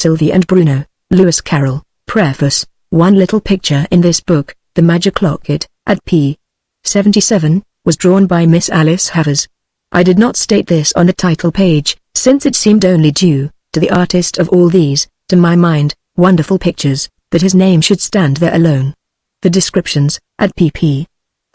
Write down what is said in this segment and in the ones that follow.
Sylvie and Bruno, Lewis Carroll. Preface. One little picture in this book, The Magic Locket, at p. 77, was drawn by Miss Alice Havers. I did not state this on the title page, since it seemed only due, to the artist of all these, to my mind, wonderful pictures, that his name should stand there alone. The descriptions, at pp.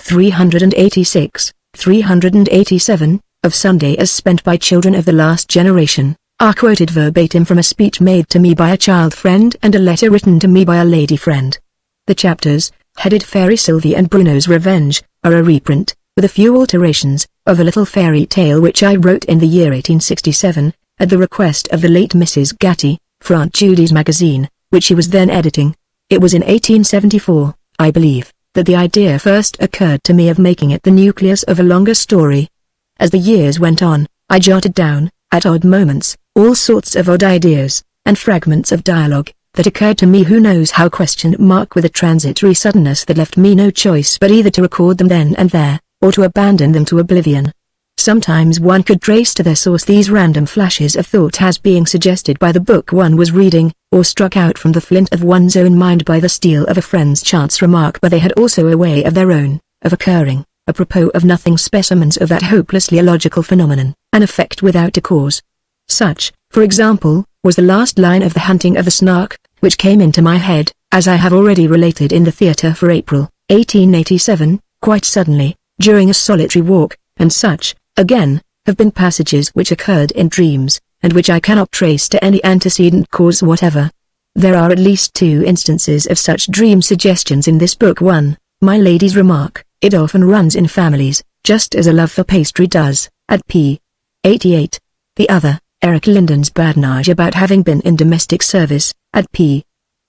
386, 387, of Sunday as spent by children of the last generation, are quoted verbatim from a speech made to me by a child friend and a letter written to me by a lady friend. The chapters, headed Fairy Sylvie and Bruno's Revenge, are a reprint, with a few alterations, of a little fairy tale which I wrote in the year 1867, at the request of the late Mrs. Gatty, for Aunt Judy's magazine, which she was then editing. It was in 1874, I believe, that the idea first occurred to me of making it the nucleus of a longer story. As the years went on, I jotted down, at odd moments, all sorts of odd ideas, and fragments of dialogue, that occurred to me who knows how with a transitory suddenness that left me no choice but either to record them then and there, or to abandon them to oblivion. Sometimes one could trace to their source these random flashes of thought as being suggested by the book one was reading, or struck out from the flint of one's own mind by the steel of a friend's chance remark, but they had also a way of their own, of occurring, apropos of nothing, specimens of that hopelessly illogical phenomenon, an effect without a cause. Such, for example, was the last line of The Hunting of the Snark, which came into my head, as I have already related in the theatre for April, 1887, quite suddenly, during a solitary walk, and such, again, have been passages which occurred in dreams, and which I cannot trace to any antecedent cause whatever. There are at least 2 instances of such dream suggestions in this book. One, my lady's remark, "It often runs in families, just as a love for pastry does," at p. 88. The other, Eric Lindon's badinage about having been in domestic service, at p.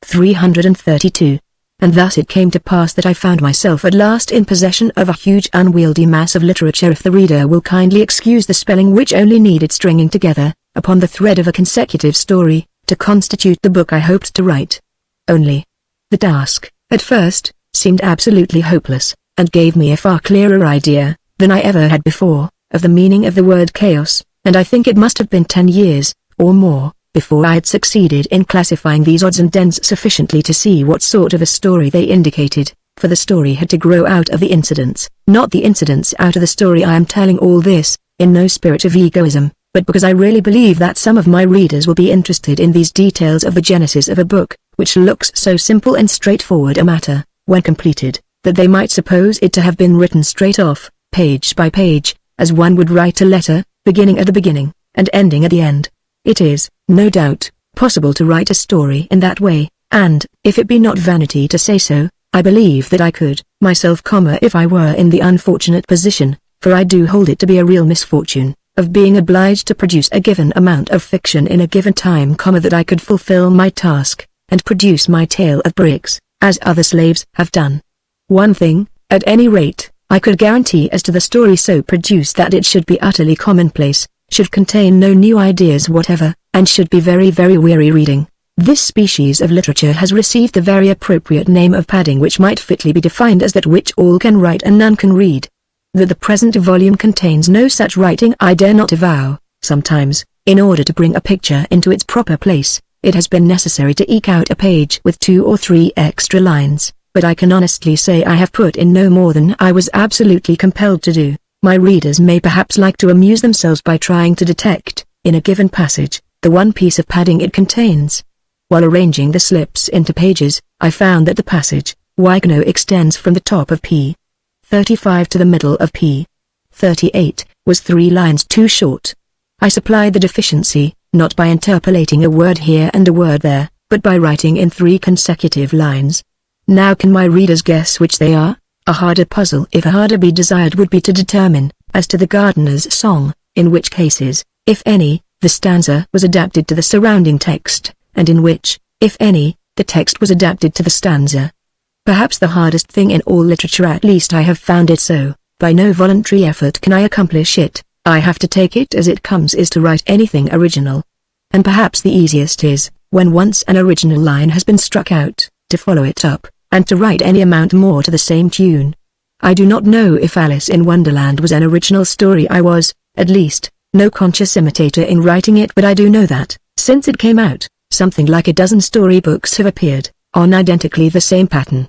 332. And thus it came to pass that I found myself at last in possession of a huge unwieldy mass of literature, if the reader will kindly excuse the spelling, which only needed stringing together, upon the thread of a consecutive story, to constitute the book I hoped to write. Only, the task, at first, seemed absolutely hopeless, and gave me a far clearer idea, than I ever had before, of the meaning of the word chaos, and I think it must have been 10 years, or more, before I had succeeded in classifying these odds and ends sufficiently to see what sort of a story they indicated, for the story had to grow out of the incidents, not the incidents out of the story. I am telling all this, in no spirit of egoism, but because I really believe that some of my readers will be interested in these details of the genesis of a book, which looks so simple and straightforward a matter, when completed, that they might suppose it to have been written straight off, page by page, as one would write a letter, beginning at the beginning, and ending at the end. It is, no doubt, possible to write a story in that way, and, if it be not vanity to say so, I believe that I could, myself, if I were in the unfortunate position, for I do hold it to be a real misfortune, of being obliged to produce a given amount of fiction in a given time, that I could fulfill my task, and produce my tale of bricks, as other slaves have done. One thing, at any rate, I could guarantee as to the story so produced, that it should be utterly commonplace, should contain no new ideas whatever, and should be very, very weary reading. This species of literature has received the very appropriate name of padding, which might fitly be defined as that which all can write and none can read. That the present volume contains no such writing I dare not avow. Sometimes, in order to bring a picture into its proper place, it has been necessary to eke out a page with 2 or 3 extra lines, but I can honestly say I have put in no more than I was absolutely compelled to do. My readers may perhaps like to amuse themselves by trying to detect, in a given passage, the one piece of padding it contains. While arranging the slips into pages, I found that the passage, Wigno, extends from the top of p. 35 to the middle of p. 38, was 3 lines too short. I supplied the deficiency, not by interpolating a word here and a word there, but by writing in 3 consecutive lines. Now can my readers guess which they are? A harder puzzle, if a harder be desired, would be to determine, as to the gardener's song, in which cases, if any, the stanza was adapted to the surrounding text, and in which, if any, the text was adapted to the stanza. Perhaps the hardest thing in all literature, at least I have found it so. By no voluntary effort can I accomplish it. I have to take it as it comes, is to write anything original. And perhaps the easiest is, when once an original line has been struck out, to follow it up, and to write any amount more to the same tune. I do not know if Alice in Wonderland was an original story. I was, at least, no conscious imitator in writing it, but I do know that, since it came out, something like a dozen storybooks have appeared, on identically the same pattern.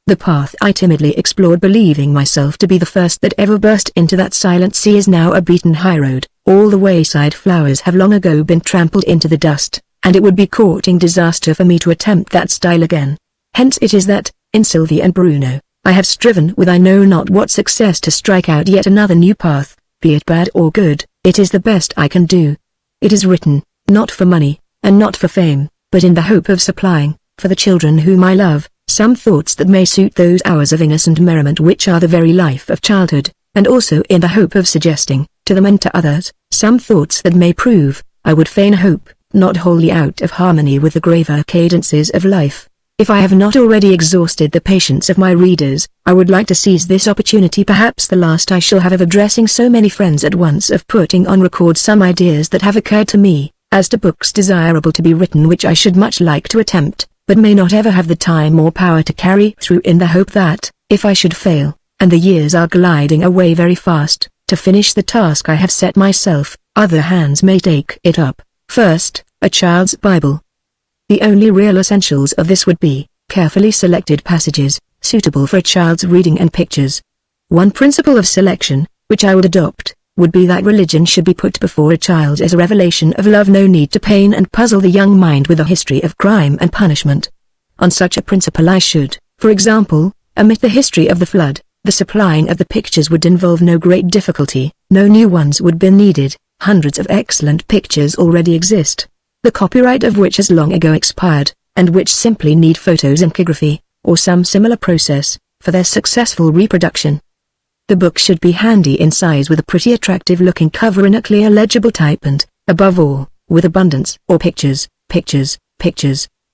The path I timidly explored, believing myself to be the first that ever burst into that silent sea, is now a beaten highroad. All the wayside flowers have long ago been trampled into the dust, and it would be courting disaster for me to attempt that style again. Hence it is that, in Sylvie and Bruno, I have striven with I know not what success to strike out yet another new path, be it bad or good. It is the best I can do. It is written, not for money, and not for fame, but in the hope of supplying, for the children whom I love, some thoughts that may suit those hours of innocent merriment which are the very life of childhood, and also in the hope of suggesting, to them and to others, some thoughts that may prove, I would fain hope, not wholly out of harmony with the graver cadences of life. If I have not already exhausted the patience of my readers, I would like to seize this opportunity, perhaps the last I shall have, of addressing so many friends at once, of putting on record some ideas that have occurred to me, as to books desirable to be written which I should much like to attempt, but may not ever have the time or power to carry through, in the hope that, if I should fail, and the years are gliding away very fast, to finish the task I have set myself, other hands may take it up. First, a child's Bible. The only real essentials of this would be carefully selected passages, suitable for a child's reading and pictures. One principle of selection, which I would adopt, would be that religion should be put before a child as a revelation of love. No need to pain and puzzle the young mind with a history of crime and punishment. On such a principle I should, for example, omit the history of the flood. The supplying of the pictures would involve no great difficulty, no new ones would be needed, hundreds of excellent pictures already exist, the copyright of which has long ago expired, and which simply need photosynchography, or some similar process, for their successful reproduction. The book should be handy in size with a pretty attractive looking cover in a clear legible type and, above all, with abundance or pictures.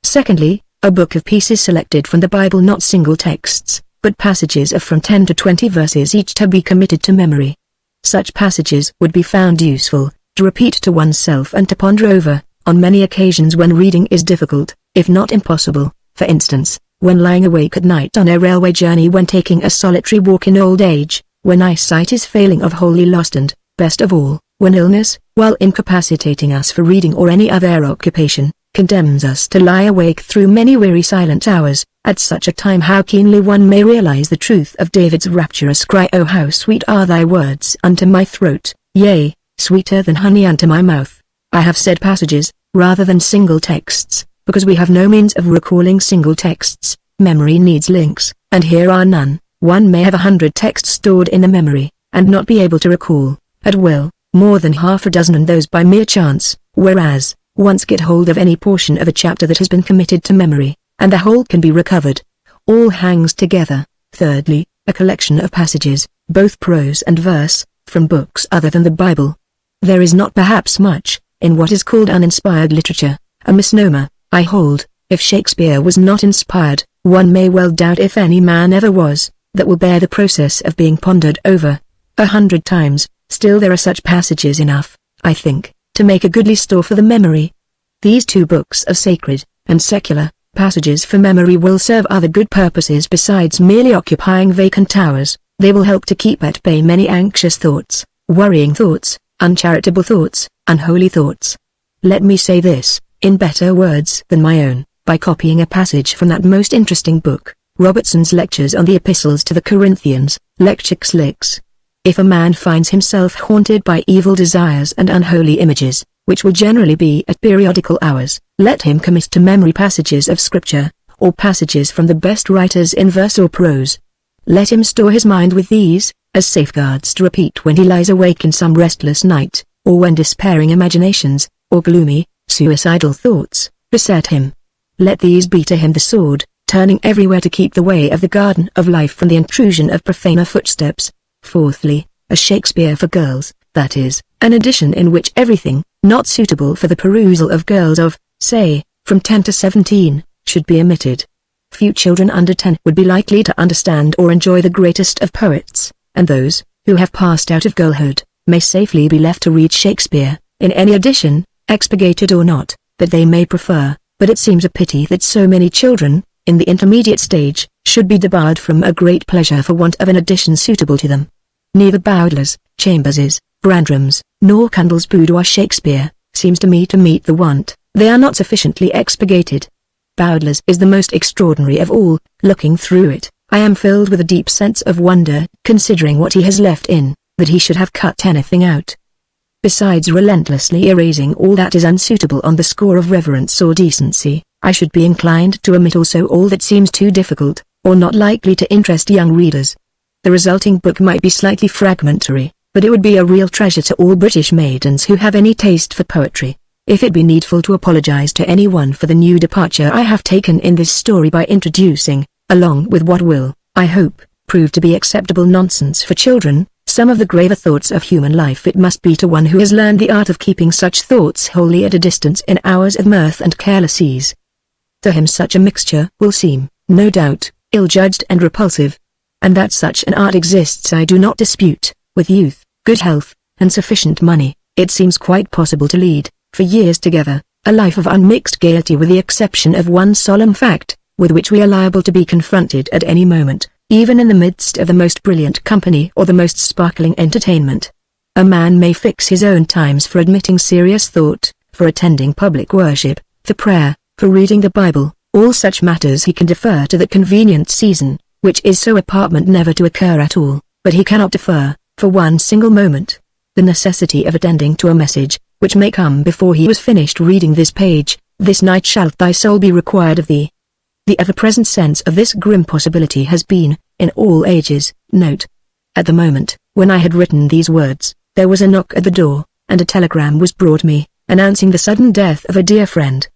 Secondly, a book of pieces selected from the Bible, not single texts, but passages of from 10 to 20 verses each, to be committed to memory. Such passages would be found useful, to repeat to oneself and to ponder over, on many occasions when reading is difficult, if not impossible, for instance, when lying awake at night on a railway journey, when taking a solitary walk in old age, when eyesight is failing or wholly lost, and, best of all, when illness, while incapacitating us for reading or any other occupation, condemns us to lie awake through many weary silent hours. At such a time how keenly one may realize the truth of David's rapturous cry, "Oh, how sweet are thy words unto my throat, yea, sweeter than honey unto my mouth." I have said passages, rather than single texts, because we have no means of recalling single texts. Memory needs links, and here are none. One may have 100 texts stored in the memory, and not be able to recall, at will, more than half a dozen, and those by mere chance, whereas, once get hold of any portion of a chapter that has been committed to memory, and the whole can be recovered. All hangs together. Thirdly, a collection of passages, both prose and verse, from books other than the Bible. There is not perhaps much, in what is called uninspired literature, a misnomer, I hold. If Shakespeare was not inspired, one may well doubt if any man ever was, that will bear the process of being pondered over 100 times. Still there are such passages enough, I think, to make a goodly store for the memory. These two books of sacred, and secular, passages for memory will serve other good purposes besides merely occupying vacant hours. They will help to keep at bay many anxious thoughts, worrying thoughts, uncharitable thoughts, unholy thoughts. Let me say this, in better words than my own, by copying a passage from that most interesting book, Robertson's Lectures on the Epistles to the Corinthians, Lecture 6. If a man finds himself haunted by evil desires and unholy images, which will generally be at periodical hours, let him commit to memory passages of Scripture, or passages from the best writers in verse or prose. Let him store his mind with these, as safeguards to repeat when he lies awake in some restless night, or when despairing imaginations, or gloomy, suicidal thoughts, beset him. Let these be to him the sword, turning everywhere to keep the way of the garden of life from the intrusion of profaner footsteps. Fourthly, a Shakespeare for girls, that is, an edition in which everything, not suitable for the perusal of girls of, say, from 10 to 17, should be omitted. Few children under 10 would be likely to understand or enjoy the greatest of poets, and those, who have passed out of girlhood, may safely be left to read Shakespeare, in any edition, expurgated or not, that they may prefer, but it seems a pity that so many children, in the intermediate stage, should be debarred from a great pleasure for want of an edition suitable to them. Neither Bowdler's, Chambers's, Brandram's, nor Cundell's boudoir Shakespeare, seems to me to meet the want, they are not sufficiently expurgated. Bowdler's is the most extraordinary of all. Looking through it, I am filled with a deep sense of wonder, considering what he has left in, that he should have cut anything out. Besides relentlessly erasing all that is unsuitable on the score of reverence or decency, I should be inclined to omit also all that seems too difficult, or not likely to interest young readers. The resulting book might be slightly fragmentary, but it would be a real treasure to all British maidens who have any taste for poetry. If it be needful to apologize to anyone for the new departure I have taken in this story by introducing, along with what will, I hope, prove to be acceptable nonsense for children, some of the graver thoughts of human life, it must be to one who has learned the art of keeping such thoughts wholly at a distance in hours of mirth and careless ease. To him such a mixture will seem, no doubt, ill-judged and repulsive. And that such an art exists I do not dispute. With youth, good health, and sufficient money, it seems quite possible to lead, for years together, a life of unmixed gaiety, with the exception of one solemn fact, with which we are liable to be confronted at any moment, even in the midst of the most brilliant company or the most sparkling entertainment. A man may fix his own times for admitting serious thought, for attending public worship, for prayer, for reading the Bible. All such matters he can defer to the convenient season, which is so apartment never to occur at all, but he cannot defer, for one single moment, the necessity of attending to a message, which may come before he was finished reading this page. This night shalt thy soul be required of thee. The ever-present sense of this grim possibility has been, in all ages, note. At the moment, when I had written these words, there was a knock at the door, and a telegram was brought me, announcing the sudden death of a dear friend.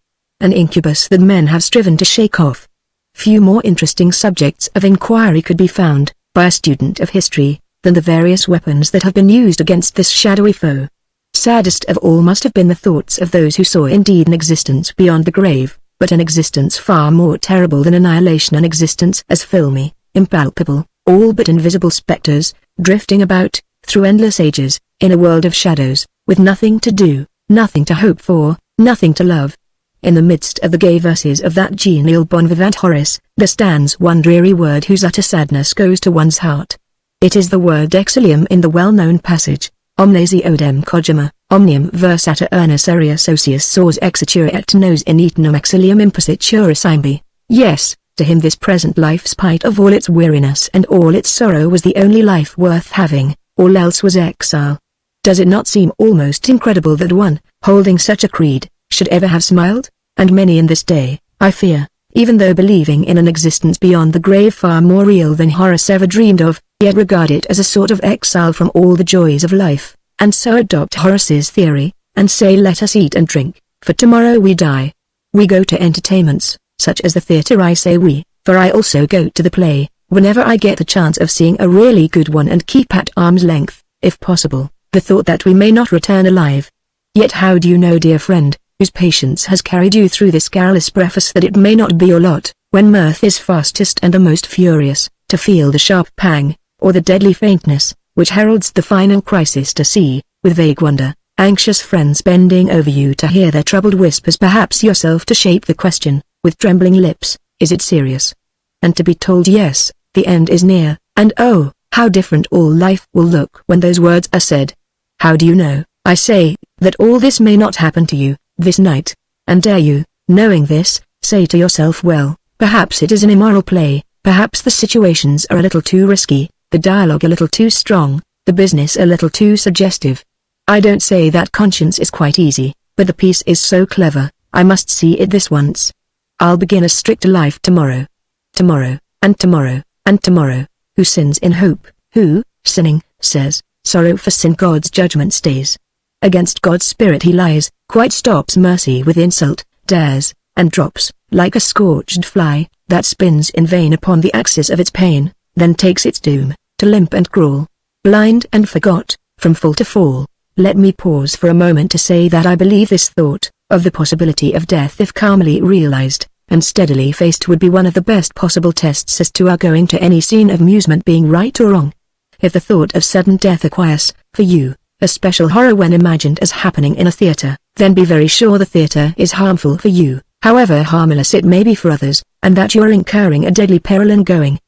An incubus that men have striven to shake off. Few more interesting subjects of inquiry could be found, by a student of history, than the various weapons that have been used against this shadowy foe. Saddest of all must have been the thoughts of those who saw indeed an existence beyond the grave, but an existence far more terrible than annihilation, an existence as filmy, impalpable, all but invisible specters, drifting about, through endless ages, in a world of shadows, with nothing to do, nothing to hope for, nothing to love. In the midst of the gay verses of that genial bon vivant Horace, there stands one dreary word whose utter sadness goes to one's heart. It is the word exilium in the well-known passage, Omnes eodem cogima, omnium versata urnus aureus ocius sors exitura et nos in eternum exilium impositura simbi. Yes, to him this present life, spite of all its weariness and all its sorrow, was the only life worth having, all else was exile. Does it not seem almost incredible that one, holding such a creed, should ever have smiled? And many in this day, I fear, even though believing in an existence beyond the grave far more real than Horace ever dreamed of, yet regard it as a sort of exile from all the joys of life, and so adopt Horace's theory, and say let us eat and drink, for tomorrow we die. We go to entertainments, such as the theatre. I say we, for I also go to the play, whenever I get the chance of seeing a really good one, and keep at arm's length, if possible, the thought that we may not return alive. Yet how do you know, dear friend, whose patience has carried you through this garrulous preface, that it may not be your lot, when mirth is fastest and the most furious, to feel the sharp pang, or the deadly faintness, which heralds the final crisis, to see, with vague wonder, anxious friends bending over you to hear their troubled whispers, perhaps yourself to shape the question, with trembling lips, is it serious? And to be told yes, the end is near, and oh, how different all life will look when those words are said. How do you know, I say, that all this may not happen to you, this night? And dare you, knowing this, say to yourself, well, perhaps it is an immoral play, perhaps the situations are a little too risky, the dialogue a little too strong, the business a little too suggestive. I don't say that conscience is quite easy, but the piece is so clever, I must see it this once. I'll begin a stricter life tomorrow. Tomorrow, and tomorrow, and tomorrow. Who sins in hope, who, sinning, says, sorrow for sin God's judgment stays. Against God's spirit he lies, quite stops mercy with insult, dares, and drops, like a scorched fly, that spins in vain upon the axis of its pain, then takes its doom, to limp and crawl, blind and forgot, from fall to fall. Let me pause for a moment to say that I believe this thought, of the possibility of death if calmly realized, and steadily faced, would be one of the best possible tests as to our going to any scene of amusement being right or wrong. If the thought of sudden death acquires, for you, a special horror when imagined as happening in a theatre, then be very sure the theatre is harmful for you, however harmless it may be for others, and that you are incurring a deadly peril in going.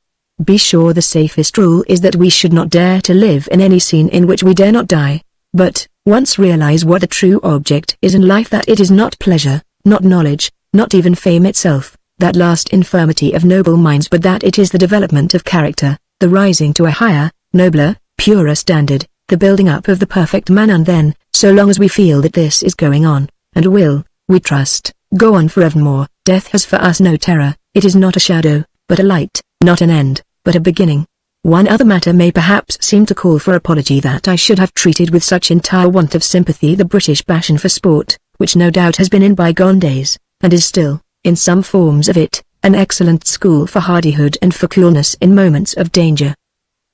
Be sure the safest rule is that we should not dare to live in any scene in which we dare not die. But, once realize what the true object is in life, that it is not pleasure, not knowledge, not even fame itself, that last infirmity of noble minds, but that it is the development of character, the rising to a higher, nobler, purer standard, the building up of the perfect man. And then, so long as we feel that this is going on, and will, we trust, go on forevermore, death has for us no terror. It is not a shadow, but a light, not an end, but a beginning. One other matter may perhaps seem to call for apology, that I should have treated with such entire want of sympathy the British passion for sport, which no doubt has been in bygone days, and is still, in some forms of it, an excellent school for hardihood and for coolness in moments of danger.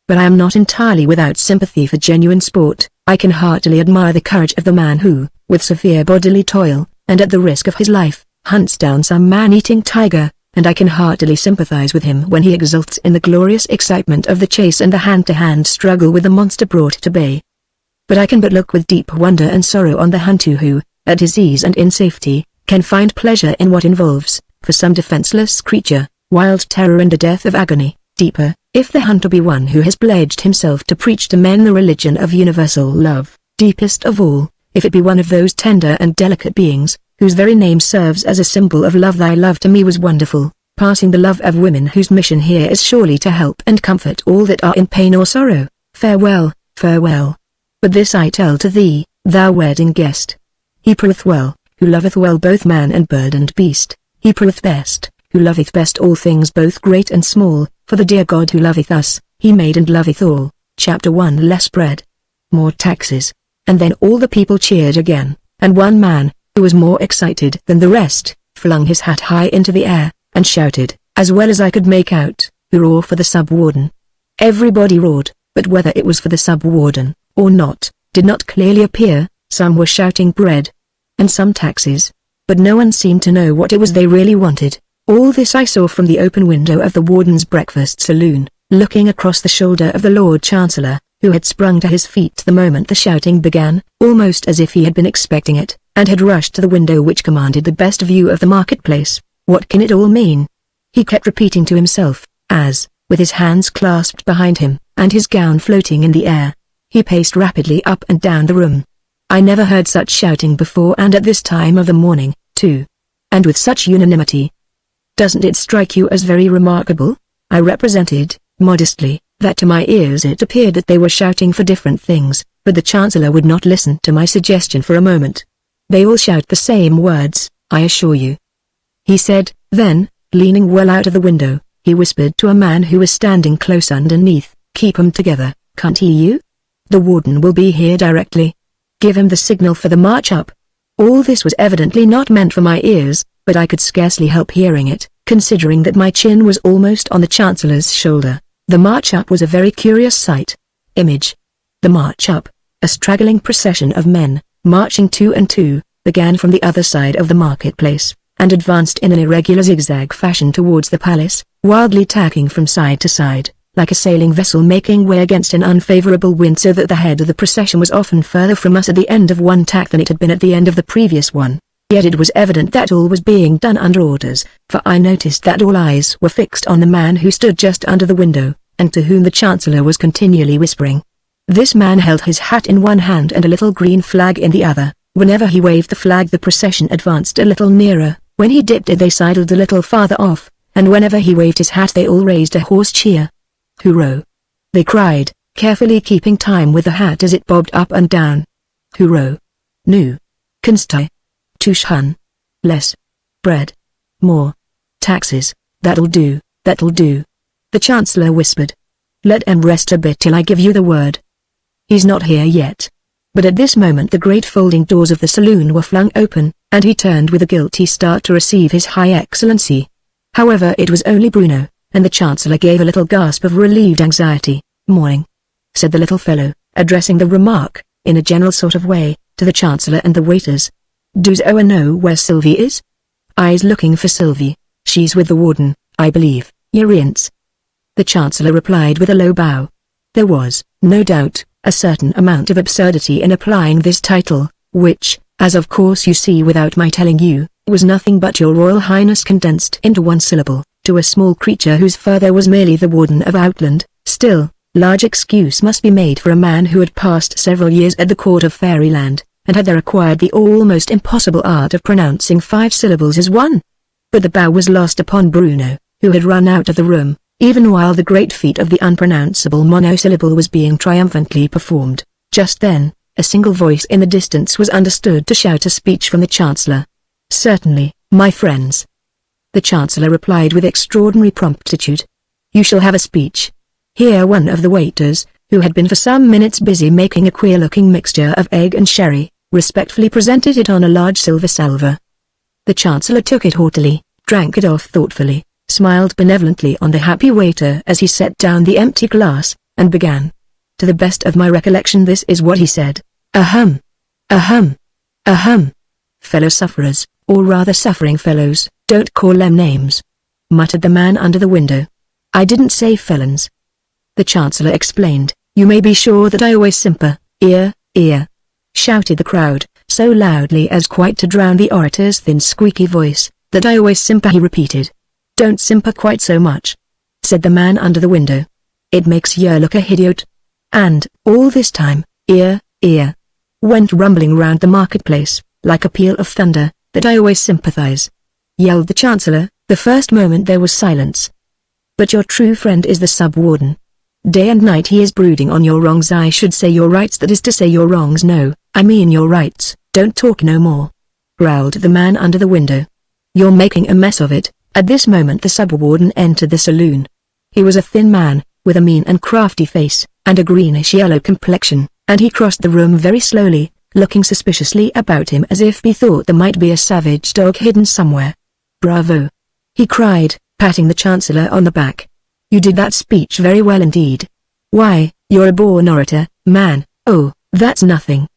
But I am not entirely without sympathy for genuine sport. I can heartily admire the courage of the man who, with severe bodily toil, and at the risk of his life, hunts down some man-eating tiger, and I can heartily sympathize with him when he exults in the glorious excitement of the chase and the hand-to-hand struggle with the monster brought to bay. But I can but look with deep wonder and sorrow on the hunter who, at his ease and in safety, can find pleasure in what involves, for some defenseless creature, wild terror and the death of agony. Deeper, if the hunter be one who has pledged himself to preach to men the religion of universal love. Deepest of all, if it be one of those tender and delicate beings, whose very name serves as a symbol of love. Thy love to me was wonderful, passing the love of women, whose mission here is surely to help and comfort all that are in pain or sorrow. Farewell, farewell. But this I tell to thee, thou wedding guest. He proveth well, who loveth well both man and bird and beast. He proveth best, who loveth best all things both great and small, for the dear God who loveth us, he made and loveth all. Chapter 1. Less bread. More taxes. And then all the people cheered again, and one man, who was more excited than the rest, flung his hat high into the air, and shouted, as well as I could make out, "Hurrah for the sub-warden." Everybody roared, but whether it was for the sub-warden, or not, did not clearly appear. Some were shouting bread, and some taxes, but no one seemed to know what it was they really wanted. All this I saw from the open window of the warden's breakfast saloon, looking across the shoulder of the Lord Chancellor, who had sprung to his feet the moment the shouting began, almost as if he had been expecting it, and had rushed to the window which commanded the best view of the marketplace. What can it all mean? He kept repeating to himself, as, with his hands clasped behind him, and his gown floating in the air, he paced rapidly up and down the room. I never heard such shouting before, and at this time of the morning, too. And with such unanimity. Doesn't it strike you as very remarkable? I represented, modestly, that to my ears it appeared that they were shouting for different things, but the Chancellor would not listen to my suggestion for a moment. They all shout the same words, I assure you. He said, then, leaning well out of the window, he whispered to a man who was standing close underneath, "Keep 'em together, can't you? The warden will be here directly. Give him the signal for the march up." All this was evidently not meant for my ears, but I could scarcely help hearing it, considering that my chin was almost on the Chancellor's shoulder. The march up was a very curious sight. Image. The march up, a straggling procession of men, marching two and two, began from the other side of the marketplace, and advanced in an irregular zigzag fashion towards the palace, wildly tacking from side to side, like a sailing vessel making way against an unfavorable wind, so that the head of the procession was often further from us at the end of one tack than it had been at the end of the previous one. Yet it was evident that all was being done under orders, for I noticed that all eyes were fixed on the man who stood just under the window, and to whom the Chancellor was continually whispering. This man held his hat in one hand and a little green flag in the other. Whenever he waved the flag the procession advanced a little nearer, when he dipped it they sidled a little farther off, and whenever he waved his hat they all raised a hoarse cheer. "Hurrah!" they cried, carefully keeping time with the hat as it bobbed up and down. "Hurrah! Nu! Kunstij! Tushun! Less bread! More taxes! That'll do, that'll do!" the Chancellor whispered. "Let him rest a bit till I give you the word. He's not here yet." But at this moment the great folding doors of the saloon were flung open, and he turned with a guilty start to receive his High Excellency. However, it was only Bruno, and the Chancellor gave a little gasp of relieved anxiety. "Morning," said the little fellow, addressing the remark, in a general sort of way, to the Chancellor and the waiters. "Does Owen know where Sylvie is?" "I's looking for Sylvie. She's with the warden, I believe, your Ince," the Chancellor replied with a low bow. There was, no doubt, a certain amount of absurdity in applying this title, which, as of course you see without my telling you, was nothing but Your Royal Highness condensed into one syllable, to a small creature whose father was merely the warden of Outland. Still, large excuse must be made for a man who had passed several years at the court of Fairyland, and had there acquired the almost impossible art of pronouncing 5 syllables as one. But the bow was lost upon Bruno, who had run out of the room, even while the great feat of the unpronounceable monosyllable was being triumphantly performed. Just then, a single voice in the distance was understood to shout a speech from the Chancellor. "Certainly, my friends." The Chancellor replied with extraordinary promptitude. "You shall have a speech." Here one of the waiters, who had been for some minutes busy making a queer-looking mixture of egg and sherry, respectfully presented it on a large silver salver. The Chancellor took it haughtily, drank it off thoughtfully, smiled benevolently on the happy waiter as he set down the empty glass, and began. To the best of my recollection this is what he said. "Ahem. Ahem. Ahem. Fellow sufferers, or rather suffering fellows, don't call them names," muttered the man under the window. "I didn't say felons," the Chancellor explained. "You may be sure that I always simper, ear, ear," shouted the crowd, so loudly as quite to drown the orator's thin squeaky voice. "That I always simper," he repeated. "Don't simper quite so much," said the man under the window. "It makes you look a idiot." And, all this time, ear, ear, went rumbling round the marketplace, like a peal of thunder. "That I always sympathize," yelled the Chancellor. The first moment there was silence. "But your true friend is the sub-warden. Day and night he is brooding on your wrongs. I should say your rights, that is to say your wrongs. No, I mean your rights. Don't talk no more," growled the man under the window. "You're making a mess of it." At this moment the sub-warden entered the saloon. He was a thin man, with a mean and crafty face, and a greenish-yellow complexion, and he crossed the room very slowly, looking suspiciously about him as if he thought there might be a savage dog hidden somewhere. "Bravo!" he cried, patting the Chancellor on the back. "You did that speech very well indeed. Why, you're a born orator, man." "Oh, that's nothing,"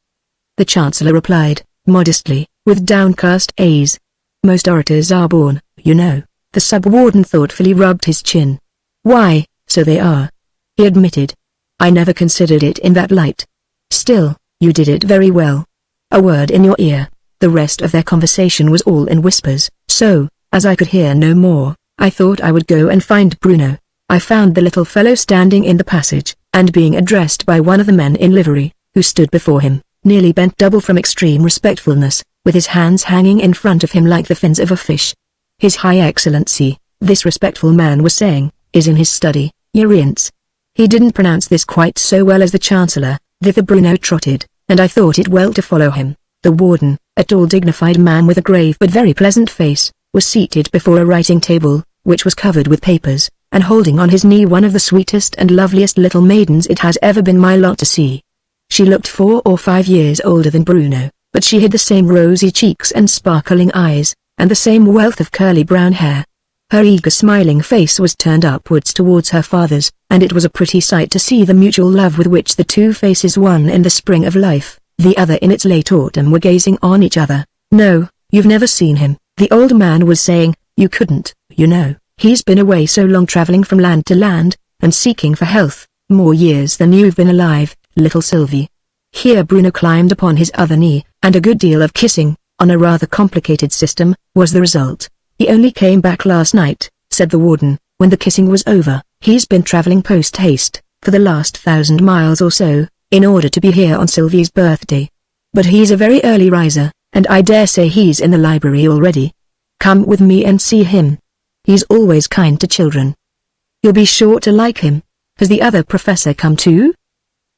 the Chancellor replied, modestly, with downcast eyes. "Most orators are born, you know." The sub-warden thoughtfully rubbed his chin. "Why, so they are," he admitted. "I never considered it in that light. Still, you did it very well. A word in your ear." The rest of their conversation was all in whispers, so, as I could hear no more, I thought I would go and find Bruno. I found the little fellow standing in the passage, and being addressed by one of the men in livery, who stood before him, nearly bent double from extreme respectfulness, with his hands hanging in front of him like the fins of a fish. "His High Excellency," this respectful man was saying, "is in his study, Your Eminence." He didn't pronounce this quite so well as the Chancellor. Thither Bruno trotted, and I thought it well to follow him. The warden, a tall dignified man with a grave but very pleasant face, was seated before a writing table, which was covered with papers, and holding on his knee one of the sweetest and loveliest little maidens it has ever been my lot to see. She looked 4 or 5 years older than Bruno, but she had the same rosy cheeks and sparkling eyes, and the same wealth of curly brown hair. Her eager smiling face was turned upwards towards her father's, and it was a pretty sight to see the mutual love with which the two faces, one in the spring of life, the other in its late autumn, were gazing on each other. "No, you've never seen him," the old man was saying. "You couldn't, you know. He's been away so long, traveling from land to land, and seeking for health, more years than you've been alive, little Sylvie." Here Bruno climbed upon his other knee, and a good deal of kissing, on a rather complicated system, was the result. "He only came back last night," said the warden, when the kissing was over. "He's been traveling post-haste, for the last 1,000 miles or so, in order to be here on Sylvie's birthday. But he's a very early riser, and I dare say he's in the library already. Come with me and see him. He's always kind to children. You'll be sure to like him." "Has the other professor come too?"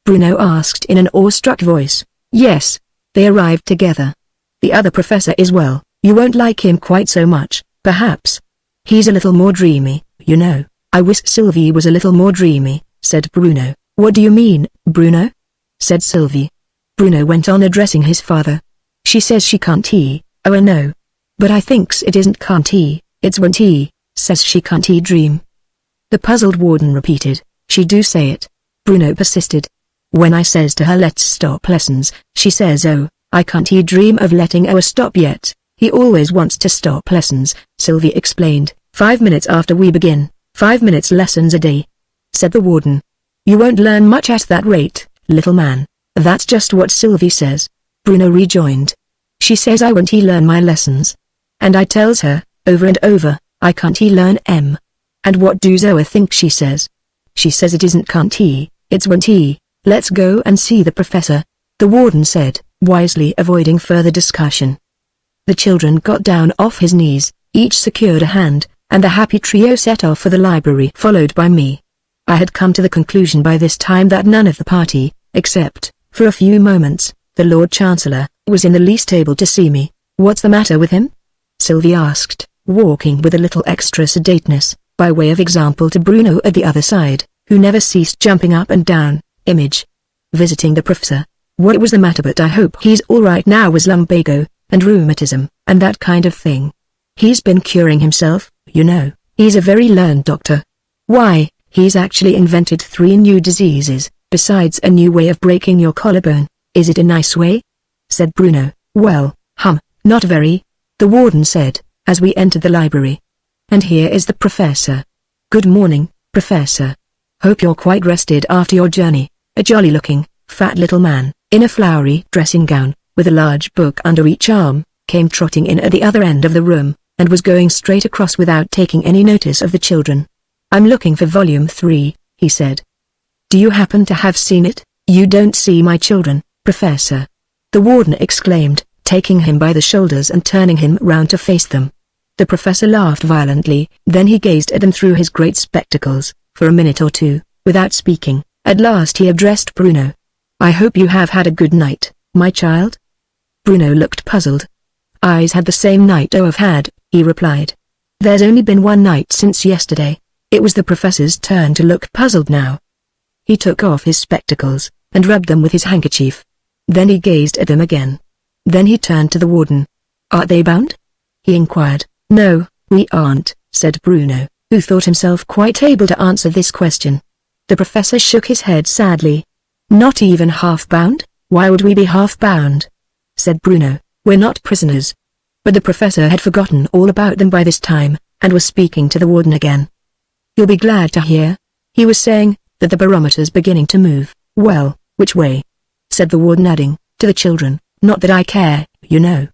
Bruno asked in an awestruck voice. "Yes, they arrived together. The other professor is well. You won't like him quite so much, perhaps. He's a little more dreamy, you know." "I wish Sylvie was a little more dreamy," said Bruno. "What do you mean, Bruno?" said Sylvie. Bruno went on addressing his father. "She says she can't oh no. But I thinks it isn't can't it's won't says she can't dream." The puzzled warden repeated, "She do say it." Bruno persisted. "When I says to her let's stop lessons, she says oh, I can't dream of letting her stop yet. He always wants to stop lessons," Sylvie explained. "5 minutes after we begin, 5 minutes lessons a day," said the warden. "You won't learn much at that rate, little man." "That's just what Sylvie says," Bruno rejoined. "She says I won't learn my lessons. And I tells her, over and over, I can't learn 'em. And what do Zoa think she says? She says it isn't can't it's won't. Let's go and see the professor," the warden said, wisely avoiding further discussion. The children got down off his knees, each secured a hand, and the happy trio set off for the library, followed by me. I had come to the conclusion by this time that none of the party, except, for a few moments, the Lord Chancellor, was in the least able to see me. "What's the matter with him?" Sylvie asked, walking with a little extra sedateness, by way of example to Bruno at the other side, who never ceased jumping up and down. Image. Visiting the professor. What was the matter? But I hope he's all right now. Was lumbago, and rheumatism, and that kind of thing. He's been curing himself, you know. He's a very learned doctor. Why, he's actually invented 3 new diseases, besides a new way of breaking your collarbone. Is it a nice way? Said Bruno. Well, not very, the warden said, as we entered the library. And here is the professor. Good morning, Professor. Hope you're quite rested after your journey. A jolly-looking, fat little man, in a flowery dressing gown, with a large book under each arm, came trotting in at the other end of the room, and was going straight across without taking any notice of the children. I'm looking for volume 3, he said. Do you happen to have seen it? You don't see my children, Professor. The warden exclaimed, taking him by the shoulders and turning him round to face them. The professor laughed violently, then he gazed at them through his great spectacles, for a minute or two, without speaking. At last he addressed Bruno. I hope you have had a good night, my child? Bruno looked puzzled. I've had the same night I've had, he replied. There's only been one night since yesterday. It was the professor's turn to look puzzled now. He took off his spectacles, and rubbed them with his handkerchief. Then he gazed at them again. Then he turned to the warden. Aren't they bound? He inquired. No, we aren't, said Bruno, who thought himself quite able to answer this question. The professor shook his head sadly. Not even half-bound? Why would we be half-bound? Said Bruno. We're not prisoners. But the professor had forgotten all about them by this time, and was speaking to the warden again. You'll be glad to hear, he was saying, that the barometer's beginning to move. Well, which way? Said the warden, adding, to the children, not that I care, you know.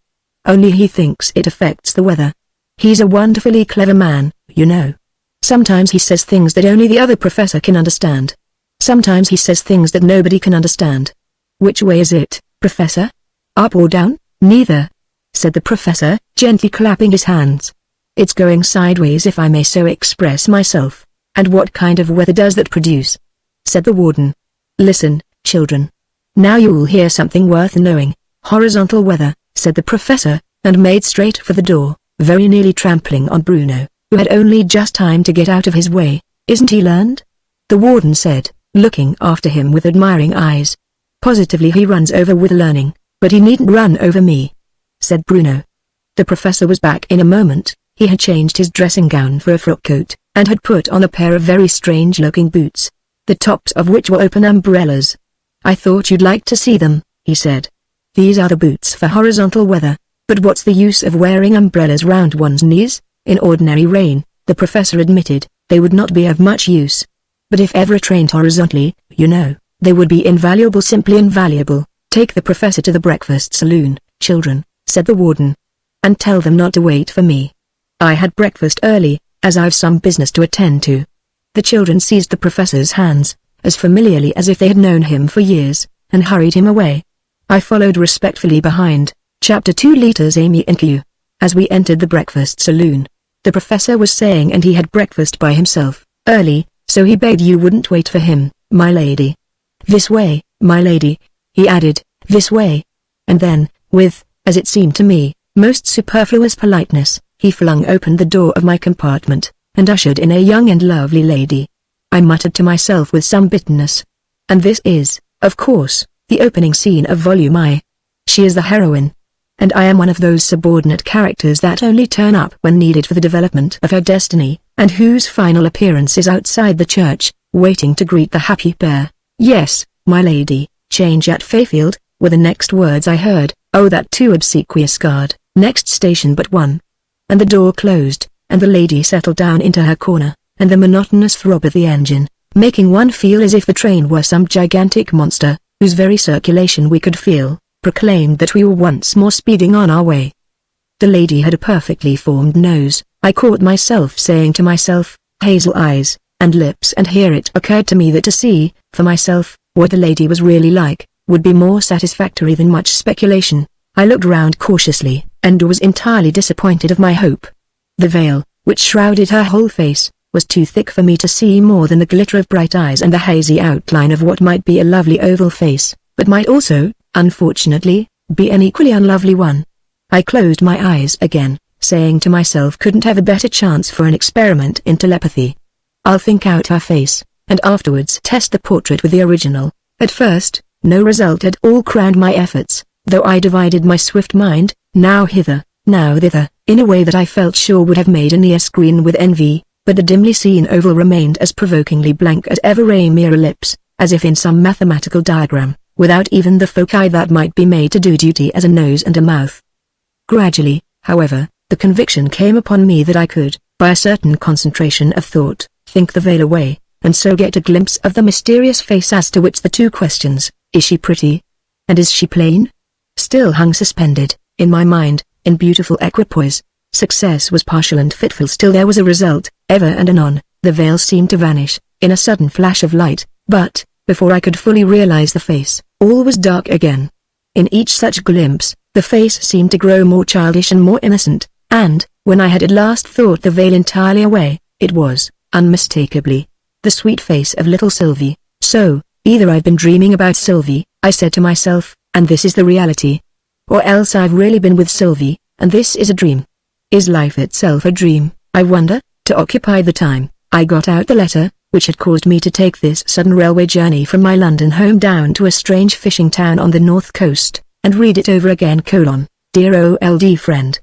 Only he thinks it affects the weather. He's a wonderfully clever man, you know. Sometimes he says things that only the other professor can understand. Sometimes he says things that nobody can understand. Which way is it, Professor? Up or down? Neither, said the professor, gently clapping his hands. It's going sideways, if I may so express myself. And what kind of weather does that produce? Said the warden. Listen, children. Now you'll hear something worth knowing. Horizontal weather, said the professor, and made straight for the door, very nearly trampling on Bruno, who had only just time to get out of his way. Isn't he learned? The warden said, looking after him with admiring eyes. Positively he runs over with learning, but he needn't run over me, said Bruno. The professor was back in a moment. He had changed his dressing gown for a frock coat, and had put on a pair of very strange-looking boots, the tops of which were open umbrellas. I thought you'd like to see them, he said. These are the boots for horizontal weather. But what's the use of wearing umbrellas round one's knees? In ordinary rain, the professor admitted, they would not be of much use. But if ever trained horizontally, you know, they would be invaluable, simply invaluable. Take the professor to the breakfast saloon, children, said the warden. And tell them not to wait for me. I had breakfast early, as I've some business to attend to. The children seized the professor's hands, as familiarly as if they had known him for years, and hurried him away. I followed respectfully behind. Chapter 2 Letters Amy and Q. As we entered the breakfast saloon, the professor was saying and he had breakfast by himself, early, so he begged you wouldn't wait for him, my lady. This way, my lady, he added, this way. And then, with, as it seemed to me, most superfluous politeness, he flung open the door of my compartment, and ushered in a young and lovely lady. I muttered to myself with some bitterness. And this is, of course, the opening scene of Volume I. She is the heroine. And I am one of those subordinate characters that only turn up when needed for the development of her destiny, and whose final appearance is outside the church, waiting to greet the happy pair. Yes, my lady, change at Fayfield, were the next words I heard. Oh, that too obsequious guard. Next station but one. And the door closed, and the lady settled down into her corner, and the monotonous throb of the engine, making one feel as if the train were some gigantic monster, whose very circulation we could feel, proclaimed that we were once more speeding on our way. The lady had a perfectly formed nose. I caught myself saying to myself, hazel eyes, and lips, and here it occurred to me that to see, for myself, what the lady was really like, would be more satisfactory than much speculation. I looked round cautiously, and was entirely disappointed of my hope. The veil, which shrouded her whole face, was too thick for me to see more than the glitter of bright eyes and the hazy outline of what might be a lovely oval face, but might also, unfortunately, be an equally unlovely one. I closed my eyes again, saying to myself couldn't have a better chance for an experiment in telepathy. I'll think out her face, and afterwards test the portrait with the original. At first, no result at all crowned my efforts, though I divided my swift mind, now hither, now thither, in a way that I felt sure would have made Aeneas green with envy, but the dimly seen oval remained as provokingly blank as ever a mere ellipse, as if in some mathematical diagram, without even the foci that might be made to do duty as a nose and a mouth. Gradually, however, the conviction came upon me that I could, by a certain concentration of thought, think the veil away, and so get a glimpse of the mysterious face as to which the two questions, is she pretty? And is she plain? Still hung suspended, in my mind, in beautiful equipoise. Success was partial and fitful, still there was a result. Ever and anon, the veil seemed to vanish, in a sudden flash of light, but, before I could fully realize the face, all was dark again. In each such glimpse, the face seemed to grow more childish and more innocent, and, when I had at last thought the veil entirely away, it was, unmistakably, the sweet face of little Sylvie. So, either I've been dreaming about Sylvie, I said to myself, and this is the reality. Or else I've really been with Sylvie, and this is a dream. Is life itself a dream, I wonder? To occupy the time, I got out the letter, which had caused me to take this sudden railway journey from my London home down to a strange fishing town on the north coast, and read it over again. Dear old friend.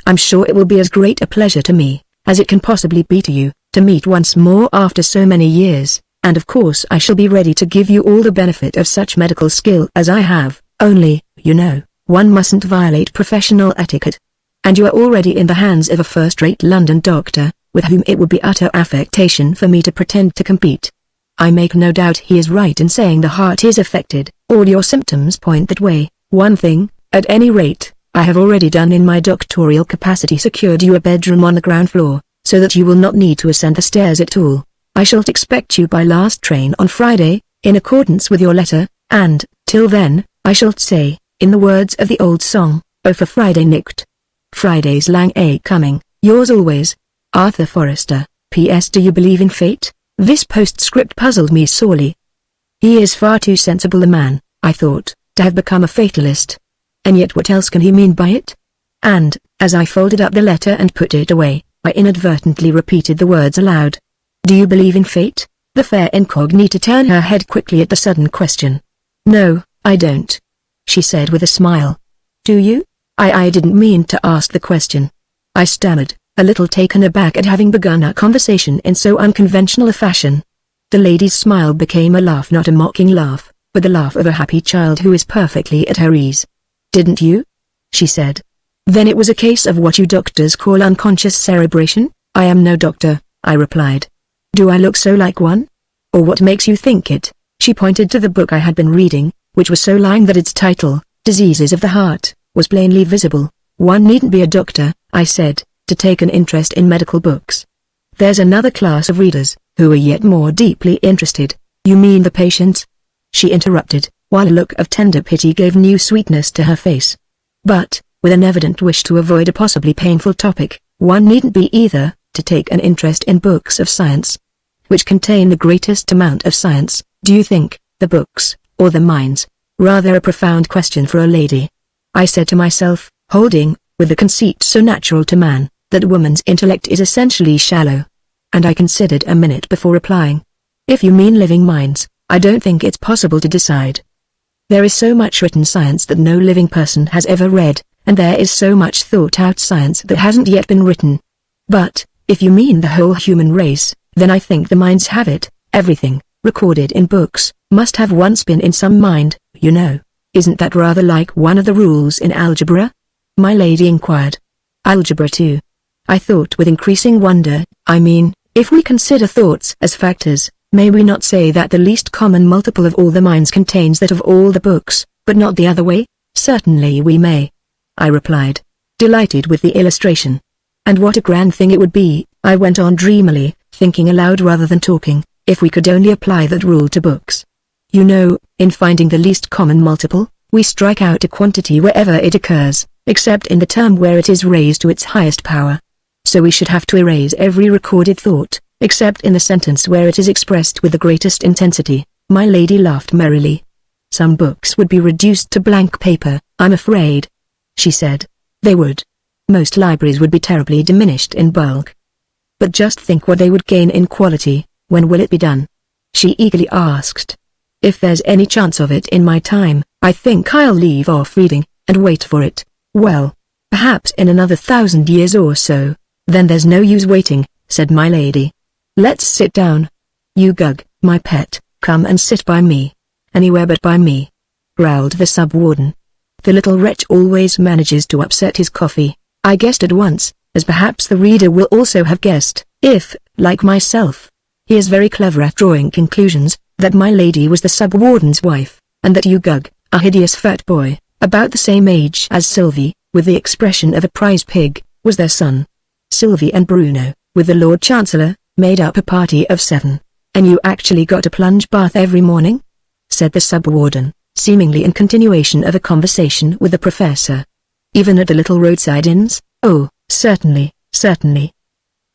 I'm sure it will be as great a pleasure to me, as it can possibly be to you, to meet once more after so many years, and of course I shall be ready to give you all the benefit of such medical skill as I have, only, you know, one mustn't violate professional etiquette. And you are already in the hands of a first-rate London doctor, with whom it would be utter affectation for me to pretend to compete. I make no doubt he is right in saying the heart is affected. All your symptoms point that way. One thing, at any rate, I have already done in my doctorial capacity: secured you a bedroom on the ground floor, so that you will not need to ascend the stairs at all. I shall expect you by last train on Friday, in accordance with your letter, and, till then, I shall say, in the words of the old song, "Oh for Friday nicht. Friday's lang a coming, yours always, Arthur Forrester." P.S. Do you believe in fate? This postscript puzzled me sorely. He is far too sensible a man, I thought, to have become a fatalist. And yet what else can he mean by it? And, as I folded up the letter and put it away, I inadvertently repeated the words aloud. Do you believe in fate? The fair incognita turned her head quickly at the sudden question. No, I don't, she said with a smile. Do you? I didn't mean to ask the question, I stammered, a little taken aback at having begun our conversation in so unconventional a fashion. The lady's smile became a laugh, not a mocking laugh, but the laugh of a happy child who is perfectly at her ease. Didn't you? She said. Then it was a case of what you doctors call unconscious cerebration? I am no doctor, I replied. Do I look so like one? Or what makes you think it? She pointed to the book I had been reading, which was so lying that its title, Diseases of the Heart, was plainly visible. One needn't be a doctor, I said, to take an interest in medical books. There's another class of readers, who are yet more deeply interested. You mean the patients? She interrupted, while a look of tender pity gave new sweetness to her face. But, with an evident wish to avoid a possibly painful topic, one needn't be either, to take an interest in books of science, which contain the greatest amount of science. Do you think, the books, or the minds? Rather a profound question for a lady. I said to myself, holding, with the conceit so natural to man, that woman's intellect is essentially shallow. And I considered a minute before replying. If you mean living minds, I don't think it's possible to decide. There is so much written science that no living person has ever read, and there is so much thought-out science that hasn't yet been written. But, if you mean the whole human race, then I think the minds have it. Everything, recorded in books, must have once been in some mind, you know. Isn't that rather like one of the rules in algebra? My lady inquired. Algebra too? I thought with increasing wonder. I mean, if we consider thoughts as factors, may we not say that the least common multiple of all the minds contains that of all the books, but not the other way? Certainly we may, I replied, delighted with the illustration. And what a grand thing it would be, I went on dreamily, thinking aloud rather than talking, if we could only apply that rule to books. You know, in finding the least common multiple, we strike out a quantity wherever it occurs, except in the term where it is raised to its highest power. So we should have to erase every recorded thought, except in the sentence where it is expressed with the greatest intensity. My lady laughed merrily. Some books would be reduced to blank paper, I'm afraid, she said. They would. Most libraries would be terribly diminished in bulk. But just think what they would gain in quality. When will it be done? She eagerly asked. If there's any chance of it in my time, I think I'll leave off reading, and wait for it. Well, perhaps in another 1,000 years or so. Then there's no use waiting, said my lady. Let's sit down. You Gug, my pet, come and sit by me. Anywhere but by me, growled the sub-warden. The little wretch always manages to upset his coffee. I guessed at once, as perhaps the reader will also have guessed, if, like myself, he is very clever at drawing conclusions, that my lady was the sub-warden's wife, and that you Gug, a hideous fat boy, about the same age as Sylvie, with the expression of a prize pig, was their son. Sylvie and Bruno, with the Lord Chancellor, made up a party of 7. And you actually got a plunge bath every morning? Said the sub-warden, seemingly in continuation of a conversation with the professor. Even at the little roadside inns? Oh, certainly, certainly.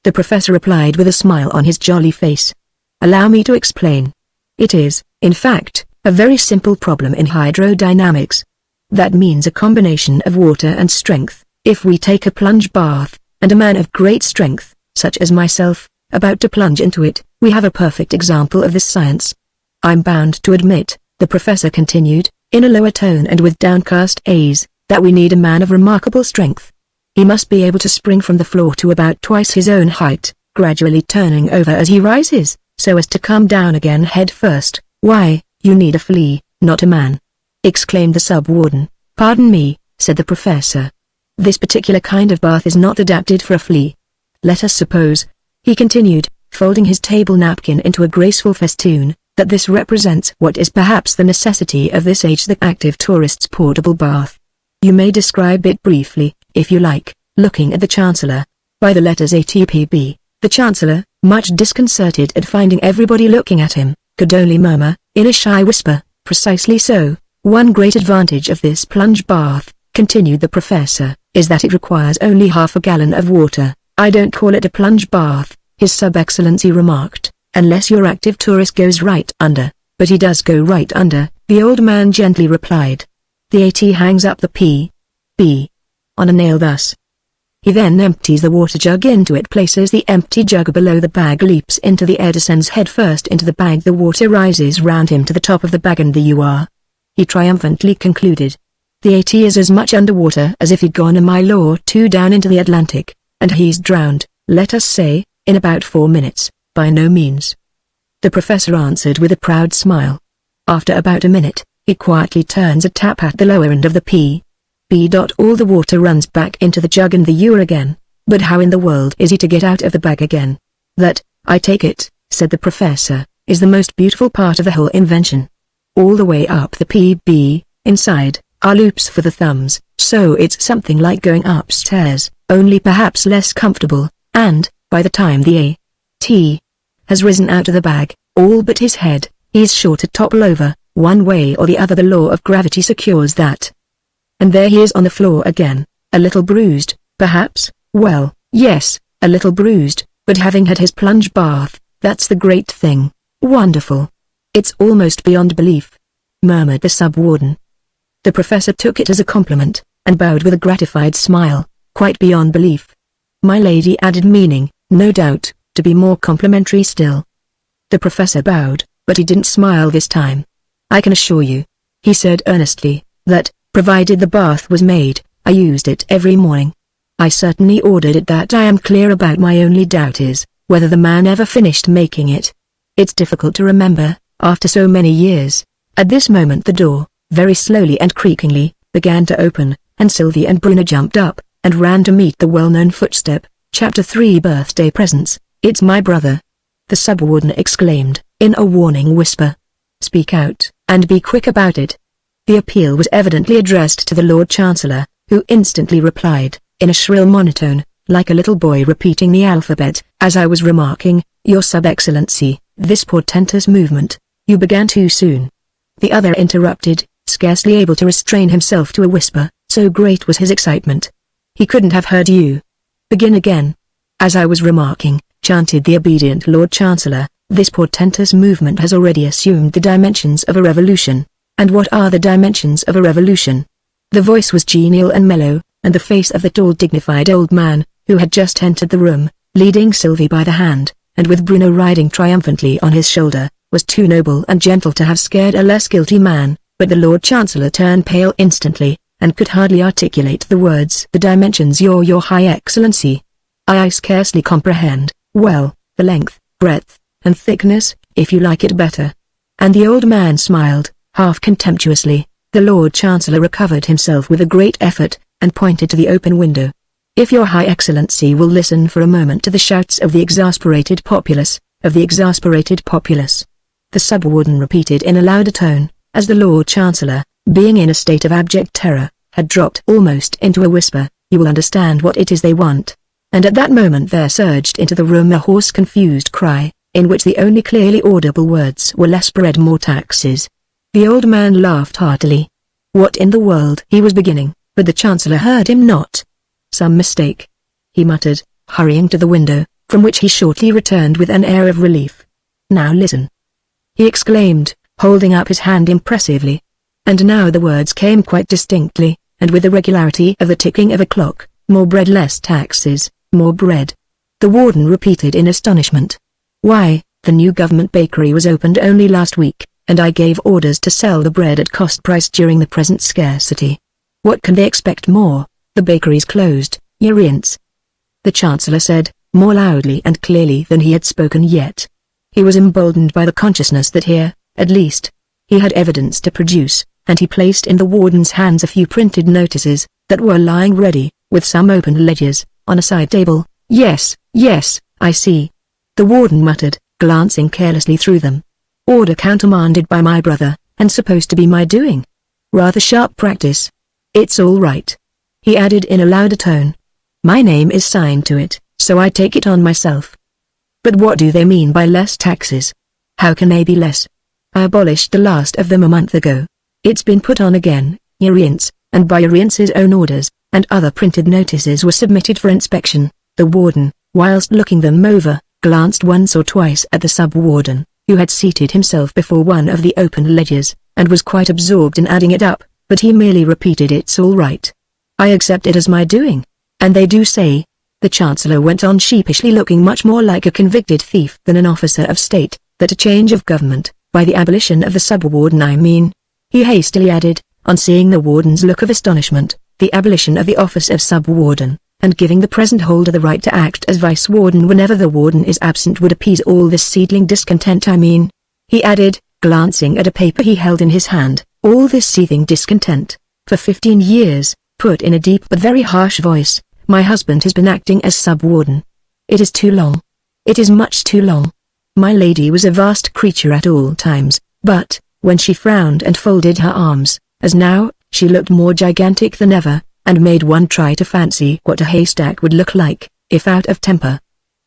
The professor replied with a smile on his jolly face. Allow me to explain. It is, in fact, a very simple problem in hydrodynamics. That means a combination of water and strength. If we take a plunge bath, and a man of great strength, such as myself, about to plunge into it, we have a perfect example of this science. I'm bound to admit, the professor continued, in a lower tone and with downcast eyes, that we need a man of remarkable strength. He must be able to spring from the floor to about twice his own height, gradually turning over as he rises, so as to come down again head first. Why, you need a flea, not a man, exclaimed the sub-warden. Pardon me, said the professor. This particular kind of bath is not adapted for a flea. Let us suppose, he continued, folding his table napkin into a graceful festoon, that this represents what is perhaps the necessity of this age, the active tourist's portable bath. You may describe it briefly, if you like, looking at the Chancellor. By the letters ATPB, the Chancellor, much disconcerted at finding everybody looking at him, could only murmur, in a shy whisper, precisely so. One great advantage of this plunge bath, continued the professor, is that it requires only half a gallon of water. I don't call it a plunge bath, His Sub-Excellency remarked, unless your active tourist goes right under. But he does go right under, the old man gently replied. The AT hangs up the P.B. on a nail thus. He then empties the water jug into it, places the empty jug below the bag, leaps into the air, descends head first into the bag, the water rises round him to the top of the bag, and there you are. He triumphantly concluded. The AT is as much underwater as if he'd gone a mile or 2 down into the Atlantic, and he's drowned, let us say, in about 4 minutes. By no means. The professor answered with a proud smile. After about a minute, he quietly turns a tap at the lower end of the P.B. All the water runs back into the jug and the ewer again. But how in the world is he to get out of the bag again? That, I take it, said the professor, is the most beautiful part of the whole invention. All the way up the P.B., inside, are loops for the thumbs, so it's something like going upstairs, only perhaps less comfortable, and, by the time the A.T. has risen out of the bag, all but his head, he's sure to topple over, one way or the other. The law of gravity secures that. And there he is on the floor again, a little bruised, perhaps, well, yes, a little bruised, but having had his plunge bath, that's the great thing. Wonderful. It's almost beyond belief, murmured the sub-warden. The professor took it as a compliment, and bowed with a gratified smile. Quite beyond belief. My lady added, meaning, no doubt, to be more complimentary still. The professor bowed, but he didn't smile this time. I can assure you, he said earnestly, that, provided the bath was made, I used it every morning. I certainly ordered it. That I am clear about. My only doubt is, whether the man ever finished making it. It's difficult to remember, after so many years. At this moment the door, very slowly and creakingly, began to open, and Sylvie and Bruno jumped up, and ran to meet the well-known footstep. Chapter 3 Birthday Presents. It's my brother. The sub-warden exclaimed, in a warning whisper. Speak out, and be quick about it. The appeal was evidently addressed to the Lord Chancellor, who instantly replied, in a shrill monotone, like a little boy repeating the alphabet, as I was remarking, Your Sub-Excellency, this portentous movement, you began too soon. the other interrupted, scarcely able to restrain himself to a whisper, so great was his excitement. He couldn't have heard you. Begin again. As I was remarking, chanted the obedient Lord Chancellor, this portentous movement has already assumed the dimensions of a revolution. And what are the dimensions of a revolution? The voice was genial and mellow, and the face of the tall dignified old man, who had just entered the room, leading Sylvie by the hand, and with Bruno riding triumphantly on his shoulder, was too noble and gentle to have scared a less guilty man. But the Lord Chancellor turned pale instantly, and could hardly articulate the words. The dimensions, your High Excellency. I scarcely comprehend. Well, the length, breadth, and thickness, if you like it better. And the old man smiled, half contemptuously. The Lord Chancellor recovered himself with a great effort, and pointed to the open window. If your High Excellency will listen for a moment to the shouts of the exasperated populace, the sub-warden repeated in a louder tone, as the Lord Chancellor, being in a state of abject terror, had dropped almost into a whisper, you will understand what it is they want. And at that moment there surged into the room a hoarse confused cry, in which the only clearly audible words were less bread more taxes. The old man laughed heartily. What in the world he was beginning, but the Chancellor heard him not. Some mistake, he muttered, hurrying to the window, from which he shortly returned with an air of relief. Now listen, he exclaimed, holding up his hand impressively. And now the words came quite distinctly, and with the regularity of the ticking of a clock. More bread, less taxes, more bread. The warden repeated in astonishment. Why, the new government bakery was opened only last week, and I gave orders to sell the bread at cost price during the present scarcity. What can they expect more? The bakery's closed, your Ince. The Chancellor said, more loudly and clearly than he had spoken yet. He was emboldened by the consciousness that here, at least, he had evidence to produce, and he placed in the warden's hands a few printed notices, that were lying ready, with some open ledgers, on a side table. Yes, I see. The warden muttered, glancing carelessly through them. Order countermanded by my brother, and supposed to be my doing. Rather sharp practice. It's all right, he added in a louder tone. My name is signed to it, so I take it on myself. But what do they mean by less taxes? How can they be less? I abolished the last of them a month ago. It's been put on again, your Ince, and by your Ince's own orders, and other printed notices were submitted for inspection. The warden, whilst looking them over, glanced once or twice at the sub-warden, who had seated himself before one of the open ledgers, and was quite absorbed in adding it up, but he merely repeated it's all right. I accept it as my doing. And they do say, the Chancellor went on sheepishly looking much more like a convicted thief than an officer of state, that a change of government, by the abolition of the sub-warden I mean, he hastily added, on seeing the warden's look of astonishment, the abolition of the office of sub-warden, and giving the present holder the right to act as vice-warden whenever the warden is absent would appease all this seething discontent I mean. He added, glancing at a paper he held in his hand, all this seething discontent. For 15 years, put in a deep but very harsh voice, my husband has been acting as sub-warden. It is too long. It is much too long. My lady was a vast creature at all times, but, when she frowned and folded her arms, as now, she looked more gigantic than ever, and made one try to fancy what a haystack would look like, if out of temper.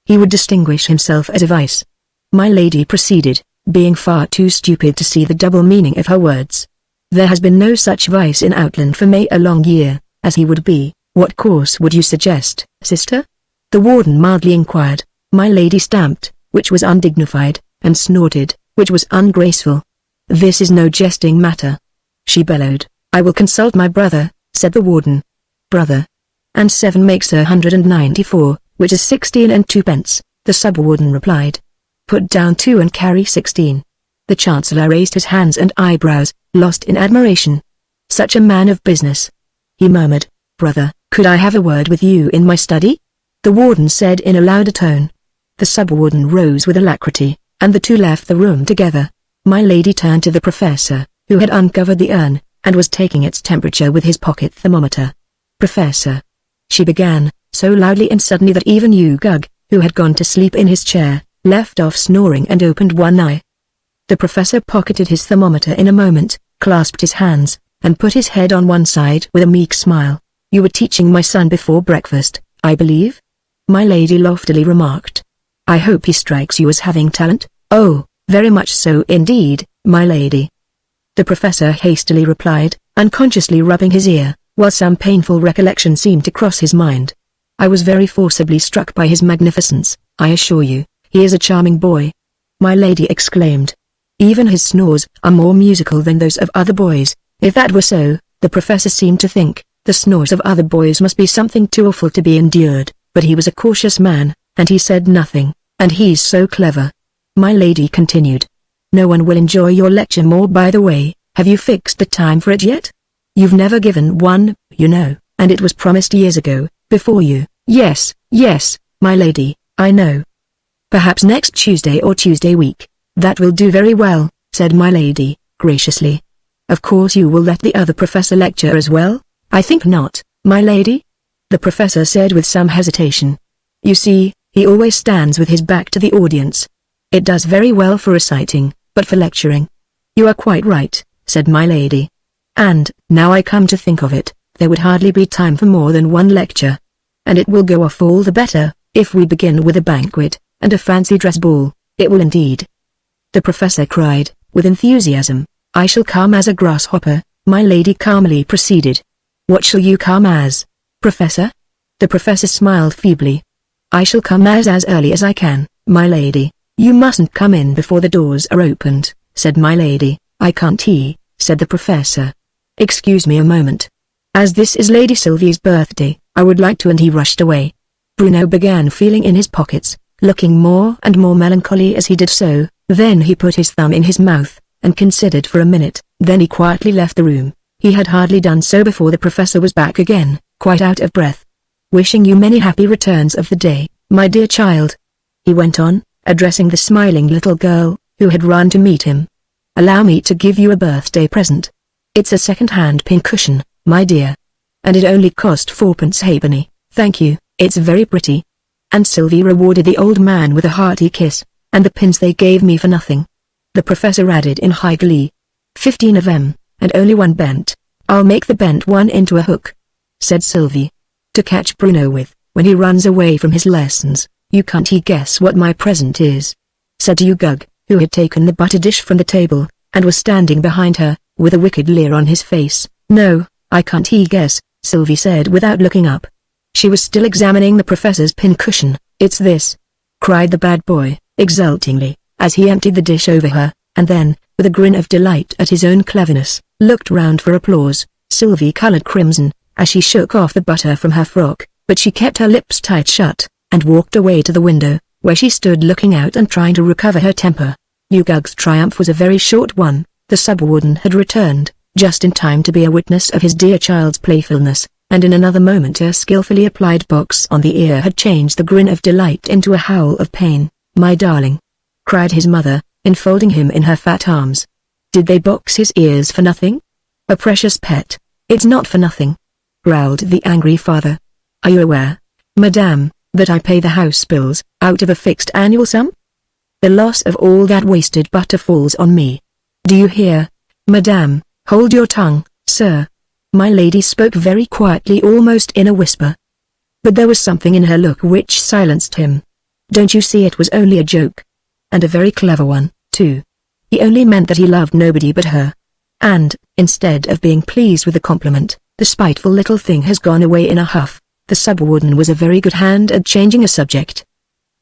He would distinguish himself as a vice. My lady proceeded, being far too stupid to see the double meaning of her words. There has been no such vice in Outland for many a long year, as he would be. What course would you suggest, sister? The warden mildly inquired. My lady stamped, which was undignified, and snorted, which was ungraceful. This is no jesting matter. She bellowed. I will consult my brother, said the warden. Brother. And 7 makes 194, which is 16 and 2 pence, the sub-warden replied. Put down 2 and carry 16. The Chancellor raised his hands and eyebrows, lost in admiration. Such a man of business. He murmured, Brother, could I have a word with you in my study? The warden said in a louder tone. The sub-warden rose with alacrity, and the two left the room together. My lady turned to the professor, who had uncovered the urn, and was taking its temperature with his pocket thermometer. Professor, she began, so loudly and suddenly that even Ugug, who had gone to sleep in his chair, left off snoring and opened one eye. The professor pocketed his thermometer in a moment, clasped his hands, and put his head on one side with a meek smile. You were teaching my son before breakfast, I believe? My lady loftily remarked. I hope he strikes you as having talent? Oh, very much so indeed, my lady. the professor hastily replied, unconsciously rubbing his ear, while some painful recollection seemed to cross his mind. I was very forcibly struck by his magnificence, I assure you. He is a charming boy. My lady exclaimed. Even his snores are more musical than those of other boys. If that were so, the professor seemed to think, the snores of other boys must be something too awful to be endured, but he was a cautious man, and he said nothing, and he's so clever. My lady continued. No one will enjoy your lecture more. By the way, have you fixed the time for it yet? You've never given one, you know, and it was promised years ago, before you. Yes, my lady, I know. Perhaps next Tuesday or Tuesday week. That will do very well, said my lady, graciously. Of course you will let the other professor lecture as well? I think not, my lady, the professor said with some hesitation. You see, he always stands with his back to the audience. It does very well for reciting, but for lecturing. You are quite right, said my lady. And, now I come to think of it, there would hardly be time for more than one lecture. And it will go off all the better, if we begin with a banquet, and a fancy dress ball, it will indeed. The professor cried, with enthusiasm, I shall come as a grasshopper, my lady calmly proceeded. What shall you come as, professor? The professor smiled feebly. I shall come as early as I can, my lady. You mustn't come in before the doors are opened, said my lady. I can't said the professor. Excuse me a moment. As this is Lady Sylvie's birthday, I would like to, and he rushed away. Bruno began feeling in his pockets, looking more and more melancholy as he did so. Then he put his thumb in his mouth, and considered for a minute, then he quietly left the room. He had hardly done so before the professor was back again, quite out of breath. Wishing you many happy returns of the day, my dear child. He went on, addressing the smiling little girl, who had run to meet him. Allow me to give you a birthday present. It's a second-hand pincushion, my dear. And it only cost 4 halfpenny. Thank you, it's very pretty. And Sylvie rewarded the old man with a hearty kiss. And the pins they gave me for nothing. The professor added in high glee. 15 of them, and only one bent. I'll make the bent one into a hook, said Sylvie. To catch Bruno with, when he runs away from his lessons. You can't guess what my present is, said Ugug, who had taken the butter dish from the table, and was standing behind her, with a wicked leer on his face. No, I can't guess, Sylvie said without looking up. She was still examining the professor's pincushion. It's this, cried the bad boy, exultingly, as he emptied the dish over her, and then, with a grin of delight at his own cleverness, looked round for applause. Sylvie coloured crimson, as she shook off the butter from her frock, but she kept her lips tight shut, and walked away to the window, where she stood looking out and trying to recover her temper. Ugug's triumph was a very short one. The sub-warden had returned, just in time to be a witness of his dear child's playfulness, and in another moment a skillfully applied box on the ear had changed the grin of delight into a howl of pain. My darling, cried his mother, enfolding him in her fat arms. Did they box his ears for nothing? A precious pet. It's not for nothing, growled the angry father. Are you aware, madame, that I pay the house bills, out of a fixed annual sum? The loss of all that wasted butter falls on me. Do you hear, madame? Hold your tongue, sir. My lady spoke very quietly, almost in a whisper. But there was something in her look which silenced him. Don't you see it was only a joke? And a very clever one, too. He only meant that he loved nobody but her. And, instead of being pleased with the compliment, the spiteful little thing has gone away in a huff. The sub-warden was a very good hand at changing a subject.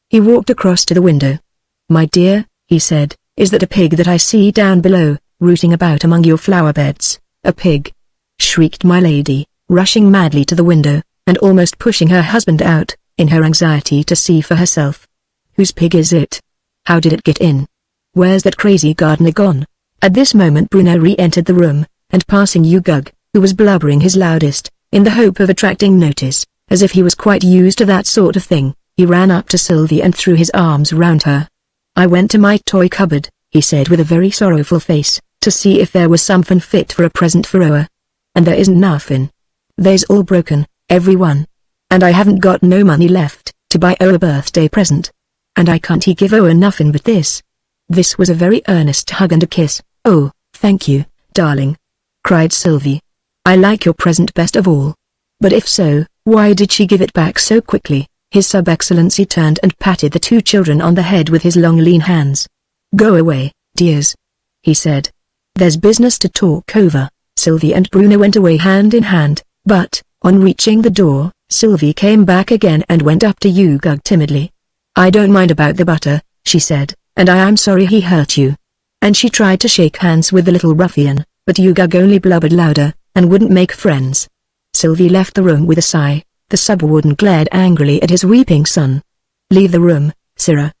He walked across to the window. My dear, he said, is that a pig that I see down below, rooting about among your flower beds? A pig! Shrieked my lady, rushing madly to the window, and almost pushing her husband out, in her anxiety to see for herself. Whose pig is it? How did it get in? Where's that crazy gardener gone? At this moment Bruno re-entered the room, and passing Ugug, who was blubbering his loudest, in the hope of attracting notice, as if he was quite used to that sort of thing, he ran up to Sylvie and threw his arms round her. I went to my toy cupboard, he said with a very sorrowful face, to see if there was something fit for a present for Oa. And there isn't nothing. They's all broken, every one. And I haven't got no money left, to buy Oa a birthday present. And I can't give Oa nothing but this. This was a very earnest hug and a kiss. Oh, thank you, darling, cried Sylvie. I like your present best of all. But if so, why did she give it back so quickly? His Sub-Excellency turned and patted the two children on the head with his long lean hands. Go away, dears, he said. There's business to talk over." Sylvie and Bruno went away hand in hand, but, on reaching the door, Sylvie came back again and went up to Ugug timidly. "I don't mind about the butter," she said, "and I am sorry he hurt you." And she tried to shake hands with the little ruffian, but Ugug only blubbered louder, and wouldn't make friends. Sylvie left the room with a sigh. The sub-warden glared angrily at his weeping son. "Leave the room, sirrah,"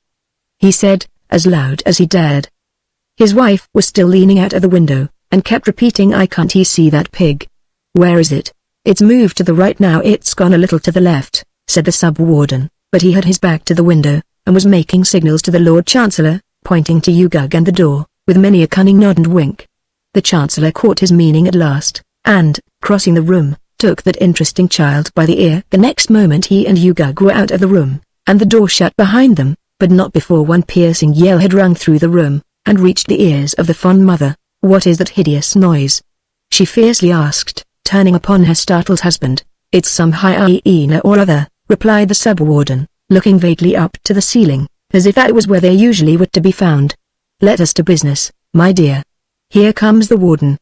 he said, as loud as he dared. His wife was still leaning out of the window, and kept repeating, "I can't see that pig." "Where is it?" "It's moved to the right now." "It's gone a little to the left," said the sub-warden, but he had his back to the window, and was making signals to the Lord Chancellor, pointing to Ugug and the door, with many a cunning nod and wink. The Chancellor caught his meaning at last, and, crossing the room, took that interesting child by the ear. The next moment he and Ugug were out of the room, and the door shut behind them, but not before one piercing yell had rung through the room, and reached the ears of the fond mother. "What is that hideous noise?" she fiercely asked, turning upon her startled husband. "It's some hyena or other," replied the sub-warden, looking vaguely up to the ceiling, as if that was where they usually were to be found. "Let us to business, my dear. Here comes the warden."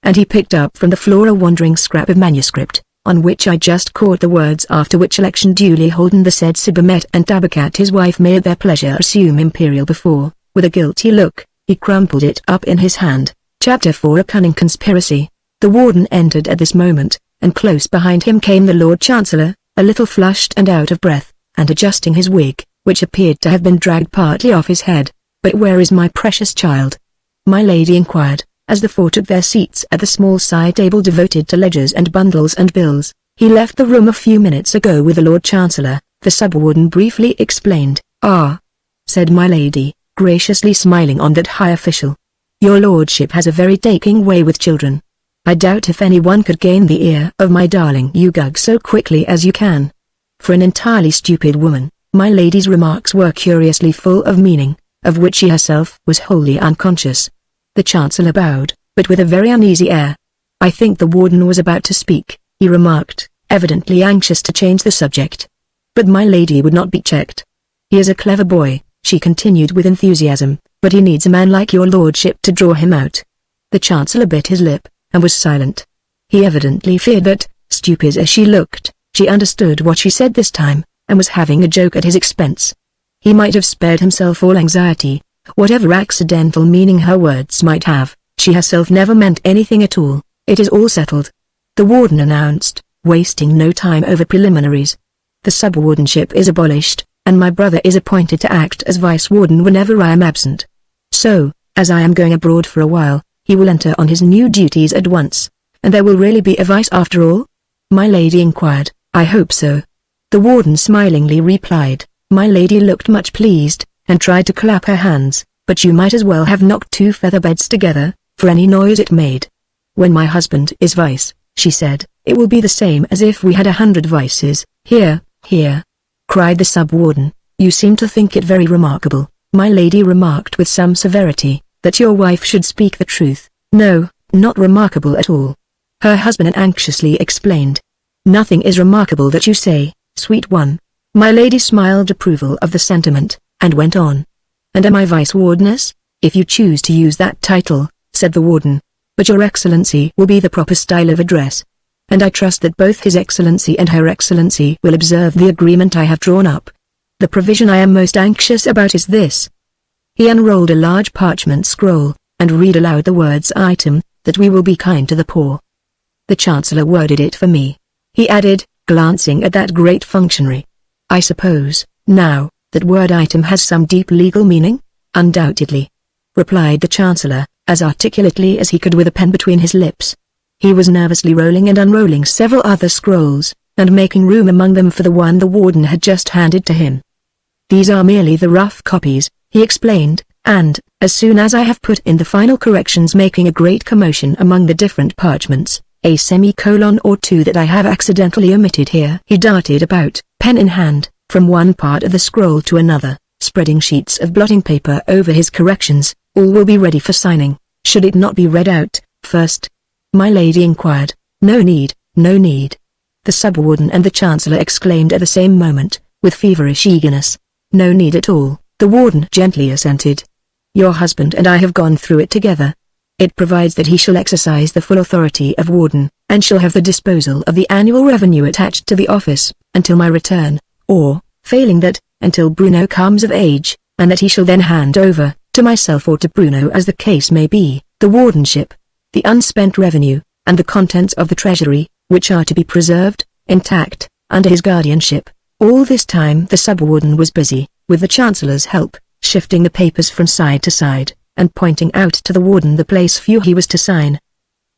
And he picked up from the floor a wandering scrap of manuscript, on which I just caught the words, "After which election duly holden the said Sibamet and Tabakat his wife may at their pleasure assume imperial before." With a guilty look, he crumpled it up in his hand. Chapter 4: A Cunning Conspiracy. The warden entered at this moment, and close behind him came the Lord Chancellor, a little flushed and out of breath, and adjusting his wig, which appeared to have been dragged partly off his head. "But where is my precious child?" my lady inquired, as the four took their seats at the small side table devoted to ledgers and bundles and bills. "He left the room a few minutes ago with the Lord Chancellor," the sub-warden briefly explained. "Ah," said my lady, graciously smiling on that high official. "Your lordship has a very taking way with children. I doubt if anyone could gain the ear of my darling Ugug so quickly as you can." For an entirely stupid woman, my lady's remarks were curiously full of meaning, of which she herself was wholly unconscious. The Chancellor bowed, but with a very uneasy air. "I think the warden was about to speak," he remarked, evidently anxious to change the subject. But my lady would not be checked. "He is a clever boy," she continued with enthusiasm, "but he needs a man like your lordship to draw him out." The Chancellor bit his lip, and was silent. He evidently feared that, stupid as she looked, she understood what she said this time, and was having a joke at his expense. He might have spared himself all anxiety. Whatever accidental meaning her words might have, she herself never meant anything at all. "It is all settled," the warden announced, wasting no time over preliminaries. "The sub-wardenship is abolished, and my brother is appointed to act as vice-warden whenever I am absent. So, as I am going abroad for a while, he will enter on his new duties at once. And there will really be a vice after all?" my lady inquired. "I hope so," the warden smilingly replied. My lady looked much pleased, and tried to clap her hands, "But you might as well have knocked two feather beds together, for any noise it made." "When my husband is vice," she said, "it will be the same as if we had 100 vices." "Here, here," cried the sub-warden, "you seem to think it very remarkable," my lady remarked with some severity, "that your wife should speak the truth." "No, not remarkable at all," her husband anxiously explained. "Nothing is remarkable that you say, sweet one." My lady smiled approval of the sentiment, and went on. "And am I vice-wardeness?" "If you choose to use that title," said the warden. "But your excellency will be the proper style of address. And I trust that both his excellency and her excellency will observe the agreement I have drawn up. The provision I am most anxious about is this." He unrolled a large parchment scroll, and read aloud the words item, "that we will be kind to the poor." The Chancellor worded it for me. He added, glancing at that great functionary. "I suppose, now, that word item has some deep legal meaning?" "Undoubtedly," replied the Chancellor, as articulately as he could with a pen between his lips. He was nervously rolling and unrolling several other scrolls, and making room among them for the one the warden had just handed to him. "These are merely the rough copies," he explained, "and, as soon as I have put in the final corrections making a great commotion among the different parchments, a semicolon or two that I have accidentally omitted here." He darted about, pen in hand, from one part of the scroll to another, spreading sheets of blotting paper over his corrections. "All will be ready for signing. Should it not be read out, first?" my lady inquired. "No need, no need," the sub-warden and the Chancellor exclaimed at the same moment, with feverish eagerness. "No need at all," the warden gently assented. "Your husband and I have gone through it together. It provides that he shall exercise the full authority of warden, and shall have the disposal of the annual revenue attached to the office, until my return, or, failing that, until Bruno comes of age, and that he shall then hand over, to myself or to Bruno as the case may be, the wardenship, the unspent revenue, and the contents of the treasury, which are to be preserved, intact, under his guardianship. All this time the sub-warden was busy, with the Chancellor's help, shifting the papers from side to side, and pointing out to the warden the place few he was to sign.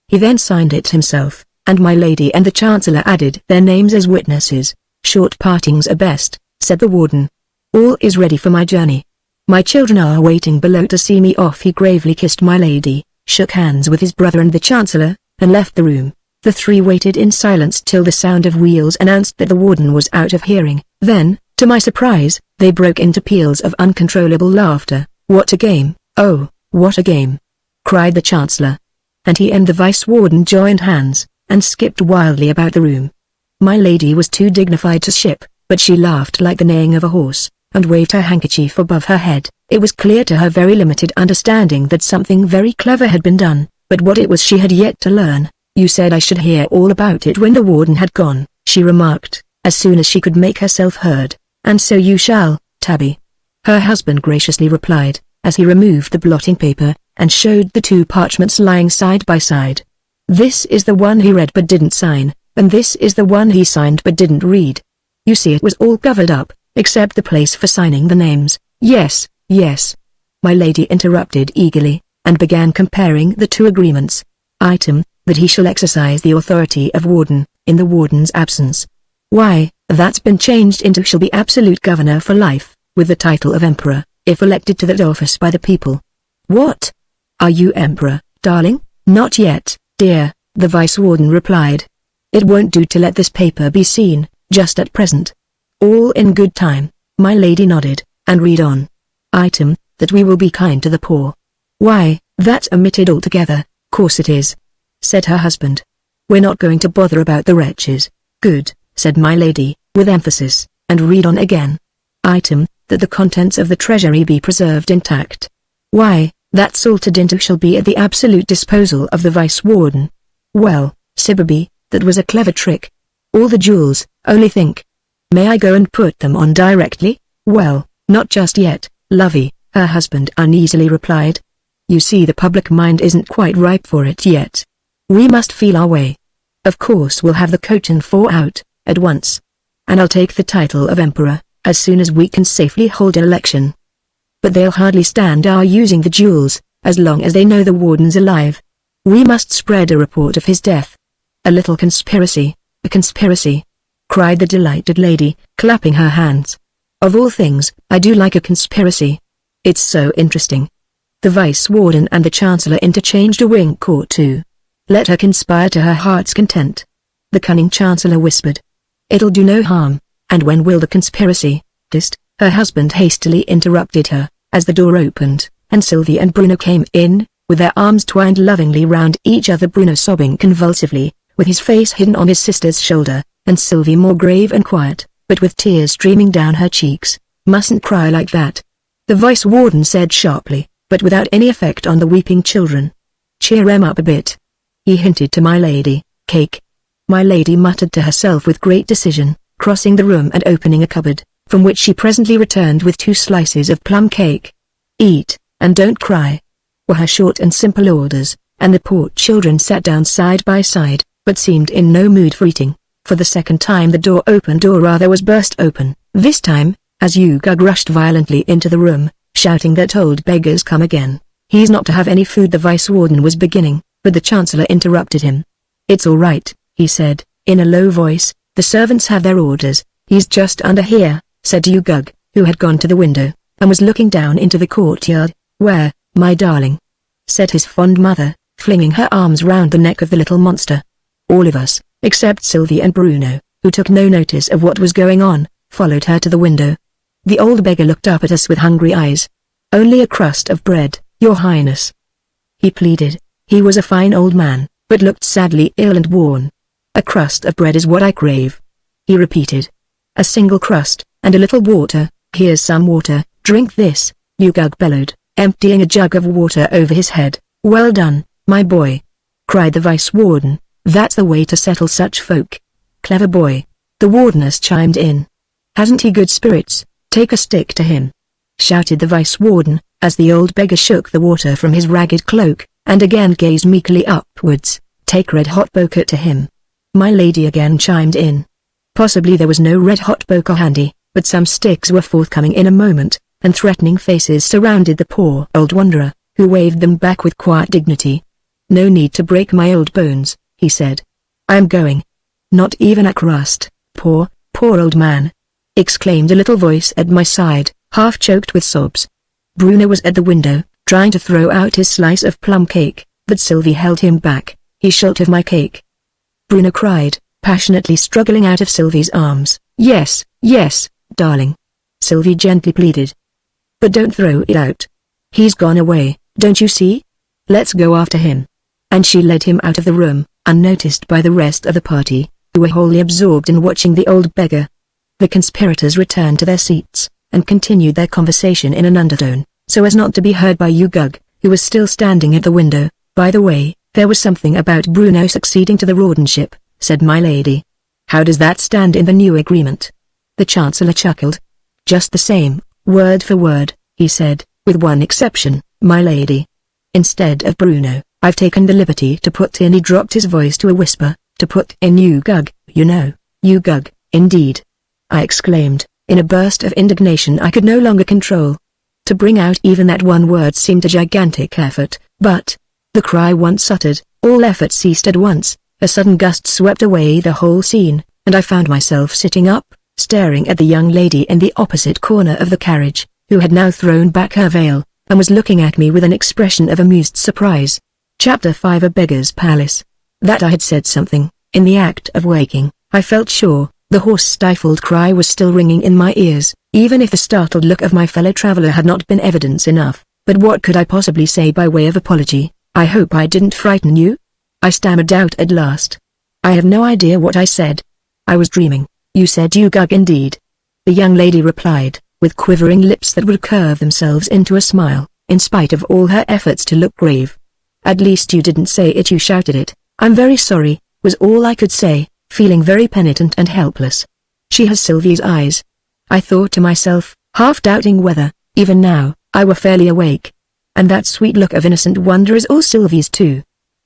He then signed it himself, and my lady and the Chancellor added their names as witnesses. "Short partings are best," said the warden. "All is ready for my journey. My children are waiting below to see me off." He gravely kissed my lady, shook hands with his brother and the Chancellor, and left the room. The three waited in silence till the sound of wheels announced that the warden was out of hearing. Then, to my surprise, they broke into peals of uncontrollable laughter. "What a game! Oh, what a game!" cried the Chancellor. And he and the Vice-Warden joined hands, and skipped wildly about the room. My lady was too dignified to ship, but she laughed like the neighing of a horse, and waved her handkerchief above her head. It was clear to her very limited understanding that something very clever had been done, but what it was she had yet to learn. "You said I should hear all about it when the warden had gone," she remarked, as soon as she could make herself heard, "and so you shall, Tabby." Her husband graciously replied, as he removed the blotting paper, and showed the two parchments lying side by side. "This is the one he read but didn't sign, and this is the one he signed but didn't read. You see it was all covered up, except the place for signing the names." "Yes, yes," my lady interrupted eagerly, and began comparing the two agreements. Item, that he shall exercise the authority of warden, in the warden's absence. Why, that's been changed into shall be absolute governor for life, with the title of emperor, if elected to that office by the people. "What? Are you emperor, darling?" "Not yet, dear," the vice-warden replied. "It won't do to let this paper be seen, just at present." "All in good time," my lady nodded, and read on. Item, that we will be kind to the poor. "Why, that's omitted altogether." "Course it is," said her husband. "We're not going to bother about the wretches." "Good," said my lady, with emphasis, and read on again. Item, that the contents of the treasury be preserved intact. "Why, that's altered into shall be at the absolute disposal of the vice-warden." "Well, Sibby, that was a clever trick. All the jewels, only think. May I go and put them on directly?" "Well, not just yet, lovey," her husband uneasily replied. "You see the public mind isn't quite ripe for it yet. We must feel our way. Of course we'll have the coach and four out, at once. And I'll take the title of emperor, as soon as we can safely hold an election. But they'll hardly stand our using the jewels, as long as they know the warden's alive. We must spread a report of his death. A little conspiracy, a conspiracy," cried the delighted lady, clapping her hands. "Of all things, I do like a conspiracy. It's so interesting." The vice-warden and the Chancellor interchanged a wink or two. "Let her conspire to her heart's content," the cunning Chancellor whispered. "It'll do no harm." "And when will the conspiracy test?" her husband hastily interrupted her, as the door opened, and Sylvie and Bruno came in, with their arms twined lovingly round each other. Bruno sobbing convulsively, with his face hidden on his sister's shoulder, and Sylvie more grave and quiet, but with tears streaming down her cheeks. "Mustn't cry like that," the vice-warden said sharply, but without any effect on the weeping children. "Cheer 'em up a bit," he hinted to my lady. "Cake." My lady muttered to herself with great decision, crossing the room and opening a cupboard, from which she presently returned with 2 slices of plum cake. "Eat, and don't cry," were her short and simple orders, and the poor children sat down side by side, but seemed in no mood for eating. For the second time the door opened, or rather was burst open, this time, as Ugug rushed violently into the room, shouting that old beggar's come again. "He's not to have any food," the vice-warden was beginning, but the Chancellor interrupted him. "It's all right," he said, in a low voice, "the servants have their orders." "He's just under here," said Ugug, who had gone to the window, and was looking down into the courtyard. "Where, my darling?" said his fond mother, flinging her arms round the neck of the little monster. All of us, except Sylvie and Bruno, who took no notice of what was going on, followed her to the window. The old beggar looked up at us with hungry eyes. "Only a crust of bread, Your Highness," he pleaded. He was a fine old man, but looked sadly ill and worn. "A crust of bread is what I crave," he repeated. "A single crust, and a little water." "Here's some water, drink this," Ugug bellowed, emptying a jug of water over his head. "Well done, "My boy!" cried the vice warden, "that's the way to settle such folk." "Clever boy," the wardeness chimed in. "Hasn't he good spirits? Take a stick to him," shouted the vice warden, as the old beggar shook the water from his ragged cloak, and again gazed meekly upwards. "Take red-hot poker to him." My lady again chimed in. Possibly there was no red-hot poker handy, but some sticks were forthcoming in a moment, and threatening faces surrounded the poor old wanderer, who waved them back with quiet dignity. "No need to break my old bones," he said. "I am going." "Not even a crust, poor old man," exclaimed a little voice at my side, half choked with sobs. Bruno was at the window, trying to throw out his slice of plum cake, but Sylvie held him back. "He shalt have my cake," Bruno cried, passionately struggling out of Sylvie's arms. Yes, darling," Sylvie gently pleaded. "But don't throw it out. He's gone away, don't you see? Let's go after him." And she led him out of the room, unnoticed by the rest of the party, who were wholly absorbed in watching the old beggar. The conspirators returned to their seats, and continued their conversation in an undertone, so as not to be heard by Ugug, who was still standing at the window. "By the way, there was something about Bruno succeeding to the wardenship," said my lady. "How does that stand in the new agreement?" The Chancellor chuckled. "Just the same, word for word," he said, "with one exception, my lady. Instead of Bruno, I've taken the liberty to put in," he dropped his voice to a whisper, "to put in Ugug, you know." "Ugug, indeed!" I exclaimed, in a burst of indignation I could no longer control. To bring out even that one word seemed a gigantic effort, but, the cry once uttered, all effort ceased at once. A sudden gust swept away the whole scene, and I found myself sitting up, staring at the young lady in the opposite corner of the carriage, who had now thrown back her veil, and was looking at me with an expression of amused surprise. Chapter 5 A Beggar's Palace. That I had said something, in the act of waking, I felt sure. The hoarse stifled cry was still ringing in my ears, even if the startled look of my fellow traveler had not been evidence enough. But what could I possibly say by way of apology? "I hope I didn't frighten you?" I stammered out at last. "I have no idea what I said. I was dreaming." "You said Ugug indeed," the young lady replied, with quivering lips that would curve themselves into a smile, in spite of all her efforts to look grave. "At least you didn't say it, you shouted it." "I'm very sorry," was all I could say, feeling very penitent and helpless. "She has Sylvie's eyes," I thought to myself, half doubting whether, even now, I were fairly awake. "And that sweet look of innocent wonder is all Sylvie's too.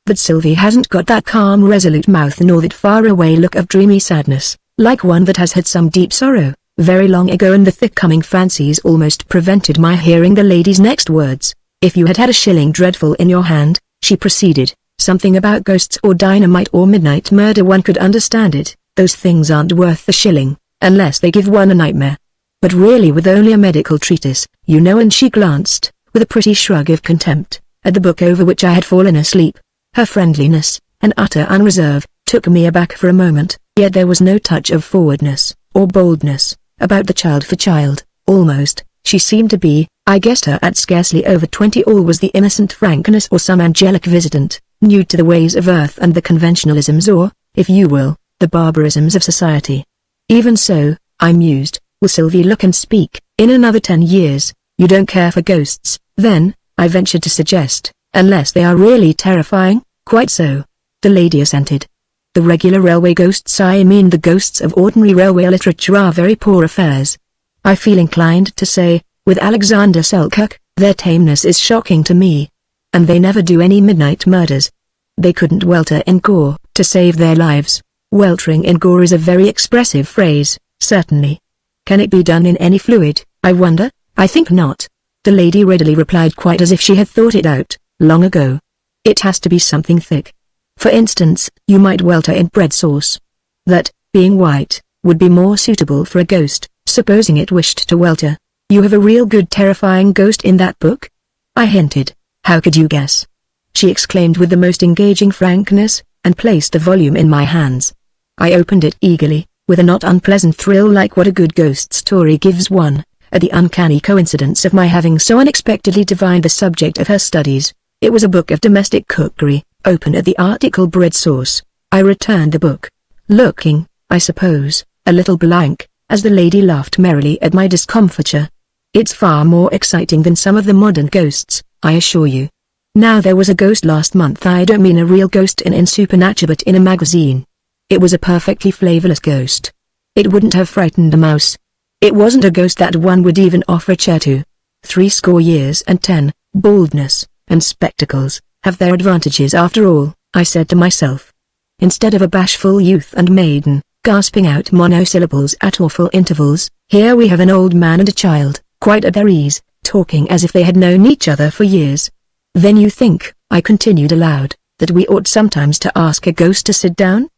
But Sylvie hasn't got that calm resolute mouth nor that far-away look of dreamy sadness, like one that has had some deep sorrow, very long ago." And the thick coming fancies almost prevented my hearing the lady's next words. "If you had had a shilling dreadful in your hand," she proceeded, "something about ghosts or dynamite or midnight murder, one could understand it. Those things aren't worth the shilling, unless they give one a nightmare. But really with only a medical treatise, you know." And she glanced, with a pretty shrug of contempt, at the book over which I had fallen asleep. Her friendliness, and utter unreserve, took me aback for a moment, yet there was no touch of forwardness, or boldness, about the child. For child, almost, she seemed to be. I guessed her at scarcely over 20. All was the innocent frankness or some angelic visitant, new to the ways of earth and the conventionalisms or, if you will, the barbarisms of society. Even so, I mused, will Sylvie look and speak, in another 10 years? "You don't care for ghosts, then?" I ventured to suggest, "unless they are really terrifying." "Quite so," the lady assented. "The regular railway ghosts, I mean the ghosts of ordinary railway literature, are very poor affairs. I feel inclined to say, with Alexander Selkirk, their tameness is shocking to me. And they never do any midnight murders. They couldn't welter in gore, to save their lives." "Weltering in gore is a very expressive phrase, certainly. Can it be done in any fluid, I wonder?" "I think not," the lady readily replied, quite as if she had thought it out, long ago. "It has to be something thick. For instance, you might welter in bread sauce. That, being white, would be more suitable for a ghost, supposing it wished to welter." "You have a real good terrifying ghost in that book?" I hinted. "How could you guess?" she exclaimed with the most engaging frankness, and placed the volume in my hands. I opened it eagerly, with a not unpleasant thrill like what a good ghost story gives one, at the uncanny coincidence of my having so unexpectedly divined the subject of her studies. It was a book of domestic cookery, open at the article bread sauce. I returned the book, looking, I suppose, a little blank, as the lady laughed merrily at my discomfiture. "It's far more exciting than some of the modern ghosts, I assure you." Now there was a ghost last month. I don't mean a real ghost in Supernatural but in a magazine. It was a perfectly flavorless ghost. It wouldn't have frightened a mouse. It wasn't a ghost that one would even offer a chair to. 70 years and 10, baldness, and spectacles, have their advantages after all, I said to myself. Instead of a bashful youth and maiden, gasping out monosyllables at awful intervals, here we have an old man and a child, quite at their ease, talking as if they had known each other for years. Then you think, I continued aloud, that we ought sometimes to ask a ghost to sit down?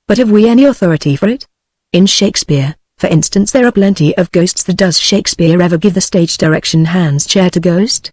But have we any authority for it? In Shakespeare, for instance, there are plenty of ghosts. Does Shakespeare ever give the stage direction hand's chair to ghost?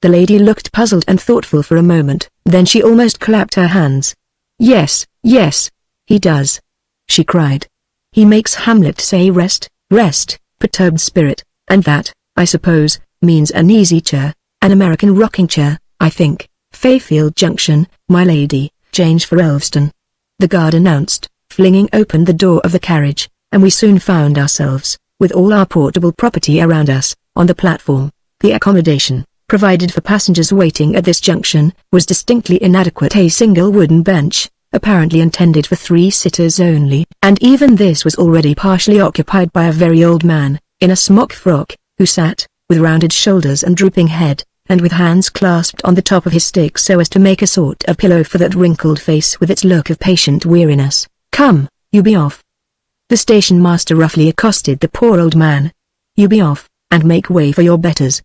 The lady looked puzzled and thoughtful for a moment, then she almost clapped her hands. Yes, yes, he does, she cried. He makes Hamlet say rest, rest, perturbed spirit, and that, I suppose, means an easy chair, an American rocking chair, I think. Fayfield Junction, my lady, change for Elveston, the guard announced, flinging open the door of the carriage, and we soon found ourselves, with all our portable property around us, on the platform. The accommodation, provided for passengers waiting at this junction, was distinctly inadequate. A single wooden bench, apparently intended for 3 sitters only, and even this was already partially occupied by a very old man, in a smock frock, who sat, with rounded shoulders and drooping head, and with hands clasped on the top of his stick so as to make a sort of pillow for that wrinkled face with its look of patient weariness. Come, you be off. The station master roughly accosted the poor old man. You be off, and make way for your betters.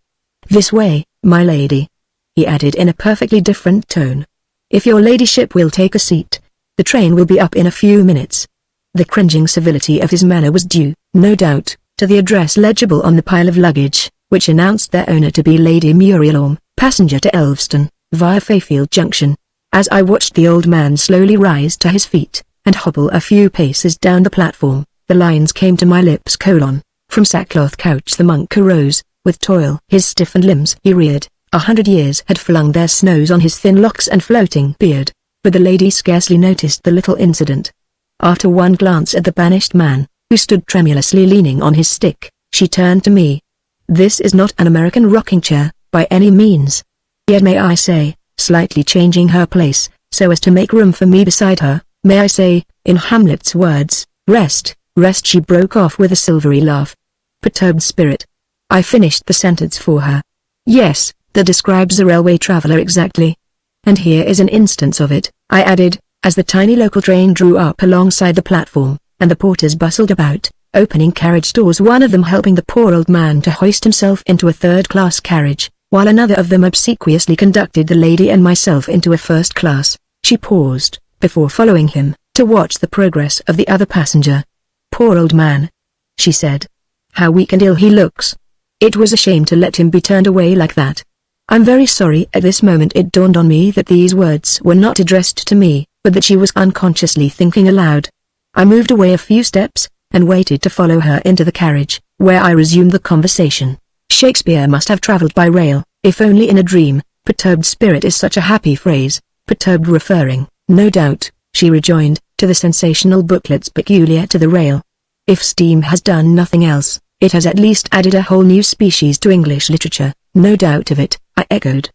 This way, my lady, he added in a perfectly different tone. If your ladyship will take a seat, the train will be up in a few minutes. The cringing civility of his manner was due, no doubt, to the address legible on the pile of luggage, which announced their owner to be Lady Muriel Orme, passenger to Elveston, via Fayfield Junction. As I watched the old man slowly rise to his feet, and hobble a few paces down the platform, the lines came to my lips: From sackcloth couch the monk arose, with toil his stiffened limbs he reared, 100 years had flung their snows on his thin locks and floating beard, but the lady scarcely noticed the little incident. After one glance at the banished man, who stood tremulously leaning on his stick, she turned to me. This is not an American rocking chair, by any means. Yet may I say, slightly changing her place, so as to make room for me beside her, may I say, in Hamlet's words, rest, rest. She broke off with a silvery laugh. Perturbed spirit. I finished the sentence for her. Yes, that describes a railway traveller exactly. And here is an instance of it, I added, as the tiny local train drew up alongside the platform, and the porters bustled about, opening carriage doors, one of them helping the poor old man to hoist himself into a third-class carriage, while another of them obsequiously conducted the lady and myself into a first class. She paused, before following him, to watch the progress of the other passenger. Poor old man, she said. How weak and ill he looks. It was a shame to let him be turned away like that. I'm very sorry. At this moment it dawned on me that these words were not addressed to me, but that she was unconsciously thinking aloud. I moved away a few steps, and waited to follow her into the carriage, where I resumed the conversation. Shakespeare must have travelled by rail, if only in a dream. Perturbed spirit is such a happy phrase. Perturbed referring, no doubt, she rejoined, to the sensational booklets peculiar to the rail. If steam has done nothing else, it has at least added a whole new species to English literature, no doubt of it, I echoed.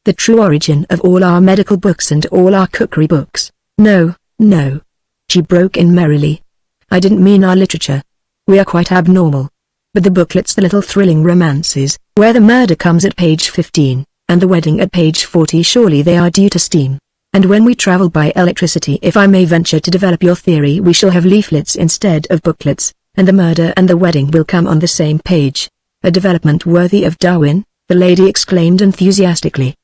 The true origin of all our medical books and all our cookery books. No, no. She broke in merrily. I didn't mean our literature. We are quite abnormal. But the booklets, the little thrilling romances, where the murder comes at page 15, and the wedding at page 40, surely they are due to steam. And when we travel by electricity, if I may venture to develop your theory, we shall have leaflets instead of booklets, and the murder and the wedding will come on the same page. A development worthy of Darwin, the lady exclaimed enthusiastically.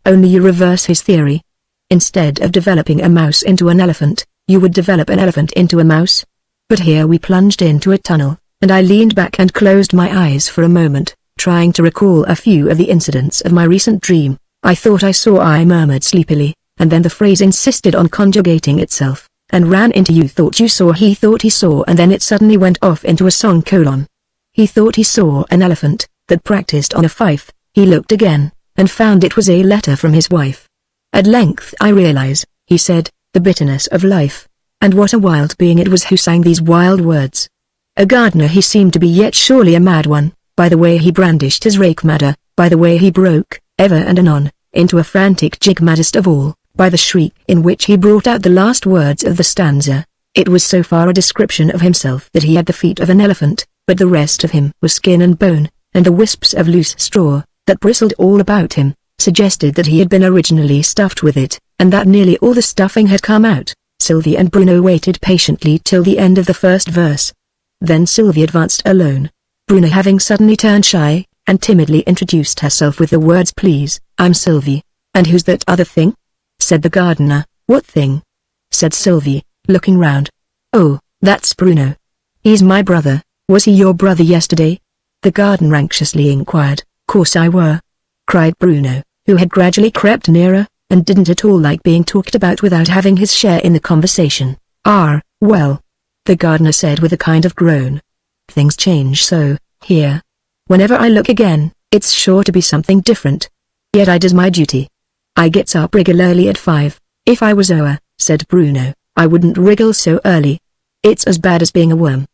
Only you reverse his theory. Instead of developing a mouse into an elephant, you would develop an elephant into a mouse. But here we plunged into a tunnel, and I leaned back and closed my eyes for a moment, trying to recall a few of the incidents of my recent dream. I thought I saw, I murmured sleepily, and then the phrase insisted on conjugating itself, and ran into you thought you saw, he thought he saw, and then it suddenly went off into a song colon. He thought he saw an elephant, that practiced on a fife. He looked again, and found it was a letter from his wife. At length I realize, he said, the bitterness of life. And what a wild being it was who sang these wild words. A gardener he seemed to be, yet surely a mad one, by the way he brandished his rake, madder, by the way he broke, ever and anon, into a frantic jig, maddest of all, by the shriek in which he brought out the last words of the stanza. It was so far a description of himself that he had the feet of an elephant, but the rest of him was skin and bone, and the wisps of loose straw, that bristled all about him, suggested that he had been originally stuffed with it, and that nearly all the stuffing had come out. Sylvie and Bruno waited patiently till the end of the first verse. Then Sylvie advanced alone, Bruno having suddenly turned shy, and timidly introduced herself with the words, "Please, I'm Sylvie." "And who's that other thing?" said the gardener. "What thing?" said Sylvie, looking round. "Oh, that's Bruno. He's my brother." "Was he your brother yesterday?" the gardener anxiously inquired. "Course I were," cried Bruno, who had gradually crept nearer, and didn't at all like being talked about without having his share in the conversation. "Ah, well," the gardener said with a kind of groan. "Things change so, here. Whenever I look again, it's sure to be something different. Yet I does my duty. I gets up regularly at 5. If I was Oa," said Bruno, "I wouldn't wriggle so early. It's as bad as being a worm,"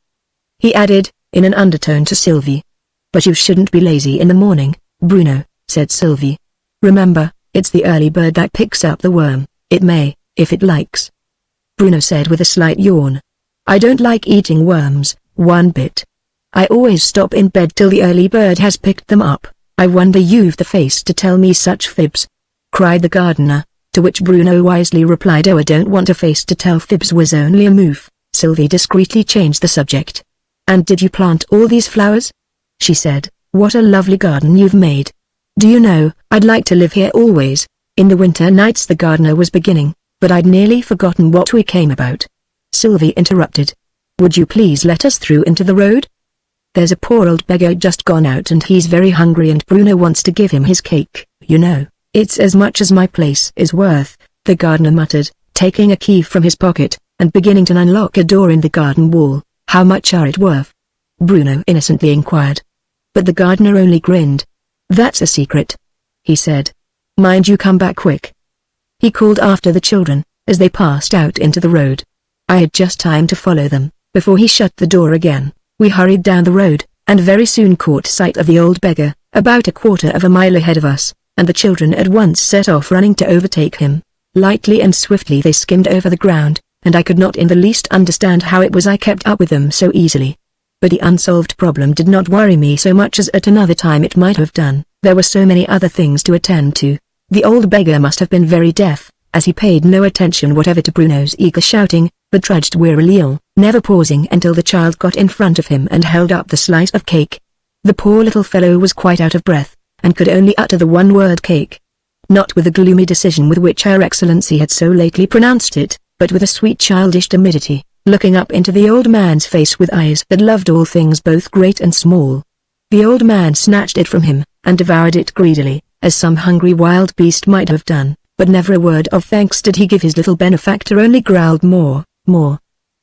he added, in an undertone to Sylvie. "But you shouldn't be lazy in the morning, Bruno," said Sylvie. "Remember, it's the early bird that picks up the worm. It may, if it likes." Bruno said with a slight yawn. "I don't like eating worms, one bit. I always stop in bed till the early bird has picked them up." "I wonder you've the face to tell me such fibs," cried the gardener, to which Bruno wisely replied, "Oh, I don't want a face to tell fibs, was only a moof." Sylvie discreetly changed the subject. "And did you plant all these flowers?" she said. "What a lovely garden you've made. Do you know, I'd like to live here always." "In the winter nights," the gardener was beginning, but I'd nearly forgotten what we came about. Sylvie interrupted. "Would you please let us through into the road? There's a poor old beggar just gone out and he's very hungry and Bruno wants to give him his cake, you know. It's as much as my place is worth," the gardener muttered, taking a key from his pocket, and beginning to unlock a door in the garden wall. "How much are it worth?" Bruno innocently inquired. But the gardener only grinned. "That's a secret," he said. "Mind you come back quick," he called after the children, as they passed out into the road. I had just time to follow them, before he shut the door again. We hurried down the road, and very soon caught sight of the old beggar, about a quarter of a mile ahead of us, and the children at once set off running to overtake him. Lightly and swiftly they skimmed over the ground, and I could not in the least understand how it was I kept up with them so easily. But the unsolved problem did not worry me so much as at another time it might have done. There were so many other things to attend to. The old beggar must have been very deaf, as he paid no attention whatever to Bruno's eager shouting, but trudged wearily on, never pausing until the child got in front of him and held up the slice of cake. The poor little fellow was quite out of breath, and could only utter the one word "cake." Not with the gloomy decision with which Her Excellency had so lately pronounced it, but with a sweet childish timidity, looking up into the old man's face with eyes that loved all things both great and small. The old man snatched it from him, and devoured it greedily, as some hungry wild beast might have done, but never a word of thanks did he give his little benefactor, only growled more,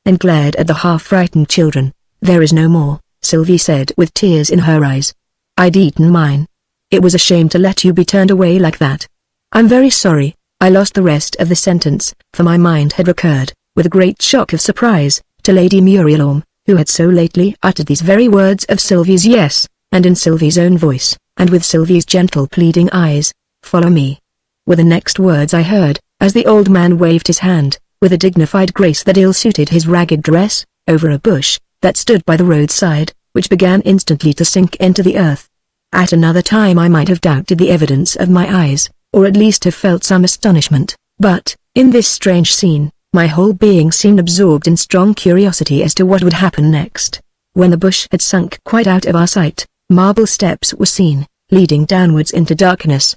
and glared at the half-frightened children. "There is no more," Sylvie said with tears in her eyes. "I'd eaten mine. It was a shame to let you be turned away like that." "I'm very sorry." I lost the rest of the sentence, for my mind had recurred, with a great shock of surprise, to Lady Murielorme, who had so lately uttered these very words of Sylvie's. Yes, and in Sylvie's own voice, and with Sylvie's gentle pleading eyes. "Follow me," were the next words I heard, as the old man waved his hand, with a dignified grace that ill-suited his ragged dress, over a bush, that stood by the roadside, which began instantly to sink into the earth. At another time I might have doubted the evidence of my eyes, or at least have felt some astonishment, but, in this strange scene, my whole being seemed absorbed in strong curiosity as to what would happen next. When the bush had sunk quite out of our sight, marble steps were seen, leading downwards into darkness.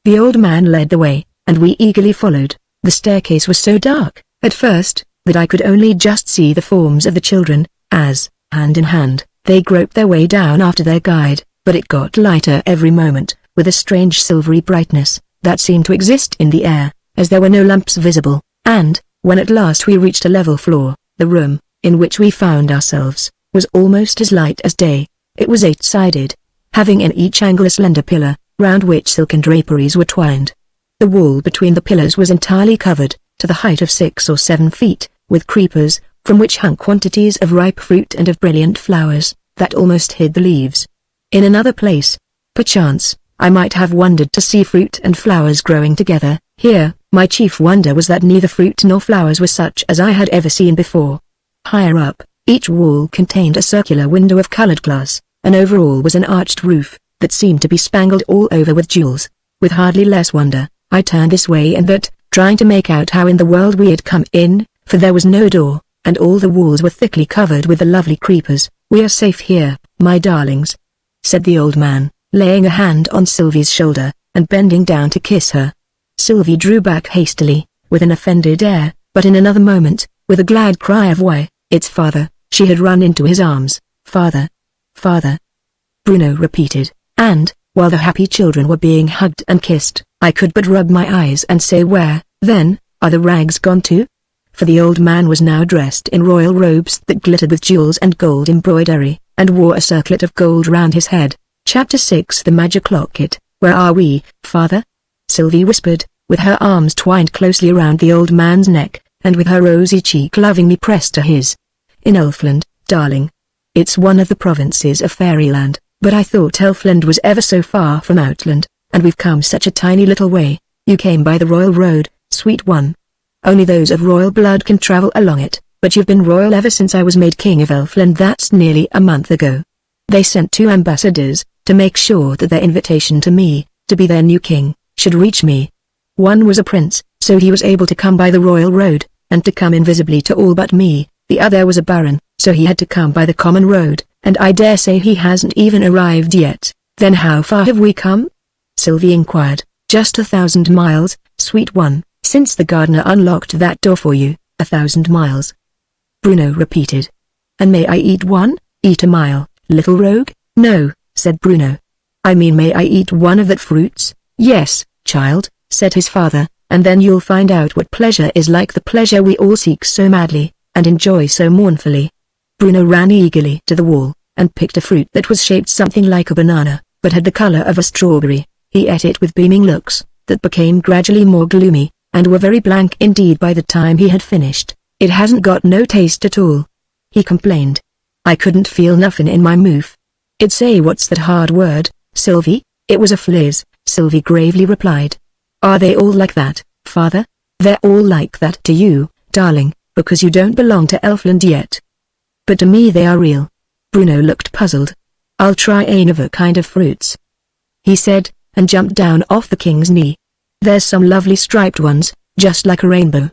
The old man led the way, and we eagerly followed. The staircase was so dark, at first, that I could only just see the forms of the children, as, hand in hand, they groped their way down after their guide, but it got lighter every moment, with a strange silvery brightness, that seemed to exist in the air, as there were no lamps visible, and, when at last we reached a level floor, the room, in which we found ourselves, was almost as light as day. It was 8-sided, having in each angle a slender pillar, round which silken draperies were twined. The wall between the pillars was entirely covered, to the height of 6 or 7 feet, with creepers, from which hung quantities of ripe fruit and of brilliant flowers, that almost hid the leaves. In another place, perchance, I might have wondered to see fruit and flowers growing together. Here, my chief wonder was that neither fruit nor flowers were such as I had ever seen before. Higher up, each wall contained a circular window of colored glass, and over all was an arched roof, that seemed to be spangled all over with jewels. With hardly less wonder, I turned this way and that, trying to make out how in the world we had come in, for there was no door, and all the walls were thickly covered with the lovely creepers. "We are safe here, my darlings," said the old man, laying a hand on Sylvie's shoulder, and bending down to kiss her. Sylvie drew back hastily, with an offended air, but in another moment, with a glad cry of "Why, it's father," she had run into his arms. "Father! Father!" Bruno repeated, and, while the happy children were being hugged and kissed, I could but rub my eyes and say, "Where, then, are the rags gone to?" For the old man was now dressed in royal robes that glittered with jewels and gold embroidery, and wore a circlet of gold round his head. Chapter 6 The Magic Locket. "Where are we, father?" Sylvie whispered, with her arms twined closely around the old man's neck, and with her rosy cheek lovingly pressed to his. "In Elfland, darling. It's one of the provinces of Fairyland, but I thought Elfland was ever so far from Outland, and we've come such a tiny little way. You came by the royal road, sweet one. Only those of royal blood can travel along it, but you've been royal ever since I was made king of Elfland. That's nearly a month ago. They sent 2 ambassadors, to make sure that their invitation to me, to be their new king, should reach me. One was a prince, so he was able to come by the royal road, and to come invisibly to all but me. The other was a baron, so he had to come by the common road, and I dare say he hasn't even arrived yet." "Then how far have we come?" Sylvie inquired. "Just 1,000 miles, sweet one, since the gardener unlocked that door for you." 1,000 miles. Bruno repeated. "And may I eat one?" "Eat a mile, little rogue?" "No," said Bruno. "I mean, may I eat one of that fruits?" "Yes, child," said his father, "and then you'll find out what pleasure is like, the pleasure we all seek so madly, and enjoy so mournfully." Bruno ran eagerly to the wall, and picked a fruit that was shaped something like a banana, but had the color of a strawberry. He ate it with beaming looks, that became gradually more gloomy, and were very blank indeed by the time he had finished. "It hasn't got no taste at all," he complained. "I couldn't feel nothin' in my mouth." "It say what's that hard word, Sylvie?" "It was a fliz," Sylvie gravely replied. "Are they all like that, father?" "They're all like that to you, darling, because you don't belong to Elfland yet. But to me they are real." Bruno looked puzzled. "I'll try another kind of fruits," he said, and jumped down off the king's knee. "There's some lovely striped ones, just like a rainbow."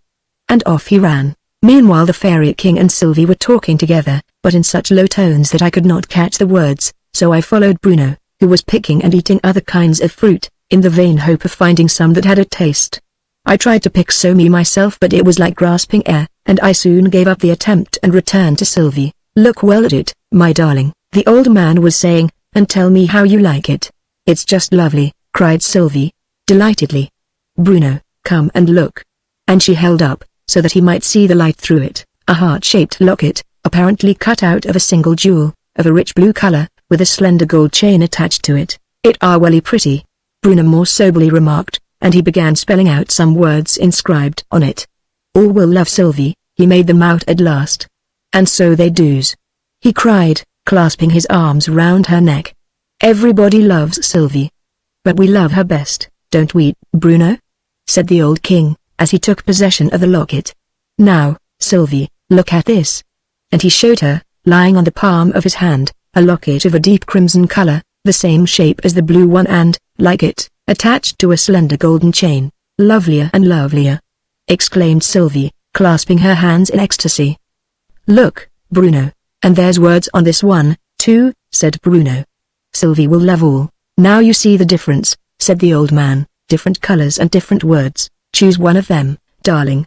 And off he ran. Meanwhile the fairy king and Sylvie were talking together, but in such low tones that I could not catch the words, so I followed Bruno, who was picking and eating other kinds of fruit, in the vain hope of finding some that had a taste. I tried to pick some myself, but it was like grasping air, and I soon gave up the attempt and returned to Sylvie. "Look well at it, my darling," the old man was saying, "and tell me how you like it." "It's just lovely," cried Sylvie, delightedly. "Bruno, come and look." And she held up, so that he might see the light through it, a heart-shaped locket, apparently cut out of a single jewel, of a rich blue color, with a slender gold chain attached to it. "It are welly pretty," Bruno more soberly remarked, and he began spelling out some words inscribed on it. "All will love Sylvie," he made them out at last. "And so they do's," he cried, clasping his arms round her neck. "Everybody loves Sylvie. But we love her best, don't we, Bruno?" said the old king, as he took possession of the locket. "Now, Sylvie, look at this." And he showed her, lying on the palm of his hand, a locket of a deep crimson color, the same shape as the blue one and, like it, attached to a slender golden chain. "Lovelier and lovelier," exclaimed Sylvie, clasping her hands in ecstasy. "Look, Bruno, and there's words on this one, too," said Bruno. "Sylvie will love all." "Now you see the difference," said the old man, "different colors and different words. Choose one of them, darling."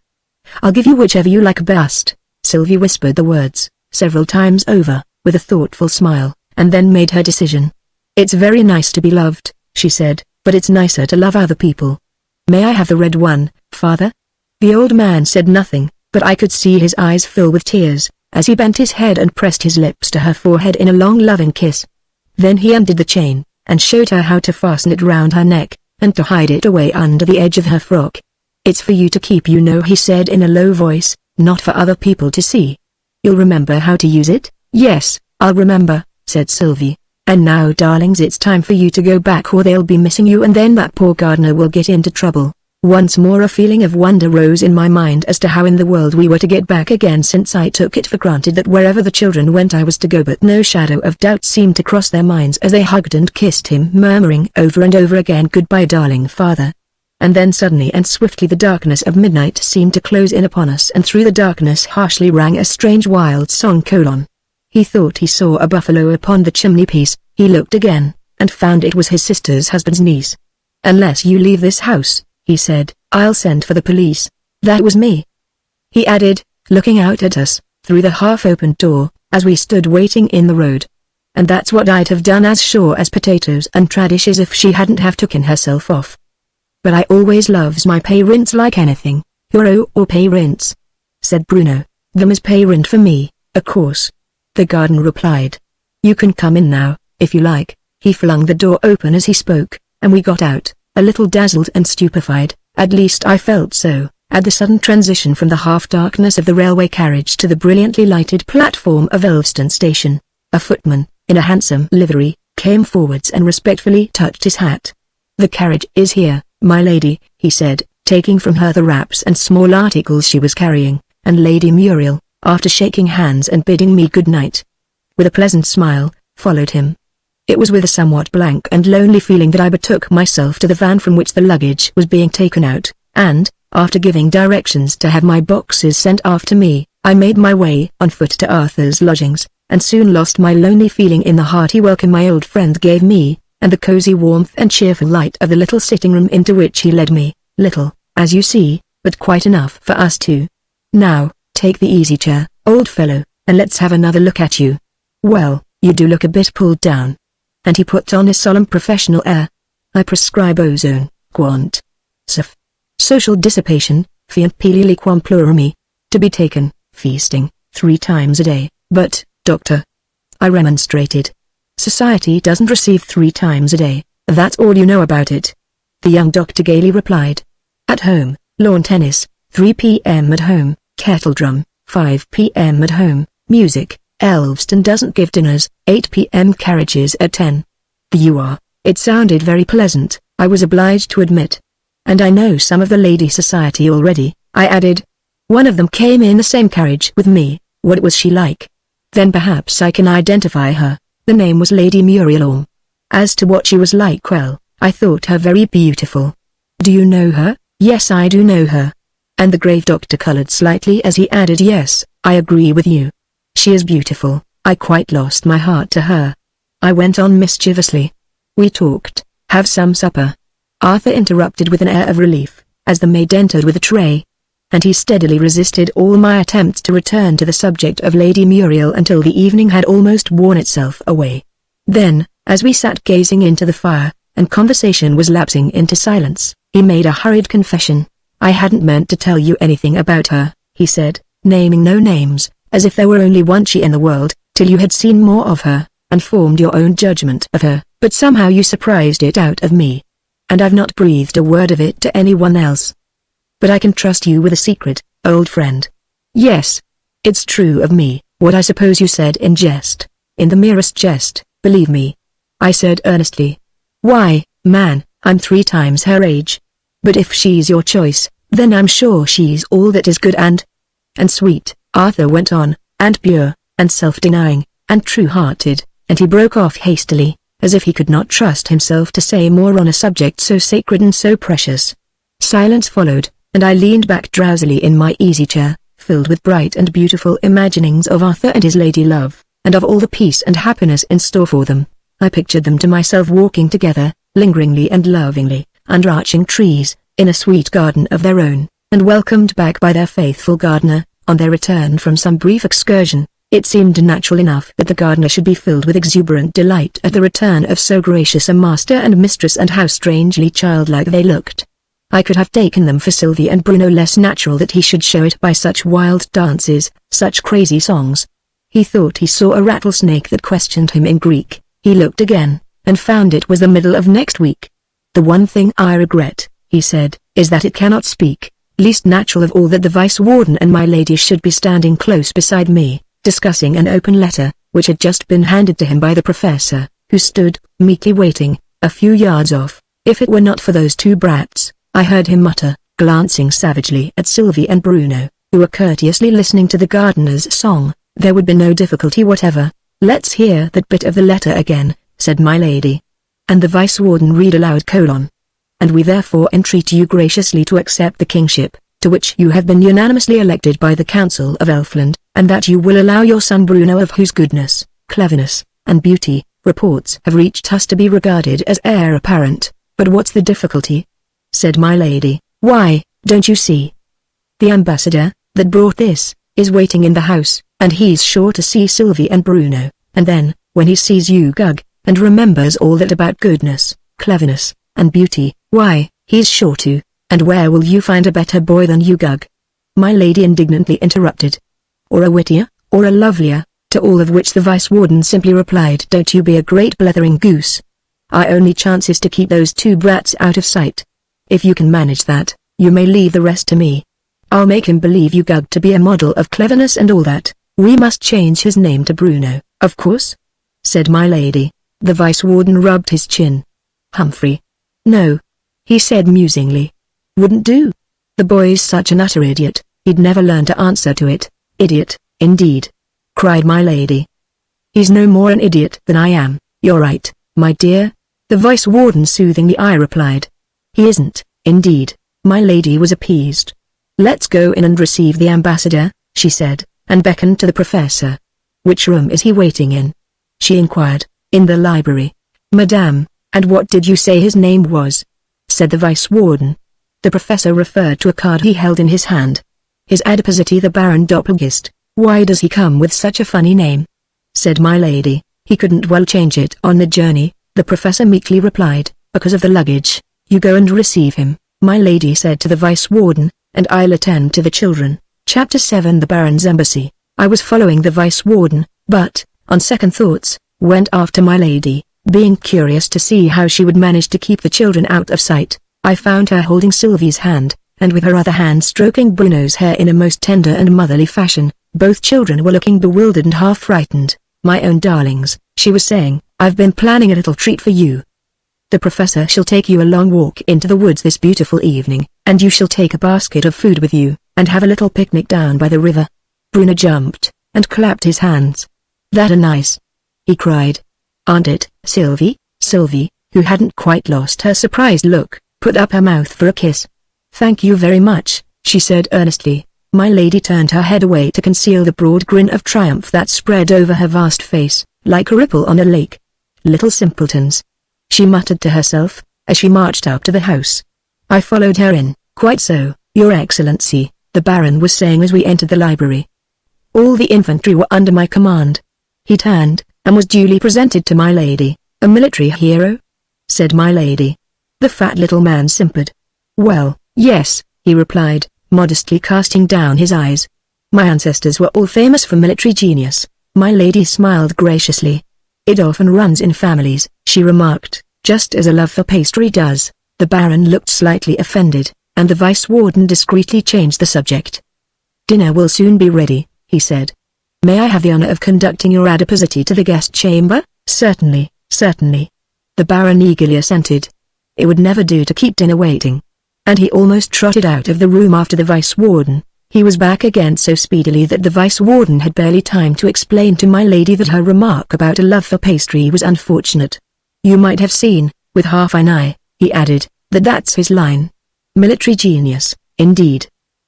"I'll give you whichever you like best." Sylvie whispered the words, several times over, with a thoughtful smile, and then made her decision. "It's very nice to be loved," she said, "but it's nicer to love other people." "May I have the red one, father?" The old man said nothing, but I could see his eyes fill with tears, as he bent his head and pressed his lips to her forehead in a long loving kiss. Then he undid the chain, and showed her how to fasten it round her neck, and to hide it away under the edge of her frock. "It's for you to keep, you know," he said in a low voice, "not for other people to see. You'll remember how to use it?" "Yes, I'll remember," said Sylvie. And now darlings, it's time for you to go back or they'll be missing you, and then that poor gardener will get into trouble. Once more a feeling of wonder rose in my mind as to how in the world we were to get back again, since I took it for granted that wherever the children went I was to go, but no shadow of doubt seemed to cross their minds as they hugged and kissed him, murmuring over and over again, "Goodbye darling father." And then suddenly and swiftly the darkness of midnight seemed to close in upon us, and through the darkness harshly rang a strange wild song: He thought he saw a buffalo upon the chimney-piece. He looked again, and found it was his sister's husband's niece. "Unless you leave this house," he said, "I'll send for the police." That was me, he added, looking out at us, through the half-opened door, as we stood waiting in the road. And that's what I'd have done as sure as potatoes and tradishes if she hadn't have taken herself off. "But I always loves my parents like anything, hero or parents," said Bruno. "Them is parent for me, of course." The gardener replied. "You can come in now, if you like." He flung the door open as he spoke, and we got out, a little dazzled and stupefied, at least I felt so, at the sudden transition from the half-darkness of the railway carriage to the brilliantly lighted platform of Elveston station. A footman, in a handsome livery, came forwards and respectfully touched his hat. "The carriage is here, my lady," he said, taking from her the wraps and small articles she was carrying, and Lady Muriel, after shaking hands and bidding me good night, with a pleasant smile, followed him. It was with a somewhat blank and lonely feeling that I betook myself to the van from which the luggage was being taken out, and, after giving directions to have my boxes sent after me, I made my way on foot to Arthur's lodgings, and soon lost my lonely feeling in the hearty welcome my old friend gave me, and the cozy warmth and cheerful light of the little sitting room into which he led me. Little, as you see, but quite enough for us two. "Now, take the easy chair, old fellow, and let's have another look at you. Well, you do look a bit pulled down." And he put on his solemn professional air. "I prescribe ozone, quant. Suf. Social dissipation, fiant pililiquam plurimi. To be taken, feasting, 3 times a day." "But, doctor," I remonstrated, "society doesn't receive 3 times a day, that's all you know about it." The young doctor gaily replied. "At home, lawn tennis, 3 p.m. at home, kettle drum, 5 p.m. at home, music, Elveston doesn't give dinners, 8 p.m. carriages at 10. You are." It sounded very pleasant, I was obliged to admit. "And I know some of the lady society already," I added. "One of them came in the same carriage with me. What was she like?" "Then perhaps I can identify her." The name was Lady Muriel. As to what she was like, well, I thought her very beautiful. "Do you know her?" "Yes, I do know her." And the grave doctor colored slightly as he added, "Yes, I agree with you. She is beautiful. I quite lost my heart to her." I went on mischievously. "We talked, have some supper." Arthur interrupted with an air of relief, as the maid entered with a tray. And he steadily resisted all my attempts to return to the subject of Lady Muriel until the evening had almost worn itself away. Then, as we sat gazing into the fire, and conversation was lapsing into silence, he made a hurried confession. "I hadn't meant to tell you anything about her," he said, naming no names, as if there were only one she in the world, till you had seen more of her, and formed your own judgment of her, "but somehow you surprised it out of me. And I've not breathed a word of it to anyone else. But I can trust you with a secret, old friend." "Yes. It's true of me, what I suppose you said in jest. In the merest jest, believe me," I said earnestly. "Why, man, I'm 3 times her age. But if she's your choice, then I'm sure she's all that is good and sweet," Arthur went on, "and pure, and self-denying, and true-hearted," and he broke off hastily, as if he could not trust himself to say more on a subject so sacred and so precious. Silence followed, and I leaned back drowsily in my easy-chair, filled with bright and beautiful imaginings of Arthur and his lady-love, and of all the peace and happiness in store for them. I pictured them to myself walking together, lingeringly and lovingly, under arching trees, in a sweet garden of their own, and welcomed back by their faithful gardener, on their return from some brief excursion. It seemed natural enough that the gardener should be filled with exuberant delight at the return of so gracious a master and mistress, and how strangely childlike they looked. I could have taken them for Sylvie and Bruno less natural that he should show it by such wild dances, such crazy songs. He thought he saw a rattlesnake that questioned him in Greek. He looked again, and found it was the middle of next week. "The one thing I regret," he said, "is that it cannot speak. Least natural of all that the vice-warden and my lady should be standing close beside me, discussing an open letter, which had just been handed to him by the professor, who stood, meekly waiting, a few yards off. If it were not for those two brats, I heard him mutter, glancing savagely at Sylvie and Bruno, who were courteously listening to the gardener's song, there would be no difficulty whatever. Let's hear that bit of the letter again, said my lady. And the vice warden read aloud : and we therefore entreat you graciously to accept the kingship, to which you have been unanimously elected by the Council of Elfland, and that you will allow your son Bruno, of whose goodness, cleverness, and beauty, reports have reached us, to be regarded as heir apparent. But what's the difficulty? Said my lady. Why, don't you see? The ambassador, that brought this, is waiting in the house, and he's sure to see Sylvie and Bruno, and then, when he sees you Gug, and remembers all that about goodness, cleverness, and beauty, why, he's sure to, and where will you find a better boy than you Gug? My lady indignantly interrupted. Or a wittier, or a lovelier, to all of which the vice warden simply replied, don't you be a great blethering goose. Our only chance is to keep those two brats out of sight. If you can manage that, you may leave the rest to me. I'll make him believe you Gug to be a model of cleverness and all that. We must change his name to Bruno, of course? Said my lady. The vice warden rubbed his chin. Humphrey. No. He said musingly. Wouldn't do. The boy's such an utter idiot, he'd never learn to answer to it. Idiot, indeed. Cried my lady. He's no more an idiot than I am. You're right, my dear. The vice warden soothingly replied. He isn't, indeed. My lady was appeased. Let's go in and receive the ambassador, she said, and beckoned to the professor. Which room is he waiting in? She inquired. In the library. Madame, and what did you say his name was? Said the vice warden. The professor referred to a card he held in his hand. His adiposity, the Baron Doppelgeist. Why does he come with such a funny name? Said my lady. He couldn't well change it on the journey, the professor meekly replied, because of the luggage. You go and receive him, my lady said to the vice warden, and I'll attend to the children. Chapter 7 The Baron's Embassy. I was following the vice warden, but, on second thoughts, went after my lady, being curious to see how she would manage to keep the children out of sight. I found her holding Sylvie's hand, and with her other hand stroking Bruno's hair in a most tender and motherly fashion. Both children were looking bewildered and half frightened. My own darlings, she was saying, I've been planning a little treat for you. The professor shall take you a long walk into the woods this beautiful evening, and you shall take a basket of food with you, and have a little picnic down by the river. Bruno jumped, and clapped his hands. That a nice, he cried. Aren't it, Sylvie? Sylvie, who hadn't quite lost her surprised look, put up her mouth for a kiss. Thank you very much, she said earnestly. My lady turned her head away to conceal the broad grin of triumph that spread over her vast face, like a ripple on a lake. Little simpletons, she muttered to herself, as she marched up to the house. I followed her in. Quite so, Your Excellency, the Baron was saying as we entered the library. All the infantry were under my command. He turned, and was duly presented to my lady. A military hero? Said my lady. The fat little man simpered. Well, yes, he replied, modestly casting down his eyes. My ancestors were all famous for military genius. My lady smiled graciously. It often runs in families, she remarked, just as a love for pastry does. The Baron looked slightly offended, and the vice warden discreetly changed the subject. Dinner will soon be ready, he said. May I have the honor of conducting your adiposity to the guest chamber? Certainly, certainly. The Baron eagerly assented. It would never do to keep dinner waiting. And he almost trotted out of the room after the vice warden. He was back again so speedily that the vice warden had barely time to explain to my lady that her remark about a love for pastry was unfortunate. You might have seen, with half an eye, he added, that that's his line. Military genius, indeed.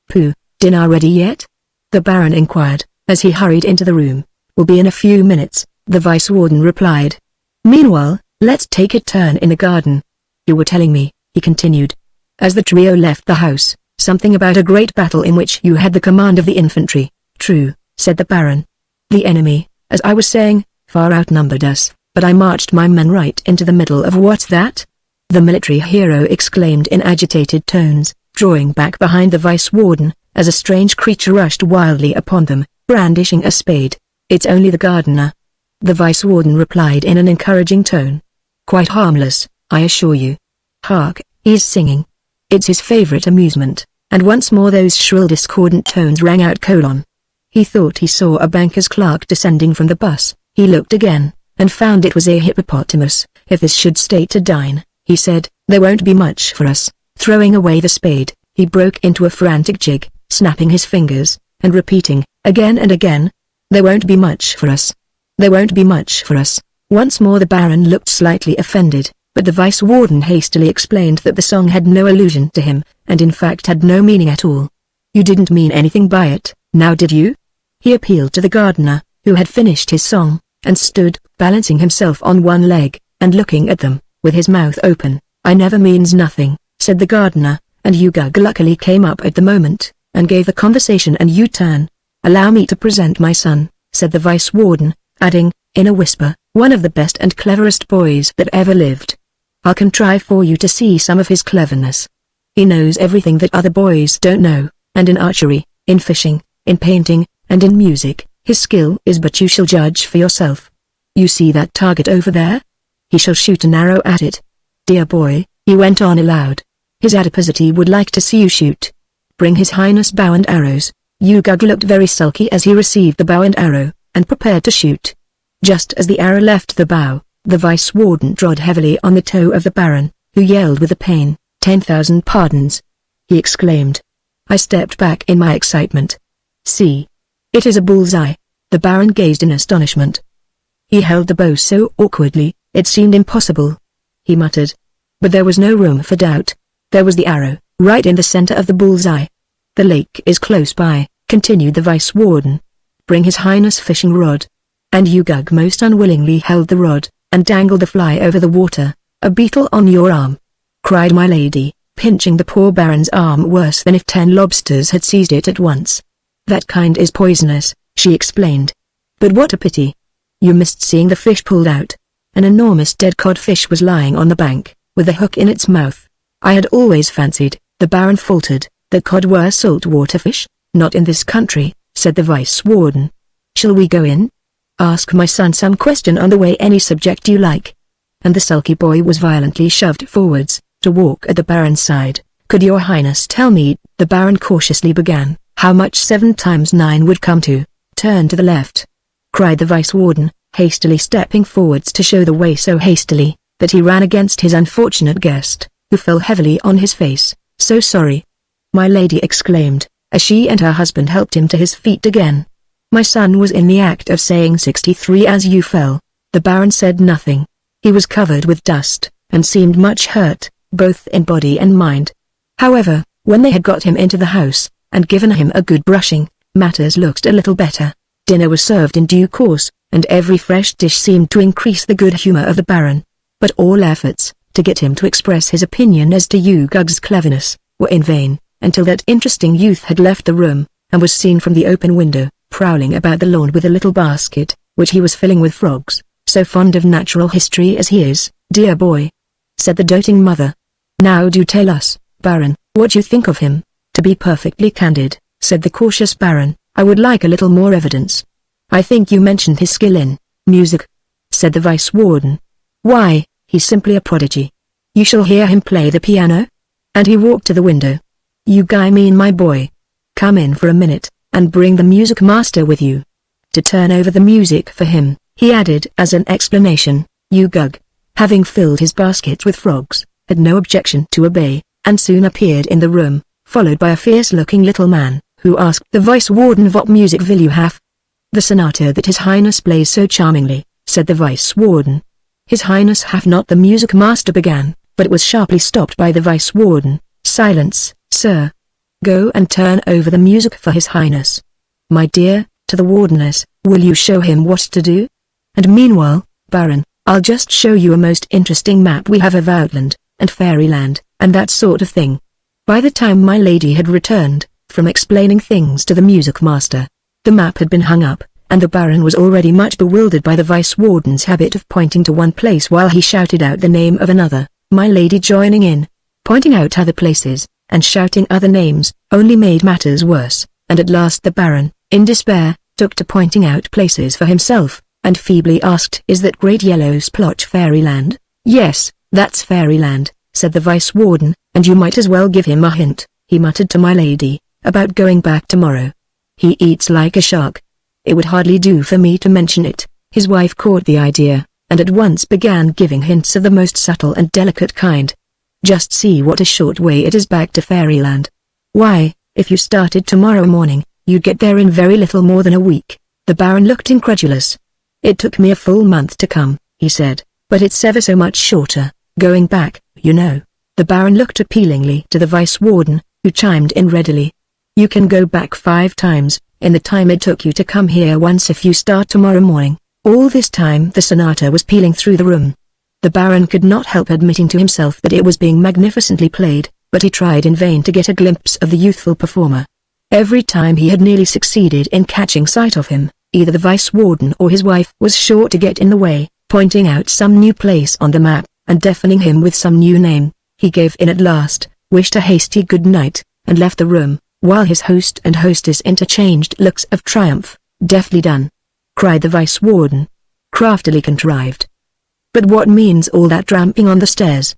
Pooh, dinner ready yet? The Baron inquired, as he hurried into the room. Will be in a few minutes, the vice warden replied. Meanwhile, let's take a turn in the garden. You were telling me, he continued, as the trio left the house, something about a great battle in which you had the command of the infantry. True, said the Baron. The enemy, as I was saying, far outnumbered us, but I marched my men right into the middle of what's that? The military hero exclaimed in agitated tones, drawing back behind the vice warden, as a strange creature rushed wildly upon them, brandishing a spade. It's only the gardener. The vice warden replied in an encouraging tone. Quite harmless, I assure you. Hark, he's singing. It's his favorite amusement, and once more those shrill discordant tones rang out. He thought he saw a banker's clerk descending from the bus. He looked again, and found it was a hippopotamus. If this should stay to dine, he said, there won't be much for us. Throwing away the spade, he broke into a frantic jig, snapping his fingers, and repeating, again and again, there won't be much for us. There won't be much for us. Once more the Baron looked slightly offended, but the Vice Warden hastily explained that the song had no allusion to him, and in fact had no meaning at all. You didn't mean anything by it, now did you? He appealed to the gardener, who had finished his song, and stood, balancing himself on one leg, and looking at them, with his mouth open. I never means nothing, said the gardener, and Ugug luckily came up at the moment, and gave the conversation a U-turn. Allow me to present my son, said the Vice Warden, adding, in a whisper, one of the best and cleverest boys that ever lived. I'll contrive for you to see some of his cleverness. He knows everything that other boys don't know, and in archery, in fishing, in painting, and in music, his skill is but you shall judge for yourself. You see that target over there? He shall shoot an arrow at it. Dear boy, he went on aloud. His adiposity would like to see you shoot. Bring his highness bow and arrows. Ugug looked very sulky as he received the bow and arrow, and prepared to shoot. Just as the arrow left the bow, the Vice Warden trod heavily on the toe of the Baron, who yelled with the pain, 10,000 pardons. He exclaimed. I stepped back in my excitement. See. It is a bullseye. The Baron gazed in astonishment. He held the bow so awkwardly, it seemed impossible. He muttered. But there was no room for doubt. There was the arrow, right in the center of the bullseye. The lake is close by, continued the Vice Warden. Bring his highness fishing rod. And Ugug most unwillingly held the rod, and dangled the fly over the water. A beetle on your arm, cried my lady, pinching the poor Baron's arm worse than if 10 lobsters had seized it at once. That kind is poisonous, she explained. But what a pity. You missed seeing the fish pulled out. An enormous dead codfish was lying on the bank, with a hook in its mouth. I had always fancied, the Baron faltered, that cod were saltwater fish. Not in this country, said the Vice Warden. Shall we go in? Ask my son some question on the way, any subject you like. And the sulky boy was violently shoved forwards, to walk at the Baron's side. Could your highness tell me, the Baron cautiously began, how much 7 times 9 would come to? Turn to the left, cried the Vice Warden, hastily stepping forwards to show the way so hastily, that he ran against his unfortunate guest, who fell heavily on his face. So sorry, my lady exclaimed, as she and her husband helped him to his feet again. My son was in the act of saying 63 as you fell. The Baron said nothing. He was covered with dust, and seemed much hurt, both in body and mind. However, when they had got him into the house, and given him a good brushing, matters looked a little better. Dinner was served in due course, and every fresh dish seemed to increase the good humor of the Baron. But all efforts, to get him to express his opinion as to Ugug's cleverness, were in vain, until that interesting youth had left the room, and was seen from the open window, prowling about the lawn with a little basket, which he was filling with frogs. So fond of natural history as he is, dear boy, said the doting mother. Now do tell us, Baron, what you think of him. To be perfectly candid, said the cautious Baron, I would like a little more evidence. I think you mentioned his skill in music, said the Vice Warden. Why, he's simply a prodigy. You shall hear him play the piano. And he walked to the window. You guy mean my boy. Come in for a minute, and bring the music master with you. To turn over the music for him, he added as an explanation. Ugug, having filled his basket with frogs, had no objection to obey, and soon appeared in the room, followed by a fierce-looking little man, who asked the Vice Warden what music will you have? The sonata that His Highness plays so charmingly, said the Vice Warden. His Highness hath not, the music master began, but was sharply stopped by the Vice Warden. Silence, sir. Go and turn over the music for His Highness. My dear, to the Wardeness, will you show him what to do? And meanwhile, Baron, I'll just show you a most interesting map we have of Outland, and Fairyland, and that sort of thing. By the time my lady had returned, from explaining things to the music master, the map had been hung up, and the Baron was already much bewildered by the Vice Warden's habit of pointing to one place while he shouted out the name of another. My lady joining in, pointing out other places, and shouting other names, only made matters worse, and at last the Baron, in despair, took to pointing out places for himself, and feebly asked, is that great yellow splotch Fairyland? Yes, that's Fairyland, said the Vice Warden, and you might as well give him a hint, he muttered to my lady, about going back tomorrow. He eats like a shark. It would hardly do for me to mention it. His wife caught the idea, and at once began giving hints of the most subtle and delicate kind. Just see what a short way it is back to fairyland. Why, if you started tomorrow morning, you'd get there in very little more than a week. The Baron looked incredulous. It took me a full month to come, he said, but it's ever so much shorter, going back, you know. The Baron looked appealingly to the Vice Warden, who chimed in readily. You can go back 5 times, in the time it took you to come here once if you start tomorrow morning. All this time the sonata was pealing through the room. The Baron could not help admitting to himself that it was being magnificently played, but he tried in vain to get a glimpse of the youthful performer. Every time he had nearly succeeded in catching sight of him, either the Vice Warden or his wife was sure to get in the way, pointing out some new place on the map, and deafening him with some new name. He gave in at last, wished a hasty good night, and left the room, while his host and hostess interchanged looks of triumph. Deftly done, cried the Vice Warden. Craftily contrived. But what means all that tramping on the stairs?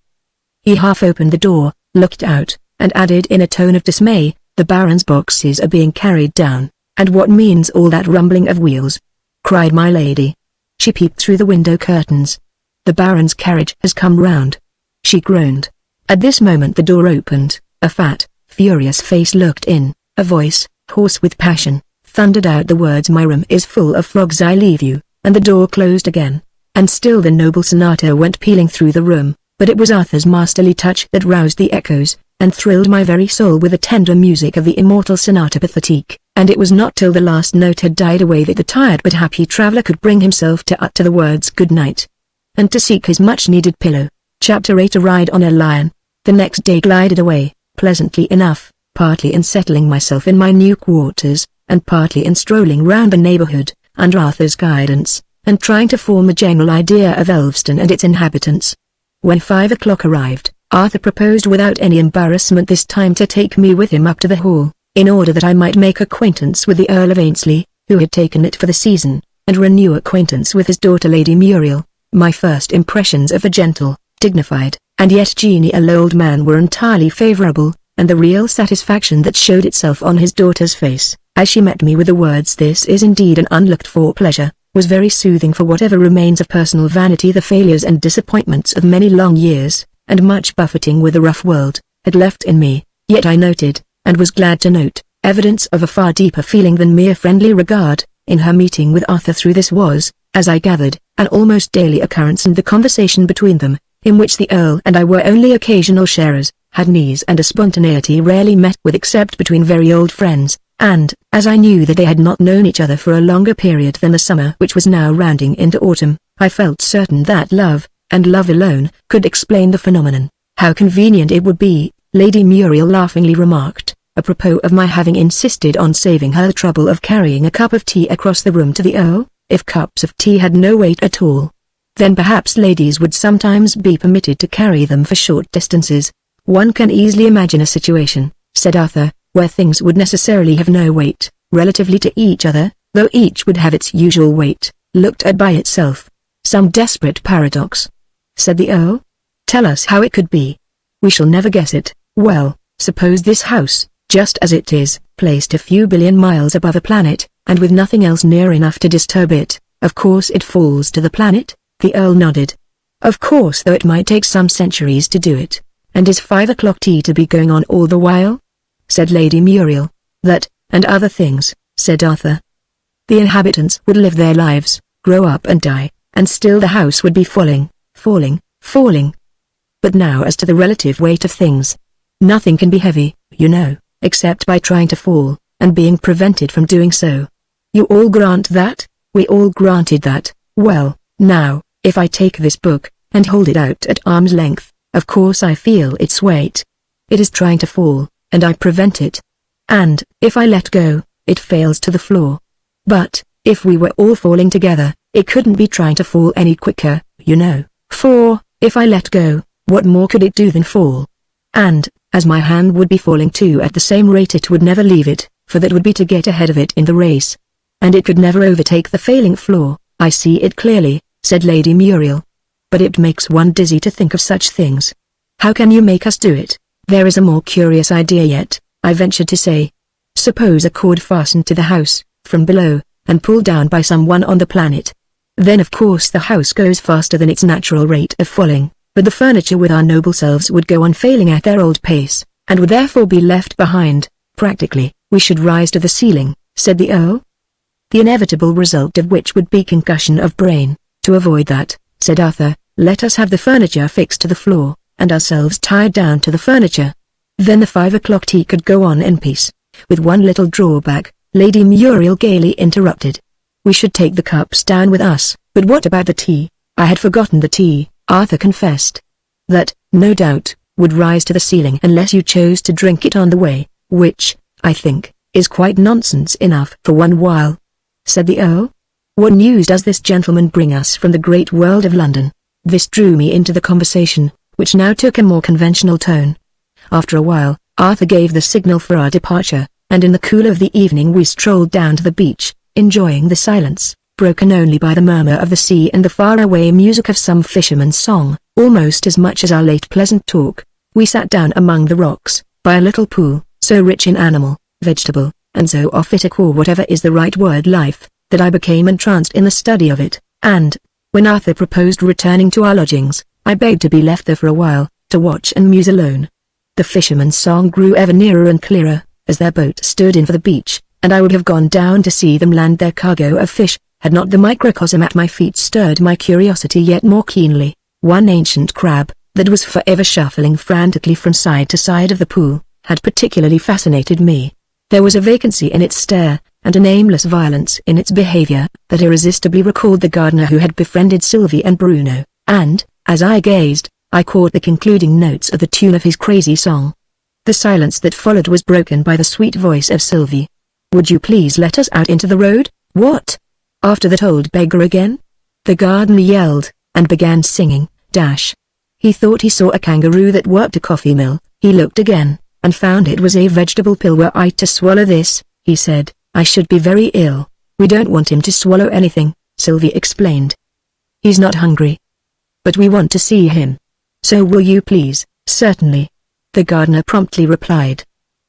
He half opened the door, looked out, and added in a tone of dismay, the Baron's boxes are being carried down. And what means all that rumbling of wheels? Cried my lady. She peeped through the window curtains. The Baron's carriage has come round. She groaned. At this moment the door opened, a fat, furious face looked in, a voice, hoarse with passion, thundered out the words my room is full of frogs I leave you, and the door closed again. And still the noble sonata went pealing through the room, but it was Arthur's masterly touch that roused the echoes, and thrilled my very soul with the tender music of the immortal sonata pathétique, and it was not till the last note had died away that the tired but happy traveller could bring himself to utter the words good night, and to seek his much-needed pillow. Chapter 8. A ride on a lion. The next day glided away, pleasantly enough, partly in settling myself in my new quarters, and partly in strolling round the neighbourhood, under Arthur's guidance, and trying to form a general idea of Elveston and its inhabitants. When 5 o'clock arrived, Arthur proposed without any embarrassment this time to take me with him up to the Hall, in order that I might make acquaintance with the Earl of Ainslie, who had taken it for the season, and renew acquaintance with his daughter Lady Muriel. My first impressions of the gentle, dignified, and yet genial old man were entirely favourable, and the real satisfaction that showed itself on his daughter's face, as she met me with the words "This is indeed an unlooked-for pleasure," was very soothing for whatever remains of personal vanity the failures and disappointments of many long years, and much buffeting with the rough world, had left in me. Yet I noted, and was glad to note, evidence of a far deeper feeling than mere friendly regard, in her meeting with Arthur. Through this was, as I gathered, an almost daily occurrence, and the conversation between them, in which the Earl and I were only occasional sharers, had an ease and a spontaneity rarely met with except between very old friends, and, as I knew that they had not known each other for a longer period than the summer which was now rounding into autumn, I felt certain that love, and love alone, could explain the phenomenon. How convenient it would be, Lady Muriel laughingly remarked, apropos of my having insisted on saving her the trouble of carrying a cup of tea across the room to the Earl. If cups of tea had no weight at all, then perhaps ladies would sometimes be permitted to carry them for short distances. One can easily imagine a situation, said Arthur, where things would necessarily have no weight, relatively to each other, though each would have its usual weight, looked at by itself. Some desperate paradox, said the Earl. Tell us how it could be. We shall never guess it. Well, suppose this house, just as it is, placed a few billion miles above a planet, and with nothing else near enough to disturb it, of course it falls to the planet? The Earl nodded. Of course, though it might take some centuries to do it. And is 5 o'clock tea to be going on all the while? Said Lady Muriel. That, and other things, said Arthur. The inhabitants would live their lives, grow up and die, and still the house would be falling, falling, falling. But now as to the relative weight of things. Nothing can be heavy, you know, except by trying to fall, and being prevented from doing so. You all grant that? We all granted that. Well, now, if I take this book, and hold it out at arm's length, of course I feel its weight. It is trying to fall, and I prevent it. And, if I let go, it fails to the floor. But, if we were all falling together, it couldn't be trying to fall any quicker, you know, for, if I let go, what more could it do than fall? And, as my hand would be falling too at the same rate, it would never leave it, for that would be to get ahead of it in the race. And it could never overtake the failing floor. I see it clearly, said Lady Muriel. But it makes one dizzy to think of such things. How can you make us do it? There is a more curious idea yet, I ventured to say. Suppose a cord fastened to the house, from below, and pulled down by someone on the planet. Then of course the house goes faster than its natural rate of falling, but the furniture with our noble selves would go on failing at their old pace, and would therefore be left behind. Practically, we should rise to the ceiling, said the Earl. The inevitable result of which would be concussion of brain. To avoid that, said Arthur, let us have the furniture fixed to the floor, and ourselves tied down to the furniture. Then the 5 o'clock tea could go on in peace. With one little drawback, Lady Muriel gaily interrupted. We should take the cups down with us. But what about the tea? I had forgotten the tea, Arthur confessed. That, no doubt, would rise to the ceiling unless you chose to drink it on the way, which, I think, is quite nonsense enough for one while, said the Earl. What news does this gentleman bring us from the great world of London? This drew me into the conversation, which now took a more conventional tone. After a while, Arthur gave the signal for our departure, and in the cool of the evening we strolled down to the beach, enjoying the silence, broken only by the murmur of the sea and the far-away music of some fisherman's song, almost as much as our late pleasant talk. We sat down among the rocks, by a little pool, so rich in animal, vegetable, and so off it to call whatever is the right word life, that I became entranced in the study of it, and, when Arthur proposed returning to our lodgings, I begged to be left there for a while, to watch and muse alone. The fisherman's song grew ever nearer and clearer, as their boat stood in for the beach, and I would have gone down to see them land their cargo of fish, had not the microcosm at my feet stirred my curiosity yet more keenly. One ancient crab, that was forever shuffling frantically from side to side of the pool, had particularly fascinated me. There was a vacancy in its stare, and an aimless violence in its behavior, that irresistibly recalled the gardener who had befriended Sylvie and Bruno, and, as I gazed, I caught the concluding notes of the tune of his crazy song. The silence that followed was broken by the sweet voice of Sylvie. Would you please let us out into the road? What? After that old beggar again? The gardener yelled, and began singing, dash. He thought he saw a kangaroo that worked a coffee mill. He looked again, and found it was a vegetable pill. Were I to swallow this, he said, I should be very ill. We don't want him to swallow anything, Sylvie explained. He's not hungry. But we want to see him. So will you please? Certainly. The gardener promptly replied.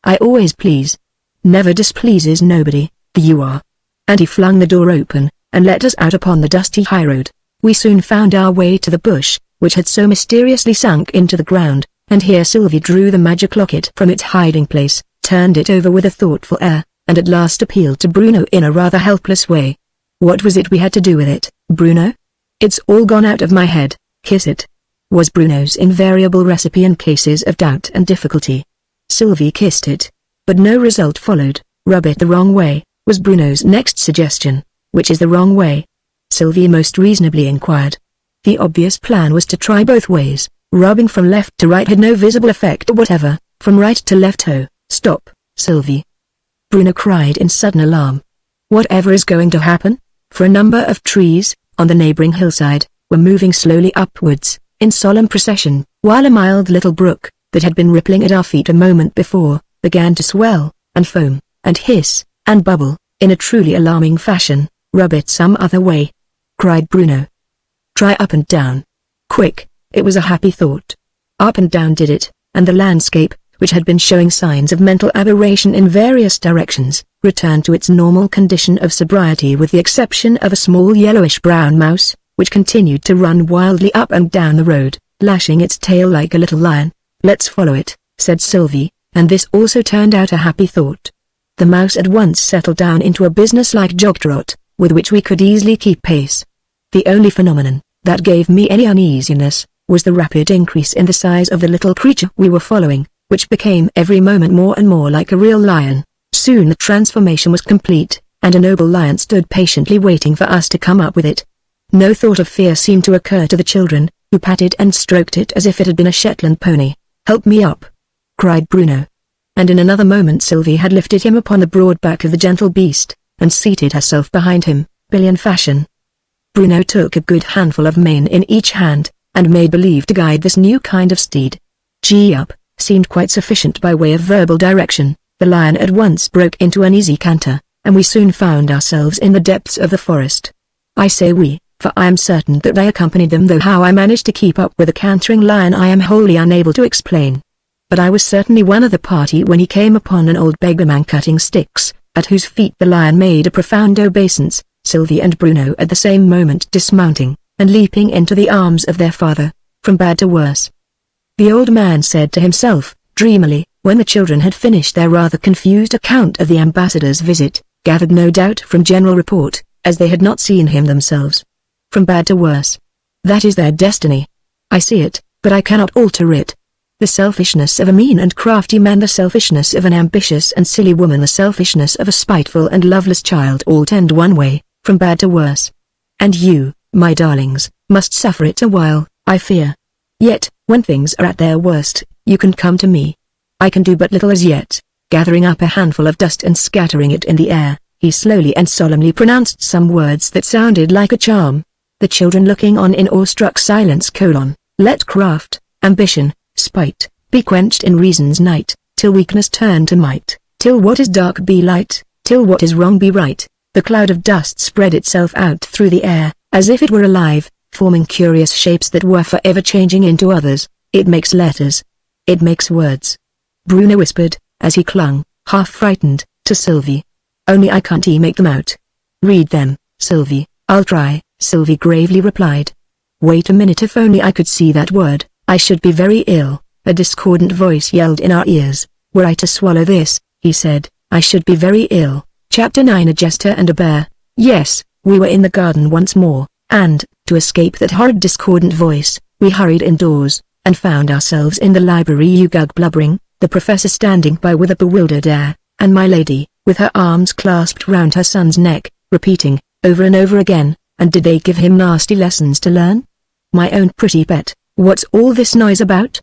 I always please. Never displeases nobody, you are. And he flung the door open, and let us out upon the dusty highroad. We soon found our way to the bush, which had so mysteriously sunk into the ground, and here Sylvie drew the magic locket from its hiding place, turned it over with a thoughtful air, and at last appealed to Bruno in a rather helpless way. What was it we had to do with it, Bruno? It's all gone out of my head. Kiss it, was Bruno's invariable recipe in cases of doubt and difficulty. Sylvie kissed it, but no result followed. Rub it the wrong way, was Bruno's next suggestion. Which is the wrong way? Sylvie most reasonably inquired. The obvious plan was to try both ways. Rubbing from left to right had no visible effect whatever. From right to left, oh, stop, Sylvie, Bruno cried in sudden alarm. Whatever is going to happen? For a number of trees, on the neighboring hillside, were moving slowly upwards, in solemn procession, while a mild little brook, that had been rippling at our feet a moment before, began to swell, and foam, and hiss, and bubble, in a truly alarming fashion. Rub it some other way, cried Bruno. Try up and down. Quick, it was a happy thought. Up and down did it, and the landscape, which had been showing signs of mental aberration in various directions, returned to its normal condition of sobriety with the exception of a small yellowish-brown mouse, which continued to run wildly up and down the road, lashing its tail like a little lion. Let's follow it, said Sylvie, and this also turned out a happy thought. The mouse at once settled down into a business-like jog-trot, with which we could easily keep pace. The only phenomenon that gave me any uneasiness was the rapid increase in the size of the little creature we were following, which became every moment more and more like a real lion. Soon the transformation was complete, and a noble lion stood patiently waiting for us to come up with it. No thought of fear seemed to occur to the children, who patted and stroked it as if it had been a Shetland pony. Help me up, cried Bruno. And in another moment Sylvie had lifted him upon the broad back of the gentle beast, and seated herself behind him, pillion fashion. Bruno took a good handful of mane in each hand, and made believe to guide this new kind of steed. Gee up, seemed quite sufficient by way of verbal direction. The lion at once broke into an easy canter, and we soon found ourselves in the depths of the forest. I say we, for I am certain that I accompanied them, though how I managed to keep up with a cantering lion I am wholly unable to explain. But I was certainly one of the party when he came upon an old beggarman cutting sticks, at whose feet the lion made a profound obeisance, Sylvie and Bruno at the same moment dismounting, and leaping into the arms of their father. From bad to worse, the old man said to himself, dreamily, when the children had finished their rather confused account of the ambassador's visit, gathered no doubt from general report, as they had not seen him themselves. From bad to worse. That is their destiny. I see it, but I cannot alter it. The selfishness of a mean and crafty man, the selfishness of an ambitious and silly woman, the selfishness of a spiteful and loveless child, all tend one way, from bad to worse. And you, my darlings, must suffer it a while, I fear. Yet, when things are at their worst, you can come to me. I can do but little as yet. Gathering up a handful of dust and scattering it in the air, he slowly and solemnly pronounced some words that sounded like a charm. The children looking on in awestruck silence. Let craft, ambition, spite, be quenched in reason's night, till weakness turn to might, till what is dark be light, till what is wrong be right. The cloud of dust spread itself out through the air, as if it were alive, forming curious shapes that were forever changing into others. It makes letters. It makes words. Bruno whispered, as he clung, half frightened, to Sylvie. Only I can't make them out. Read them, Sylvie. I'll try, Sylvie gravely replied. Wait a minute, if only I could see that word, I should be very ill. A discordant voice yelled in our ears. Were I to swallow this, he said, I should be very ill. Chapter 9. A Jester and a Bear. Yes, we were in the garden once more, and, to escape that horrid discordant voice, we hurried indoors, and found ourselves in the library. Ugug blubbering, the professor standing by with a bewildered air, and my lady, with her arms clasped round her son's neck, repeating, over and over again, and did they give him nasty lessons to learn? My own pretty pet, what's all this noise about?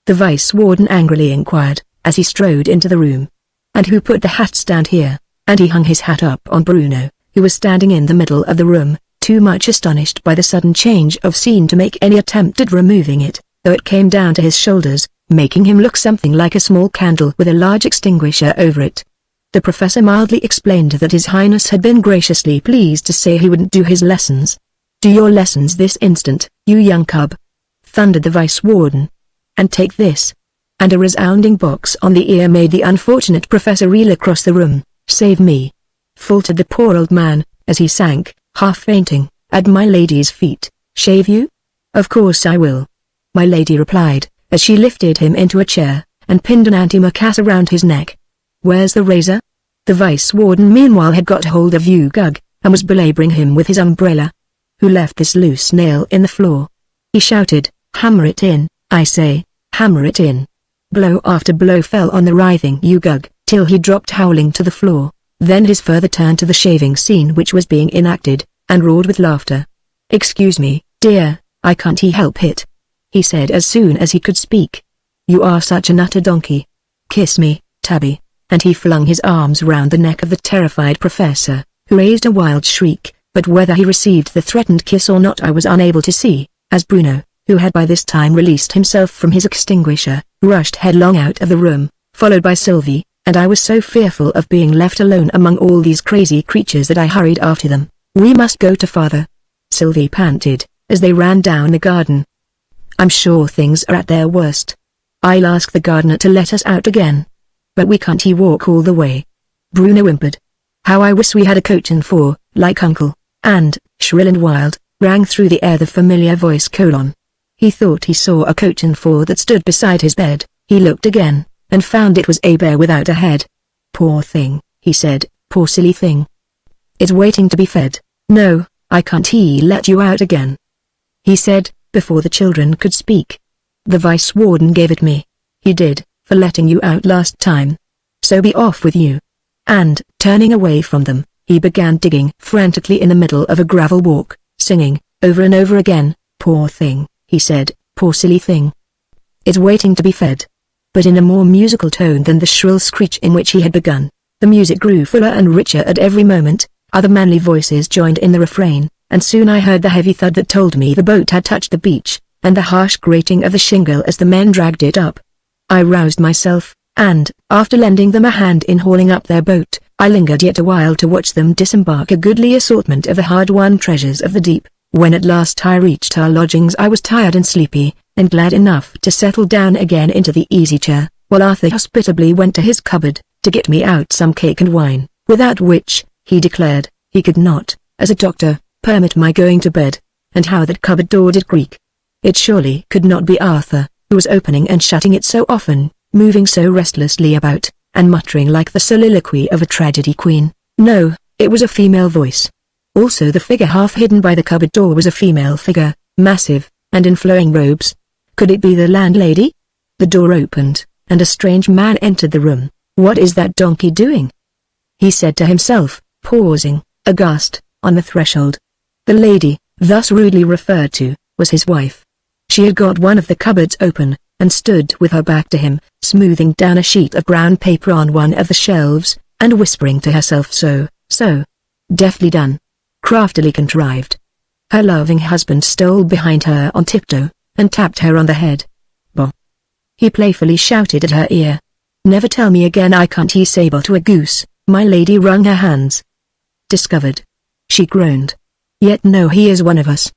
The vice-warden angrily inquired, as he strode into the room. And who put the hat stand here? And he hung his hat up on Bruno, who was standing in the middle of the room, too much astonished by the sudden change of scene to make any attempt at removing it, though it came down to his shoulders, making him look something like a small candle with a large extinguisher over it. The professor mildly explained that His Highness had been graciously pleased to say he wouldn't do his lessons. Do your lessons this instant, you young cub, thundered the vice-warden. And take this. And a resounding box on the ear made the unfortunate professor reel across the room. Save me, faltered the poor old man, as he sank, half fainting, at my lady's feet. Shave you? Of course I will, my lady replied, as she lifted him into a chair, and pinned an antimacassar round his neck. Where's the razor? The vice-warden meanwhile had got hold of Ugug, and was belaboring him with his umbrella. Who left this loose nail in the floor? He shouted, hammer it in, I say, hammer it in. Blow after blow fell on the writhing Ugug, till he dropped howling to the floor. Then his father turned to the shaving scene which was being enacted, and roared with laughter. Excuse me, dear, I can't help it, he said as soon as he could speak. You are such an utter donkey. Kiss me, Tabby. And he flung his arms round the neck of the terrified professor, who raised a wild shriek, but whether he received the threatened kiss or not I was unable to see, as Bruno, who had by this time released himself from his extinguisher, rushed headlong out of the room, followed by Sylvie, and I was so fearful of being left alone among all these crazy creatures that I hurried after them. We must go to father, Sylvie panted, as they ran down the garden. I'm sure things are at their worst. I'll ask the gardener to let us out again. But we can't walk all the way. Bruno whimpered. How I wish we had a coach and four, like uncle. And, shrill and wild, rang through the air the familiar voice. He thought he saw a coach and four that stood beside his bed. He looked again, and found it was a bear without a head. Poor thing, he said, poor silly thing. It's waiting to be fed. No, I can't let you out again, he said, before the children could speak. The vice-warden gave it me. He did, for letting you out last time. So be off with you. And, turning away from them, he began digging frantically in the middle of a gravel walk, singing, over and over again, poor thing, he said, poor silly thing. It's waiting to be fed. But in a more musical tone than the shrill screech in which he had begun. The music grew fuller and richer at every moment, other manly voices joined in the refrain, and soon I heard the heavy thud that told me the boat had touched the beach, and the harsh grating of the shingle as the men dragged it up. I roused myself, and, after lending them a hand in hauling up their boat, I lingered yet a while to watch them disembark a goodly assortment of the hard-won treasures of the deep. When at last I reached our lodgings I was tired and sleepy, and glad enough to settle down again into the easy-chair, while Arthur hospitably went to his cupboard, to get me out some cake and wine, without which, he declared, he could not. as a doctor, permit my going to bed. And how that cupboard door did creak. It surely could not be Arthur, who was opening and shutting it so often, moving so restlessly about, and muttering like the soliloquy of a tragedy queen. No, it was a female voice. Also the figure half hidden by the cupboard door was a female figure, massive, and in flowing robes. Could it be the landlady? The door opened, and a strange man entered the room. What is that donkey doing? He said to himself, pausing, aghast, on the threshold. The lady, thus rudely referred to, was his wife. She had got one of the cupboards open, and stood with her back to him, smoothing down a sheet of brown paper on one of the shelves, and whispering to herself so. Deftly done. Craftily contrived. Her loving husband stole behind her on tiptoe, and tapped her on the head. Bah! He playfully shouted at her ear. Never tell me again I can't say bah to a goose. My lady wrung her hands. Discovered. She groaned. Yet no, he is one of us.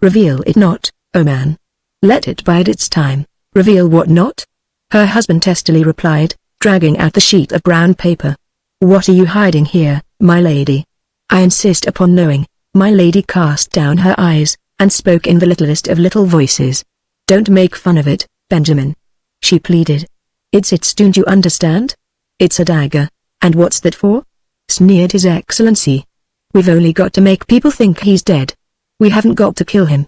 Reveal it not, O man. Let it bide its time. Reveal what not? Her husband testily replied, dragging out the sheet of brown paper. What are you hiding here, my lady? I insist upon knowing. My lady cast down her eyes, and spoke in the littlest of little voices. Don't make fun of it, Benjamin. She pleaded. Don't you understand? It's a dagger. And what's that for? Sneered His Excellency. We've only got to make people think he's dead. We haven't got to kill him.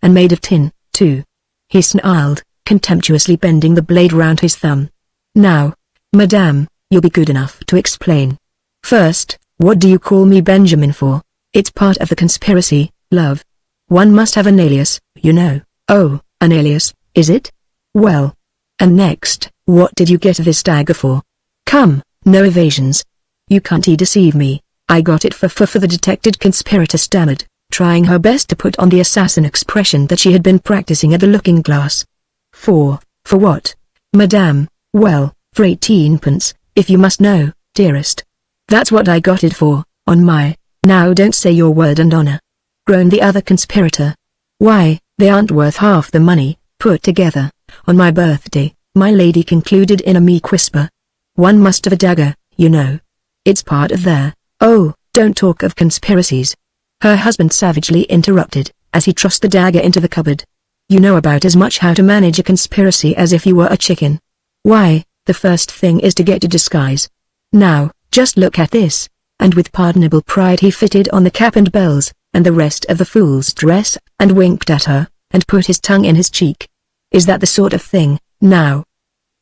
And made of tin, too. He snarled, contemptuously bending the blade round his thumb. Now, madame, you'll be good enough to explain. First, what do you call me Benjamin for? It's part of the conspiracy, love. One must have an alias, you know. Oh, an alias, is it? Well. And next, what did you get this dagger for? Come, no evasions. You can't deceive me. I got it for the detected conspirator stammered, trying her best to put on the assassin expression that she had been practicing at the looking-glass. For what? Madame, well, for 18p, if you must know, dearest. That's what I got it for, on my— Now don't say your word and honor. Groaned the other conspirator. Why, they aren't worth half the money, put together, on my birthday, my lady concluded in a meek whisper. One must have a dagger, you know. It's part of their— Oh, don't talk of conspiracies. Her husband savagely interrupted, as he thrust the dagger into the cupboard. You know about as much how to manage a conspiracy as if you were a chicken. Why, the first thing is to get a disguise. Now, just look at this. And with pardonable pride he fitted on the cap and bells, and the rest of the fool's dress, and winked at her, and put his tongue in his cheek. Is that the sort of thing, now?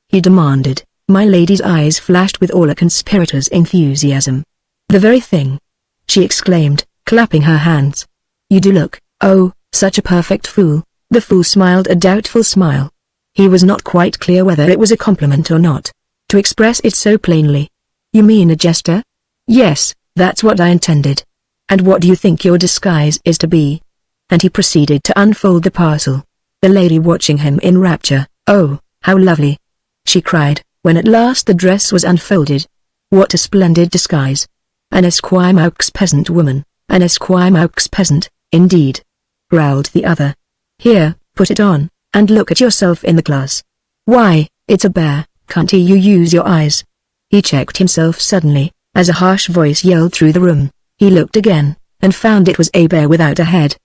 He demanded. My lady's eyes flashed with all a conspirator's enthusiasm. The very thing! She exclaimed, clapping her hands. You do look, oh, such a perfect fool. The fool smiled a doubtful smile. He was not quite clear whether it was a compliment or not. To express it so plainly. You mean a jester? Yes, that's what I intended. And what do you think your disguise is to be? And he proceeded to unfold the parcel. The lady watching him in rapture. Oh, how lovely! She cried, when at last the dress was unfolded. What a splendid disguise! An Esquimaux peasant woman, an Esquimaux peasant, indeed. Growled the other. Here, put it on, and look at yourself in the glass. Why, it's a bear, can't you use your eyes? He checked himself suddenly, as a harsh voice yelled through the room. He looked again, and found it was a bear without a head.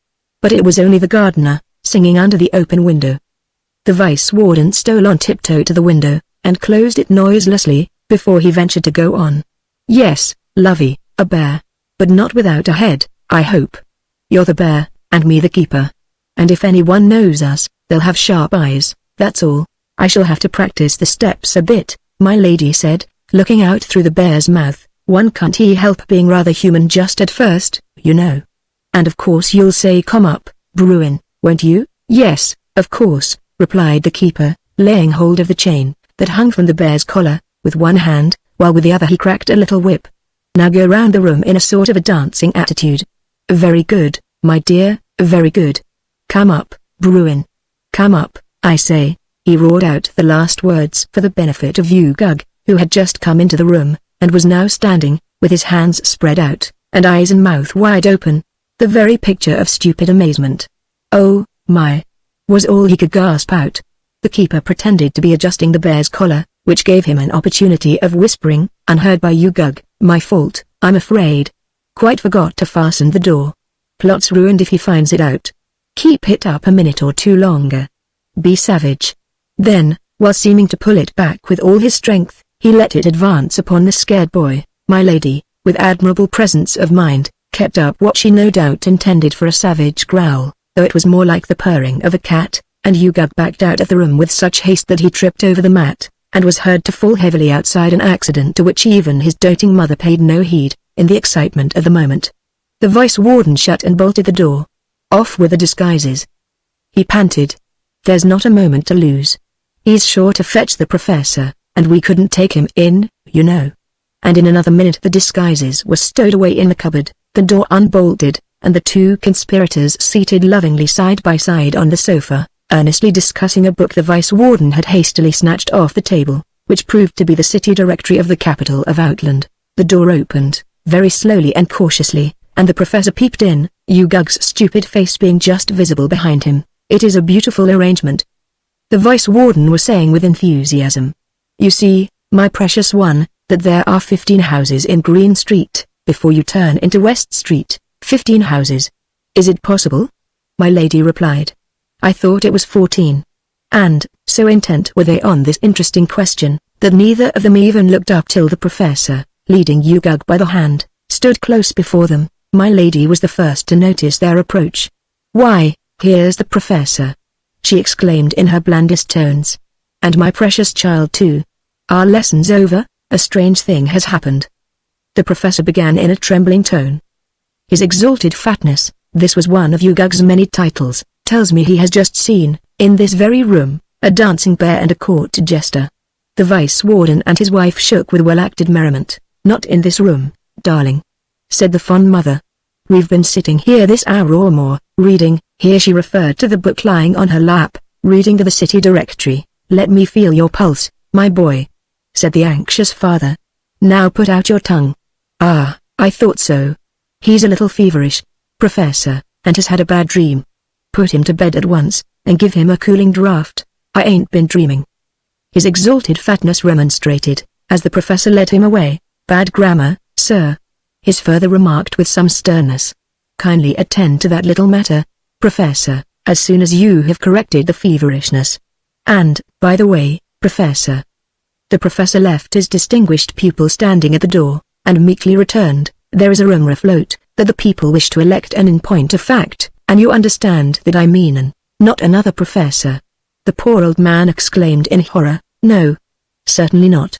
But it was only the gardener, singing under the open window. The vice-warden stole on tiptoe to the window, and closed it noiselessly, before he ventured to go on. Yes, lovey, a bear. But not without a head, I hope. You're the bear, and me the keeper. And if anyone knows us, they'll have sharp eyes, that's all. I shall have to practice the steps a bit, my lady said, looking out through the bear's mouth. One can't help being rather human just at first, you know. And of course you'll say come up, Bruin, won't you? Yes, of course, replied the keeper, laying hold of the chain that hung from the bear's collar, with one hand, while with the other he cracked a little whip. Now go round the room in a sort of a dancing attitude. Very good, my dear, very good. Come up, Bruin. Come up, I say. He roared out the last words for the benefit of Ugug, who had just come into the room, and was now standing, with his hands spread out, and eyes and mouth wide open. The very picture of stupid amazement. Oh, my! Was all he could gasp out. The keeper pretended to be adjusting the bear's collar, which gave him an opportunity of whispering, unheard by Ugug, my fault, I'm afraid. Quite forgot to fasten the door. Plot's ruined if he finds it out. Keep it up a minute or two longer. Be savage. Then, while seeming to pull it back with all his strength, he let it advance upon the scared boy. My lady, with admirable presence of mind, kept up what she no doubt intended for a savage growl, though it was more like the purring of a cat, and Ugug backed out of the room with such haste that he tripped over the mat, and was heard to fall heavily outside, an accident to which even his doting mother paid no heed, in the excitement of the moment. The vice warden shut and bolted the door. Off with the disguises, he panted. There's not a moment to lose. He's sure to fetch the professor, and we couldn't take him in, you know. And in another minute the disguises were stowed away in the cupboard, the door unbolted, and the two conspirators seated lovingly side by side on the sofa, earnestly discussing a book the vice warden had hastily snatched off the table, which proved to be the city directory of the capital of Outland. The door opened, very slowly and cautiously, and the professor peeped in, Ugug's stupid face being just visible behind him. It is a beautiful arrangement, the vice warden was saying with enthusiasm. You see, my precious one, that there are 15 houses in Green Street, before you turn into West Street. 15 houses. Is it possible? My lady replied. I thought it was 14. And, so intent were they on this interesting question, that neither of them even looked up till the professor, leading Ugug by the hand, stood close before them. My lady was the first to notice their approach. Why, here's the professor, she exclaimed in her blandest tones. And my precious child too. Our lessons over? A strange thing has happened, the professor began in a trembling tone. His exalted fatness, this was one of Ugug's many titles, tells me he has just seen, in this very room, a dancing bear and a court jester. The vice warden and his wife shook with well-acted merriment. Not in this room, darling, said the fond mother. We've been sitting here this hour or more, reading. Here she referred to the book lying on her lap, reading the city directory. Let me feel your pulse, my boy, said the anxious father. Now put out your tongue. Ah, I thought so. He's a little feverish, professor, and has had a bad dream. Put him to bed at once, and give him a cooling draught. I ain't been dreaming, his exalted fatness remonstrated, as the professor led him away. Bad grammar, sir, his father remarked with some sternness. Kindly attend to that little matter, professor, as soon as you have corrected the feverishness. And, by the way, professor. The professor left his distinguished pupil standing at the door, and meekly returned. There is a rumor afloat, that the people wish to elect an in point of fact, and you understand that I mean an, not another professor. The poor old man exclaimed in horror. No, certainly not.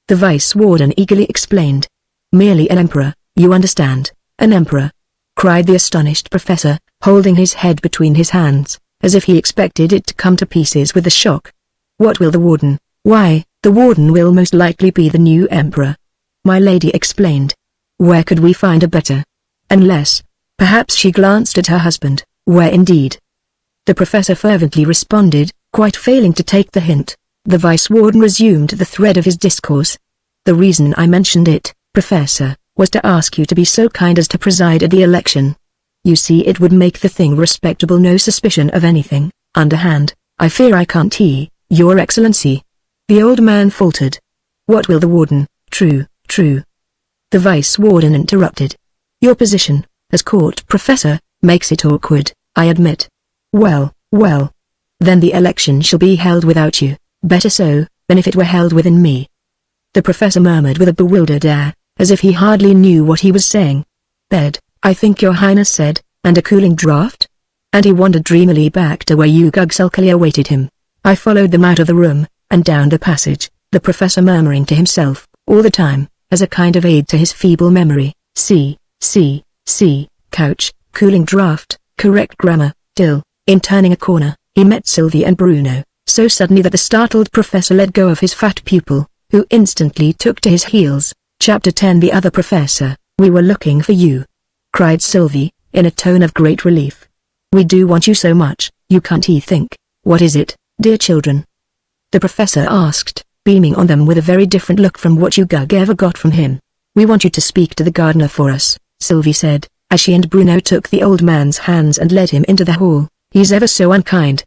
The vice warden eagerly explained. Merely an emperor, you understand, an emperor, cried the astonished professor, holding his head between his hands, as if he expected it to come to pieces with the shock. What will the warden? Why, the warden will most likely be the new emperor, my lady explained. Where could we find a better? Unless, perhaps she glanced at her husband, where indeed? The professor fervently responded, quite failing to take the hint. The vice warden resumed the thread of his discourse. The reason I mentioned it, professor, was to ask you to be so kind as to preside at the election. You see, it would make the thing respectable, no suspicion of anything underhand. I fear I can't, your excellency. The old man faltered. What will the warden? True. The vice warden interrupted. Your position, as court professor, makes it awkward, I admit. Well, then the election shall be held without you. Better so, than if it were held within me. The professor murmured with a bewildered air, as if he hardly knew what he was saying. Bed, I think your highness said, and a cooling draught? And he wandered dreamily back to where Ugug sulkily awaited him. I followed them out of the room, and down the passage, the professor murmuring to himself, all the time, as a kind of aid to his feeble memory. See, couch, cooling draught, correct grammar, till, in turning a corner, he met Sylvie and Bruno, so suddenly that the startled professor let go of his fat pupil, who instantly took to his heels. Chapter 10. The other professor, we were looking for you, cried Sylvie, in a tone of great relief. We do want you so much, you can't think. What is it, dear children? The professor asked, beaming on them with a very different look from what Ugug ever got from him. We want you to speak to the gardener for us, Sylvie said, as she and Bruno took the old man's hands and led him into the hall. He's ever so unkind.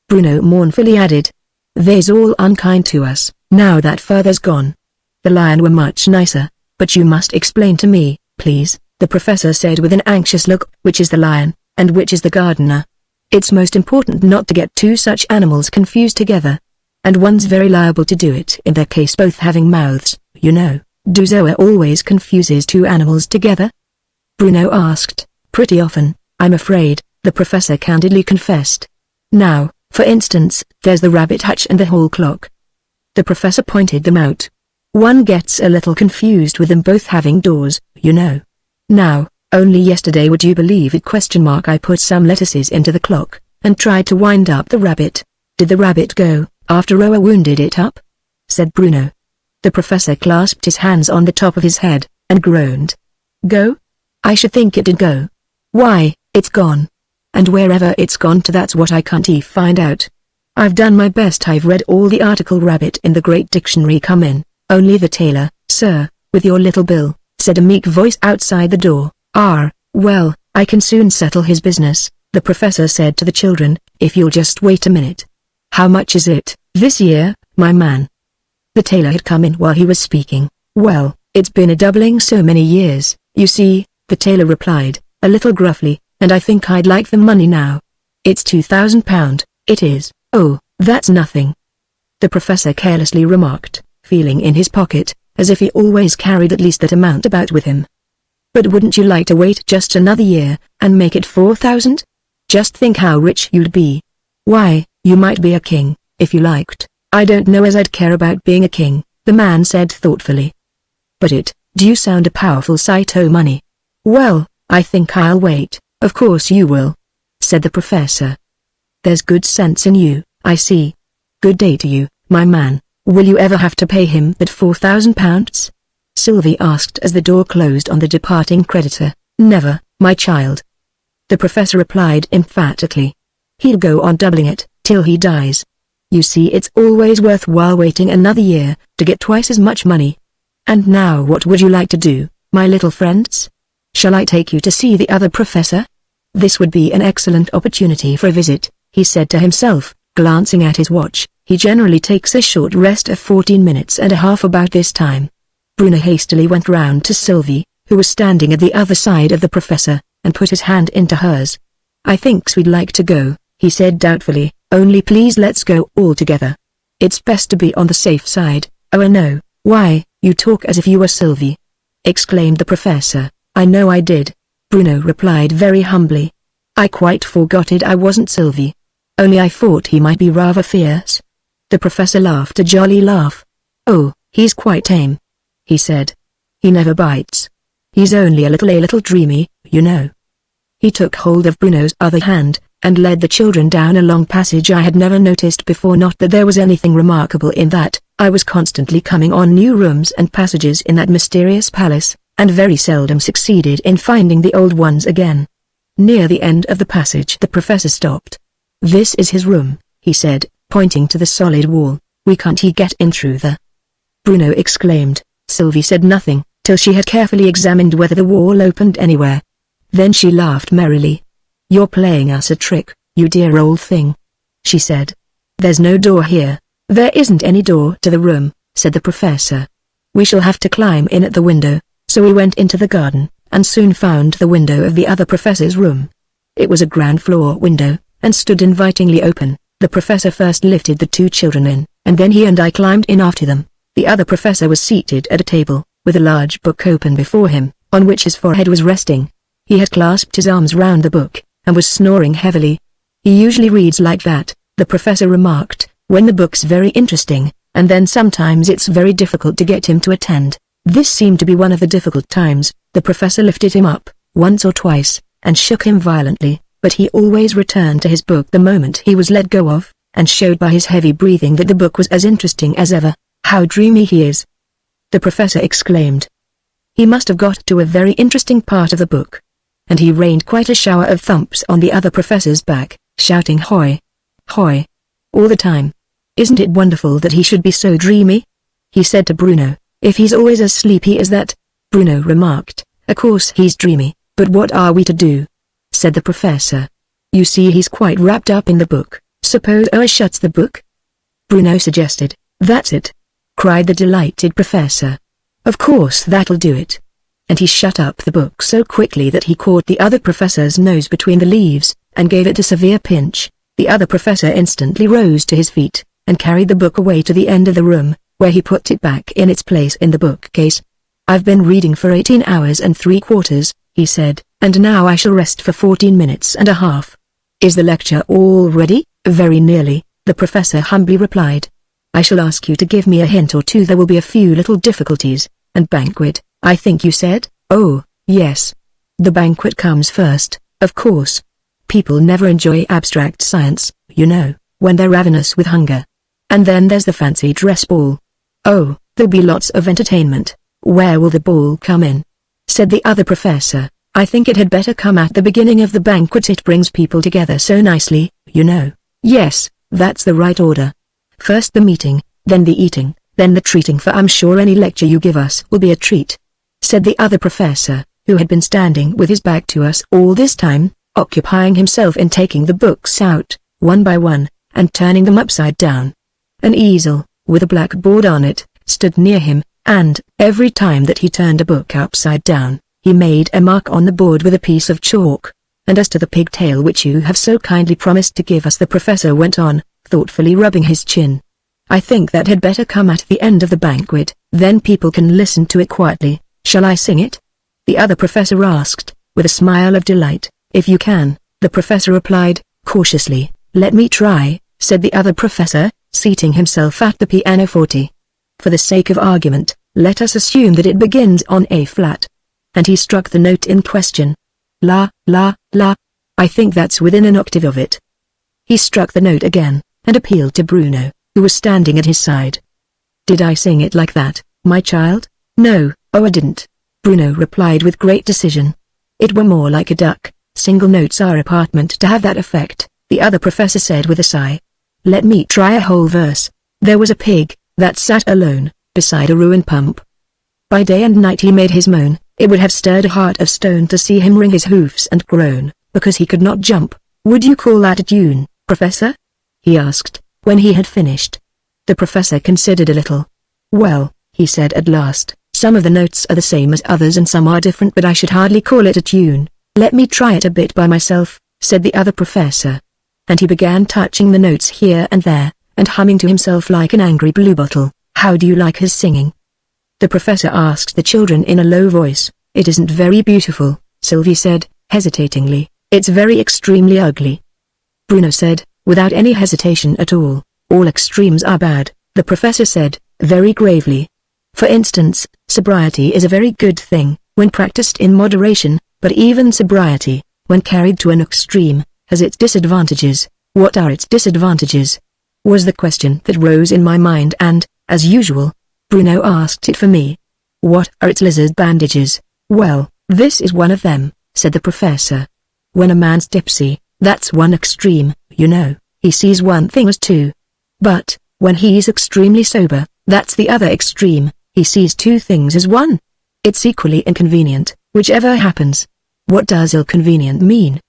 Bruno mournfully added. They's all unkind to us, now that father's gone. The lion were much nicer, but you must explain to me, please, the professor said with an anxious look. Which is the lion, and which is the gardener? It's most important not to get two such animals confused together. And one's very liable to do it in their case, both having mouths, you know. Do Zoa always confuses two animals together? Bruno asked. Pretty often, I'm afraid, the professor candidly confessed. Now, for instance, there's the rabbit hutch and the hall clock. The professor pointed them out. One gets a little confused with them both having doors, you know. Now, only yesterday, would you believe it, I put some lettuces into the clock, and tried to wind up the rabbit. Did the rabbit go, after Roa wounded it up? Said Bruno. The professor clasped his hands on the top of his head, and groaned. Go? I should think it did go. Why, it's gone. And wherever it's gone to, that's what I can't find out. I've done my best. I've read all the article rabbit in the great dictionary. Come in, only the tailor, sir, with your little bill, said a meek voice outside the door. Well, I can soon settle his business, the professor said to the children, if you'll just wait a minute. How much is it, this year, my man? The tailor had come in while he was speaking. Well, it's been a doubling so many years, you see, the tailor replied, a little gruffly, and I think I'd like the money now. It's £2,000, it is. Oh, that's nothing, the professor carelessly remarked, feeling in his pocket, as if he always carried at least that amount about with him. But wouldn't you like to wait just another year, and make it 4,000? Just think how rich you'd be. Why, you might be a king, if you liked. I don't know as I'd care about being a king, the man said thoughtfully. But do you sound a powerful sight o' money. Well, I think I'll wait. Of course you will, said the professor. There's good sense in you, I see. Good day to you, my man. Will you ever have to pay him that £4,000? Sylvie asked as the door closed on the departing creditor. Never, my child, the professor replied emphatically. He'll go on doubling it, till he dies. You see, it's always worthwhile waiting another year, to get twice as much money. And now what would you like to do, my little friends? Shall I take you to see the other professor? This would be an excellent opportunity for a visit, he said to himself, glancing at his watch. He generally takes a short rest of 14 minutes and a half about this time. Bruno hastily went round to Sylvie, who was standing at the other side of the professor, and put his hand into hers. I think we'd like to go, he said doubtfully, only please let's go all together. It's best to be on the safe side. Oh no, why, you talk as if you were Sylvie, exclaimed the professor. I know I did, Bruno replied very humbly. I quite forgot it, I wasn't Sylvie. Only I thought he might be rather fierce. The professor laughed a jolly laugh. Oh, he's quite tame, he said. He never bites. He's only a little dreamy, you know. He took hold of Bruno's other hand, and led the children down a long passage. I had never noticed before, not that there was anything remarkable in that. I was constantly coming on new rooms and passages in that mysterious palace, and very seldom succeeded in finding the old ones again. Near the end of the passage the professor stopped. This is his room, he said, pointing to the solid wall. We can't get in through the... Bruno exclaimed. Sylvie said nothing, till she had carefully examined whether the wall opened anywhere. Then she laughed merrily. You're playing us a trick, you dear old thing, she said. There's no door here. There isn't any door to the room, said the professor. We shall have to climb in at the window. So we went into the garden, and soon found the window of the other professor's room. It was a ground floor window, and stood invitingly open. The professor first lifted the two children in, and then he and I climbed in after them. The other professor was seated at a table, with a large book open before him, on which his forehead was resting. He had clasped his arms round the book, and was snoring heavily. He usually reads like that, the professor remarked, when the book's very interesting, and then sometimes it's very difficult to get him to attend. This seemed to be one of the difficult times. The professor lifted him up, once or twice, and shook him violently, but he always returned to his book the moment he was let go of, and showed by his heavy breathing that the book was as interesting as ever. How dreamy he is, the professor exclaimed. He must have got to a very interesting part of the book. And he rained quite a shower of thumps on the other professor's back, shouting "Hoy! Hoy!" all the time. Isn't it wonderful that he should be so dreamy? He said to Bruno. If he's always as sleepy as that, Bruno remarked. Of course he's dreamy, but what are we to do? Said the professor. You see, he's quite wrapped up in the book. Suppose I shuts the book? Bruno suggested. That's it, cried the delighted professor. Of course that'll do it. and he shut up the book so quickly that he caught the other professor's nose between the leaves, and gave it a severe pinch. The other professor instantly rose to his feet, and carried the book away to the end of the room, where he put it back in its place in the bookcase. "I've been reading for 18 hours and 3/4, he said, "and now I shall rest for 14 minutes and a half. Is the lecture all ready?" "Very nearly," the professor humbly replied. "I shall ask you to give me a hint or two. There will be a few little difficulties, and banquet, I think you said?" "Oh, yes. The banquet comes first, of course. People never enjoy abstract science, you know, when they're ravenous with hunger. And then there's the fancy dress ball." "Oh, there'll be lots of entertainment. Where will the ball come in?" said the other professor. "I think it had better come at the beginning of the banquet. It brings people together so nicely, you know." "Yes, that's the right order. First the meeting, then the eating, then the treating, for I'm sure any lecture you give us will be a treat," said the other professor, who had been standing with his back to us all this time, occupying himself in taking the books out, one by one, and turning them upside down. An easel, with a blackboard on it, stood near him, and, every time that he turned a book upside down, he made a mark on the board with a piece of chalk. "And as to the pigtail which you have so kindly promised to give us," the professor went on, thoughtfully rubbing his chin, "I think that had better come at the end of the banquet, then people can listen to it quietly. Shall I sing it?" the other professor asked, with a smile of delight. "If you can," the professor replied, cautiously. "Let me try," said the other professor, seating himself at the pianoforte. "For the sake of argument, let us assume that it begins on A flat." And he struck the note in question. "La, la, la. I think that's within an octave of it." He struck the note again, and appealed to Bruno, who was standing at his side. "Did I sing it like that, my child?" "No, oh I didn't," Bruno replied with great decision. "It were more like a duck. Single notes are apartment to have that effect," the other professor said with a sigh. "Let me try a whole verse. There was a pig, that sat alone, beside a ruined pump. By day and night he made his moan. It would have stirred a heart of stone to see him wring his hoofs and groan, because he could not jump. Would you call that a tune, Professor?" he asked, when he had finished. The professor considered a little. "Well," he said at last, "some of the notes are the same as others and some are different, but I should hardly call it a tune." "Let me try it a bit by myself," said the other professor. And he began touching the notes here and there, and humming to himself like an angry bluebottle. "How do you like his singing?" the professor asked the children in a low voice. "It isn't very beautiful," Sylvie said, hesitatingly. "It's very extremely ugly." Bruno said, without any hesitation at all. "All extremes are bad," the professor said, very gravely. "For instance, sobriety is a very good thing, when practiced in moderation, but even sobriety, when carried to an extreme, has its disadvantages." "What are its disadvantages?" was the question that rose in my mind, and, as usual, Bruno asked it for me. "What are its lizard bandages?" "Well, this is one of them," said the professor. "When a man's tipsy, that's one extreme, you know, he sees one thing as two. But, when he's extremely sober, that's the other extreme, he sees two things as one. It's equally inconvenient, whichever happens." "What does inconvenient mean?"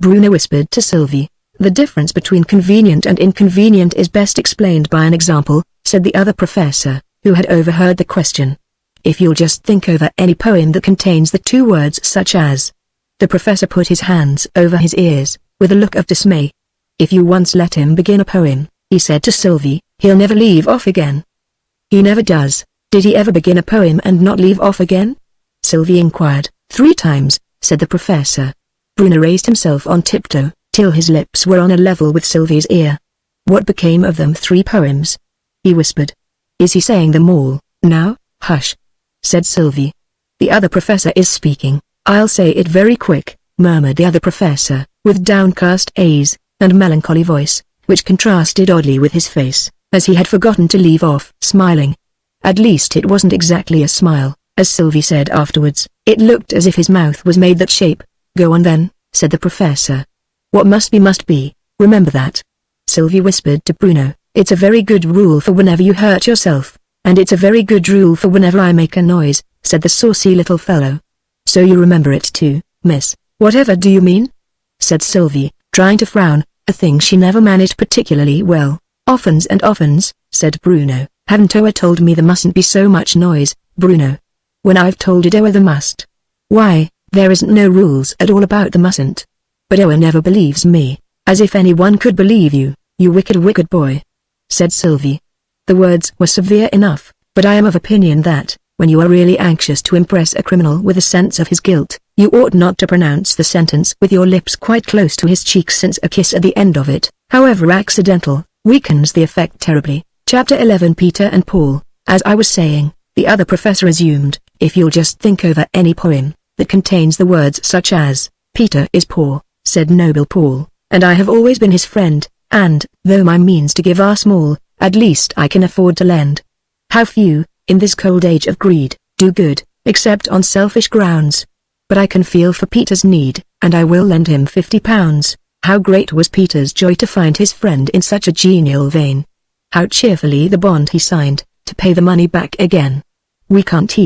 Bruno whispered to Sylvie. "The difference between convenient and inconvenient is best explained by an example," said the other professor, who had overheard the question. "If you'll just think over any poem that contains the two words such as..." The professor put his hands over his ears, with a look of dismay. "If you once let him begin a poem," he said to Sylvie, "he'll never leave off again." "He never does. Did he ever begin a poem and not leave off again?" Sylvie inquired. "3 times, said the professor. Bruno raised himself on tiptoe, till his lips were on a level with Sylvie's ear. "What became of them 3 poems?" he whispered. "Is he saying them all, now?" "Hush," said Sylvie. "The other professor is speaking. I'll say it very quick," murmured the other professor, with downcast eyes, and melancholy voice, which contrasted oddly with his face, as he had forgotten to leave off smiling. At least it wasn't exactly a smile, as Sylvie said afterwards. It looked as if his mouth was made that shape. "Go on then," said the professor. "What must be, remember that." Sylvie whispered to Bruno, "It's a very good rule for whenever you hurt yourself, and it's a very good rule for whenever I make a noise," said the saucy little fellow. "So you remember it too, miss." "Whatever do you mean?" said Sylvie, trying to frown, a thing she never managed particularly well. "Offens and offens," said Bruno. "Haven't Oa told me there mustn't be so much noise, Bruno?" "When I've told you there must," Why, there isn't no rules at all about the mustn't. But Owen never believes me, as if anyone could believe you, you wicked boy," said Sylvie. The words were severe enough, but I am of opinion that, when you are really anxious to impress a criminal with a sense of his guilt, you ought not to pronounce the sentence with your lips quite close to his cheeks, since a kiss at the end of it, however accidental, weakens the effect terribly. Chapter 11. Peter and Paul. As I was saying, the other professor resumed, if you'll just think over any poem that contains the words such as, "Peter is poor," said noble Paul, "and I have always been his friend, and, though my means to give are small, at least I can afford to lend. How few, in this cold age of greed, do good, except on selfish grounds. But I can feel for Peter's need, and I will lend him £50. How great was Peter's joy to find his friend in such a genial vein. How cheerfully the bond he signed, to pay the money back again. We can't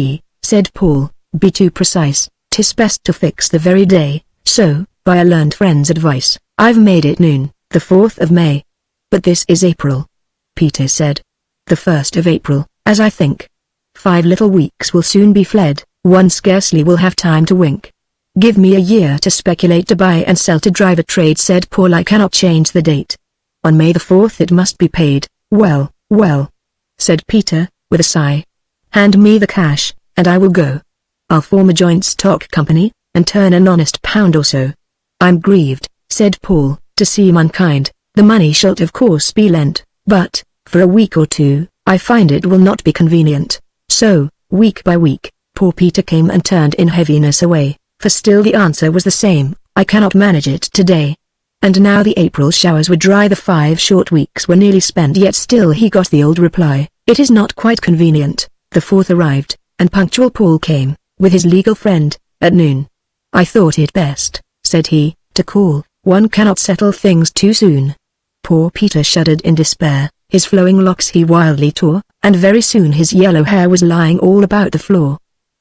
said Paul, be too precise, 'tis best to fix the very day, so, by a learned friend's advice, I've made it noon, the 4th of May. But this is April," Peter said. "The 1st of April, as I think. 5 little weeks will soon be fled, one scarcely will have time to wink. Give me a year to speculate, to buy and sell, to drive a trade," said Paul. "I cannot change the date. On May the 4th it must be paid." Well, said Peter, with a sigh. "Hand me the cash, and I will go. I'll form a joint stock company, and turn an honest £1 or so." "I'm grieved," said Paul, "to seem unkind. The money shall of course be lent, but, for a week or two, I find it will not be convenient." So, week by week, poor Peter came and turned in heaviness away, for still the answer was the same, "I cannot manage it today." And now the April showers were dry, the 5 short weeks were nearly spent, yet still he got the old reply, "It is not quite convenient." The 4th arrived, and punctual Paul came, with his legal friend, at noon. "I thought it best," said he, "to call. One cannot settle things too soon." Poor Peter shuddered in despair, his flowing locks he wildly tore, and very soon his yellow hair was lying all about the floor.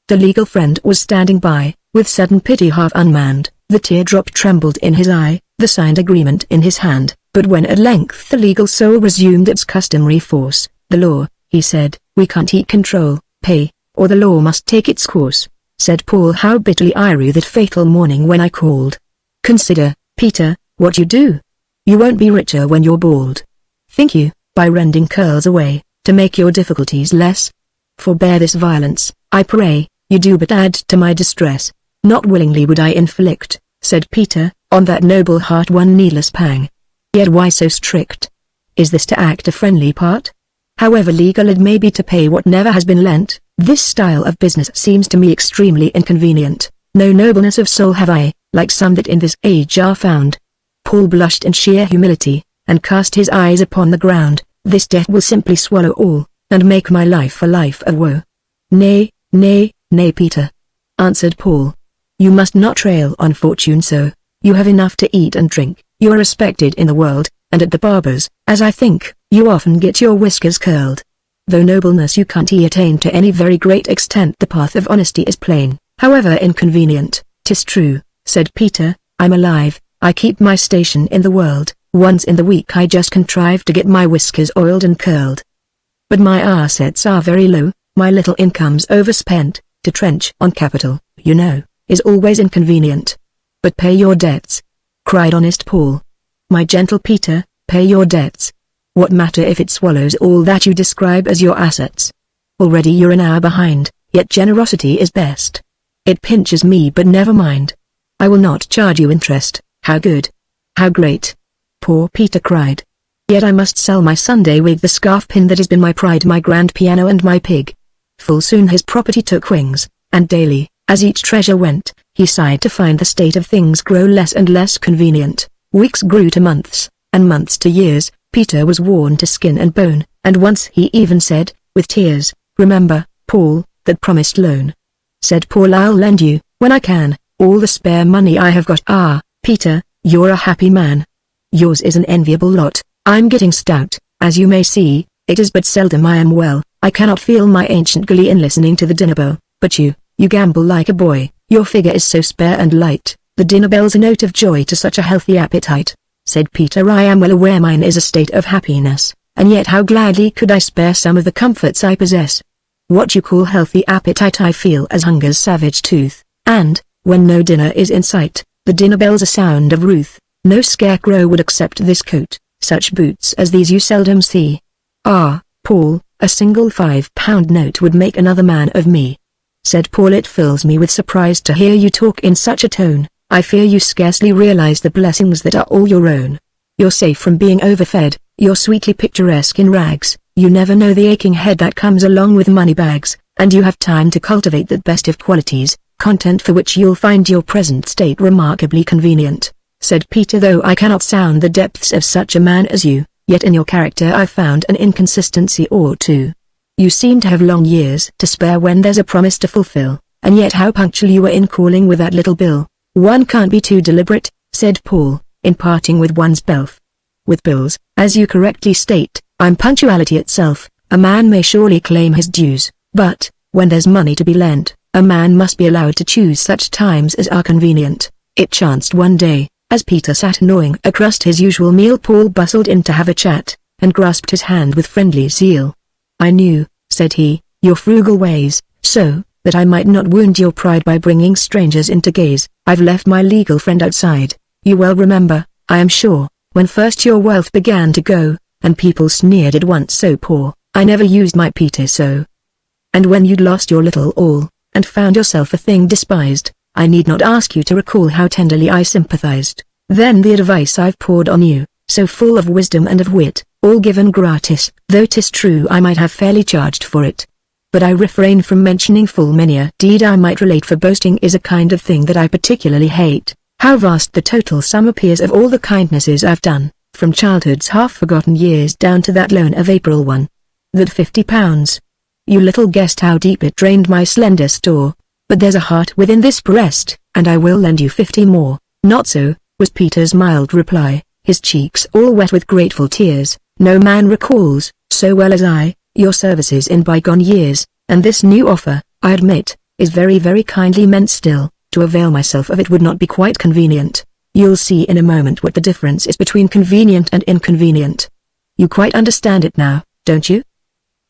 The legal friend was standing by, with sudden pity half unmanned, the teardrop trembled in his eye, the signed agreement in his hand, but when at length the legal soul resumed its customary force, "The law," he said, "we can't control, pay, or the law must take its course." Said Paul, "How bitterly I rue that fateful morning when I called. Consider, Peter, what you do. You won't be richer when you're bald. Think you, by rending curls away, to make your difficulties less? Forbear this violence, I pray, you do but add to my distress. Not willingly would I inflict," said Peter, "on that noble heart one needless pang. Yet why so strict? Is this to act a friendly part? However legal it may be to pay what never has been lent, this style of business seems to me extremely inconvenient. No nobleness of soul have I, like some that in this age are found." Paul blushed in sheer humility, and cast his eyes upon the ground. "This debt will simply swallow all, and make my life a life of woe." Nay, Peter," answered Paul. "You must not trail on fortune so. You have enough to eat and drink, you are respected in the world, and at the barber's, as I think, you often get your whiskers curled. Though nobleness you can't attain to any very great extent, the path of honesty is plain, however inconvenient." "'Tis true," said Peter, "I'm alive, I keep my station in the world, once in the week I just contrive to get my whiskers oiled and curled. But my assets are very low, my little income's overspent. To trench on capital, you know, is always inconvenient." "But pay your debts," cried honest Paul. "My gentle Peter, pay your debts. What matter if it swallows all that you describe as your assets? Already you're an hour behind, yet generosity is best. It pinches me, but never mind. I will not charge you interest." "How good! How great!" poor Peter cried. "Yet I must sell my Sunday wig, the scarf pin that has been my pride, my grand piano and my pig." Full soon his property took wings, and daily, as each treasure went, he sighed to find the state of things grow less and less convenient. Weeks grew to months, and months to years. Peter was worn to skin and bone, and once he even said, with tears, "Remember, Paul, that promised loan." Said Paul, "I'll lend you, when I can, all the spare money I have got." "Ah, Peter, you're a happy man. Yours is an enviable lot. I'm getting stout, as you may see. It is but seldom I am well. I cannot feel my ancient glee in listening to the dinner bell, but you gamble like a boy, your figure is so spare and light, the dinner bell's a note of joy to such a healthy appetite." Said Peter, "I am well aware mine is a state of happiness, and yet how gladly could I spare some of the comforts I possess. What you call healthy appetite I feel as hunger's savage tooth, And, when no dinner is in sight, the dinner bell's a sound of ruth, no scarecrow would accept this coat, such boots as these you seldom see. Ah, Paul, a single £5 note would make another man of me," said Paul. "It fills me with surprise to hear you talk in such a tone. I fear you scarcely realize the blessings that are all your own. You're safe from being overfed, you're sweetly picturesque in rags, you never know the aching head that comes along with money bags, and you have time to cultivate that best of qualities, content for which you'll find your present state remarkably convenient," said Peter. "Though I cannot sound the depths of such a man as you, yet in your character I've found an inconsistency or two. You seem to have long years to spare when there's a promise to fulfill, and yet how punctual you were in calling with that little bill." "One can't be too deliberate," said Paul, "in parting with one's belf. With bills, as you correctly state, I'm punctuality itself. A man may surely claim his dues, but, when there's money to be lent, a man must be allowed to choose such times as are convenient." It chanced one day, as Peter sat gnawing a crust his usual meal, Paul bustled in to have a chat, and grasped his hand with friendly zeal. "I knew," said he, "your frugal ways, so, that I might not wound your pride by bringing strangers into gaze, I've left my legal friend outside. You well remember, I am sure, when first your wealth began to go, and people sneered at once so poor, I never used my Peter so. And when you'd lost your little all, and found yourself a thing despised, I need not ask you to recall how tenderly I sympathized. Then the advice I've poured on you, so full of wisdom and of wit, all given gratis, though 'tis true I might have fairly charged for it. But I refrain from mentioning full many a deed I might relate, for boasting is a kind of thing that I particularly hate. How vast the total sum appears of all the kindnesses I've done, from childhood's half-forgotten years down to that loan of April 1. That £50. You little guessed how deep it drained my slender store. But there's a heart within this breast, and I will lend you 50 more. "Not so," was Peter's mild reply, his cheeks all wet with grateful tears. "No man recalls, so well as I, your services in bygone years, and this new offer, I admit, is very very kindly meant. Still, to avail myself of it would not be quite convenient. You'll see in a moment what the difference is between convenient and inconvenient. You quite understand it now, don't you?"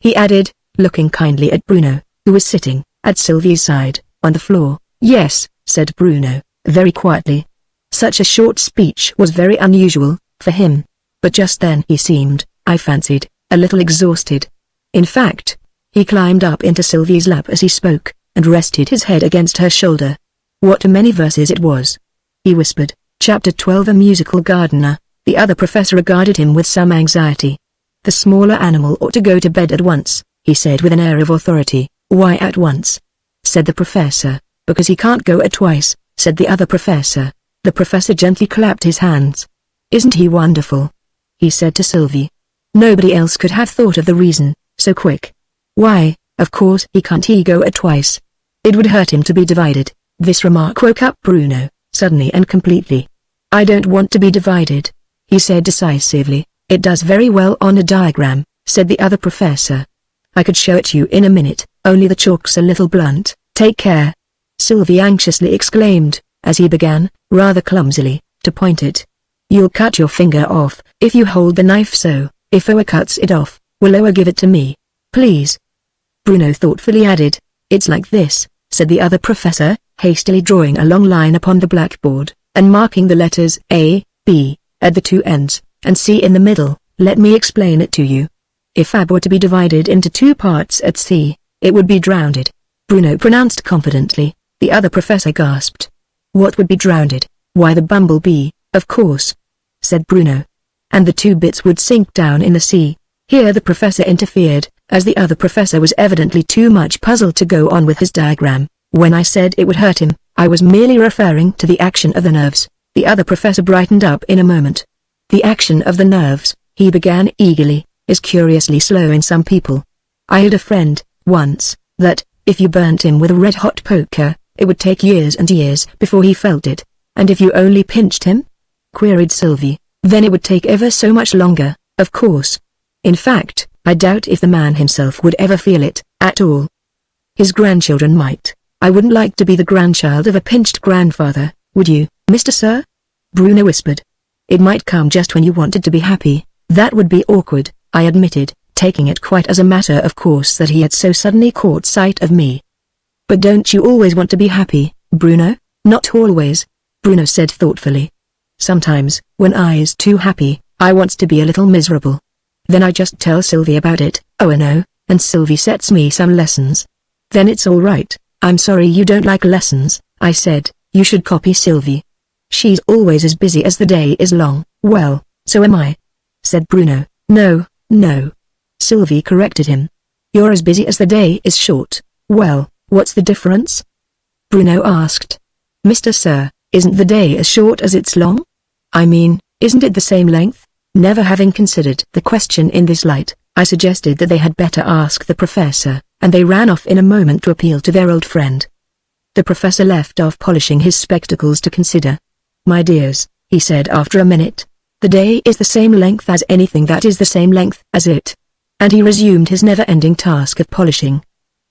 he added, looking kindly at Bruno, who was sitting, at Sylvie's side, on the floor. "Yes," said Bruno, very quietly. Such a short speech was very unusual, for him. But just then he seemed, I fancied, a little exhausted. In fact, he climbed up into Sylvie's lap as he spoke, and rested his head against her shoulder. "What a many verses it was," he whispered. Chapter 12. A musical gardener. The other professor regarded him with some anxiety. "The smaller animal ought to go to bed at once," he said with an air of authority. "Why at once?" said the professor. "Because he can't go at twice," said the other professor. The professor gently clapped his hands. "Isn't he wonderful?" he said to Sylvie. Nobody else could have thought of the reason, so quick. "Why, of course he can't go at twice. It would hurt him to be divided." This remark woke up Bruno, suddenly and completely. "I don't want to be divided," he said decisively. "It does very well on a diagram," said the other professor. "I could show it you in a minute, only the chalk's a little blunt. Take care," Sylvie anxiously exclaimed, as he began, rather clumsily, to point it. "You'll cut your finger off, if you hold the knife so. If Oa cuts it off, will Oa give it to me? Please?" Bruno thoughtfully added. "It's like this," said the other professor, hastily drawing a long line upon the blackboard, and marking the letters A, B, at the two ends, and C in the middle. "Let me explain it to you. If AB were to be divided into two parts at C, it would be drowned," Bruno pronounced confidently. The other professor gasped. "What would be drowned?" "Why, the bumblebee, of course," said Bruno. "And the two bits would sink down in the sea." Here the professor interfered, as the other professor was evidently too much puzzled to go on with his diagram. "When I said it would hurt him, I was merely referring to the action of the nerves." The other professor brightened up in a moment. "The action of the nerves," he began eagerly, "is curiously slow in some people. I had a friend, once, that, if you burnt him with a red-hot poker, it would take years and years before he felt it." "And if you only pinched him?" queried Sylvie. "Then it would take ever so much longer, of course. In fact, I doubt if the man himself would ever feel it, at all. His grandchildren might. I wouldn't like to be the grandchild of a pinched grandfather, would you, Mr. Sir?" Bruno whispered. "It might come just when you wanted to be happy. That would be awkward," I admitted, taking it quite as a matter of course that he had so suddenly caught sight of me. "But don't you always want to be happy?" Bruno? Not always, Bruno said thoughtfully. Sometimes, when I's too happy, I wants to be a little miserable. Then I just tell Sylvie about it, oh no, and Sylvie sets me some lessons. Then it's all right. I'm sorry you don't like lessons, I said. You should copy Sylvie. She's always as busy as the day is long. Well, so am I, said Bruno. No, no. Sylvie corrected him. You're as busy as the day is short. Well, what's the difference? Bruno asked. Mr. Sir, isn't the day as short as it's long? I mean, isn't it the same length? Never having considered the question in this light, I suggested that they had better ask the professor, and they ran off in a moment to appeal to their old friend. The professor left off polishing his spectacles to consider. My dears, he said after a minute, the day is the same length as anything that is the same length as it. And he resumed his never-ending task of polishing.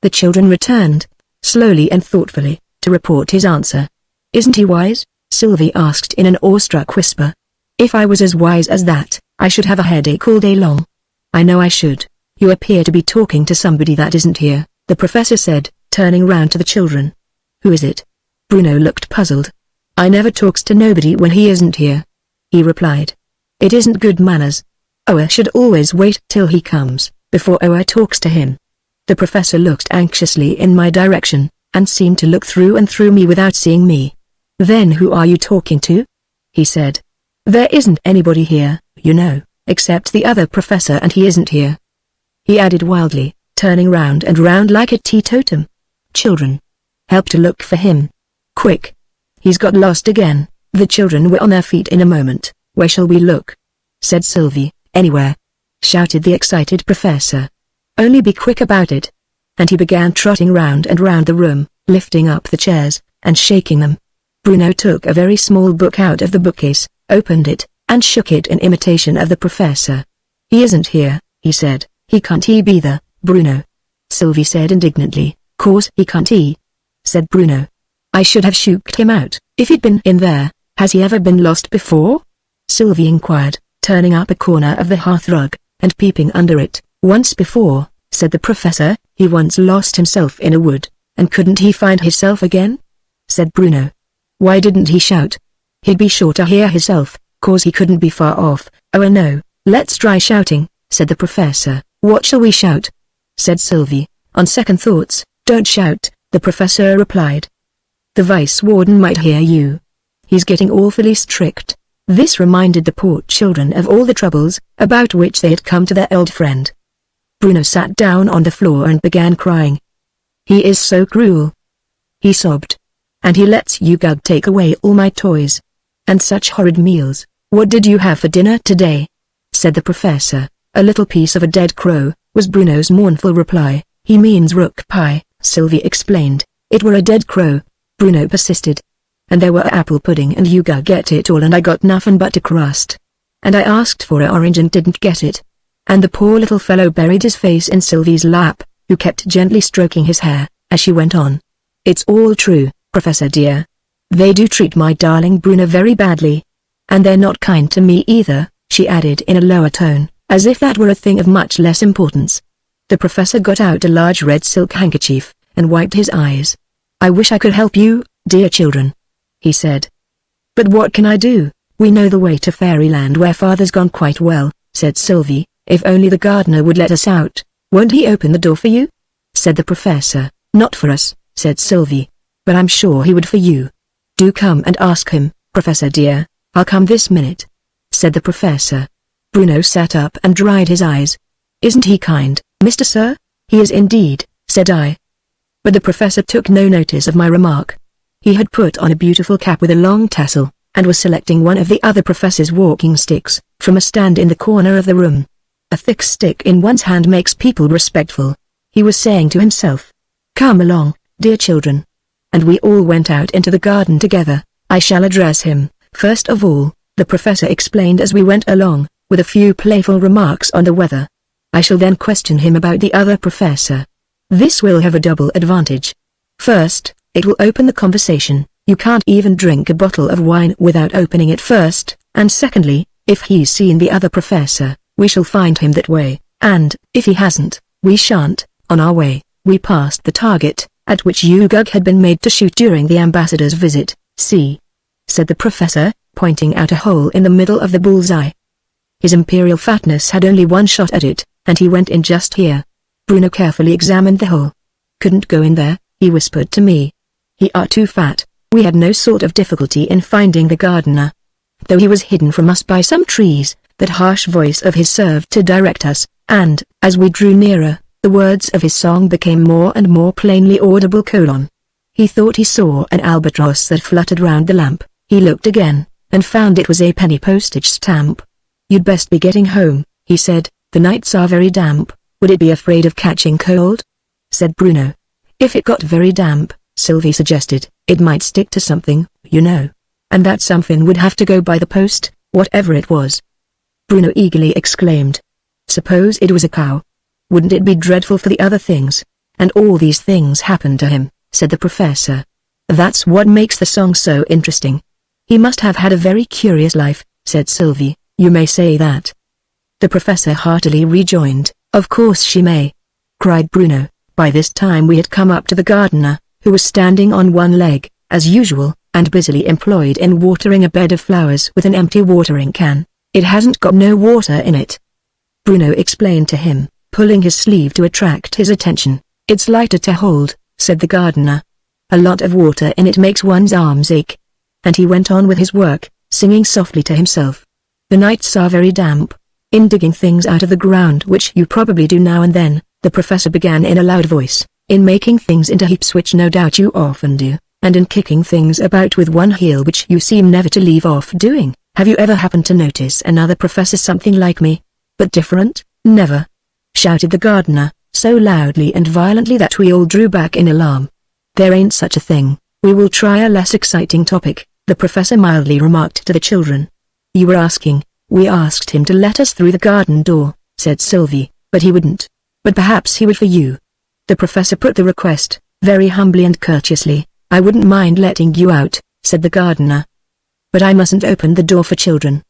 The children returned, slowly and thoughtfully, to report his answer. Isn't he wise? Sylvie asked in an awestruck whisper. If I was as wise as that, I should have a headache all day long. I know I should. You appear to be talking to somebody that isn't here, the professor said, turning round to the children. Who is it? Bruno looked puzzled. I never talks to nobody when he isn't here, he replied. It isn't good manners. I should always wait till he comes, before I talks to him. The professor looked anxiously in my direction, and seemed to look through and through me without seeing me. Then who are you talking to? He said. There isn't anybody here, you know, except the other professor, and he isn't here, he added wildly, turning round and round like a teetotum. Children, help to look for him. Quick. He's got lost again. The children were on their feet in a moment. Where shall we look? Said Sylvie. Anywhere, shouted the excited professor. Only be quick about it. And he began trotting round and round the room, lifting up the chairs, and shaking them. Bruno took a very small book out of the bookcase, opened it, and shook it in imitation of the professor. He isn't here, he said. He can't he be the, Bruno? Sylvie said indignantly. Course he can't he, said Bruno. I should have shooked him out, if he'd been in there. Has he ever been lost before? Sylvie inquired, turning up a corner of the hearthrug, and peeping under it. Once before, said the professor, he once lost himself in a wood, and couldn't he find himself again? Said Bruno. Why didn't he shout? He'd be sure to hear himself, cause he couldn't be far off. Oh no, let's try shouting, said the professor. What shall we shout? Said Sylvie. On second thoughts, don't shout, the professor replied. The vice-warden might hear you. He's getting awfully strict. This reminded the poor children of all the troubles, about which they had come to their old friend. Bruno sat down on the floor and began crying. He is so cruel, he sobbed. And he lets you gug take away all my toys. And such horrid meals. What did you have for dinner today? Said the professor. A little piece of a dead crow, was Bruno's mournful reply. He means rook pie, Sylvie explained. It were a dead crow, Bruno persisted. And there were apple pudding and you get it all and I got nothing but a crust. And I asked for a orange and didn't get it. And the poor little fellow buried his face in Sylvie's lap, who kept gently stroking his hair, as she went on. It's all true, Professor dear. They do treat my darling Bruno very badly. And they're not kind to me either, she added in a lower tone, as if that were a thing of much less importance. The professor got out a large red silk handkerchief, and wiped his eyes. I wish I could help you, dear children, he said. But what can I do? We know the way to Fairyland where Father's gone quite well, said Sylvie. If only the gardener would let us out. Won't he open the door for you? Said the professor. Not for us, said Sylvie. But I'm sure he would for you. Do come and ask him, Professor dear. I'll come this minute, said the professor. Bruno sat up and dried his eyes. Isn't he kind, Mr. Sir? He is indeed, said I. But the professor took no notice of my remark. He had put on a beautiful cap with a long tassel, and was selecting one of the other professor's walking sticks, from a stand in the corner of the room. A thick stick in one's hand makes people respectful, he was saying to himself. Come along, dear children. And we all went out into the garden together. I shall address him, first of all, the professor explained as we went along, with a few playful remarks on the weather. I shall then question him about the other professor. This will have a double advantage. First, it will open the conversation. You can't even drink a bottle of wine without opening it first, and secondly, if he's seen the other professor, we shall find him that way, and, if he hasn't, we shan't. On our way, we passed the target, at which Ugug had been made to shoot during the ambassador's visit. See, said the professor, pointing out a hole in the middle of the bullseye. His imperial fatness had only one shot at it, and he went in just here. Bruno carefully examined the hole. Couldn't go in there, he whispered to me. He are too fat. We had no sort of difficulty in finding the gardener. Though he was hidden from us by some trees, that harsh voice of his served to direct us, and, as we drew nearer, the words of his song became more and more plainly audible. He thought he saw an albatross that fluttered round the lamp. He looked again, and found it was a penny postage stamp. You'd best be getting home, he said, the nights are very damp. Would it be afraid of catching cold? Said Bruno. If it got very damp, Sylvie suggested, it might stick to something, you know. And that something would have to go by the post, whatever it was. Bruno eagerly exclaimed. Suppose it was a cow. Wouldn't it be dreadful for the other things? And all these things happened to him, said the professor. That's what makes the song so interesting. He must have had a very curious life, said Sylvie. You may say that. The professor heartily rejoined, Of course she may. Cried Bruno. By this time we had come up to the gardener, who was standing on one leg, as usual, and busily employed in watering a bed of flowers with an empty watering can. It hasn't got no water in it. Bruno explained to him, pulling his sleeve to attract his attention. It's lighter to hold, said the gardener. A lot of water in it makes one's arms ache. And he went on with his work, singing softly to himself. The nights are very damp. In digging things out of the ground, which you probably do now and then, the professor began in a loud voice, in making things into heaps, which no doubt you often do, and in kicking things about with one heel, which you seem never to leave off doing. Have you ever happened to notice another professor something like me? But different? Never. Shouted the gardener, so loudly and violently that we all drew back in alarm. There ain't such a thing. We will try a less exciting topic, the professor mildly remarked to the children. You were asking. We asked him to let us through the garden door, said Sylvie, but he wouldn't. But perhaps he would for you. The professor put the request, very humbly and courteously. I wouldn't mind letting you out, said the gardener. But I mustn't open the door for children.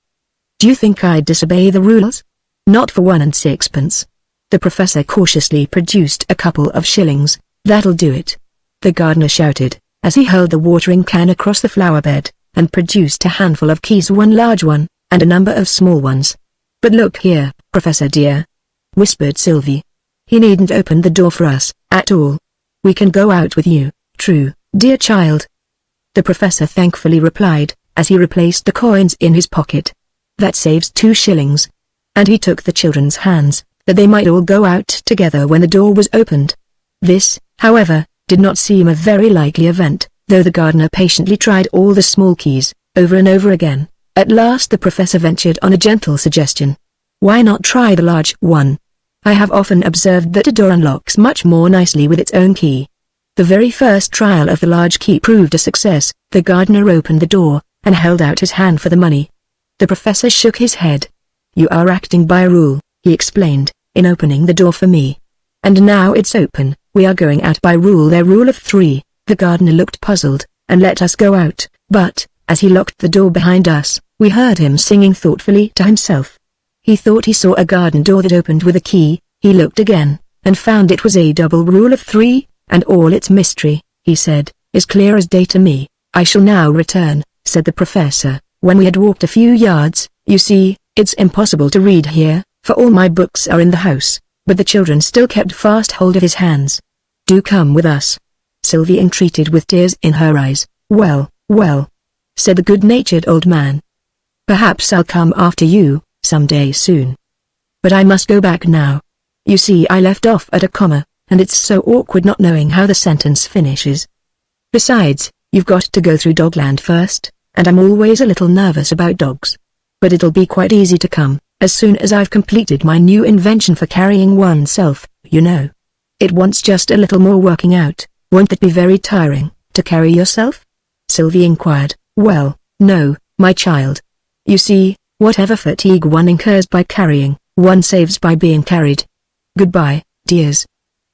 Do you think I'd disobey the rules? Not for 1 and 6 pence. The professor cautiously produced a couple of shillings. That'll do it. The gardener shouted, as he hurled the watering can across the flower bed, and produced a handful of keys, one large one, and a number of small ones. But look here, Professor dear, whispered Sylvie. He needn't open the door for us, at all. We can go out with you, true, dear child. The professor thankfully replied, as he replaced the coins in his pocket. That saves 2 shillings. And he took the children's hands, that they might all go out together when the door was opened. This, however, did not seem a very likely event, though the gardener patiently tried all the small keys, over and over again. At last the professor ventured on a gentle suggestion. Why not try the large one? I have often observed that a door unlocks much more nicely with its own key. The very first trial of the large key proved a success. The gardener opened the door, and held out his hand for the money. The professor shook his head. You are acting by rule, he explained, in opening the door for me. And now it's open, we are going out by rule, their rule of 3. The gardener looked puzzled, and let us go out, but, as he locked the door behind us, we heard him singing thoughtfully to himself. He thought he saw a garden door that opened with a key. He looked again, and found it was a double rule of 3, and all its mystery, he said, is clear as day to me. I shall now return, said the professor, when we had walked a few yards. You see, it's impossible to read here, for all my books are in the house. But the children still kept fast hold of his hands. Do come with us, Sylvie entreated with tears in her eyes. Well, well, said the good-natured old man. Perhaps I'll come after you, some day soon. But I must go back now. You see, I left off at a comma, and it's so awkward not knowing how the sentence finishes. Besides, you've got to go through Dogland first, and I'm always a little nervous about dogs. But it'll be quite easy to come, as soon as I've completed my new invention for carrying oneself, you know. It wants just a little more working out. Won't that be very tiring, to carry yourself? Sylvie inquired. Well, no, my child. You see, whatever fatigue one incurs by carrying, one saves by being carried. Goodbye, dears.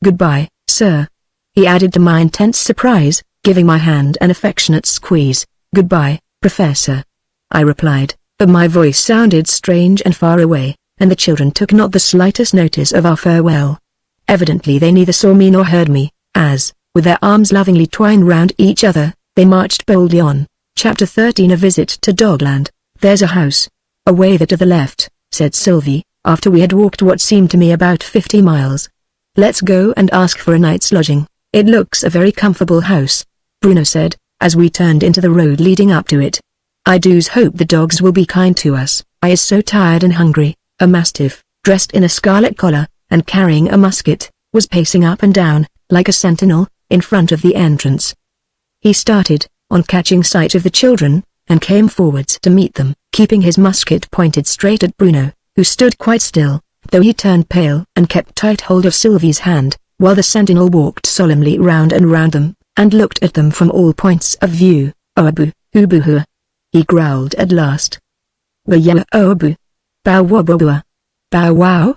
Goodbye, sir. He added to my intense surprise, giving my hand an affectionate squeeze. Goodbye, Professor. I replied, but my voice sounded strange and far away, and the children took not the slightest notice of our farewell. Evidently they neither saw me nor heard me, as, With their arms lovingly twined round each other, they marched boldly on. Chapter 13 A Visit to Dogland. There's a house. Away there to the left, said Sylvie, after we had walked what seemed to me about 50 miles. Let's go and ask for a night's lodging. It looks a very comfortable house, Bruno said, as we turned into the road leading up to it. I do's hope the dogs will be kind to us. I is so tired and hungry. A mastiff, dressed in a scarlet collar, and carrying a musket, was pacing up and down, like a sentinel, in front of the entrance. He started, on catching sight of the children, and came forwards to meet them, keeping his musket pointed straight at Bruno, who stood quite still, though he turned pale and kept tight hold of Sylvie's hand, while the sentinel walked solemnly round and round them, and looked at them from all points of view. "Oabu, hoo-boo-hoo," he growled at last. "Wa-ya oabu. Bow-wa-bow-wa. Bow-wow?"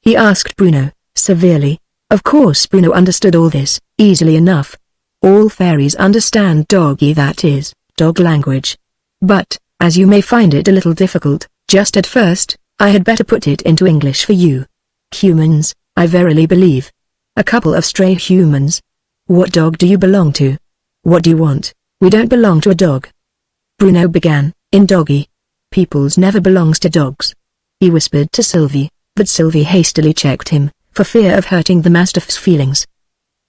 he asked Bruno, severely. Of course Bruno understood all this, easily enough. All fairies understand doggy, that is, dog language. But, as you may find it a little difficult, just at first, I had better put it into English for you. Humans, I verily believe. A couple of stray humans. What dog do you belong to? What do you want? We don't belong to a dog. Bruno began, in doggy. Peoples never belongs to dogs. He whispered to Sylvie, but Sylvie hastily checked him, for fear of hurting the mastiff's feelings.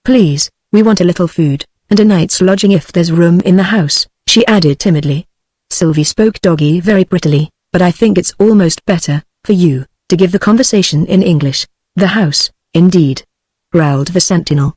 Please, we want a little food, and a night's lodging if there's room in the house, she added timidly. Sylvie spoke doggy very prettily, but I think it's almost better, for you, to give the conversation in English. The house, indeed, growled the sentinel.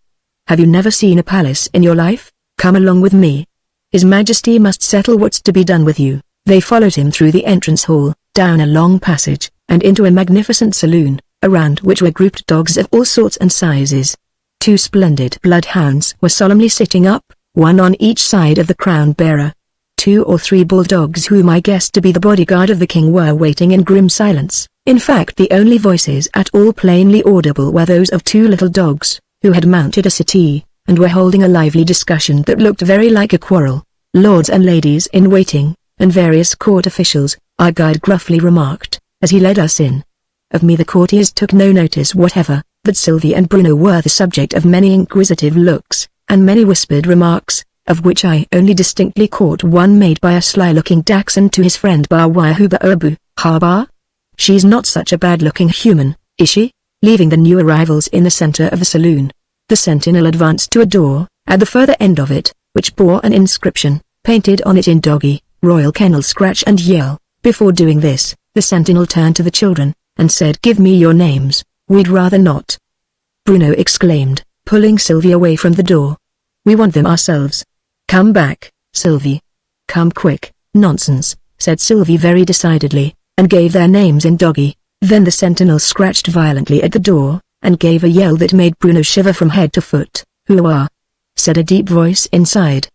Have you never seen a palace in your life? Come along with me. His Majesty must settle what's to be done with you. They followed him through the entrance hall, down a long passage, and into a magnificent saloon, around which were grouped dogs of all sorts and sizes. 2 splendid bloodhounds were solemnly sitting up, one on each side of the crown-bearer. 2 or 3 bulldogs whom I guessed to be the bodyguard of the king were waiting in grim silence. In fact, the only voices at all plainly audible were those of 2 little dogs, who had mounted a settee, and were holding a lively discussion that looked very like a quarrel. Lords and ladies in waiting, and various court officials, our guide gruffly remarked, as he led us in. Of me the courtiers took no notice whatever, but Sylvie and Bruno were the subject of many inquisitive looks, and many whispered remarks, of which I only distinctly caught one made by a sly-looking Dachshund to his friend Bar-Wah-Hoo-Ba-Obu. "Ha-Bar? She's not such a bad-looking human, is she?" Leaving the new arrivals in the center of the saloon, the sentinel advanced to a door, at the further end of it, which bore an inscription, painted on it in doggy, "Royal Kennel Scratch and Yell." Before doing this, the sentinel turned to the children, and said, "Give me your names." "We'd rather not," Bruno exclaimed, pulling Sylvie away from the door. "We want them ourselves. Come back, Sylvie. Come quick." "Nonsense," said Sylvie very decidedly, and gave their names in doggy. Then the sentinel scratched violently at the door, and gave a yell that made Bruno shiver from head to foot. "Who are?" said a deep voice inside.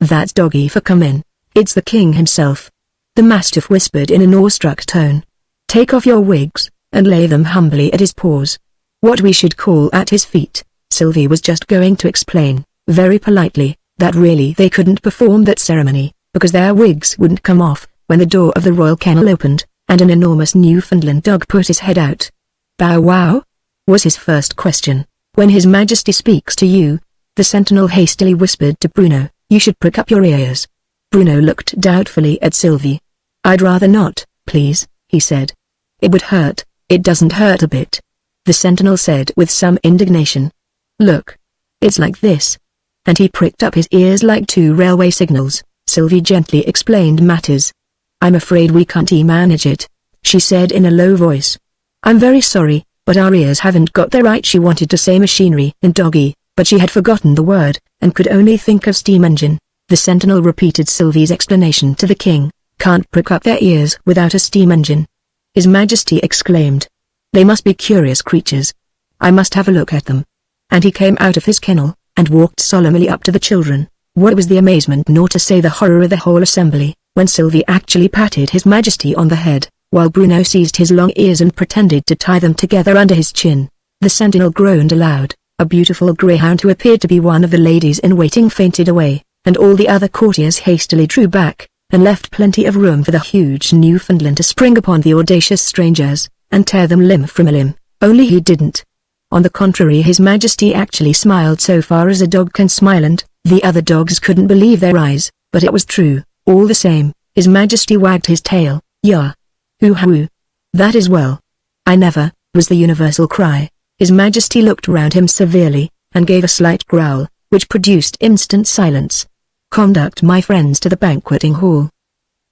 "That's doggy for come in. It's the king himself." The mastiff whispered in an awestruck tone. "Take off your wigs, and lay them humbly at his paws." What we should call at his feet. Sylvie was just going to explain, very politely, that really they couldn't perform that ceremony, because their wigs wouldn't come off, when the door of the royal kennel opened, and an enormous Newfoundland dog put his head out. "Bow wow?" was his first question. "When His Majesty speaks to you," the sentinel hastily whispered to Bruno, "you should prick up your ears." Bruno looked doubtfully at Sylvie. "I'd rather not, please," he said. "It would hurt." "It doesn't hurt a bit," the sentinel said with some indignation. "Look. It's like this." And he pricked up his ears like 2 railway signals. Sylvie gently explained matters. "I'm afraid we can't manage it," she said in a low voice. "I'm very sorry, but our ears haven't got there right." She wanted to say machinery in doggy, but she had forgotten the word, and could only think of steam engine. The sentinel repeated Sylvie's explanation to the king. "Can't prick up their ears without a steam engine," His Majesty exclaimed. "They must be curious creatures. I must have a look at them." And he came out of his kennel, and walked solemnly up to the children. What was the amazement, nor to say the horror of the whole assembly, when Sylvie actually patted His Majesty on the head, while Bruno seized his long ears and pretended to tie them together under his chin. The sentinel groaned aloud. A beautiful greyhound who appeared to be one of the ladies in waiting fainted away, and all the other courtiers hastily drew back, and left plenty of room for the huge Newfoundland to spring upon the audacious strangers, and tear them limb from limb. Only he didn't. On the contrary, His Majesty actually smiled so far as a dog can smile, and the other dogs couldn't believe their eyes, but it was true. All the same, His Majesty wagged his tail. "Yeah. Hoo-hoo. That is well. I never," was the universal cry. His Majesty looked round him severely, and gave a slight growl, which produced instant silence. "Conduct my friends to the banqueting hall,"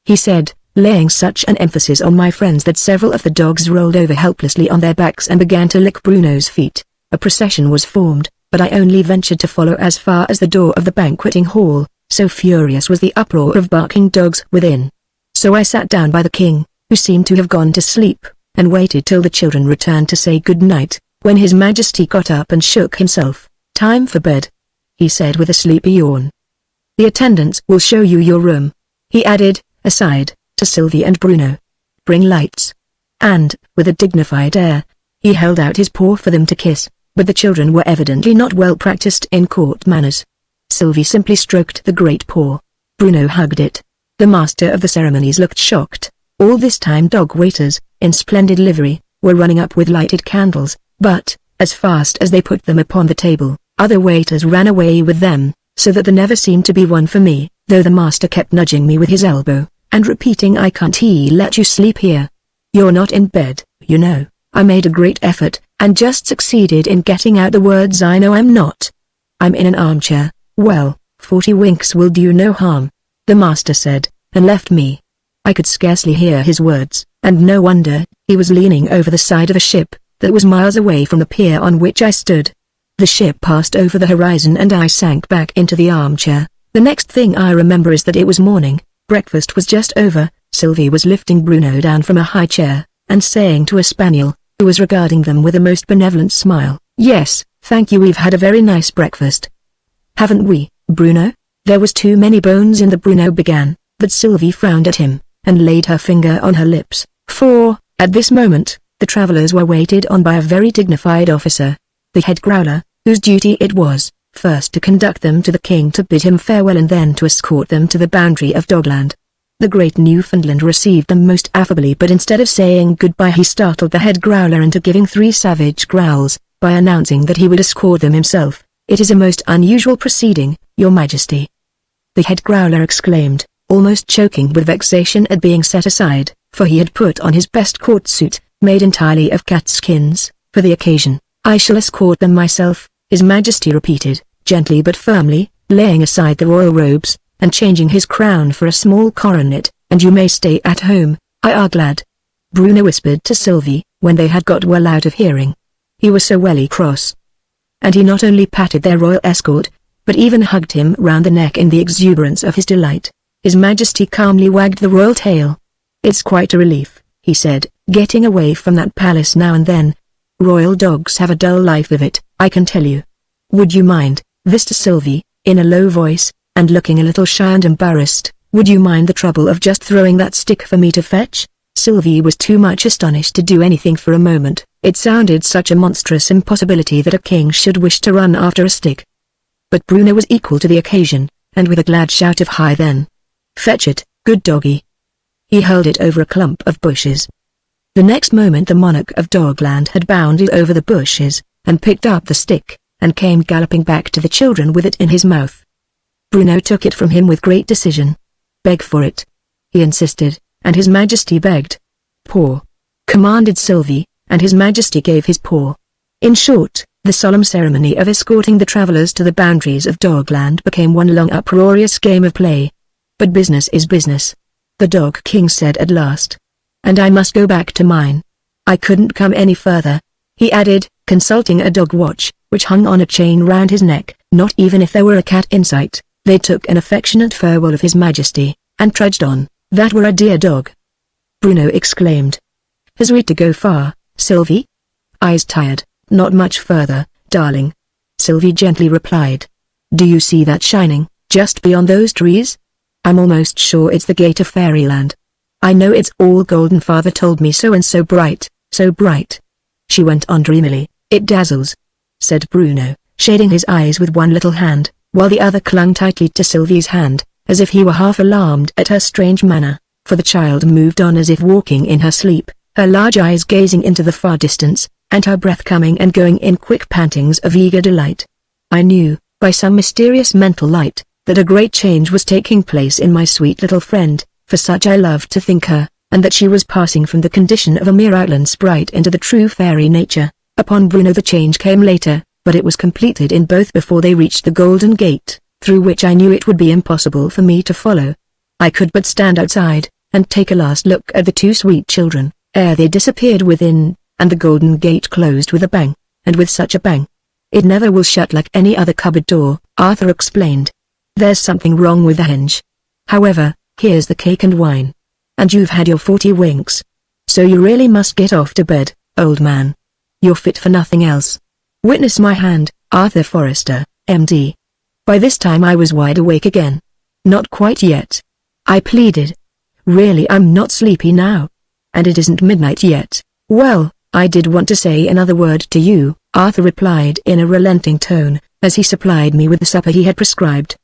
he said, laying such an emphasis on my friends that several of the dogs rolled over helplessly on their backs and began to lick Bruno's feet. A procession was formed, but I only ventured to follow as far as the door of the banqueting hall, so furious was the uproar of barking dogs within. So I sat down by the king, who seemed to have gone to sleep, and waited till the children returned to say good night, when His Majesty got up and shook himself. "Time for bed," he said with a sleepy yawn. "The attendants will show you your room," he added, aside, to Sylvie and Bruno. "Bring lights." And, with a dignified air, he held out his paw for them to kiss, but the children were evidently not well practiced in court manners. Sylvie simply stroked the great paw. Bruno hugged it. The master of the ceremonies looked shocked. All this time dog waiters, in splendid livery, were running up with lighted candles, but, as fast as they put them upon the table, other waiters ran away with them, so that there never seemed to be one for me, though the master kept nudging me with his elbow, and repeating, "I can't let you sleep here. You're not in bed, you know." I made a great effort, and just succeeded in getting out the words, "I know I'm not. I'm in an armchair." "Well, 40 winks will do no harm," the master said, and left me. I could scarcely hear his words, and no wonder. He was leaning over the side of a ship that was miles away from the pier on which I stood. The ship passed over the horizon and I sank back into the armchair. The next thing I remember is that it was morning. Breakfast was just over. Sylvie was lifting Bruno down from a high chair, and saying to a spaniel, who was regarding them with a most benevolent smile, "Yes, thank you, we've had a very nice breakfast." "Haven't we, Bruno?" "There was too many bones in the," Bruno began, but Sylvie frowned at him, and laid her finger on her lips, for, at this moment, the travelers were waited on by a very dignified officer, the head growler, whose duty it was, first to conduct them to the king to bid him farewell and then to escort them to the boundary of Dogland. The great Newfoundland received them most affably, but instead of saying goodbye he startled the head growler into giving 3 savage growls, by announcing that he would escort them himself. "It is a most unusual proceeding, Your Majesty," the head growler exclaimed, almost choking with vexation at being set aside, for he had put on his best court suit, made entirely of cat skins, for the occasion. "I shall escort them myself," His Majesty repeated, gently but firmly, laying aside the royal robes, and changing his crown for a small coronet, "and you may stay at home, I are glad," Bruno whispered to Sylvie, when they had got well out of hearing. He was so welly cross. And he not only patted their royal escort, but even hugged him round the neck in the exuberance of his delight. His Majesty calmly wagged the royal tail. "It's quite a relief," he said, "getting away from that palace now and then. Royal dogs have a dull life of it, I can tell you. Would you mind," this to Sylvie, in a low voice, and looking a little shy and embarrassed, "would you mind the trouble of just throwing that stick for me to fetch?" Sylvie was too much astonished to do anything for a moment. It sounded such a monstrous impossibility that a king should wish to run after a stick. But Bruno was equal to the occasion, and with a glad shout of "Hi then! Fetch it, good doggy!" he hurled it over a clump of bushes. The next moment the monarch of Dogland had bounded over the bushes, and picked up the stick, and came galloping back to the children with it in his mouth. Bruno took it from him with great decision. "Beg for it," he insisted, and His Majesty begged. "Paw," commanded Sylvie, and His Majesty gave his paw. In short, the solemn ceremony of escorting the travelers to the boundaries of Dogland became one long uproarious game of play. "But business is business," the Dog King said at last. "And I must go back to mine. I couldn't come any further," he added, consulting a dog watch, which hung on a chain round his neck. Not even if there were a cat in sight. They took an affectionate farewell of His Majesty, and trudged on. "That were a dear dog," Bruno exclaimed. "Has we to go far, Sylvie?" "Eyes tired, not much further, darling," Sylvie gently replied. "Do you see that shining, just beyond those trees? I'm almost sure it's the gate of fairyland. I know it's all golden, father told me so, and so bright, she went on dreamily. "It dazzles," said Bruno, shading his eyes with one little hand, while the other clung tightly to Sylvie's hand, as if he were half alarmed at her strange manner, for the child moved on as if walking in her sleep, her large eyes gazing into the far distance, and her breath coming and going in quick pantings of eager delight. I knew, by some mysterious mental light, that a great change was taking place in my sweet little friend, for such I loved to think her, and that she was passing from the condition of a mere outland sprite into the true fairy nature. Upon Bruno the change came later, but it was completed in both before they reached the Golden Gate, through which I knew it would be impossible for me to follow. I could but stand outside, and take a last look at the two sweet children, ere they disappeared within, and the Golden Gate closed with a bang, and with such a bang. It never will shut like any other cupboard door, Arthur explained. There's something wrong with the hinge. However, here's the cake and wine. And you've had your 40 winks. So you really must get off to bed, old man. You're fit for nothing else. Witness my hand, Arthur Forrester, M.D. By this time I was wide awake again. Not quite yet. I pleaded. Really, I'm not sleepy now. And it isn't midnight yet. Well, I did want to say another word to you, Arthur replied in a relenting tone, as he supplied me with the supper he had prescribed.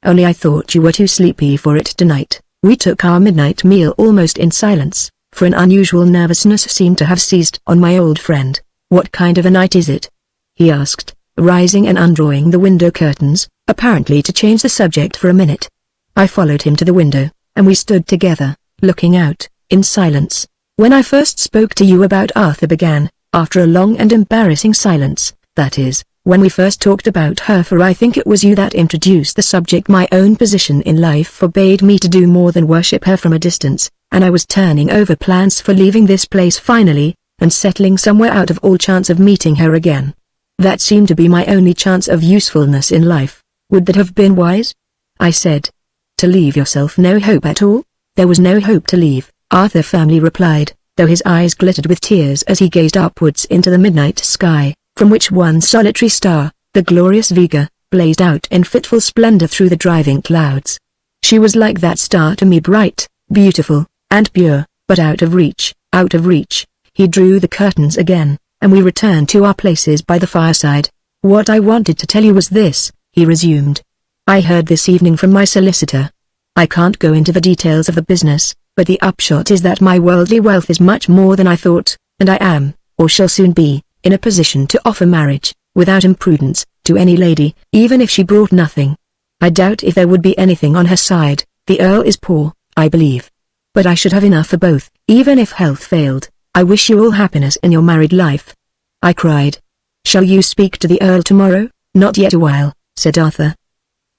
Only I thought you were too sleepy for it tonight. We took our midnight meal almost in silence, for an unusual nervousness seemed to have seized on my old friend. What kind of a night is it? He asked, rising and undrawing the window curtains, apparently to change the subject for a minute. I followed him to the window, and we stood together, looking out, in silence. When I first spoke to you about Arthur began, after a long and embarrassing silence, that is, when we first talked about her, for I think it was you that introduced the subject. My own position in life forbade me to do more than worship her from a distance, and I was turning over plans for leaving this place finally, and settling somewhere out of all chance of meeting her again. That seemed to be my only chance of usefulness in life. Would that have been wise? I said. To leave yourself no hope at all? There was no hope to leave, Arthur firmly replied, though his eyes glittered with tears as he gazed upwards into the midnight sky, from which one solitary star, the glorious Vega, blazed out in fitful splendor through the driving clouds. She was like that star to me, bright, beautiful, and pure, but out of reach, out of reach. He drew the curtains again, and we returned to our places by the fireside. What I wanted to tell you was this, he resumed. I heard this evening from my solicitor. I can't go into the details of the business, but the upshot is that my worldly wealth is much more than I thought, and I am, or shall soon be, in a position to offer marriage, without imprudence, to any lady, even if she brought nothing. I doubt if there would be anything on her side. The Earl is poor, I believe. But I should have enough for both, even if health failed. I wish you all happiness in your married life. I cried. Shall you speak to the Earl tomorrow? Not yet awhile, said Arthur.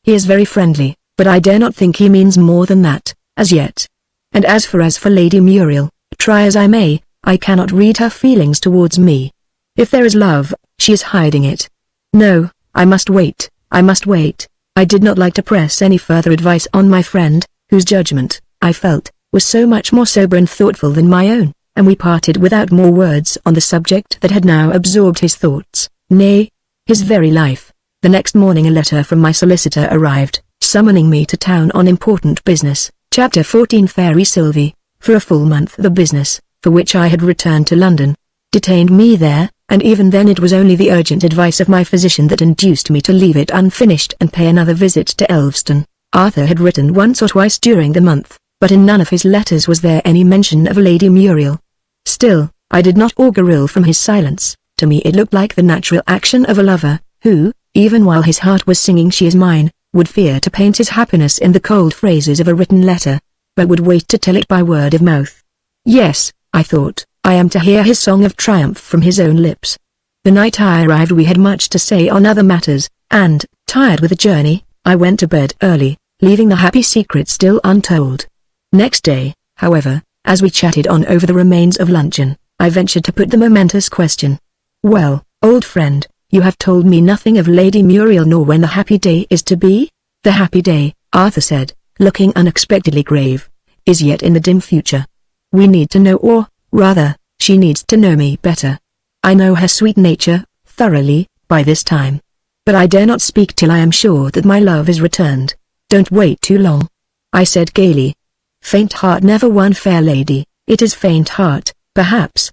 He is very friendly, but I dare not think he means more than that, as yet. And as for Lady Muriel, try as I may, I cannot read her feelings towards me. If there is love, she is hiding it. No, I must wait, I must wait. I did not like to press any further advice on my friend, whose judgment, I felt, was so much more sober and thoughtful than my own, and we parted without more words on the subject that had now absorbed his thoughts, nay, his very life. The next morning a letter from my solicitor arrived, summoning me to town on important business. Chapter 14. Fairy Sylvie. For a full month the business, for which I had returned to London, detained me there, and even then it was only the urgent advice of my physician that induced me to leave it unfinished and pay another visit to Elveston. Arthur had written once or twice during the month, but in none of his letters was there any mention of Lady Muriel. Still, I did not augur ill from his silence. To me it looked like the natural action of a lover, who, even while his heart was singing "She is mine," would fear to paint his happiness in the cold phrases of a written letter, but would wait to tell it by word of mouth. Yes, I thought, I am to hear his song of triumph from his own lips. The night I arrived we had much to say on other matters, and, tired with the journey, I went to bed early, leaving the happy secret still untold. Next day, however, as we chatted on over the remains of luncheon, I ventured to put the momentous question. Well, old friend, you have told me nothing of Lady Muriel nor when the happy day is to be? The happy day, Arthur said, looking unexpectedly grave, is yet in the dim future. We need to know, or, rather, she needs to know me better. I know her sweet nature, thoroughly, by this time. But I dare not speak till I am sure that my love is returned. Don't wait too long, I said gaily. Faint heart never won fair lady, it is faint heart, perhaps.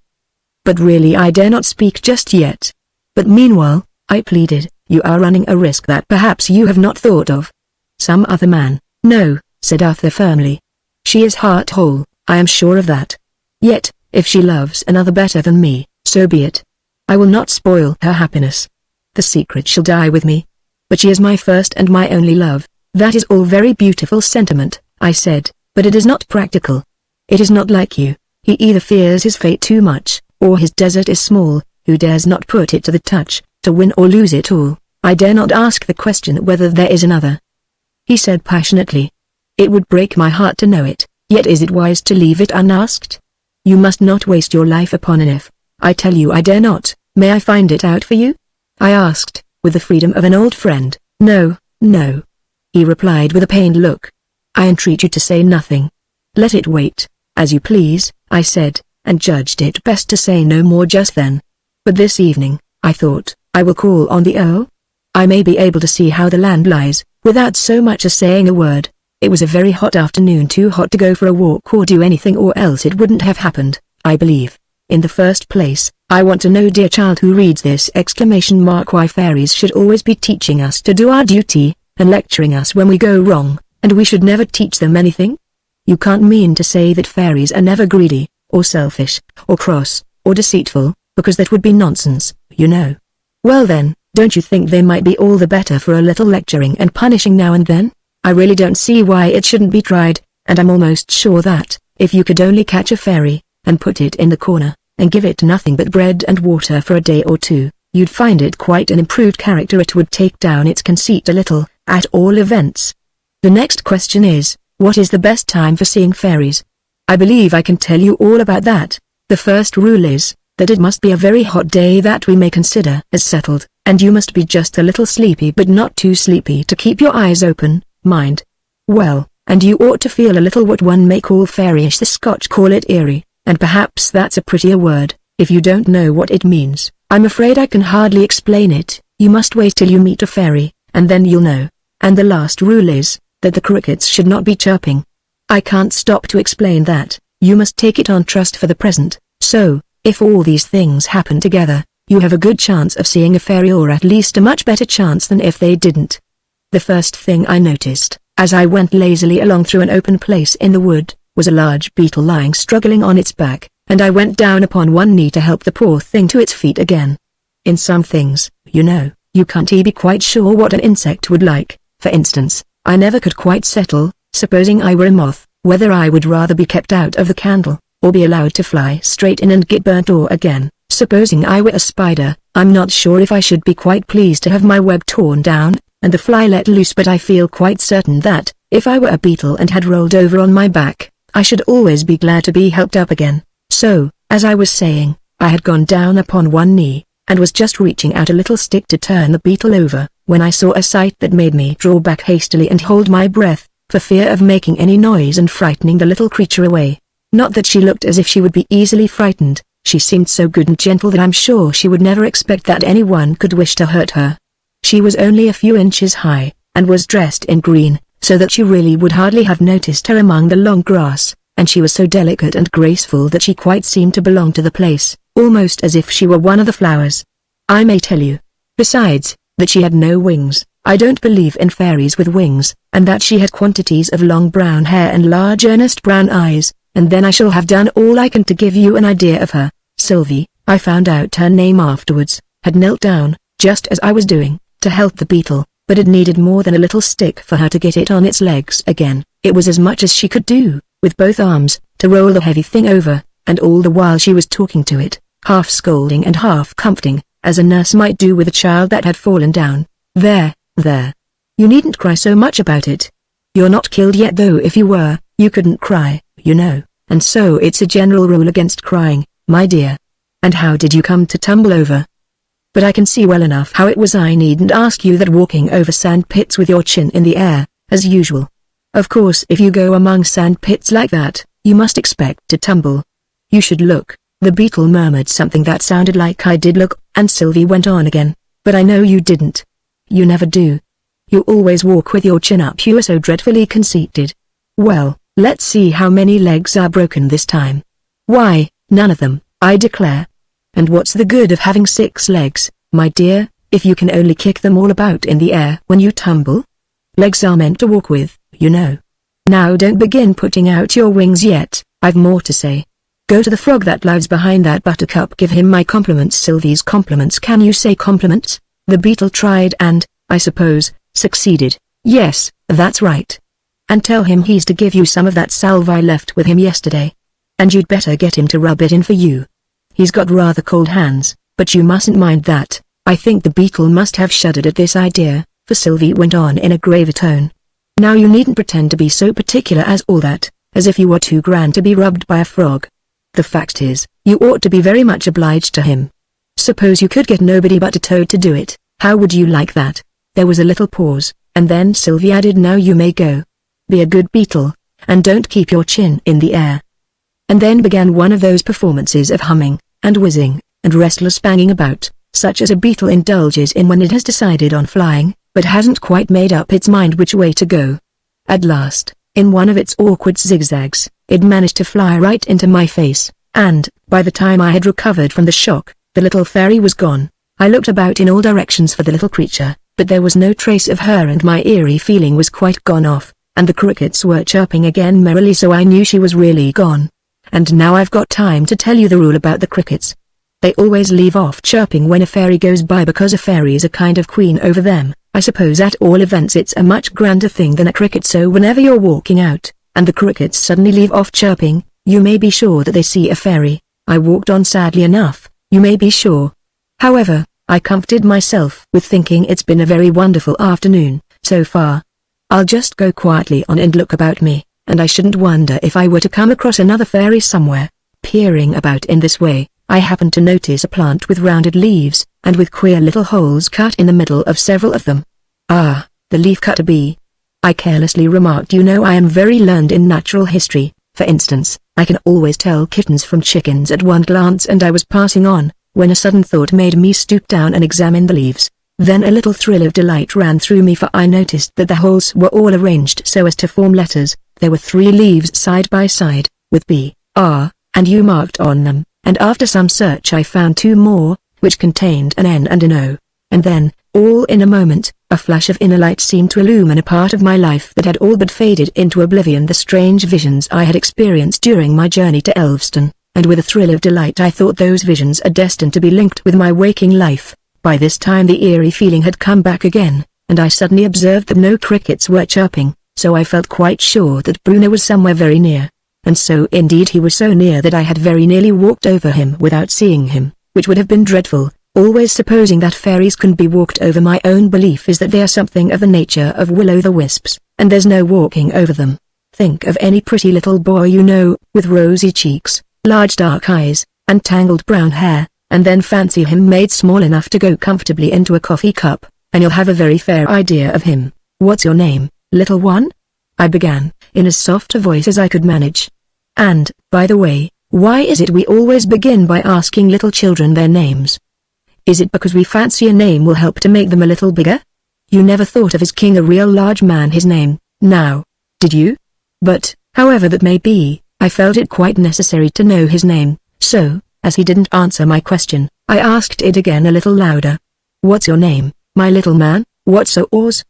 But really I dare not speak just yet. But meanwhile, I pleaded, you are running a risk that perhaps you have not thought of. Some other man, no, said Arthur firmly. She is heart whole, I am sure of that. Yet, if she loves another better than me, so be it. I will not spoil her happiness. The secret shall die with me. But she is my first and my only love. That is all very beautiful sentiment, I said, but it is not practical. It is not like you. He either fears his fate too much, or his desert is small, who dares not put it to the touch, to win or lose it all. I dare not ask the question whether there is another. He said passionately. It would break my heart to know it, yet is it wise to leave it unasked? You must not waste your life upon an if. I tell you I dare not. May I find it out for you? I asked, with the freedom of an old friend. No, no. He replied with a pained look. I entreat you to say nothing. Let it wait. As you please, I said, and judged it best to say no more just then. But this evening, I thought, I will call on the Earl. I may be able to see how the land lies, without so much as saying a word. It was a very hot afternoon, too hot to go for a walk or do anything, or else it wouldn't have happened, I believe. In the first place, I want to know, dear child who reads this, why fairies should always be teaching us to do our duty, and lecturing us when we go wrong, and we should never teach them anything? You can't mean to say that fairies are never greedy, or selfish, or cross, or deceitful, because that would be nonsense, you know. Well then, don't you think they might be all the better for a little lecturing and punishing now and then? I really don't see why it shouldn't be tried, and I'm almost sure that, if you could only catch a fairy, and put it in the corner, and give it nothing but bread and water for a day or two, you'd find it quite an improved character. It would take down its conceit a little, at all events. The next question is, what is the best time for seeing fairies? I believe I can tell you all about that. The first rule is, that it must be a very hot day that we may consider as settled, and you must be just a little sleepy but not too sleepy to keep your eyes open, mind. Well, and you ought to feel a little what one may call fairyish. The Scotch call it eerie, and perhaps that's a prettier word. If you don't know what it means, I'm afraid I can hardly explain it. You must wait till you meet a fairy, and then you'll know. And the last rule is, that the crickets should not be chirping. I can't stop to explain that. You must take it on trust for the present. So, if all these things happen together, you have a good chance of seeing a fairy, or at least a much better chance than if they didn't. The first thing I noticed, as I went lazily along through an open place in the wood, was a large beetle lying struggling on its back, and I went down upon one knee to help the poor thing to its feet again. In some things, you know, you can't be quite sure what an insect would like. For instance, I never could quite settle, supposing I were a moth, whether I would rather be kept out of the candle, or be allowed to fly straight in and get burnt, or again, supposing I were a spider, I'm not sure if I should be quite pleased to have my web torn down, and the fly let loose, but I feel quite certain that, if I were a beetle and had rolled over on my back, I should always be glad to be helped up again. So, as I was saying, I had gone down upon one knee, and was just reaching out a little stick to turn the beetle over, when I saw a sight that made me draw back hastily and hold my breath, for fear of making any noise and frightening the little creature away. Not that she looked as if she would be easily frightened, she seemed so good and gentle that I'm sure she would never expect that anyone could wish to hurt her. She was only a few inches high, and was dressed in green, so that you really would hardly have noticed her among the long grass, and she was so delicate and graceful that she quite seemed to belong to the place, almost as if she were one of the flowers. I may tell you, besides, that she had no wings. I don't believe in fairies with wings, and that she had quantities of long brown hair and large earnest brown eyes, and then I shall have done all I can to give you an idea of her. Sylvie, I found out her name afterwards, had knelt down, just as I was doing, to help the beetle, but it needed more than a little stick for her to get it on its legs again. It was as much as she could do, with both arms, to roll the heavy thing over, and all the while she was talking to it, half scolding and half comforting, as a nurse might do with a child that had fallen down. There. You needn't cry so much about it. You're not killed yet, though if you were, you couldn't cry, you know, and so it's a general rule against crying, my dear. And how did you come to tumble over? But I can see well enough how it was. I needn't ask you that, walking over sand pits with your chin in the air, as usual. Of course, if you go among sand pits like that, you must expect to tumble. You should look. The beetle murmured something that sounded like I did look, and Sylvie went on again, but I know you didn't. You never do. You always walk with your chin up. You are so dreadfully conceited. Well, let's see how many legs are broken this time. Why, none of them, I declare. And what's the good of having 6 legs, my dear, if you can only kick them all about in the air when you tumble? Legs are meant to walk with, you know. Now don't begin putting out your wings yet, I've more to say. Go to the frog that lives behind that buttercup. Give him my compliments. Sylvie's compliments. Can you say compliments? The beetle tried and, I suppose, succeeded. Yes, that's right. And tell him he's to give you some of that salve I left with him yesterday. And you'd better get him to rub it in for you. He's got rather cold hands, but you mustn't mind that. I think the beetle must have shuddered at this idea, for Sylvie went on in a graver tone. Now you needn't pretend to be so particular as all that, as if you were too grand to be rubbed by a frog. The fact is, you ought to be very much obliged to him. Suppose you could get nobody but a toad to do it, how would you like that? There was a little pause, and then Sylvie added, now you may go. Be a good beetle, and don't keep your chin in the air. And then began one of those performances of humming, and whizzing, and restless banging about, such as a beetle indulges in when it has decided on flying, but hasn't quite made up its mind which way to go. At last, in one of its awkward zigzags, it managed to fly right into my face, and, by the time I had recovered from the shock, the little fairy was gone. I looked about in all directions for the little creature, but there was no trace of her, and my eerie feeling was quite gone off, and the crickets were chirping again merrily, so I knew she was really gone. And now I've got time to tell you the rule about the crickets. They always leave off chirping when a fairy goes by, because a fairy is a kind of queen over them. I suppose at all events it's a much grander thing than a cricket, so whenever you're walking out, and the crickets suddenly leave off chirping, you may be sure that they see a fairy. I walked on sadly enough, you may be sure. However, I comforted myself with thinking it's been a very wonderful afternoon, so far. I'll just go quietly on and look about me, and I shouldn't wonder if I were to come across another fairy somewhere. Peering about in this way, I happened to notice a plant with rounded leaves, and with queer little holes cut in the middle of several of them. Ah, the leaf-cutter bee. I carelessly remarked, you know I am very learned in natural history. For instance, I can always tell kittens from chickens at one glance, and I was passing on, when a sudden thought made me stoop down and examine the leaves. Then a little thrill of delight ran through me, for I noticed that the holes were all arranged so as to form letters. There were 3 leaves side by side, with B, R, and U marked on them, and after some search I found 2 more, which contained an N and an O. And then, all in a moment, a flash of inner light seemed to illumine a part of my life that had all but faded into oblivion, the strange visions I had experienced during my journey to Elveston, and with a thrill of delight I thought those visions are destined to be linked with my waking life. By this time the eerie feeling had come back again, and I suddenly observed that no crickets were chirping, so I felt quite sure that Bruno was somewhere very near. And so indeed he was, so near that I had very nearly walked over him without seeing him, which would have been dreadful. Always supposing that fairies can be walked over, my own belief is that they are something of the nature of will-o'-the-wisps, and there's no walking over them. Think of any pretty little boy you know, with rosy cheeks, large dark eyes, and tangled brown hair, and then fancy him made small enough to go comfortably into a coffee cup, and you'll have a very fair idea of him. What's your name, little one? I began, in as soft a voice as I could manage. And, by the way, why is it we always begin by asking little children their names? Is it because we fancy a name will help to make them a little bigger? You never thought of his king, a real large man, his name, now, did you? But, however that may be, I felt it quite necessary to know his name, so, as he didn't answer my question, I asked it again a little louder. What's your name, my little man? What's yours?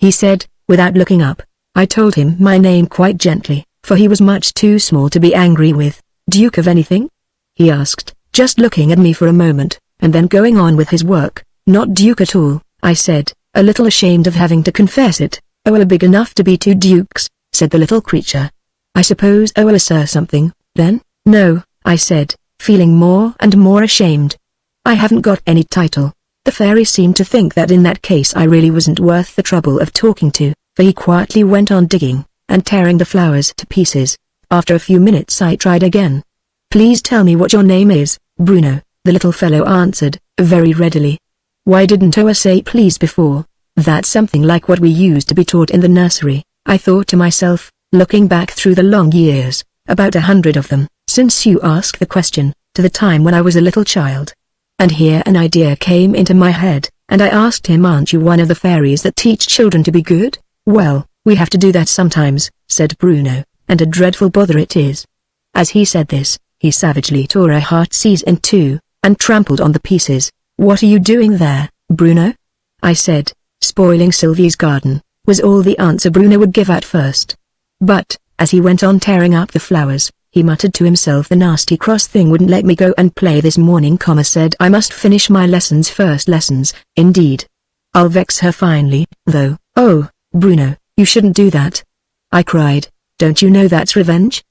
He said, without looking up. I told him my name quite gently, for he was much too small to be angry with. Duke of anything? He asked, just looking at me for a moment, and then going on with his work. Not Duke at all, I said, a little ashamed of having to confess it. Oh, big enough to be 2 dukes, said the little creature. I suppose sir something, then? No, I said, feeling more and more ashamed. I haven't got any title. The fairy seemed to think that in that case I really wasn't worth the trouble of talking to, for he quietly went on digging, and tearing the flowers to pieces. After a few minutes I tried again. Please tell me what your name is, Bruno, the little fellow answered, very readily. Why didn't I say please before? That's something like what we used to be taught in the nursery, I thought to myself, looking back through the long years, about 100 of them, since you ask the question, to the time when I was a little child. And here an idea came into my head, and I asked him, aren't you one of the fairies that teach children to be good? Well, we have to do that sometimes, said Bruno, and a dreadful bother it is. As he said this, he savagely tore a heartsease in 2, and trampled on the pieces. What are you doing there, Bruno? I said. Spoiling Sylvie's garden, was all the answer Bruno would give at first. But, as he went on tearing up the flowers, He muttered to himself, the nasty cross thing wouldn't let me go and play this morning, said I must finish my lessons first. Lessons, indeed. I'll vex her finally, though. Oh, Bruno, you shouldn't do that. I cried. Don't you know that's revenge?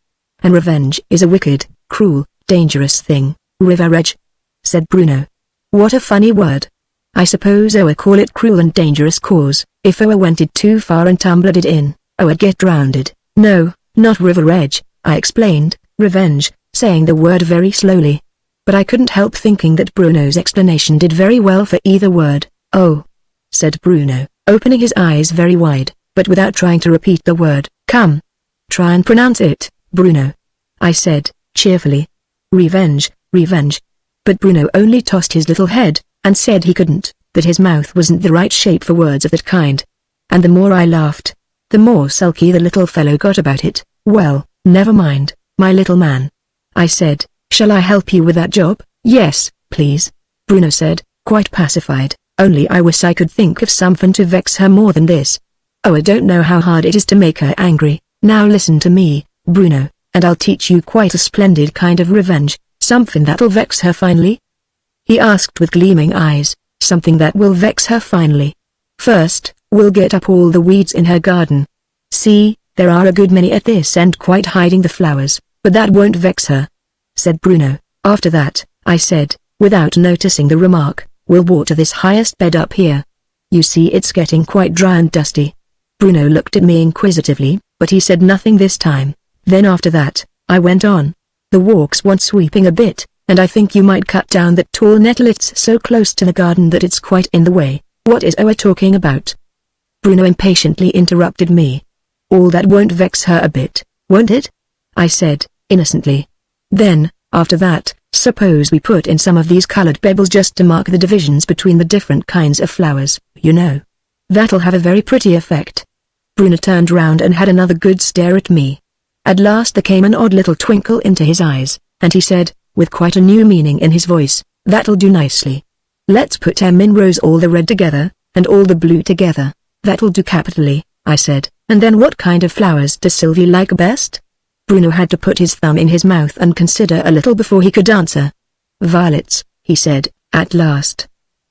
And revenge is a wicked, cruel, dangerous thing, revenge, said Bruno. What a funny word. I suppose I'd call it cruel and dangerous cause, if I went it too far and tumbled it in, I'd get drowned. No, not revenge, I explained, revenge, saying the word very slowly. But I couldn't help thinking that Bruno's explanation did very well for either word. Oh, said Bruno, opening his eyes very wide, but without trying to repeat the word. Come. Try and pronounce it, Bruno, I said, cheerfully. Revenge, revenge. But Bruno only tossed his little head, and said he couldn't, that his mouth wasn't the right shape for words of that kind. And the more I laughed, the more sulky the little fellow got about it. Well, never mind, my little man, I said. Shall I help you with that job? Yes, please, Bruno said, quite pacified. Only I wish I could think of something to vex her more than this. Oh, I don't know how hard it is to make her angry. Now listen to me, Bruno, and I'll teach you quite a splendid kind of revenge, something that'll vex her finally. He asked with gleaming eyes, something that will vex her finally. First, we'll get up all the weeds in her garden. See, there are a good many at this end quite hiding the flowers, but that won't vex her, said Bruno. After that, I said, without noticing the remark, we'll water this highest bed up here. You see it's getting quite dry and dusty. Bruno looked at me inquisitively, but he said nothing this time. Then after that, I went on. The walks want sweeping a bit, and I think you might cut down that tall nettle. It's so close to the garden that it's quite in the way. What is Oa talking about? Bruno impatiently interrupted me. All that won't vex her a bit, won't it? I said, innocently. Then, after that, suppose we put in some of these colored pebbles just to mark the divisions between the different kinds of flowers, you know. That'll have a very pretty effect. Bruno turned round and had another good stare at me. At last there came an odd little twinkle into his eyes, and he said, with quite a new meaning in his voice, that'll do nicely. Let's put in rows all the red together, and all the blue together. That'll do capitally, I said. And then what kind of flowers does Sylvie like best? Bruno had to put his thumb in his mouth and consider a little before he could answer. Violets, he said, at last.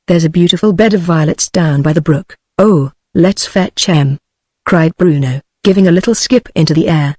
There's a beautiful bed of violets down by the brook. Oh, let's fetch 'em, cried Bruno, giving a little skip into the air.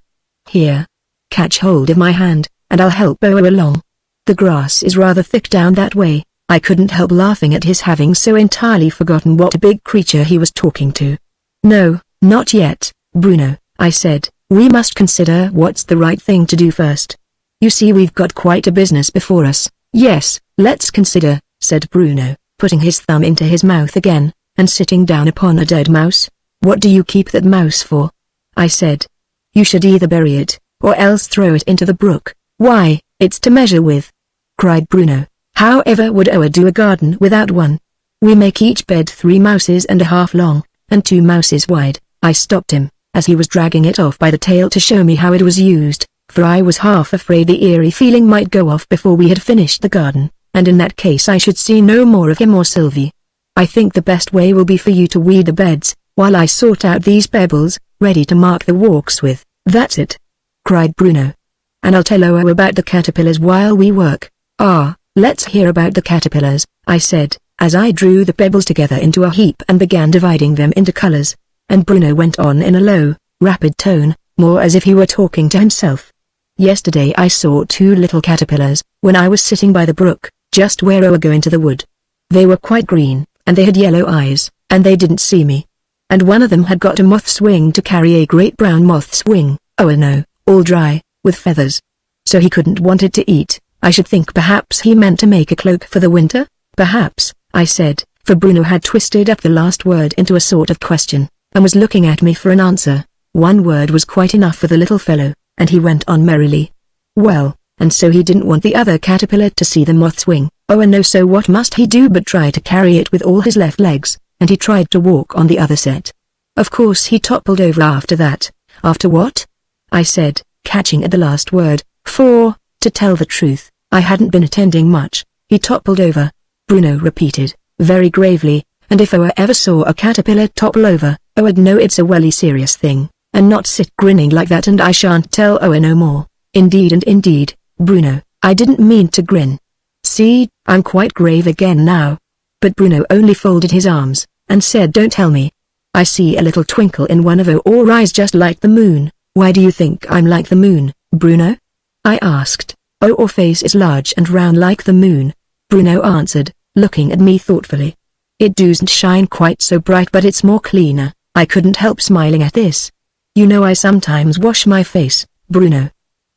Here. Catch hold of my hand, and I'll help Oa along. The grass is rather thick down that way. I couldn't help laughing at his having so entirely forgotten what a big creature he was talking to. No, not yet, Bruno, I said. We must consider what's the right thing to do first. You see we've got quite a business before us. Yes, let's consider, said Bruno, putting his thumb into his mouth again, and sitting down upon a dead mouse. What do you keep that mouse for? I said. You should either bury it, or else throw it into the brook. Why, it's to measure with, cried Bruno. However would Oa do a garden without one? We make each bed 3 mouses and a half long, and 2 mouses wide. I stopped him, as he was dragging it off by the tail to show me how it was used, for I was half afraid the eerie feeling might go off before we had finished the garden, and in that case I should see no more of him or Sylvie. I think the best way will be for you to weed the beds, while I sort out these pebbles, ready to mark the walks with. That's it, cried Bruno. And I'll tell Oa about the caterpillars while we work. Ah, let's hear about the caterpillars, I said, as I drew the pebbles together into a heap and began dividing them into colors. And Bruno went on in a low, rapid tone, more as if he were talking to himself. Yesterday I saw 2 little caterpillars, when I was sitting by the brook, just where Oa go into the wood. They were quite green, and they had yellow eyes, and they didn't see me. And one of them had got a moth's wing to carry a great brown moth's wing, oh no, all dry, with feathers. So he couldn't want it to eat. I should think perhaps he meant to make a cloak for the winter? Perhaps, I said, for Bruno had twisted up the last word into a sort of question, and was looking at me for an answer. One word was quite enough for the little fellow, and he went on merrily. Well, and so he didn't want the other caterpillar to see the moth's wing. Oh no, so what must he do but try to carry it with all his left legs, and he tried to walk on the other set. Of course he toppled over after that. After what? I said, catching at the last word, for, to tell the truth, I hadn't been attending much. He toppled over, Bruno repeated, very gravely, and if Oa ever saw a caterpillar topple over, Oa'd know it's a welly serious thing, and not sit grinning like that, and I shan't tell Oa no more. Indeed and indeed, Bruno, I didn't mean to grin. See, I'm quite grave again now. But Bruno only folded his arms, and said, don't tell me. I see a little twinkle in one of your eyes just like the moon. Why do you think I'm like the moon, Bruno? I asked. Oh, your face is large and round like the moon. Bruno answered, looking at me thoughtfully. It doesn't shine quite so bright, but it's more cleaner. I couldn't help smiling at this. You know I sometimes wash my face, Bruno.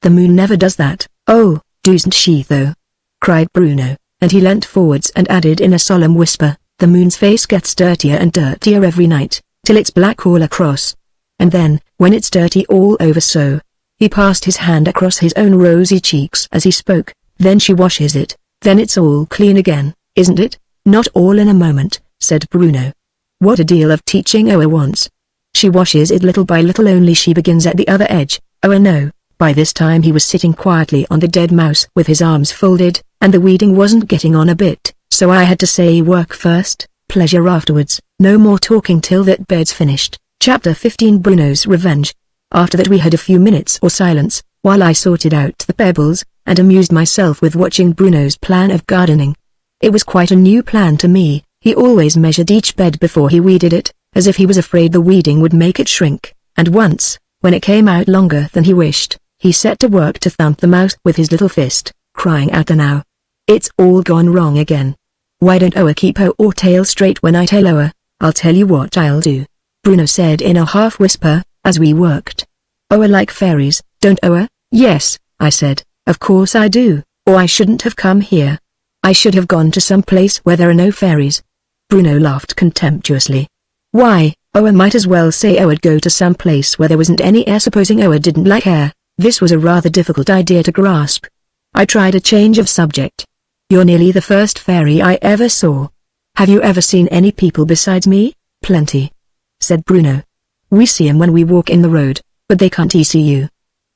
The moon never does that. Oh, doesn't she though? Cried Bruno, and he leant forwards and added in a solemn whisper, the moon's face gets dirtier and dirtier every night, till it's black all across. And then, when it's dirty all over so. He passed his hand across his own rosy cheeks as he spoke, then she washes it, then it's all clean again, isn't it? Not all in a moment, said Bruno. What a deal of teaching Oa wants. She washes it little by little, only she begins at the other edge. Oh no. By this time he was sitting quietly on the dead mouse with his arms folded, and the weeding wasn't getting on a bit, so I had to say work first, pleasure afterwards, no more talking till that bed's finished. Chapter 15 Bruno's Revenge. After that we had a few minutes of silence, while I sorted out the pebbles, and amused myself with watching Bruno's plan of gardening. It was quite a new plan to me. He always measured each bed before he weeded it, as if he was afraid the weeding would make it shrink, and once, when it came out longer than he wished, he set to work to thump the mouse with his little fist, crying out now. It's all gone wrong again. Why don't Oa keep her tail straight when I tell Oa? I'll tell you what I'll do, Bruno said in a half whisper, as we worked. Oa like fairies, don't Oa? Yes, I said, of course I do, or I shouldn't have come here. I should have gone to some place where there are no fairies. Bruno laughed contemptuously. Why, Oa might as well say Oa'd go to some place where there wasn't any air. Supposing Oa didn't like air, this was a rather difficult idea to grasp. I tried a change of subject. You're nearly the first fairy I ever saw. Have you ever seen any people besides me? Plenty, said Bruno. We see 'em when we walk in the road, but they can't see you.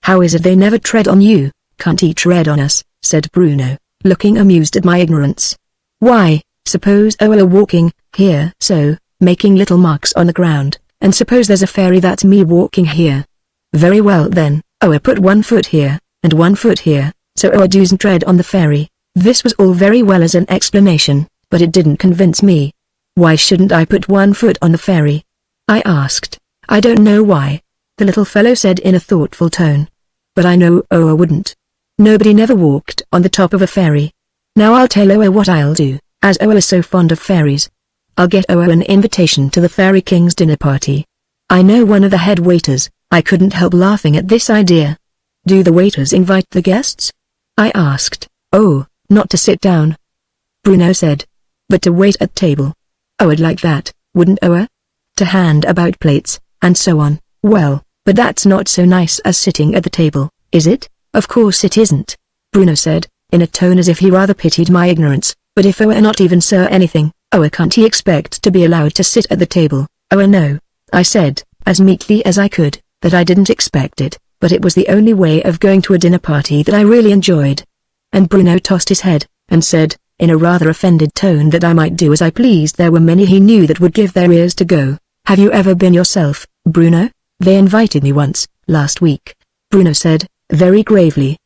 How is it they never tread on you? Can't tread on us, said Bruno, looking amused at my ignorance. Why, suppose Oa walking here, so, making little marks on the ground, and suppose there's a fairy that's me walking here. Very well then, Oa put one foot here, and one foot here, so Oa doesn't tread on the fairy. This was all very well as an explanation, but it didn't convince me. Why shouldn't I put one foot on the fairy? I asked. I don't know why, the little fellow said in a thoughtful tone. But I know Oa wouldn't. Nobody never walked on the top of a fairy. Now I'll tell Oa what I'll do, as Oa is so fond of fairies. I'll get Oa an invitation to the Fairy King's dinner party. I know one of the head waiters. I couldn't help laughing at this idea. Do the waiters invite the guests? I asked. Oh, not to sit down, Bruno said, but to wait at table. Oa'd like that, wouldn't Oa? To hand about plates, and so on. Well, but that's not so nice as sitting at the table, is it? Of course it isn't, Bruno said, in a tone as if he rather pitied my ignorance. But if Oa not even sir anything, Oa can't he expect to be allowed to sit at the table? Oa no, I said, as meekly as I could, that I didn't expect it, but it was the only way of going to a dinner party that I really enjoyed. And Bruno tossed his head, and said, in a rather offended tone, that I might do as I pleased. There were many he knew that would give their ears to go. Have you ever been yourself, Bruno? They invited me once, last week, Bruno said, very gravely.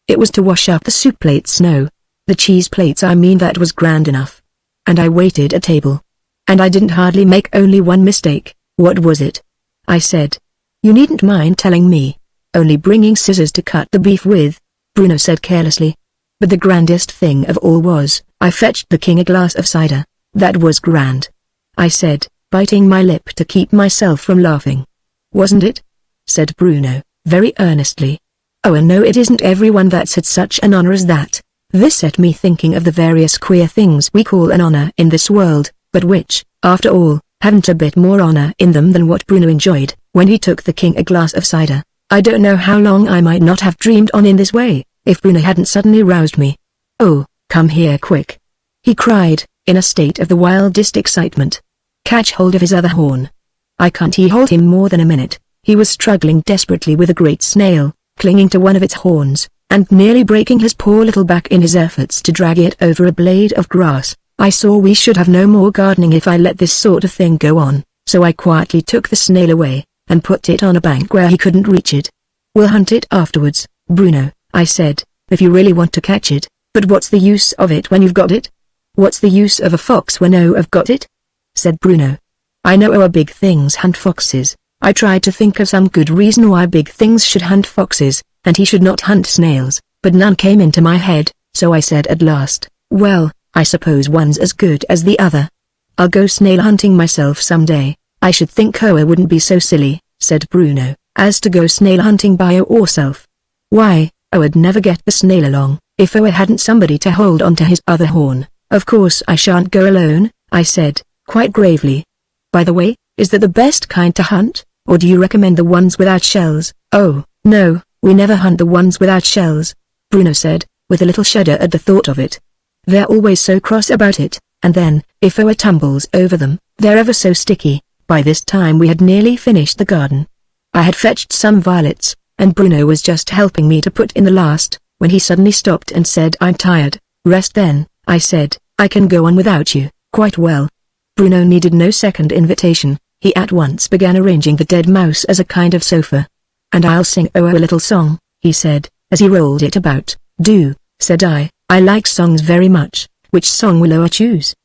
It was to wash up the soup plates, no, the cheese plates, I mean. That was grand enough. And I waited at table. And I didn't hardly make only one mistake. What was it? I said. You needn't mind telling me. Only bringing scissors to cut the beef with, Bruno said carelessly. But the grandest thing of all was, I fetched the king a glass of cider. That was grand, I said, biting my lip to keep myself from laughing. Wasn't it? Said Bruno, very earnestly. Oh, and no, it isn't everyone that's had such an honor as that. This set me thinking of the various queer things we call an honor in this world, but which, after all, haven't a bit more honor in them than what Bruno enjoyed when he took the king a glass of cider. I don't know how long I might not have dreamed on in this way, if Bruno hadn't suddenly roused me. Oh, come here quick, he cried, in a state of the wildest excitement. Catch hold of his other horn. I can't hold him more than a minute. He was struggling desperately with a great snail, clinging to one of its horns, and nearly breaking his poor little back in his efforts to drag it over a blade of grass. I saw we should have no more gardening if I let this sort of thing go on, so I quietly took the snail away, and put it on a bank where he couldn't reach it. We'll hunt it afterwards, Bruno, I said, if you really want to catch it, but what's the use of it when you've got it? What's the use of a fox when I've got it? Said Bruno. I know big things hunt foxes. I tried to think of some good reason why big things should hunt foxes, and he should not hunt snails, but none came into my head, so I said at last, well, I suppose one's as good as the other. I'll go snail hunting myself someday. I should think wouldn't be so silly, said Bruno, as to go snail hunting by yourself. Why, I'd never get the snail along, if hadn't somebody to hold on to his other horn. Of course I shan't go alone, I said, quite gravely. By the way, is that the best kind to hunt, or do you recommend the ones without shells? Oh, no, we never hunt the ones without shells, Bruno said, with a little shudder at the thought of it. They're always so cross about it, and then, if tumbles over them, they're ever so sticky. By this time we had nearly finished the garden. I had fetched some violets, and Bruno was just helping me to put in the last, when he suddenly stopped and said, I'm tired. Rest then, I said, I can go on without you, quite well. Bruno needed no second invitation, he at once began arranging the dead mouse as a kind of sofa. And I'll sing a little song, he said, as he rolled it about. Do, said I like songs very much. Which song will choose?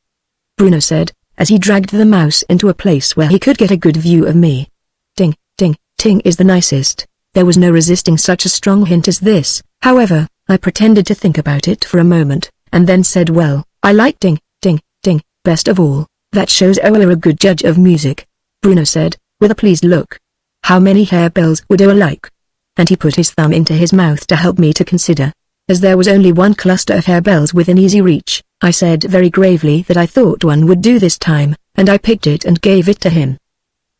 Bruno said, as he dragged the mouse into a place where he could get a good view of me. Ding, ding, ting is the nicest. There was no resisting such a strong hint as this. However, I pretended to think about it for a moment, and then said, well, I like ding, ding, ding, best of all. That shows a good judge of music. Bruno said, with a pleased look. How many harebells would like? And he put his thumb into his mouth to help me to consider. As there was only one cluster of harebells within easy reach, I said very gravely that I thought one would do this time, and I picked it and gave it to him.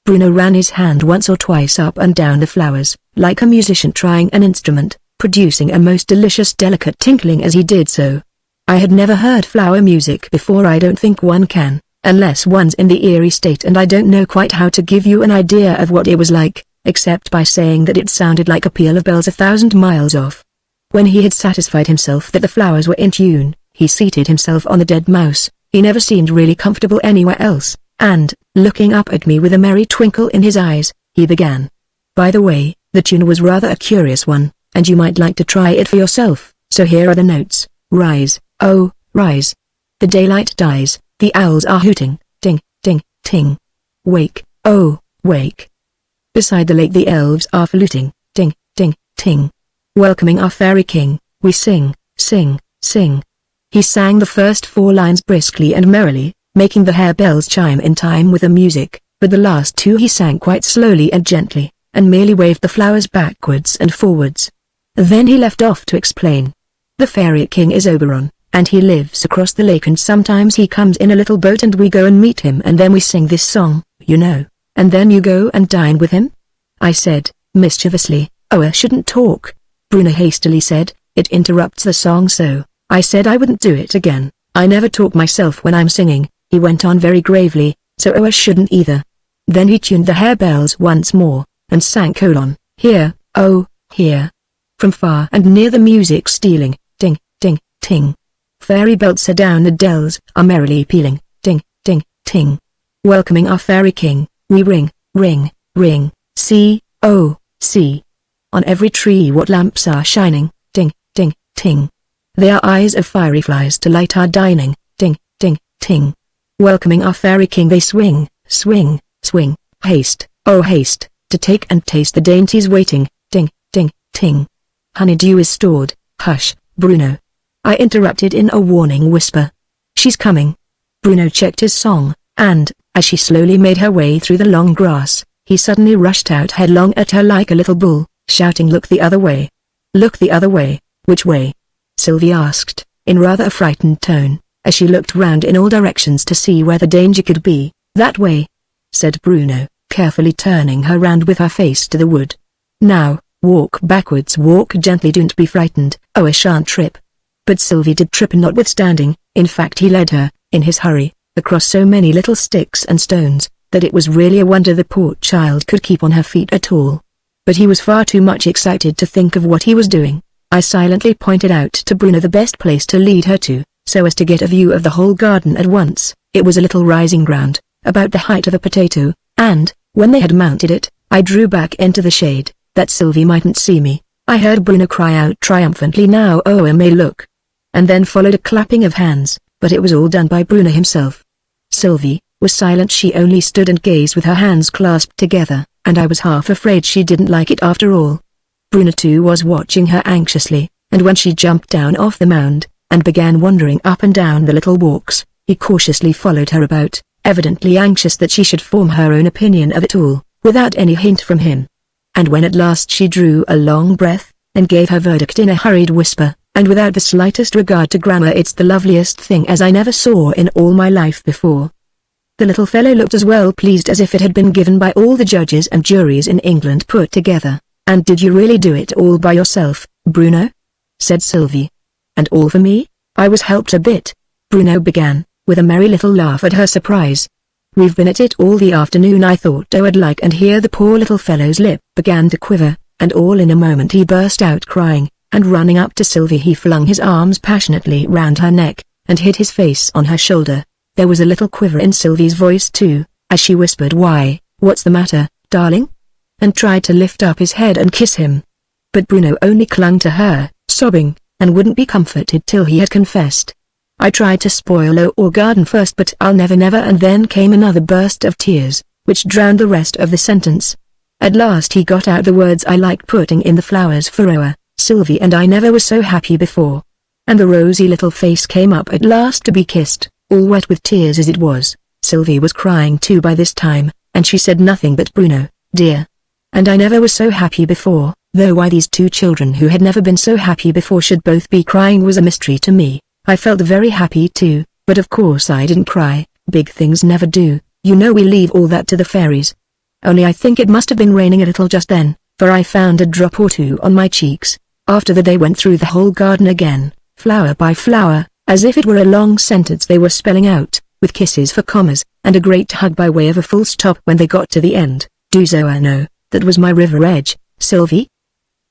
Bruno ran his hand once or twice up and down the flowers, like a musician trying an instrument, producing a most delicious delicate tinkling as he did so. I had never heard flower music before. I don't think one can, unless one's in the eerie state, and I don't know quite how to give you an idea of what it was like, except by saying that it sounded like a peal of bells 1,000 miles off. When he had satisfied himself that the flowers were in tune, he seated himself on the dead mouse. He never seemed really comfortable anywhere else, and, looking up at me with a merry twinkle in his eyes, he began. By the way, the tune was rather a curious one, and you might like to try it for yourself, so here are the notes. Rise, oh, rise. The daylight dies, the owls are hooting, ding, ding, ting. Wake, oh, wake. Beside the lake the elves are fluting, ding, ding, ting. Welcoming our fairy king, we sing, sing, sing. He sang the first 4 lines briskly and merrily, making the harebells chime in time with the music, but the last 2 he sang quite slowly and gently, and merely waved the flowers backwards and forwards. Then he left off to explain. The fairy king is Oberon, and he lives across the lake, and sometimes he comes in a little boat and we go and meet him, and then we sing this song, you know, and then you go and dine with him? I said, mischievously, I shouldn't talk. Bruno hastily said, it interrupts the song so. I said I wouldn't do it again. I never talk myself when I'm singing, he went on very gravely, so I shouldn't either. Then he tuned the harebells once more, and sang here, oh, here. From far and near the music stealing, ding, ding, ting. Fairy belts down the dells are merrily pealing, ding, ding, ting. Welcoming our fairy king, we ring, ring, ring, see, oh, see. On every tree what lamps are shining, ding, ding, ting. They are eyes of fiery flies to light our dining, ding, ding, ting. Welcoming our fairy king they swing, swing, swing, haste, oh haste, to take and taste the dainties waiting, ding, ding, ting. Honeydew is stored, hush, Bruno. I interrupted in a warning whisper. She's coming. Bruno checked his song, and, as she slowly made her way through the long grass, he suddenly rushed out headlong at her like a little bull, shouting, look the other way. Look the other way. Which way? Sylvie asked, in rather a frightened tone, as she looked round in all directions to see where the danger could be. That way, said Bruno, carefully turning her round with her face to the wood. Now, walk backwards, walk gently, don't be frightened. I shan't trip. But Sylvie did trip notwithstanding. In fact he led her, in his hurry, across so many little sticks and stones, that it was really a wonder the poor child could keep on her feet at all. But he was far too much excited to think of what he was doing. I silently pointed out to Bruno the best place to lead her to, so as to get a view of the whole garden at once. It was a little rising ground, about the height of a potato, and, when they had mounted it, I drew back into the shade, that Sylvie mightn't see me. I heard Bruno cry out triumphantly, "Now Oa may look." And then followed a clapping of hands, but it was all done by Bruno himself. Sylvie was silent. She only stood and gazed with her hands clasped together, and I was half afraid she didn't like it after all. Bruno too was watching her anxiously, and when she jumped down off the mound, and began wandering up and down the little walks, he cautiously followed her about, evidently anxious that she should form her own opinion of it all, without any hint from him. And when at last she drew a long breath, and gave her verdict in a hurried whisper, and without the slightest regard to grammar, "It's the loveliest thing as I never saw in all my life before." The little fellow looked as well pleased as if it had been given by all the judges and juries in England put together. "And did you really do it all by yourself, Bruno?" said Sylvie. "And all for me? I was helped a bit," Bruno began, with a merry little laugh at her surprise. "We've been at it all the afternoon. I thought I'd like," and here the poor little fellow's lip began to quiver, and all in a moment he burst out crying, and running up to Sylvie he flung his arms passionately round her neck, and hid his face on her shoulder. There was a little quiver in Sylvie's voice too, as she whispered, "Why, what's the matter, darling?" and tried to lift up his head and kiss him. But Bruno only clung to her, sobbing, and wouldn't be comforted till he had confessed. "I tried to spoil our garden first, but I'll never," and then came another burst of tears, which drowned the rest of the sentence. At last he got out the words, "I like putting in the flowers for Oa, Sylvie, and I never was so happy before." And the rosy little face came up at last to be kissed, all wet with tears as it was. Sylvie was crying too by this time, and she said nothing but, "Bruno, dear. And I never was so happy before," though why these two children who had never been so happy before should both be crying was a mystery to me. I felt very happy too, but of course I didn't cry. Big things never do, you know, we leave all that to the fairies. Only I think it must have been raining a little just then, for I found a drop or two on my cheeks. After that they went through the whole garden again, flower by flower, as if it were a long sentence they were spelling out, with kisses for commas, and a great hug by way of a full stop when they got to the end. "Do Zoa know that was my river edge, Sylvie?"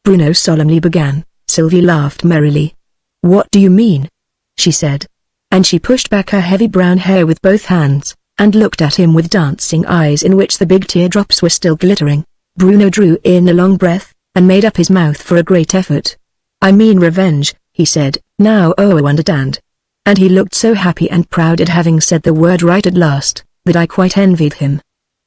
Bruno solemnly began. Sylvie laughed merrily. "What do you mean?" she said. And she pushed back her heavy brown hair with both hands, and looked at him with dancing eyes in which the big teardrops were still glittering. Bruno drew in a long breath, and made up his mouth for a great effort. "I mean revenge," he said. "Now Oa understand." And he looked so happy and proud at having said the word right at last, that I quite envied him.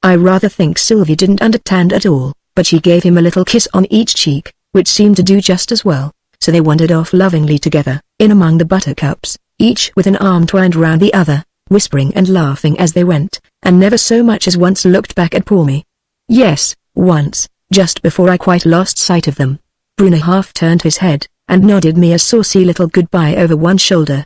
I rather think Sylvie didn't understand at all, but she gave him a little kiss on each cheek, which seemed to do just as well, so they wandered off lovingly together, in among the buttercups, each with an arm twined round the other, whispering and laughing as they went, and never so much as once looked back at poor me. Yes, once, just before I quite lost sight of them. Bruno half turned his head, and nodded me a saucy little goodbye over one shoulder.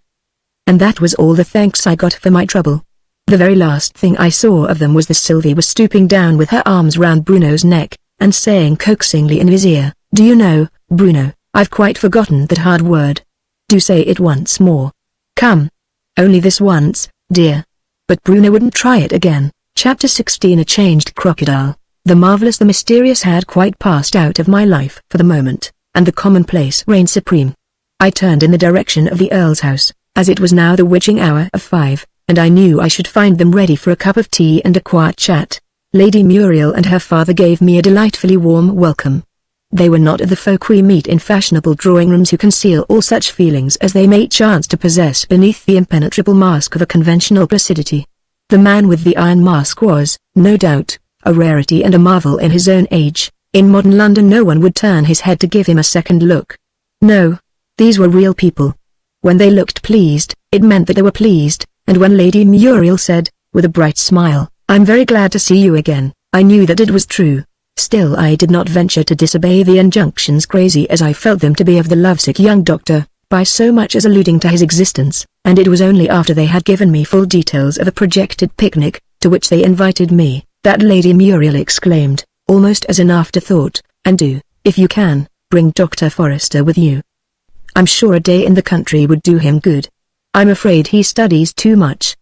And that was all the thanks I got for my trouble. The very last thing I saw of them was that Sylvie was stooping down with her arms round Bruno's neck, and saying coaxingly in his ear, "Do you know, Bruno, I've quite forgotten that hard word. Do say it once more. Come. Only this once, dear." But Bruno wouldn't try it again. Chapter 16. A Changed Crocodile. The marvelous, the mysterious had quite passed out of my life for the moment, and the commonplace reigned supreme. I turned in the direction of the Earl's house, as it was now the witching hour of 5, and I knew I should find them ready for a cup of tea and a quiet chat. Lady Muriel and her father gave me a delightfully warm welcome. They were not of the folk we meet in fashionable drawing rooms who conceal all such feelings as they may chance to possess beneath the impenetrable mask of a conventional placidity. The man with the iron mask was, no doubt, a rarity and a marvel in his own age. In modern London no one would turn his head to give him a second look. No, these were real people. When they looked pleased, it meant that they were pleased, and when Lady Muriel said, with a bright smile, "I'm very glad to see you again," I knew that it was true. Still I did not venture to disobey the injunctions, crazy as I felt them to be of the lovesick young doctor, by so much as alluding to his existence, and it was only after they had given me full details of a projected picnic, to which they invited me, that Lady Muriel exclaimed, almost as an afterthought, "And do, if you can, bring Dr. Forrester with you. I'm sure a day in the country would do him good. I'm afraid he studies too much."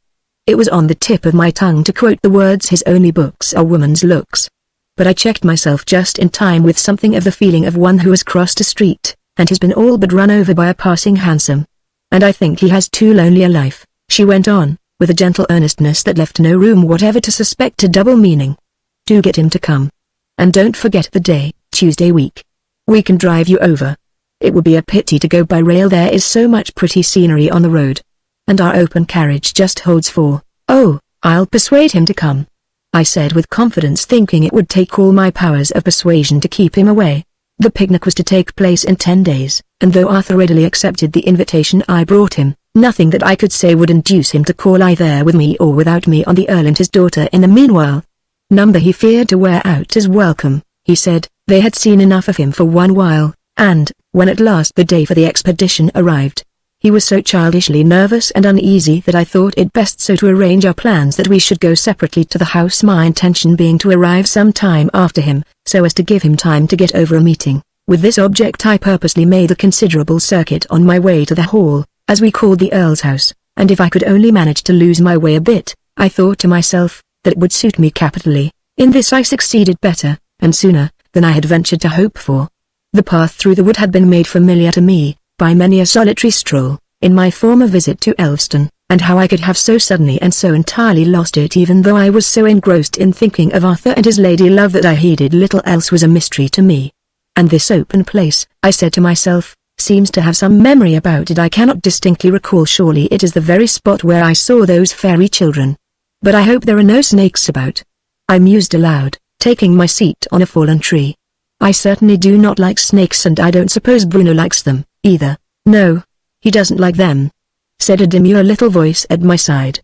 It was on the tip of my tongue to quote the words, "His only books are woman's looks." But I checked myself just in time with something of the feeling of one who has crossed a street, and has been all but run over by a passing hansom. "And I think he has too lonely a life," she went on, with a gentle earnestness that left no room whatever to suspect a double meaning. "Do get him to come. And don't forget the day, Tuesday week. We can drive you over. It would be a pity to go by rail, there is so much pretty scenery on the road. And our open carriage just holds 4. Oh, I'll persuade him to come, I said with confidence, thinking it would take all my powers of persuasion to keep him away. The picnic was to take place in 10 days, and though Arthur readily accepted the invitation I brought him, nothing that I could say would induce him to call either with me or without me on the Earl and his daughter in the meanwhile. Number he feared to wear out his welcome, he said. They had seen enough of him for one while, and, when at last the day for the expedition arrived, he was so childishly nervous and uneasy that I thought it best so to arrange our plans that we should go separately to the house, my intention being to arrive some time after him, so as to give him time to get over a meeting. With this object I purposely made a considerable circuit on my way to the hall, as we called the Earl's house, and if I could only manage to lose my way a bit, I thought to myself, that it would suit me capitally. In this I succeeded better, and sooner, than I had ventured to hope for. The path through the wood had been made familiar to me, by many a solitary stroll, in my former visit to Elveston, and how I could have so suddenly and so entirely lost it even though I was so engrossed in thinking of Arthur and his lady love that I heeded little else was a mystery to me. And this open place, I said to myself, seems to have some memory about it I cannot distinctly recall. Surely it is the very spot where I saw those fairy children. But I hope there are no snakes about. I mused aloud, taking my seat on a fallen tree. I certainly do not like snakes, and I don't suppose Bruno likes them, either. No, he doesn't like them, said a demure little voice at my side.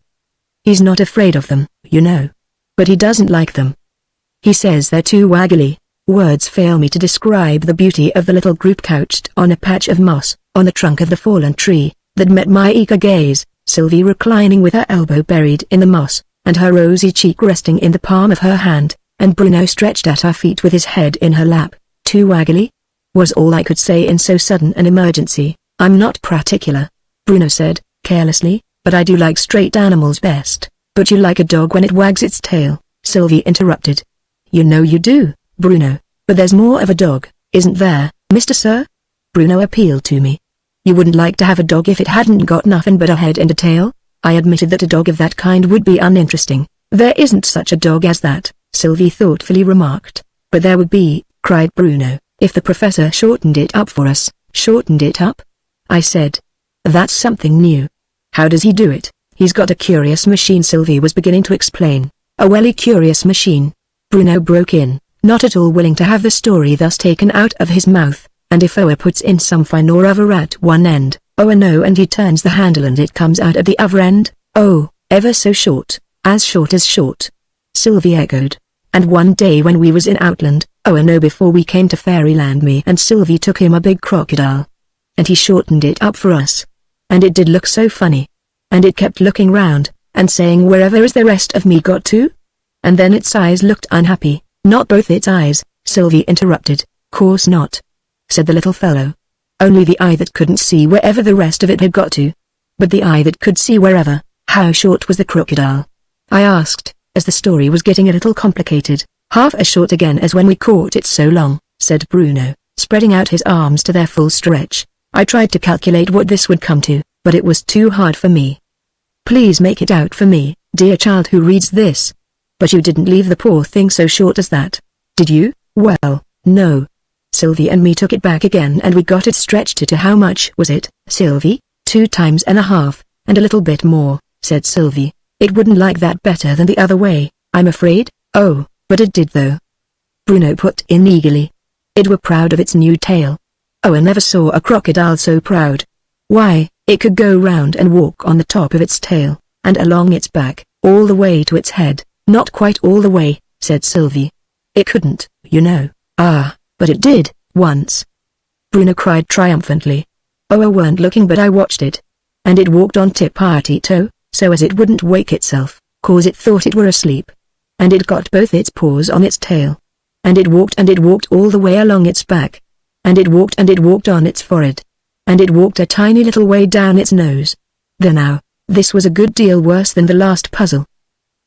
He's not afraid of them, you know. But he doesn't like them. He says they're too waggly. Words fail me to describe the beauty of the little group couched on a patch of moss, on the trunk of the fallen tree, that met my eager gaze, Sylvie reclining with her elbow buried in the moss, and her rosy cheek resting in the palm of her hand, and Bruno stretched at her feet with his head in her lap. Too waggly? Was all I could say in so sudden an emergency. I'm not particular, Bruno said, carelessly, but I do like straight animals best. But you like a dog when it wags its tail, Sylvie interrupted. You know you do, Bruno, but there's more of a dog, isn't there, Mr. Sir? Bruno appealed to me. You wouldn't like to have a dog if it hadn't got nothing but a head and a tail? I admitted that a dog of that kind would be uninteresting. There isn't such a dog as that, Sylvie thoughtfully remarked. But there would be, cried Bruno, if the professor shortened it up for us. Shortened it up? I said. That's something new. How does he do it? He's got a curious machine, Sylvie was beginning to explain. A welly curious machine. Bruno broke in, not at all willing to have the story thus taken out of his mouth. And if Oa puts in some fine or other at one end, Oa no, and he turns the handle and it comes out at the other end. Oh, ever so short, as short as short. Sylvie echoed. And one day when we was in Outland, Oa no, before we came to Fairyland, me and Sylvie took him a big crocodile. And he shortened it up for us. And it did look so funny. And it kept looking round, and saying, wherever is the rest of me got to? And then its eyes looked unhappy. Not both its eyes, Sylvie interrupted. Course not, said the little fellow. Only the eye that couldn't see wherever the rest of it had got to. But the eye that could see wherever. How short was the crocodile? I asked, as the story was getting a little complicated. Half as short again as when we caught it so long, said Bruno, spreading out his arms to their full stretch. I tried to calculate what this would come to, but it was too hard for me. Please make it out for me, dear child who reads this. But you didn't leave the poor thing so short as that, did you? Well, no. Sylvie and me took it back again and we got it stretched to how much was it, Sylvie? 2 times and a half, and a little bit more, said Sylvie. It wouldn't like that better than the other way, I'm afraid. Oh, but it did though. Bruno put in eagerly. It were proud of its new tail. Oh, I never saw a crocodile so proud. Why, it could go round and walk on the top of its tail, and along its back, all the way to its head. Not quite all the way, said Sylvie. It couldn't, you know. Ah, but it did, once. Bruno cried triumphantly. Oh, I weren't looking but I watched it. And it walked on tip-a-toe, so as it wouldn't wake itself, cause it thought it were asleep. And it got both its paws on its tail. And it walked all the way along its back. And it walked on its forehead. And it walked a tiny little way down its nose. There now, this was a good deal worse than the last puzzle.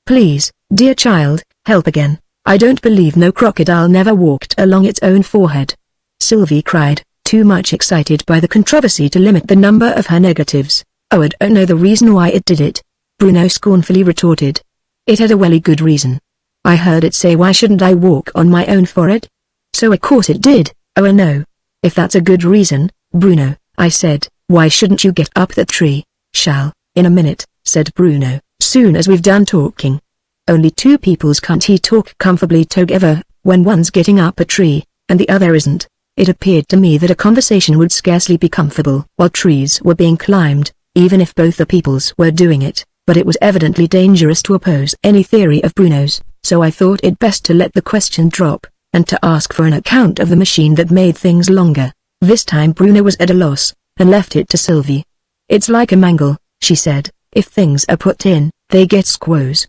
Please, dear child, help again. I don't believe no crocodile never walked along its own forehead. Sylvie cried, too much excited by the controversy to limit the number of her negatives. Oh, I don't know the reason why it did it, Bruno scornfully retorted. It had a welly good reason. I heard it say, why shouldn't I walk on my own forehead? So of course it did. Oh no. If that's a good reason, Bruno, I said, why shouldn't you get up that tree? Shall, in a minute, said Bruno, soon as we've done talking. Only two peoples can't talk comfortably together, when one's getting up a tree, and the other isn't. It appeared to me that a conversation would scarcely be comfortable while trees were being climbed, even if both the peoples were doing it, but it was evidently dangerous to oppose any theory of Bruno's, so I thought it best to let the question drop, and to ask for an account of the machine that made things longer. This time Bruno was at a loss, and left it to Sylvie. It's like a mangle, she said, if things are put in, they get squeezed.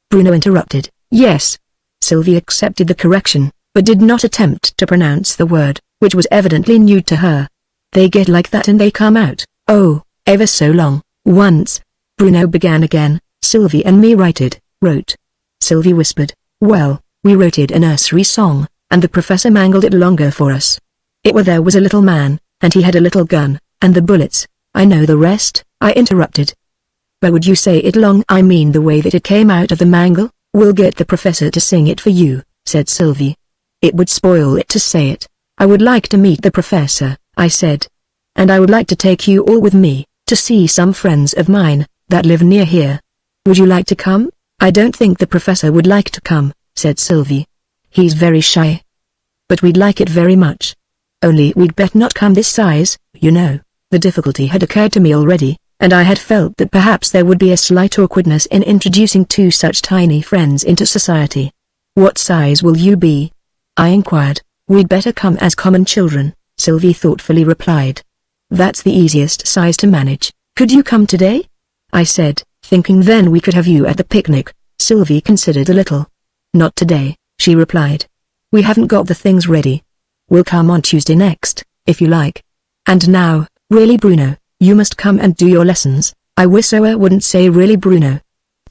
Bruno interrupted, yes. Sylvie accepted the correction, but did not attempt to pronounce the word, which was evidently new to her. They get like that and they come out, oh, ever so long. Once, Bruno began again, Sylvie and me wrote. Sylvie whispered, well, we wrote a nursery song, and the professor mangled it longer for us. There was a little man, and he had a little gun, and the bullets. I know the rest, I interrupted. But would you say it long? I mean the way that it came out of the mangle? We'll get the professor to sing it for you, said Sylvie. It would spoil it to say it. I would like to meet the professor, I said. And I would like to take you all with me, to see some friends of mine, that live near here. Would you like to come? I don't think the professor would like to come, said Sylvie. He's very shy. But we'd like it very much. Only we'd better not come this size, you know. The difficulty had occurred to me already, and I had felt that perhaps there would be a slight awkwardness in introducing two such tiny friends into society. What size will you be? I inquired. We'd better come as common children, Sylvie thoughtfully replied. That's the easiest size to manage. Could you come today? I said, thinking then we could have you at the picnic. Sylvie considered a little. Not today, she replied. We haven't got the things ready. We'll come on Tuesday next, if you like. And now, really Bruno, you must come and do your lessons. I wish I wouldn't say really Bruno.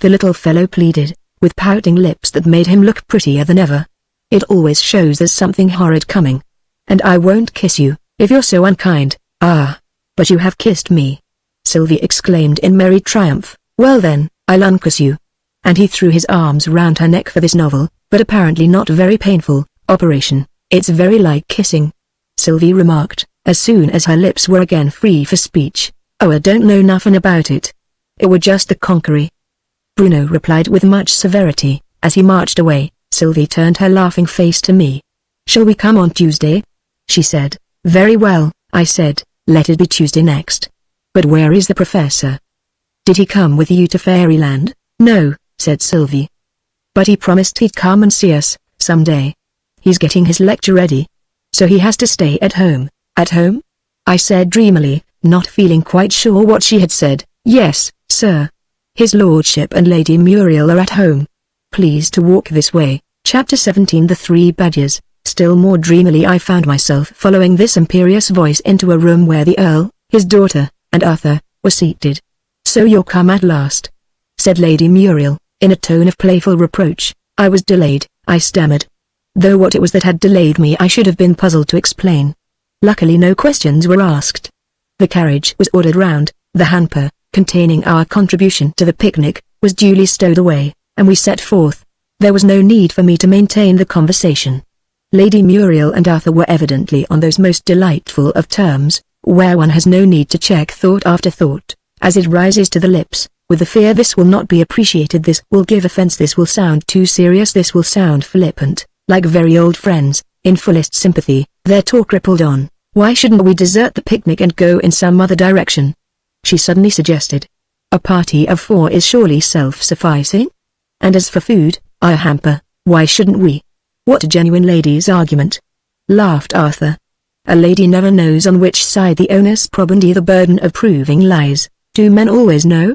The little fellow pleaded, with pouting lips that made him look prettier than ever. It always shows there's something horrid coming. And I won't kiss you, if you're so unkind. Ah, but you have kissed me. Sylvie exclaimed in merry triumph. Well then, I'll unkiss you. And he threw his arms round her neck for this novel, but apparently not very painful, operation. It's very like kissing, Sylvie remarked, as soon as her lips were again free for speech. Oh, I don't know nothing about it. It were just the conquery. Bruno replied with much severity, as he marched away. Sylvie turned her laughing face to me. Shall we come on Tuesday? She said. Very well, I said, let it be Tuesday next. But where is the professor? Did he come with you to Fairyland? No, said Sylvie. But he promised he'd come and see us, someday. He's getting his lecture ready. So he has to stay at home. At home? I said dreamily, not feeling quite sure what she had said. Yes, sir. His lordship and Lady Muriel are at home. Please to walk this way. Chapter 17 The Three Badgers. Still more dreamily I found myself following this imperious voice into a room where the Earl, his daughter, and Arthur, were seated. So you're come at last, said Lady Muriel, in a tone of playful reproach. I was delayed, I stammered. Though what it was that had delayed me I should have been puzzled to explain. Luckily no questions were asked. The carriage was ordered round, the hamper, containing our contribution to the picnic, was duly stowed away, and we set forth. There was no need for me to maintain the conversation. Lady Muriel and Arthur were evidently on those most delightful of terms, where one has no need to check thought after thought, as it rises to the lips, with the fear this will not be appreciated, this will give offense, this will sound too serious, this will sound flippant. Like very old friends, in fullest sympathy, their talk rippled on. Why shouldn't we desert the picnic and go in some other direction? She suddenly suggested. A party of 4 is surely self-sufficing? And as for food, our hamper, why shouldn't we? What a genuine lady's argument, laughed Arthur. A lady never knows on which side the onus probandi the burden of proving lies. Do men always know?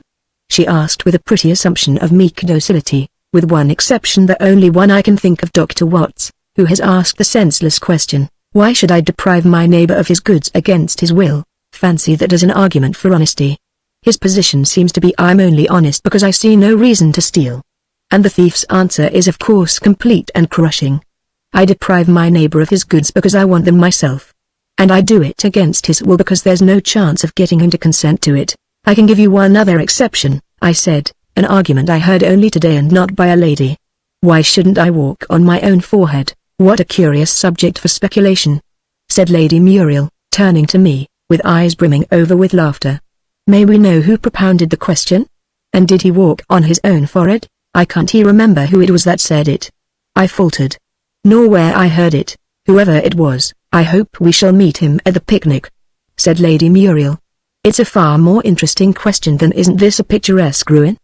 She asked with a pretty assumption of meek docility. With one exception, the only one I can think of, Dr. Watts, who has asked the senseless question, why should I deprive my neighbor of his goods against his will? Fancy that as an argument for honesty. His position seems to be I'm only honest because I see no reason to steal. And the thief's answer is of course complete and crushing. I deprive my neighbor of his goods because I want them myself. And I do it against his will because there's no chance of getting him to consent to it. I can give you one other exception, I said. An argument I heard only today and not by a lady. Why shouldn't I walk on my own forehead? What a curious subject for speculation," said Lady Muriel, turning to me, with eyes brimming over with laughter. "May we know who propounded the question? And did he walk on his own forehead? I can't remember who it was that said it," I faltered. "Nor where I heard it. Whoever it was, I hope we shall meet him at the picnic," said Lady Muriel. "It's a far more interesting question than isn't this a picturesque ruin?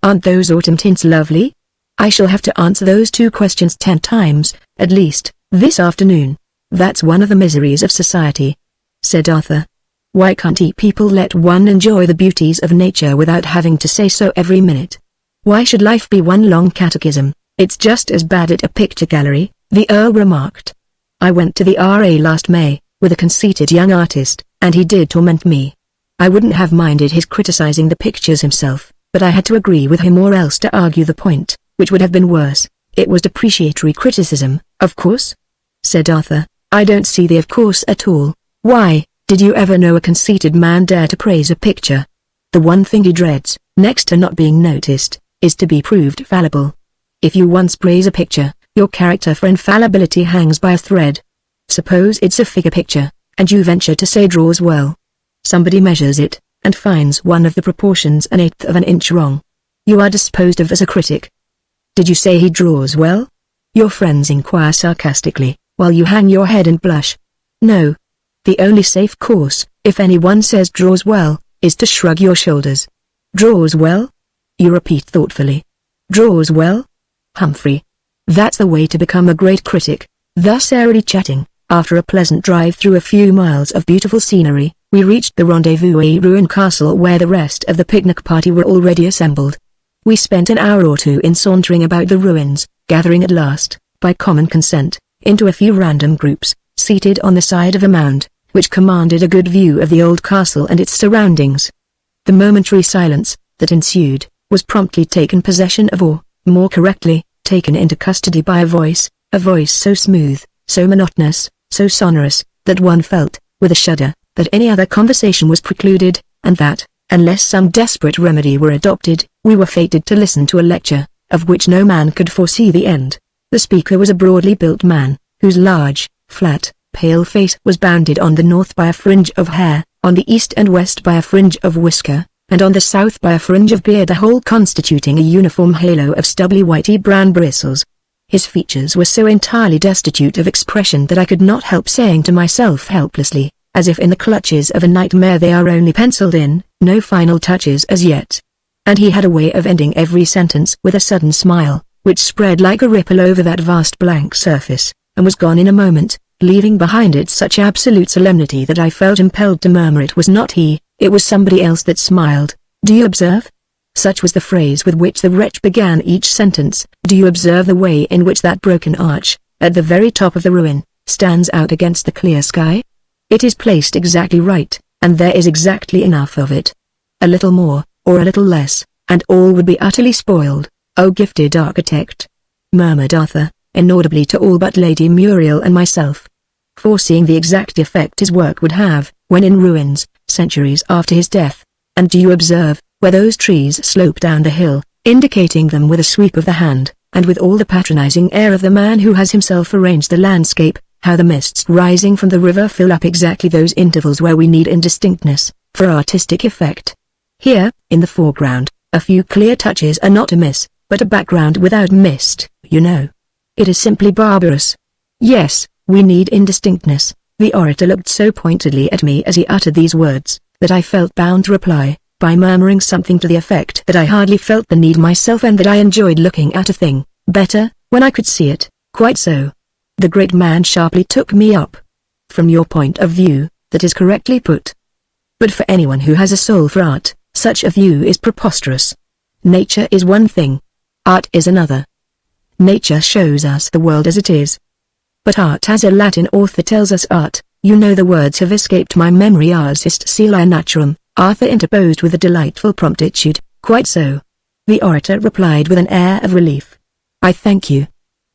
Aren't those autumn tints lovely? I shall have to answer those two questions 10 times, at least, this afternoon. That's one of the miseries of society," said Arthur. "Why can't people let one enjoy the beauties of nature without having to say so every minute? Why should life be one long catechism? It's just as bad at a picture gallery," the Earl remarked. "I went to the RA last May, with a conceited young artist, and he did torment me. I wouldn't have minded his criticizing the pictures himself, but I had to agree with him or else to argue the point, which would have been worse. It was depreciatory criticism, of course," said Arthur. "I don't see the of course at all. Why, did you ever know a conceited man dare to praise a picture? The one thing he dreads, next to not being noticed, is to be proved fallible. If you once praise a picture, your character for infallibility hangs by a thread. Suppose it's a figure picture, and you venture to say draws well. Somebody measures it, and finds one of the proportions 1/8 of an inch wrong. You are disposed of as a critic. Did you say he draws well? Your friends inquire sarcastically, while you hang your head and blush. No. The only safe course, if anyone says draws well, is to shrug your shoulders. Draws well? You repeat thoughtfully. Draws well? Humphrey. That's the way to become a great critic. Thus airily chatting, after a pleasant drive through a few miles of beautiful scenery, we reached the rendezvous a ruined castle where the rest of the picnic party were already assembled. We spent an hour or two in sauntering about the ruins, gathering at last, by common consent, into a few random groups, seated on the side of a mound, which commanded a good view of the old castle and its surroundings. The momentary silence that ensued was promptly taken possession of, or, more correctly, taken into custody by a voice so smooth, so monotonous, so sonorous, that one felt, with a shudder, that any other conversation was precluded, and that, unless some desperate remedy were adopted, we were fated to listen to a lecture, of which no man could foresee the end. The speaker was a broadly built man, whose large, flat, pale face was bounded on the north by a fringe of hair, on the east and west by a fringe of whisker, and on the south by a fringe of beard, the whole constituting a uniform halo of stubbly whitey-brown bristles. His features were so entirely destitute of expression that I could not help saying to myself helplessly, as if in the clutches of a nightmare, they are only penciled in, no final touches as yet. And he had a way of ending every sentence with a sudden smile, which spread like a ripple over that vast blank surface, and was gone in a moment, leaving behind it such absolute solemnity that I felt impelled to murmur it was not he, it was somebody else that smiled. "Do you observe?" Such was the phrase with which the wretch began each sentence. "Do you observe the way in which that broken arch, at the very top of the ruin, stands out against the clear sky? It is placed exactly right, and there is exactly enough of it. A little more, or a little less, and all would be utterly spoiled. Oh gifted architect!" murmured Arthur, inaudibly to all but Lady Muriel and myself. Foreseeing the exact effect his work would have, when in ruins, centuries after his death. "And do you observe, where those trees slope down the hill, indicating them with a sweep of the hand, and with all the patronizing air of the man who has himself arranged the landscape, how the mists rising from the river fill up exactly those intervals where we need indistinctness, for artistic effect? Here, in the foreground, a few clear touches are not amiss, but a background without mist, you know. It is simply barbarous. Yes, we need indistinctness." The orator looked so pointedly at me as he uttered these words, that I felt bound to reply, by murmuring something to the effect that I hardly felt the need myself, and that I enjoyed looking at a thing better when I could see it. "Quite so." The great man sharply took me up. "From your point of view, that is correctly put. But for anyone who has a soul for art, such a view is preposterous. Nature is one thing. Art is another. Nature shows us the world as it is. But art, as a Latin author tells us art, you know the words have escaped my memory. Ars est scilla naturam," Arthur interposed with a delightful promptitude. "Quite so," the orator replied with an air of relief. "I thank you.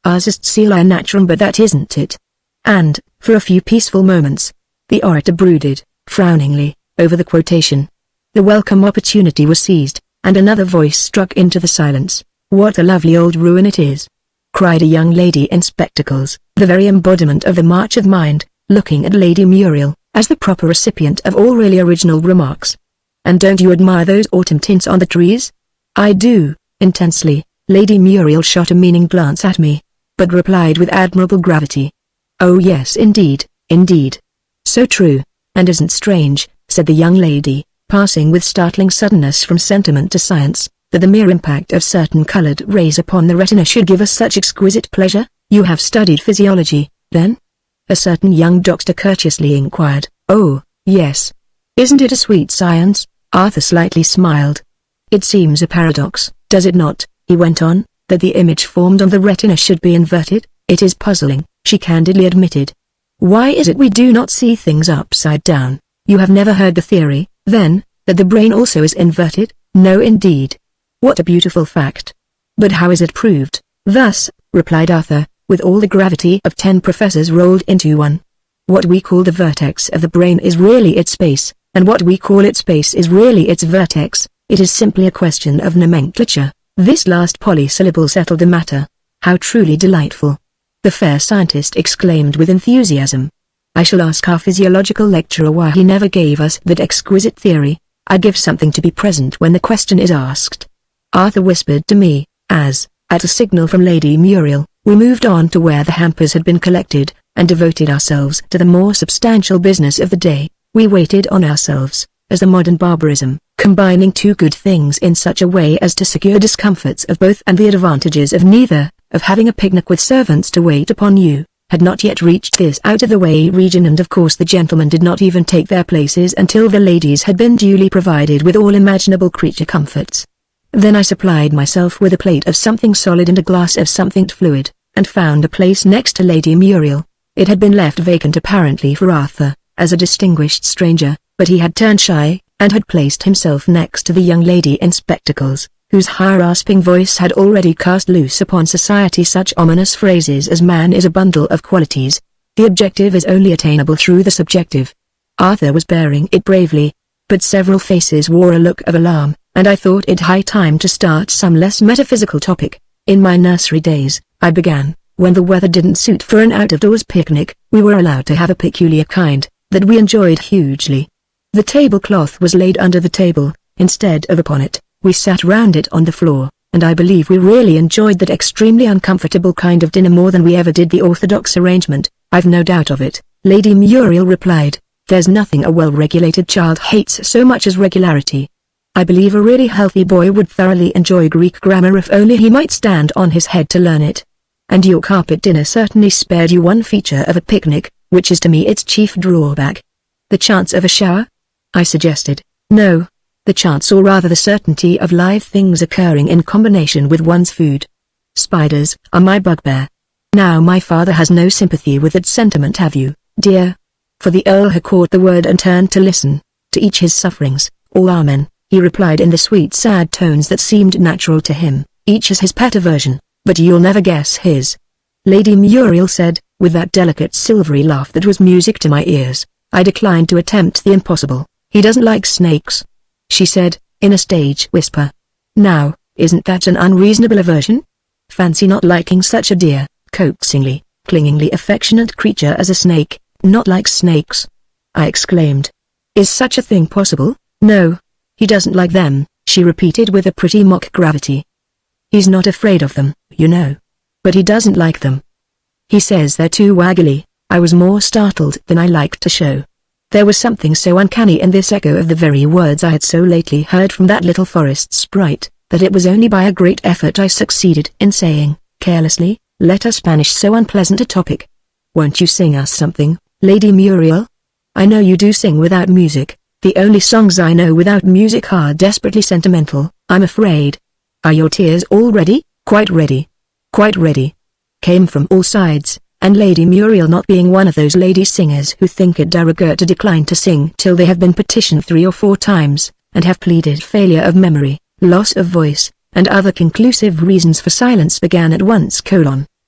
Ars est scilla naturam, but that isn't it." And, for a few peaceful moments, the orator brooded, frowningly, over the quotation. The welcome opportunity was seized, and another voice struck into the silence. "What a lovely old ruin it is!" cried a young lady in spectacles, the very embodiment of the march of mind, looking at Lady Muriel, as the proper recipient of all really original remarks. "And don't you admire those autumn tints on the trees?" "I do, intensely." Lady Muriel shot a meaning glance at me, but replied with admirable gravity. "Oh yes, indeed, indeed. So true, and isn't strange," said the young lady, passing with startling suddenness from sentiment to science, "that the mere impact of certain colored rays upon the retina should give us such exquisite pleasure? You have studied physiology, then?" a certain young doctor courteously inquired. "Oh, yes. Isn't it a sweet science?" Arthur slightly smiled. "It seems a paradox, does it not," he went on, "that the image formed on the retina should be inverted? It is puzzling," she candidly admitted. "Why is it we do not see things upside down?" "You have never heard the theory, then, that the brain also is inverted?" "No indeed." "What a beautiful fact. But how is it proved?" "Thus," replied Arthur, with all the gravity of 10 professors rolled into one. "What we call the vertex of the brain is really its space, and what we call its space is really its vertex. It is simply a question of nomenclature." This last polysyllable settled the matter. "How truly delightful!" the fair scientist exclaimed with enthusiasm. "I shall ask our physiological lecturer why he never gave us that exquisite theory. I give something to be present when the question is asked." Arthur whispered to me, as, at a signal from Lady Muriel, we moved on to where the hampers had been collected, and devoted ourselves to the more substantial business of the day. We waited on ourselves, as a modern barbarism, combining two good things in such a way as to secure discomforts of both and the advantages of neither, of having a picnic with servants to wait upon you, had not yet reached this out-of-the-way region, and of course the gentlemen did not even take their places until the ladies had been duly provided with all imaginable creature comforts. Then I supplied myself with a plate of something solid and a glass of something fluid, and found a place next to Lady Muriel. It had been left vacant apparently for Arthur, as a distinguished stranger, but he had turned shy, and had placed himself next to the young lady in spectacles, whose high rasping voice had already cast loose upon society such ominous phrases as "man is a bundle of qualities. The objective is only attainable through the subjective." Arthur was bearing it bravely, but several faces wore a look of alarm, and I thought it high time to start some less metaphysical topic. "In my nursery days," I began, "when the weather didn't suit for an out-of-doors picnic, we were allowed to have a peculiar kind, that we enjoyed hugely. The tablecloth was laid under the table, instead of upon it. We sat round it on the floor, and I believe we really enjoyed that extremely uncomfortable kind of dinner more than we ever did the orthodox arrangement." "I've no doubt of it," Lady Muriel replied. "There's nothing a well-regulated child hates so much as regularity. I believe a really healthy boy would thoroughly enjoy Greek grammar if only he might stand on his head to learn it. And your carpet dinner certainly spared you one feature of a picnic, which is to me its chief drawback." "The chance of a shower?" I suggested. "No. The chance, or rather the certainty, of live things occurring in combination with one's food. Spiders are my bugbear. Now my father has no sympathy with that sentiment, have you, dear?" For the Earl had caught the word and turned to listen. "To each his sufferings, all amen," he replied in the sweet sad tones that seemed natural to him. "Each has his pet aversion, but you'll never guess his," Lady Muriel said, with that delicate silvery laugh that was music to my ears. I declined to attempt the impossible. "He doesn't like snakes," she said, in a stage whisper. "Now, isn't that an unreasonable aversion? Fancy not liking such a dear, coaxingly, clingingly affectionate creature as a snake." "Not like snakes?" I exclaimed. "Is such a thing possible?" "No. He doesn't like them," she repeated with a pretty mock gravity. "He's not afraid of them, you know. But he doesn't like them. He says they're too waggly." I was more startled than I liked to show. There was something so uncanny in this echo of the very words I had so lately heard from that little forest sprite, that it was only by a great effort I succeeded in saying, carelessly, "Let us banish so unpleasant a topic. Won't you sing us something, Lady Muriel?" "I know you do sing without music. The only songs I know without music are desperately sentimental, I'm afraid." "Are your tears all ready?" "Quite ready. Quite ready," came from all sides, and Lady Muriel, not being one of those lady singers who think it de rigueur to decline to sing till they have been petitioned 3 or 4 times, and have pleaded failure of memory, loss of voice, and other conclusive reasons for silence, began at once: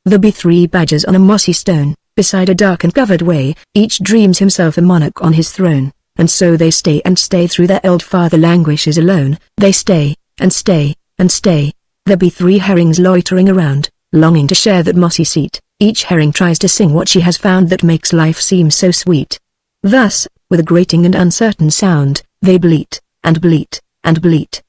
"There be 3 badgers on a mossy stone, beside a dark and covered way, each dreams himself a monarch on his throne, and so they stay and stay through their old father languishes alone, they stay, and stay, and stay. There be 3 herrings loitering around, longing to share that mossy seat, Each herring tries to sing what she has found that makes life seem so sweet. Thus, with a grating and uncertain sound, they bleat, and bleat, and bleat.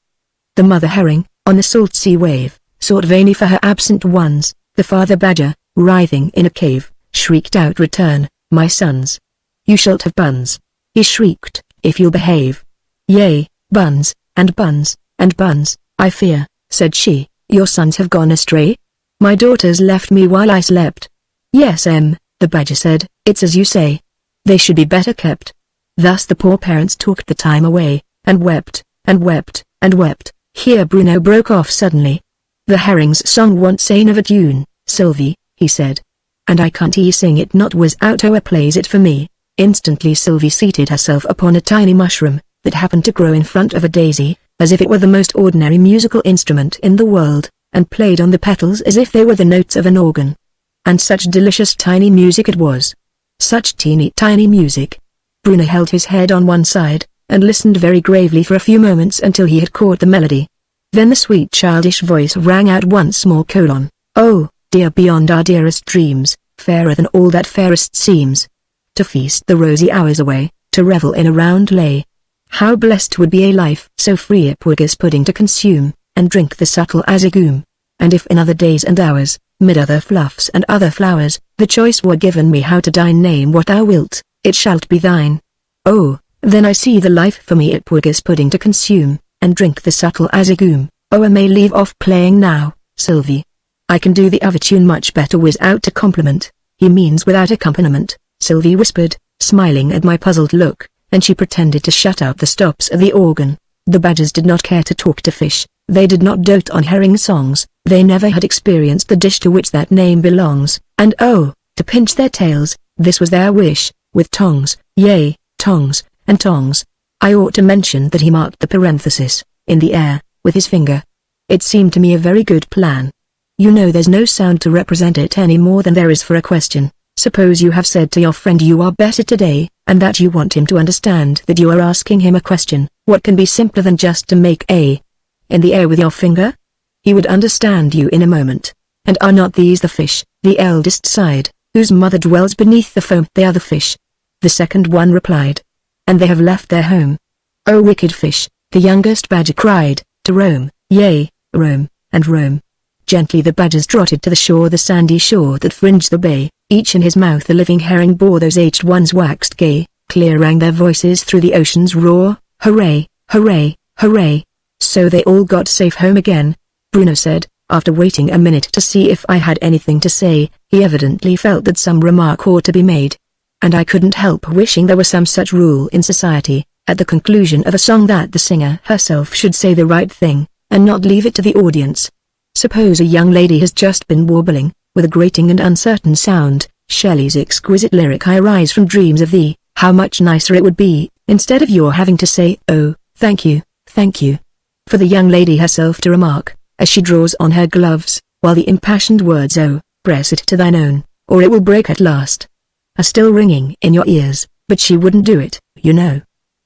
The mother herring, on the salt sea wave, sought vainly for her absent ones. The father badger, writhing in a cave, shrieked out, "Return, my sons. You shalt have buns," he shrieked, "if you'll behave." "Yea, buns, and buns, and buns, I fear," said she. "Your sons have gone astray? My daughters left me while I slept." "Yes, the badger said, "it's as you say. They should be better kept." Thus the poor parents took the time away, and wept, and wept, and wept. Here Bruno broke off suddenly. "The herring's song won't say of a tune, Sylvie," he said. "And I can't sing it not without plays it for me." Instantly Sylvie seated herself upon a tiny mushroom, that happened to grow in front of a daisy, as if it were the most ordinary musical instrument in the world, and played on the petals as if they were the notes of an organ. And such delicious tiny music it was. Such teeny tiny music. Bruno held his head on one side, and listened very gravely for a few moments until he had caught the melody. Then the sweet childish voice rang out once more: "Oh, dear, beyond our dearest dreams, fairer than all that fairest seems. To feast the rosy hours away, to revel in a round lay. How blessed would be a life so free Ipwig's pudding to consume, and drink the subtle azigum. And if in other days and hours, mid other fluffs and other flowers, the choice were given me how to dine, name what thou wilt, it shalt be thine. Oh, then I see the life for me Ipwig's pudding to consume, and drink the subtle azigum. Oh, I may leave off playing now, Sylvie. I can do the other tune much better without a compliment." "He means without accompaniment," Sylvie whispered, smiling at my puzzled look, and she pretended to shut out the stops of the organ. The badgers did not care to talk to fish, they did not dote on herring songs, they never had experienced the dish to which that name belongs, and oh, to pinch their tails, this was their wish, with tongs, yea, tongs, and tongs. I ought to mention that he marked the parenthesis, in the air, with his finger. It seemed to me a very good plan. You know, there's no sound to represent it any more than there is for a question. Suppose you have said to your friend you are better today, and that you want him to understand that you are asking him a question. What can be simpler than just to make a in the air with your finger? He would understand you in a moment. And are not these the fish, the eldest sighed, whose mother dwells beneath the foam? They are the fish. The second one replied. And they have left their home. Oh, wicked fish, the youngest badger cried, to roam, yea, roam, and roam. Gently the badgers trotted to the shore, the sandy shore that fringed the bay. Each in his mouth a living herring bore. Those aged ones waxed gay, clear rang their voices through the ocean's roar. Hooray, hooray, hooray. So they all got safe home again, Bruno said, after waiting a minute to see if I had anything to say. He evidently felt that some remark ought to be made. And I couldn't help wishing there was some such rule in society, at the conclusion of a song, that the singer herself should say the right thing, and not leave it to the audience. Suppose a young lady has just been warbling, with a grating and uncertain sound, Shelley's exquisite lyric "I rise from dreams of thee." How much nicer it would be, instead of your having to say, "Oh, thank you," for the young lady herself to remark, as she draws on her gloves, while the impassioned words "Oh, press it to thine own, or it will break at last," are still ringing in your ears. But she wouldn't do it, you know.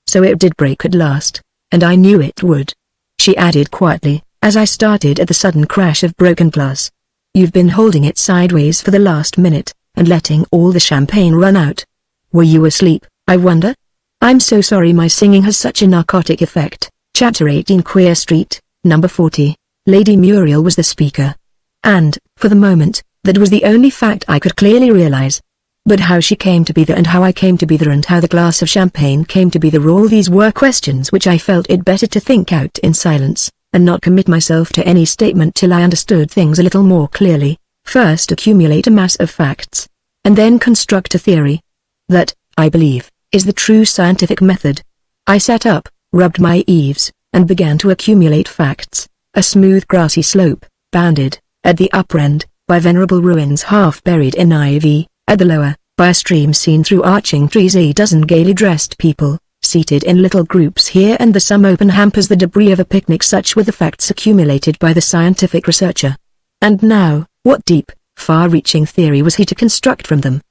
So it did break at last, and I knew it would. She added quietly, as I started at the sudden crash of broken glass. "You've been holding it sideways for the last minute, and letting all the champagne run out. Were you asleep, I wonder? I'm so sorry my singing has such a narcotic effect." Chapter 18 Queer Street, Number 40. Lady Muriel was the speaker. And, for the moment, that was the only fact I could clearly realize. But how she came to be there, and how I came to be there, and how the glass of champagne came to be there, all these were questions which I felt it better to think out in silence, and not commit myself to any statement till I understood things a little more clearly. First accumulate a mass of facts, and then construct a theory. That, I believe, is the true scientific method. I sat up, rubbed my eaves, and began to accumulate facts. A smooth grassy slope, bounded, at the upper end, by venerable ruins half buried in ivy, at the lower, by a stream seen through arching trees. A dozen gaily dressed people, seated in little groups here and there, some open hampers, the debris of a picnic. Such were the facts accumulated by the scientific researcher. And now, what deep, far-reaching theory was he to construct from them?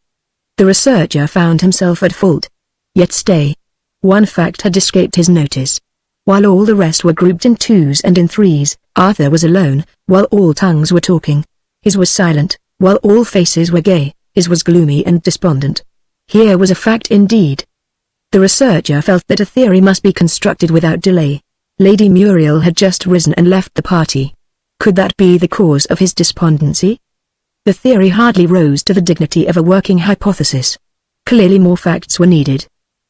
The researcher found himself at fault. Yet stay. One fact had escaped his notice. While all the rest were grouped in twos and in threes, Arthur was alone, while all tongues were talking. His was silent, While all faces were gay, his was gloomy and despondent. Here was a fact indeed. The researcher felt that a theory must be constructed without delay. Lady Muriel had just risen and left the party. Could that be the cause of his despondency? The theory hardly rose to the dignity of a working hypothesis. Clearly more facts were needed.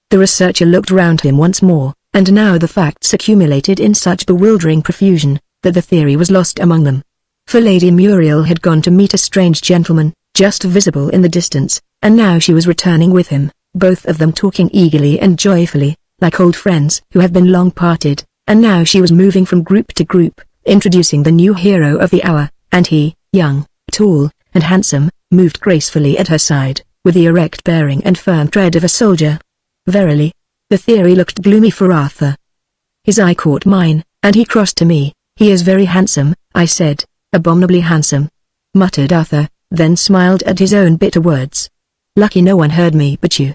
The researcher looked round him once more, and now the facts accumulated in such bewildering profusion, that the theory was lost among them. For Lady Muriel had gone to meet a strange gentleman, just visible in the distance, and now she was returning with him, both of them talking eagerly and joyfully, like old friends who have been long parted, and now she was moving from group to group, introducing the new hero of the hour, and he, young, tall, and handsome, moved gracefully at her side, with the erect bearing and firm tread of a soldier. Verily, the theory looked gloomy for Arthur. His eye caught mine, and he crossed to me. "He is very handsome," I said. "Abominably handsome," muttered Arthur, then smiled at his own bitter words. "Lucky no one heard me but you."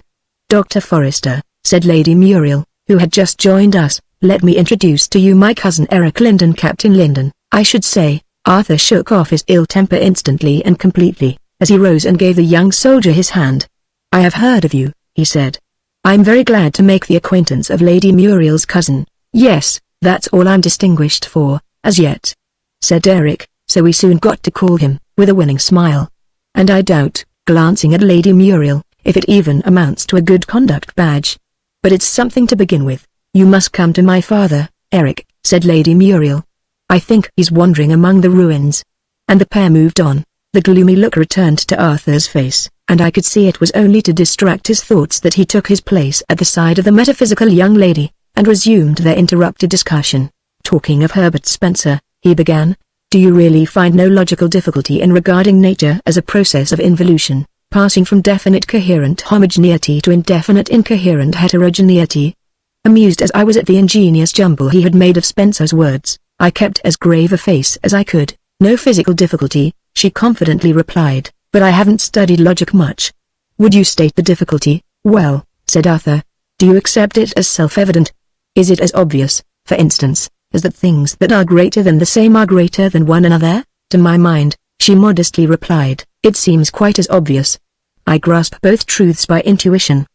"Dr. Forrester," said Lady Muriel, who had just joined us, "let me introduce to you my cousin Eric Linden, Captain Linden, I should say." Arthur shook off his ill temper instantly and completely, as he rose and gave the young soldier his hand. "I have heard of you," he said. "I'm very glad to make the acquaintance of Lady Muriel's cousin." "Yes, that's all I'm distinguished for, as yet," said Eric, so we soon got to call him, with a winning smile. "And I doubt," glancing at Lady Muriel, "if it even amounts to a good conduct badge. But it's something to begin with. You must come to my father, Eric," said Lady Muriel. "I think he's wandering among the ruins." And the pair moved on. The gloomy look returned to Arthur's face, and I could see it was only to distract his thoughts that he took his place at the side of the metaphysical young lady, and resumed their interrupted discussion. "Talking of Herbert Spencer," he began, "do you really find no logical difficulty in regarding nature as a process of involution, passing from definite coherent homogeneity to indefinite incoherent heterogeneity?" Amused as I was at the ingenious jumble he had made of Spencer's words, I kept as grave a face as I could. "No physical difficulty," she confidently replied, "but I haven't studied logic much." "Would you state the difficulty?" "Well," said Arthur, "do you accept it as self-evident? Is it as obvious, for instance, as that things that are greater than the same are greater than one another?" "To my mind," she modestly replied, "it seems quite as obvious. I grasp both truths by intuition.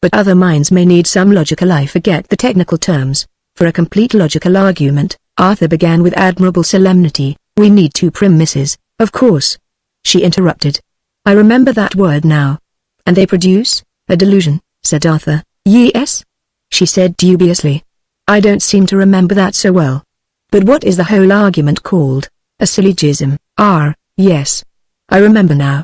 But other minds may need some logical, I forget the technical terms, for a complete logical argument." Arthur began with admirable solemnity. "We need two premises, of course," she interrupted. "I remember that word now." "And they produce a delusion," said Arthur. "Yes," she said dubiously. "I don't seem to remember that so well. But what is the whole argument called? A syllogism." Yes. I remember now.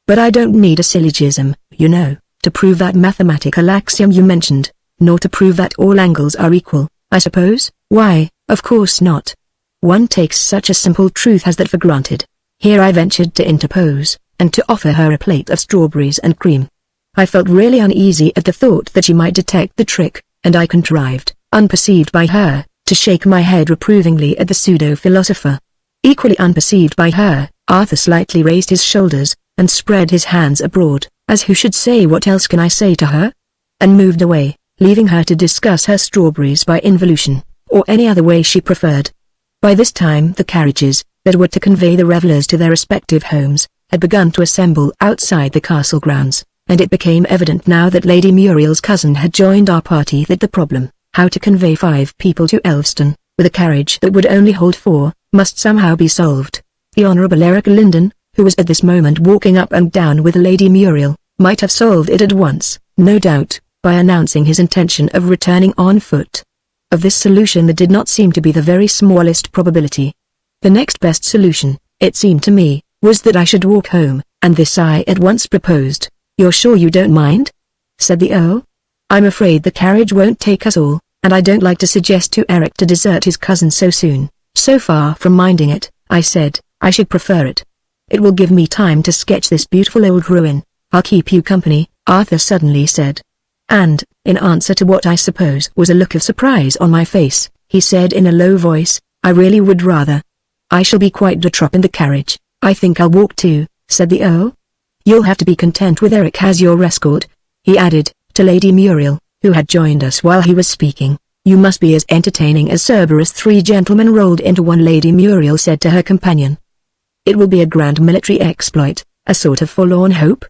But I don't need a syllogism, you know, to prove that mathematical axiom you mentioned, nor to prove that all angles are equal, I suppose." "Why, of course not. One takes such a simple truth as that for granted." Here I ventured to interpose, and to offer her a plate of strawberries and cream. I felt really uneasy at the thought that she might detect the trick, and I contrived, unperceived by her, to shake my head reprovingly at the pseudo-philosopher. Equally unperceived by her, Arthur slightly raised his shoulders, and spread his hands abroad, as who should say, "What else can I say to her?" and moved away, leaving her to discuss her strawberries by involution, or any other way she preferred. By this time the carriages, that were to convey the revellers to their respective homes, had begun to assemble outside the castle grounds, and it became evident now that Lady Muriel's cousin had joined our party that the problem, how to convey 5 people to Elveston, with a carriage that would only hold 4, must somehow be solved. The Honourable Eric Linden, who was at this moment walking up and down with Lady Muriel, might have solved it at once, no doubt, by announcing his intention of returning on foot. Of this solution there did not seem to be the very smallest probability. The next best solution, it seemed to me, was that I should walk home, and this I at once proposed. "You're sure you don't mind?" said the Earl. "I'm afraid the carriage won't take us all, and I don't like to suggest to Eric to desert his cousin so soon." "So far from minding it," I said, "I should prefer it. It will give me time to sketch this beautiful old ruin." "I'll keep you company," Arthur suddenly said. And, in answer to what I suppose was a look of surprise on my face, he said in a low voice, "I really would rather. I shall be quite de trop in the carriage." "I think I'll walk too," said the Earl. "You'll have to be content with Eric as your escort," he added, to Lady Muriel, who had joined us while he was speaking. "You must be as entertaining as Cerberus." 3 gentlemen rolled into one, Lady Muriel said to her companion. It will be a grand military exploit, a sort of forlorn hope?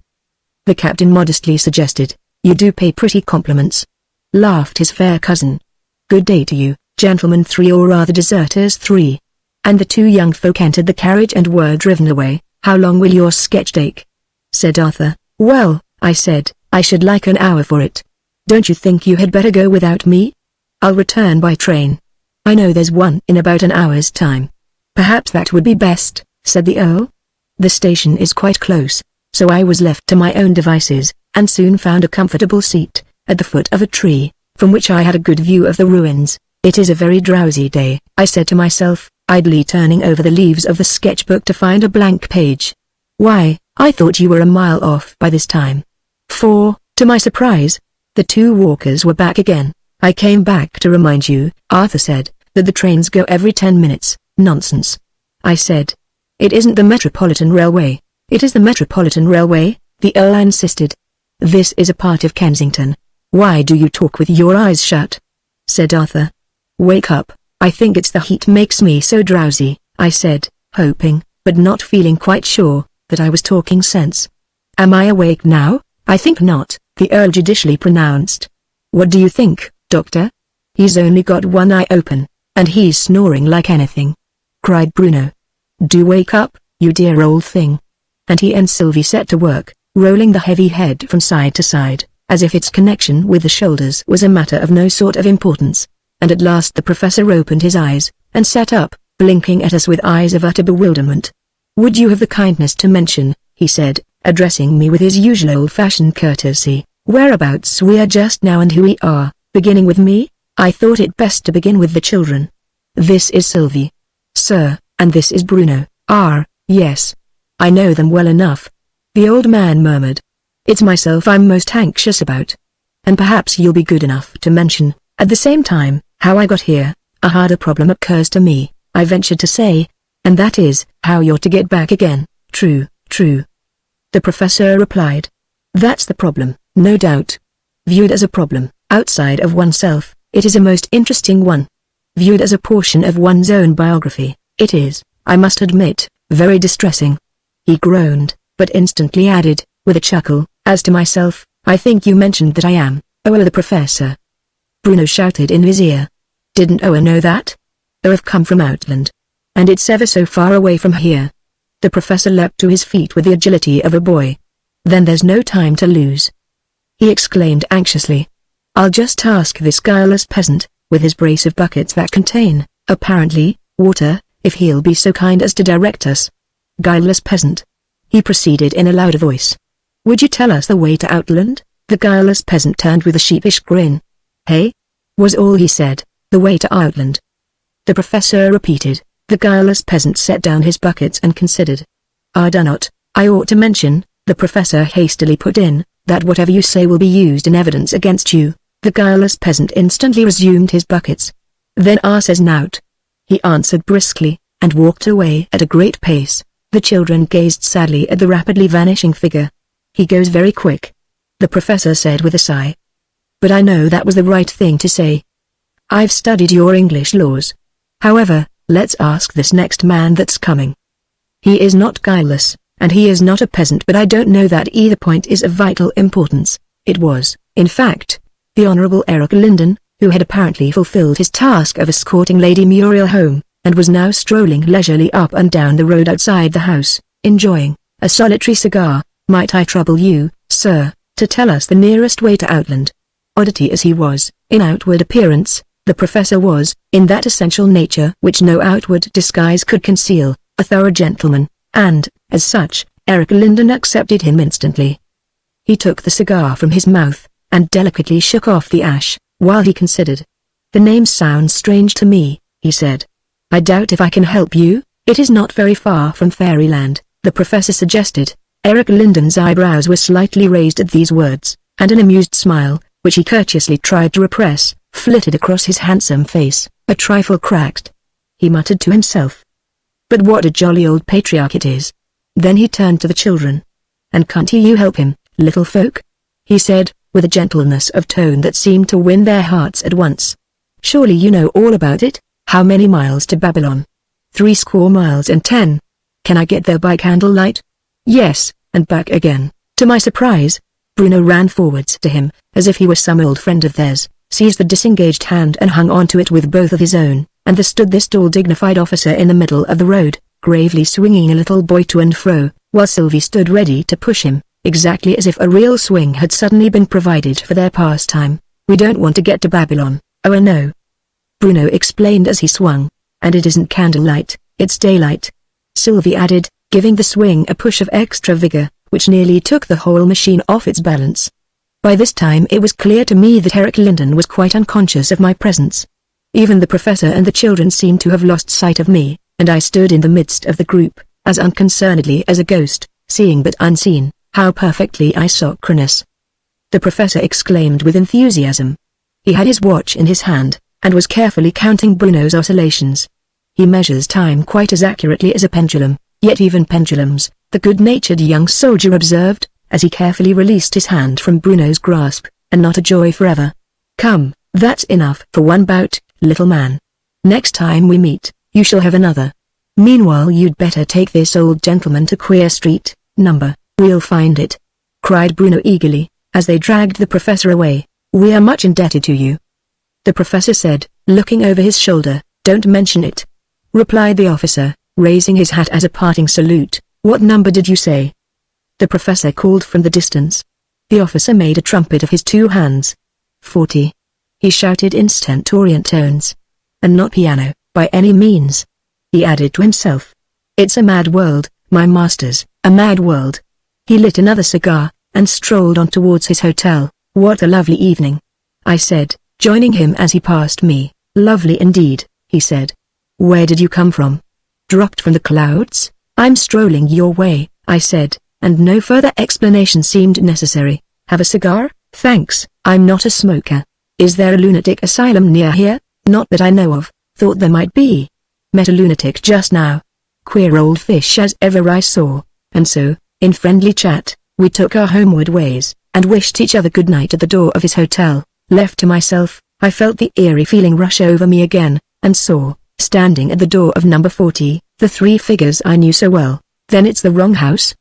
The captain modestly suggested. You do pay pretty compliments. Laughed his fair cousin. Good day to you, gentlemen 3, or rather deserters 3. And the two young folk entered the carriage and were driven away. How long will your sketch take? Said Arthur. Well, I said, I should like an hour for it. Don't you think you had better go without me? I'll return by train. I know there's one in about an hour's time. Perhaps that would be best, said the Earl. The station is quite close, so I was left to my own devices, and soon found a comfortable seat, at the foot of a tree, from which I had a good view of the ruins. It is a very drowsy day, I said to myself, idly turning over the leaves of the sketchbook to find a blank page. Why, I thought you were a mile off by this time. For, to my surprise, the two walkers were back again. I came back to remind you, Arthur said, that the trains go every 10 minutes. Nonsense. I said. It isn't the Metropolitan Railway. It is the Metropolitan Railway, the Earl insisted. This is a part of Kensington. Why do you talk with your eyes shut? Said Arthur. Wake up, I think it's the heat makes me so drowsy, I said, hoping, but not feeling quite sure, that I was talking sense. Am I awake now? I think not, the Earl judicially pronounced. What do you think, Doctor? He's only got one eye open, and he's snoring like anything, cried Bruno. Do wake up, you dear old thing. And he and Sylvie set to work, rolling the heavy head from side to side, as if its connection with the shoulders was a matter of no sort of importance. And at last the professor opened his eyes, and sat up, blinking at us with eyes of utter bewilderment. Would you have the kindness to mention, he said, addressing me with his usual old-fashioned courtesy, whereabouts we are just now and who we are, beginning with me? I thought it best to begin with the children. This is Sylvie. Sir, and this is Bruno. Yes. I know them well enough. The old man murmured. It's myself I'm most anxious about. And perhaps you'll be good enough to mention, at the same time, how I got here. A harder problem occurs to me, I ventured to say, and that is, how you're to get back again. True. The professor replied. That's the problem, no doubt. Viewed as a problem, outside of oneself, it is a most interesting one. Viewed as a portion of one's own biography, it is, I must admit, very distressing. He groaned, but instantly added, with a chuckle, as to myself, I think you mentioned that I am, the professor. Bruno shouted in his ear. Didn't Owen know that? I've come from Outland. And it's ever so far away from here. The professor leapt to his feet with the agility of a boy. Then there's no time to lose, he exclaimed anxiously. I'll just ask this guileless peasant, with his brace of buckets that contain, apparently, water, if he'll be so kind as to direct us. Guileless peasant, he proceeded in a louder voice. Would you tell us the way to Outland? The guileless peasant turned with a sheepish grin. Hey? Was all he said, the way to Outland. The professor repeated. The guileless peasant set down his buckets and considered. I do not, I ought to mention, the professor hastily put in, that whatever you say will be used in evidence against you. The guileless peasant instantly resumed his buckets. Then says nout, he answered briskly, and walked away at a great pace. The children gazed sadly at the rapidly vanishing figure. He goes very quick, the professor said with a sigh. But I know that was the right thing to say. I've studied your English laws. However, let's ask this next man that's coming. He is not guileless, and he is not a peasant, but I don't know that either point is of vital importance. It was, in fact, the Honourable Eric Linden, who had apparently fulfilled his task of escorting Lady Muriel home, and was now strolling leisurely up and down the road outside the house, enjoying a solitary cigar. Might I trouble you, sir, to tell us the nearest way to Outland? Oddity as he was, in outward appearance, the professor was, in that essential nature which no outward disguise could conceal, a thorough gentleman, and, as such, Eric Linden accepted him instantly. He took the cigar from his mouth, and delicately shook off the ash, while he considered. The name sounds strange to me, he said. I doubt if I can help you. It is not very far from Fairyland, the professor suggested. Eric Linden's eyebrows were slightly raised at these words, and an amused smile, which he courteously tried to repress, flitted across his handsome face, a trifle cracked. He muttered to himself. But what a jolly old patriarch it is. Then he turned to the children. And can't you help him, little folk? He said, with a gentleness of tone that seemed to win their hearts at once. Surely you know all about it. How many miles to Babylon? 70 miles and 10. Can I get there by candlelight? Yes, and back again. To my surprise, Bruno ran forwards to him, as if he were some old friend of theirs, seized the disengaged hand and hung onto it with both of his own, and there stood this tall dignified officer in the middle of the road, gravely swinging a little boy to and fro, while Sylvie stood ready to push him, exactly as if a real swing had suddenly been provided for their pastime. We don't want to get to Babylon, oh no. Bruno explained as he swung. And it isn't candlelight, it's daylight. Sylvie added, giving the swing a push of extra vigor, which nearly took the whole machine off its balance. By this time it was clear to me that Eric Linden was quite unconscious of my presence. Even the professor and the children seemed to have lost sight of me, and I stood in the midst of the group, as unconcernedly as a ghost, seeing but unseen. How perfectly isochronous! The professor exclaimed with enthusiasm. He had his watch in his hand, and was carefully counting Bruno's oscillations. He measures time quite as accurately as a pendulum, yet even pendulums, the good-natured young soldier observed, as he carefully released his hand from Bruno's grasp, and not a joy forever. Come, that's enough for one bout, little man. Next time we meet, you shall have another. Meanwhile you'd better take this old gentleman to Queer Street, number. We'll find it, cried Bruno eagerly, as they dragged the professor away. We are much indebted to you. The professor said, looking over his shoulder. Don't mention it, replied the officer, raising his hat as a parting salute. What number did you say? The professor called from the distance. The officer made a trumpet of his two hands. 40. He shouted in stentorian tones. And not piano, by any means. He added to himself. It's a mad world, my masters, a mad world. He lit another cigar, and strolled on towards his hotel. What a lovely evening, I said, joining him as he passed me. Lovely indeed, he said. Where did you come from? Dropped from the clouds? I'm strolling your way, I said, and no further explanation seemed necessary. Have a cigar? Thanks, I'm not a smoker. Is there a lunatic asylum near here? Not that I know of, thought there might be. Met a lunatic just now. Queer old fish as ever I saw, and so, in friendly chat, we took our homeward ways, and wished each other good night at the door of his hotel. Left to myself, I felt the eerie feeling rush over me again, and saw, standing at the door of number 40, the three figures I knew so well. Then it's the wrong house?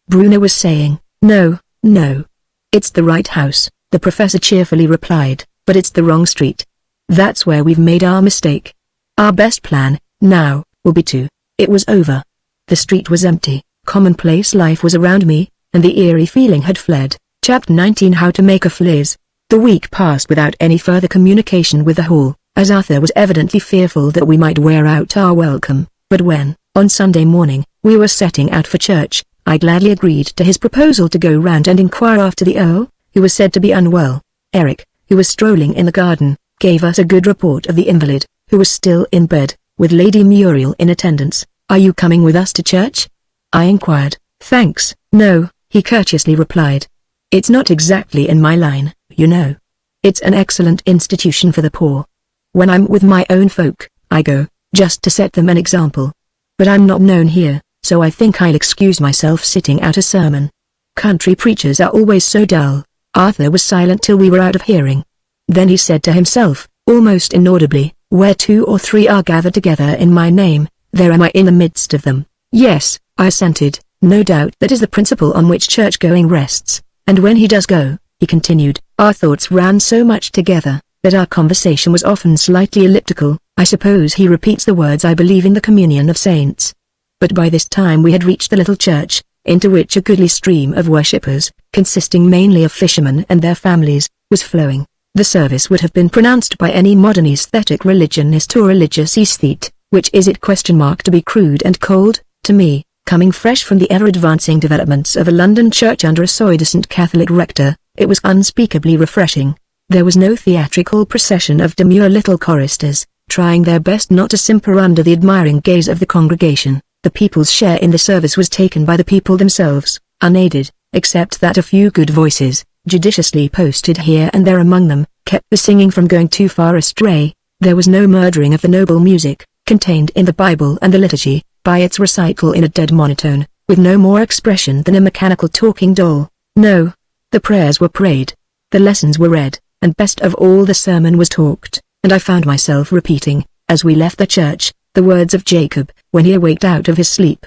Bruno was saying. No, no. It's the right house, the professor cheerfully replied, but it's the wrong street. That's where we've made our mistake. Our best plan, now, will be to. It was over. The street was empty, commonplace life was around me, and the eerie feeling had fled. Chapter 19 How to Make a Fliz. The week passed without any further communication with the hall, as Arthur was evidently fearful that we might wear out our welcome, but when, on Sunday morning, we were setting out for church, I gladly agreed to his proposal to go round and inquire after the Earl, who was said to be unwell. Eric, who was strolling in the garden, gave us a good report of the invalid, who was still in bed, with Lady Muriel in attendance. Are you coming with us to church? I inquired. Thanks, no, he courteously replied. It's not exactly in my line, you know. It's an excellent institution for the poor. When I'm with my own folk, I go, just to set them an example. But I'm not known here, so I think I'll excuse myself sitting out a sermon. Country preachers are always so dull. Arthur was silent till we were out of hearing. Then he said to himself, almost inaudibly, where two or three are gathered together in my name, there am I in the midst of them. Yes, I assented, no doubt that is the principle on which church-going rests, and when he does go, he continued, our thoughts ran so much together, that our conversation was often slightly elliptical. I suppose he repeats the words I believe in the communion of saints. But by this time we had reached the little church, into which a goodly stream of worshippers, consisting mainly of fishermen and their families, was flowing. The service would have been pronounced by any modern aesthetic religionist or religious aesthete, which is it to be crude and cold, to me, coming fresh from the ever-advancing developments of a London church under a soi-disant Catholic rector, it was unspeakably refreshing. There was no theatrical procession of demure little choristers, trying their best not to simper under the admiring gaze of the congregation. The people's share in the service was taken by the people themselves, unaided, except that a few good voices, judiciously posted here and there among them, kept the singing from going too far astray. There was no murdering of the noble music, contained in the Bible and the liturgy, by its recital in a dead monotone, with no more expression than a mechanical talking doll. No, the prayers were prayed, the lessons were read, and best of all the sermon was talked, and I found myself repeating, as we left the church, the words of Jacob, when he awaked out of his sleep.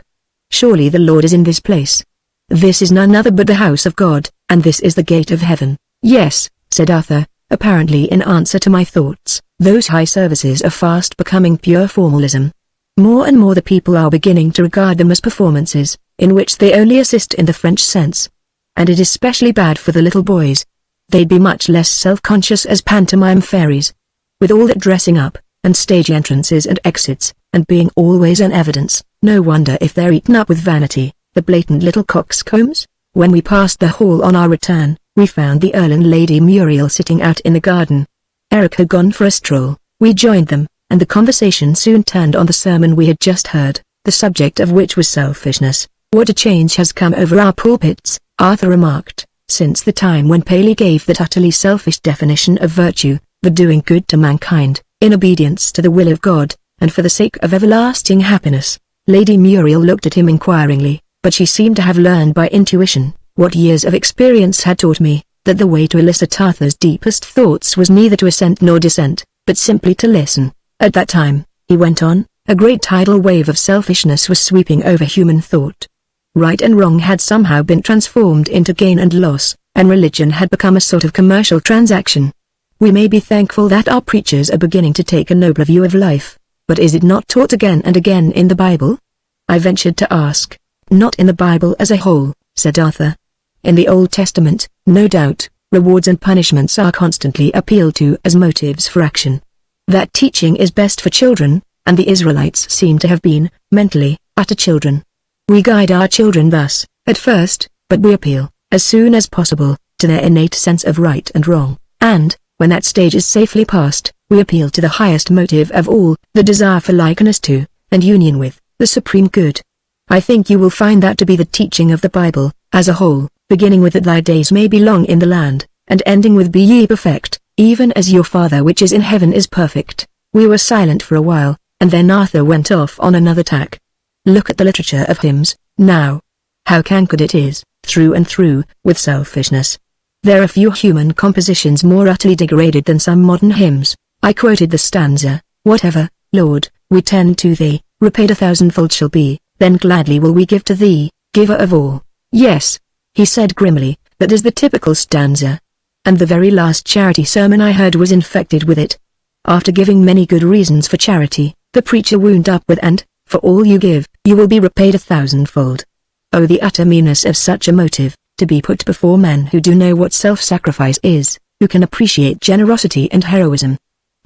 Surely the Lord is in this place. This is none other but the house of God, and this is the gate of heaven. Yes, said Arthur, apparently in answer to my thoughts. Those high services are fast becoming pure formalism. More and more the people are beginning to regard them as performances, in which they only assist in the French sense. And it is especially bad for the little boys. They'd be much less self-conscious as pantomime fairies. With all that dressing up, and stage entrances and exits, and being always an evidence, no wonder if they're eaten up with vanity, the blatant little coxcombs. When we passed the hall on our return, we found the Earl and Lady Muriel sitting out in the garden. Eric had gone for a stroll. We joined them, and the conversation soon turned on the sermon we had just heard, the subject of which was selfishness. What a change has come over our pulpits, Arthur remarked, since the time when Paley gave that utterly selfish definition of virtue, the doing good to mankind, in obedience to the will of God, and for the sake of everlasting happiness. Lady Muriel looked at him inquiringly, but she seemed to have learned by intuition, what years of experience had taught me, that the way to elicit Arthur's deepest thoughts was neither to assent nor dissent, but simply to listen. At that time, he went on, a great tidal wave of selfishness was sweeping over human thought. Right and wrong had somehow been transformed into gain and loss, and religion had become a sort of commercial transaction. We may be thankful that our preachers are beginning to take a nobler view of life, but is it not taught again and again in the Bible? I ventured to ask. Not in the Bible as a whole, said Arthur. In the Old Testament, no doubt, rewards and punishments are constantly appealed to as motives for action. That teaching is best for children, and the Israelites seem to have been, mentally, utter children. We guide our children thus, at first, but we appeal, as soon as possible, to their innate sense of right and wrong, and, when that stage is safely passed, we appeal to the highest motive of all, the desire for likeness to, and union with, the supreme good. I think you will find that to be the teaching of the Bible, as a whole, beginning with that thy days may be long in the land, and ending with be ye perfect, even as your Father which is in heaven is perfect. We were silent for a while, and then Arthur went off on another tack. Look at the literature of hymns, now. How cankered it is, through and through, with selfishness. There are few human compositions more utterly degraded than some modern hymns. I quoted the stanza, whatever, Lord, we tend to thee, repaid 1,000-fold shall be, then gladly will we give to thee, giver of all. Yes, he said grimly, that is the typical stanza. And the very last charity sermon I heard was infected with it. After giving many good reasons for charity, the preacher wound up with and, for all you give, you will be repaid 1,000-fold. Oh, the utter meanness of such a motive, to be put before men who do know what self-sacrifice is, who can appreciate generosity and heroism.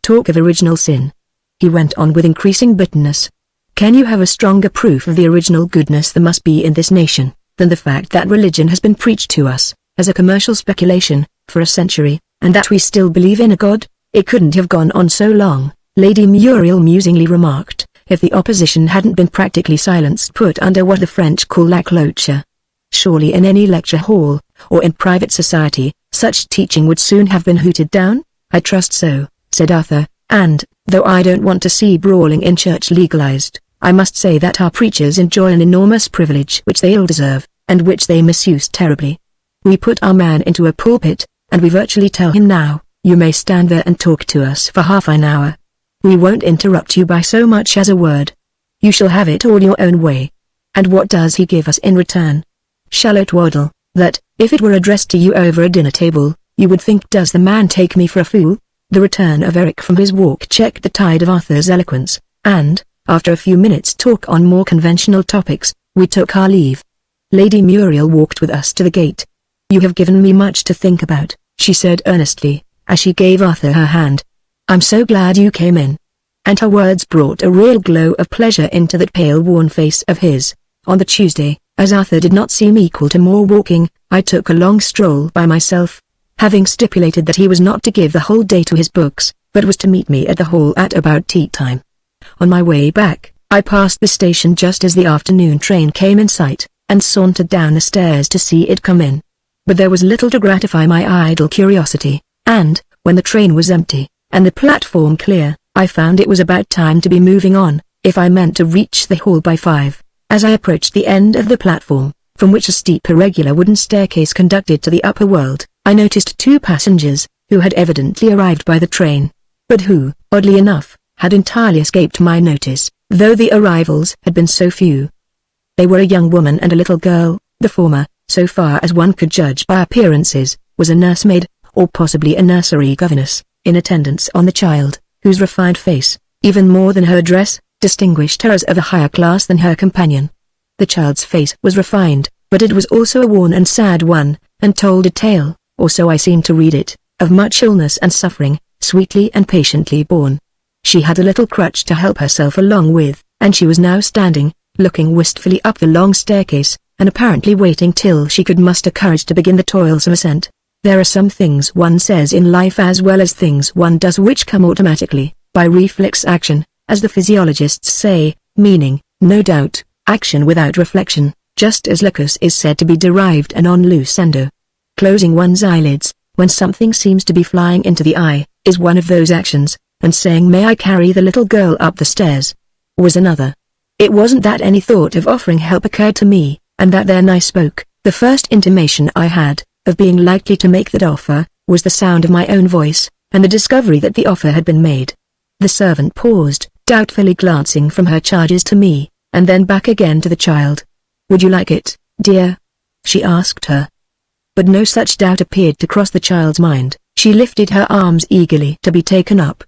Talk of original sin. He went on with increasing bitterness. Can you have a stronger proof of the original goodness there must be in this nation, than the fact that religion has been preached to us, as a commercial speculation, for a century, and that we still believe in a God? It couldn't have gone on so long, Lady Muriel musingly remarked, if the opposition hadn't been practically silenced, put under what the French call la cloture. Surely in any lecture hall, or in private society, such teaching would soon have been hooted down? I trust so, said Arthur, and, though I don't want to see brawling in church legalized, I must say that our preachers enjoy an enormous privilege which they ill deserve, and which they misuse terribly. We put our man into a pulpit, and we virtually tell him now, you may stand there and talk to us for half an hour. We won't interrupt you by so much as a word. You shall have it all your own way. And what does he give us in return? Shallow twaddle, that, if it were addressed to you over a dinner table, you would think, does the man take me for a fool? The return of Eric from his walk checked the tide of Arthur's eloquence, and, after a few minutes' talk on more conventional topics, we took our leave. Lady Muriel walked with us to the gate. You have given me much to think about, she said earnestly, as she gave Arthur her hand. I'm so glad you came in. And her words brought a real glow of pleasure into that pale worn face of his. On the Tuesday, as Arthur did not seem equal to more walking, I took a long stroll by myself, having stipulated that he was not to give the whole day to his books, but was to meet me at the hall at about tea time. On my way back, I passed the station just as the afternoon train came in sight, and sauntered down the stairs to see it come in. But there was little to gratify my idle curiosity, and, when the train was empty, and the platform clear, I found it was about time to be moving on, if I meant to reach the hall by 5. As I approached the end of the platform, from which a steep irregular wooden staircase conducted to the upper world, I noticed 2 passengers, who had evidently arrived by the train, but who, oddly enough, had entirely escaped my notice, though the arrivals had been so few. They were a young woman and a little girl. The former, so far as one could judge by appearances, was a nursemaid, or possibly a nursery governess, in attendance on the child, whose refined face, even more than her dress, distinguished her as of a higher class than her companion. The child's face was refined, but it was also a worn and sad one, and told a tale, or so I seemed to read it, of much illness and suffering, sweetly and patiently borne. She had a little crutch to help herself along with, and she was now standing, looking wistfully up the long staircase, and apparently waiting till she could muster courage to begin the toilsome ascent. There are some things one says in life as well as things one does which come automatically, by reflex action, as the physiologists say, meaning, no doubt, action without reflection, just as locus is said to be derived a non lucendo. Closing one's eyelids, when something seems to be flying into the eye, is one of those actions, and saying "May I carry the little girl up the stairs?" was another. It wasn't that any thought of offering help occurred to me, and that then I spoke. The first intimation I had, of being likely to make that offer, was the sound of my own voice, and the discovery that the offer had been made. The servant paused, doubtfully glancing from her charges to me, and then back again to the child. "Would you like it, dear?" she asked her. But no such doubt appeared to cross the child's mind. She lifted her arms eagerly to be taken up.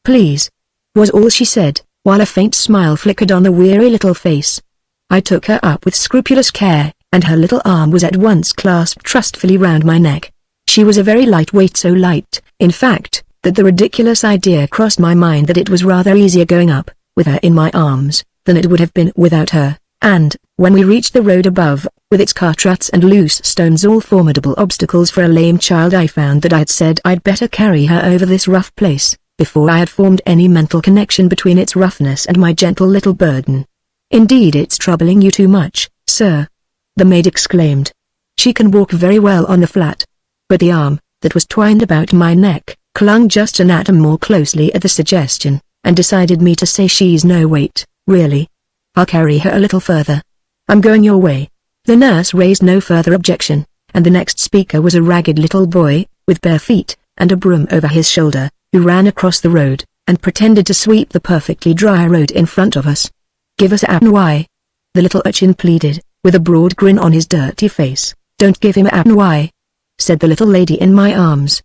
"Please," was all she said, while a faint smile flickered on the weary little face. I took her up with scrupulous care, and her little arm was at once clasped trustfully round my neck. She was a very light weight, so light, in fact, that the ridiculous idea crossed my mind that it was rather easier going up, with her in my arms, than it would have been without her, and, when we reached the road above, with its cart ruts and loose stones all formidable obstacles for a lame child, I found that I had said I'd better carry her over this rough place, before I had formed any mental connection between its roughness and my gentle little burden. "Indeed, it's troubling you too much, sir," the maid exclaimed. "She can walk very well on the flat." But the arm, that was twined about my neck, clung just an atom more closely at the suggestion, and decided me to say she's no weight, really. "I'll carry her a little further. I'm going your way." The nurse raised no further objection, and the next speaker was a ragged little boy, with bare feet, and a broom over his shoulder, who ran across the road, and pretended to sweep the perfectly dry road in front of us. "Give us a apple," the little urchin pleaded, with a broad grin on his dirty face. "Don't give him a apple," said the little lady in my arms.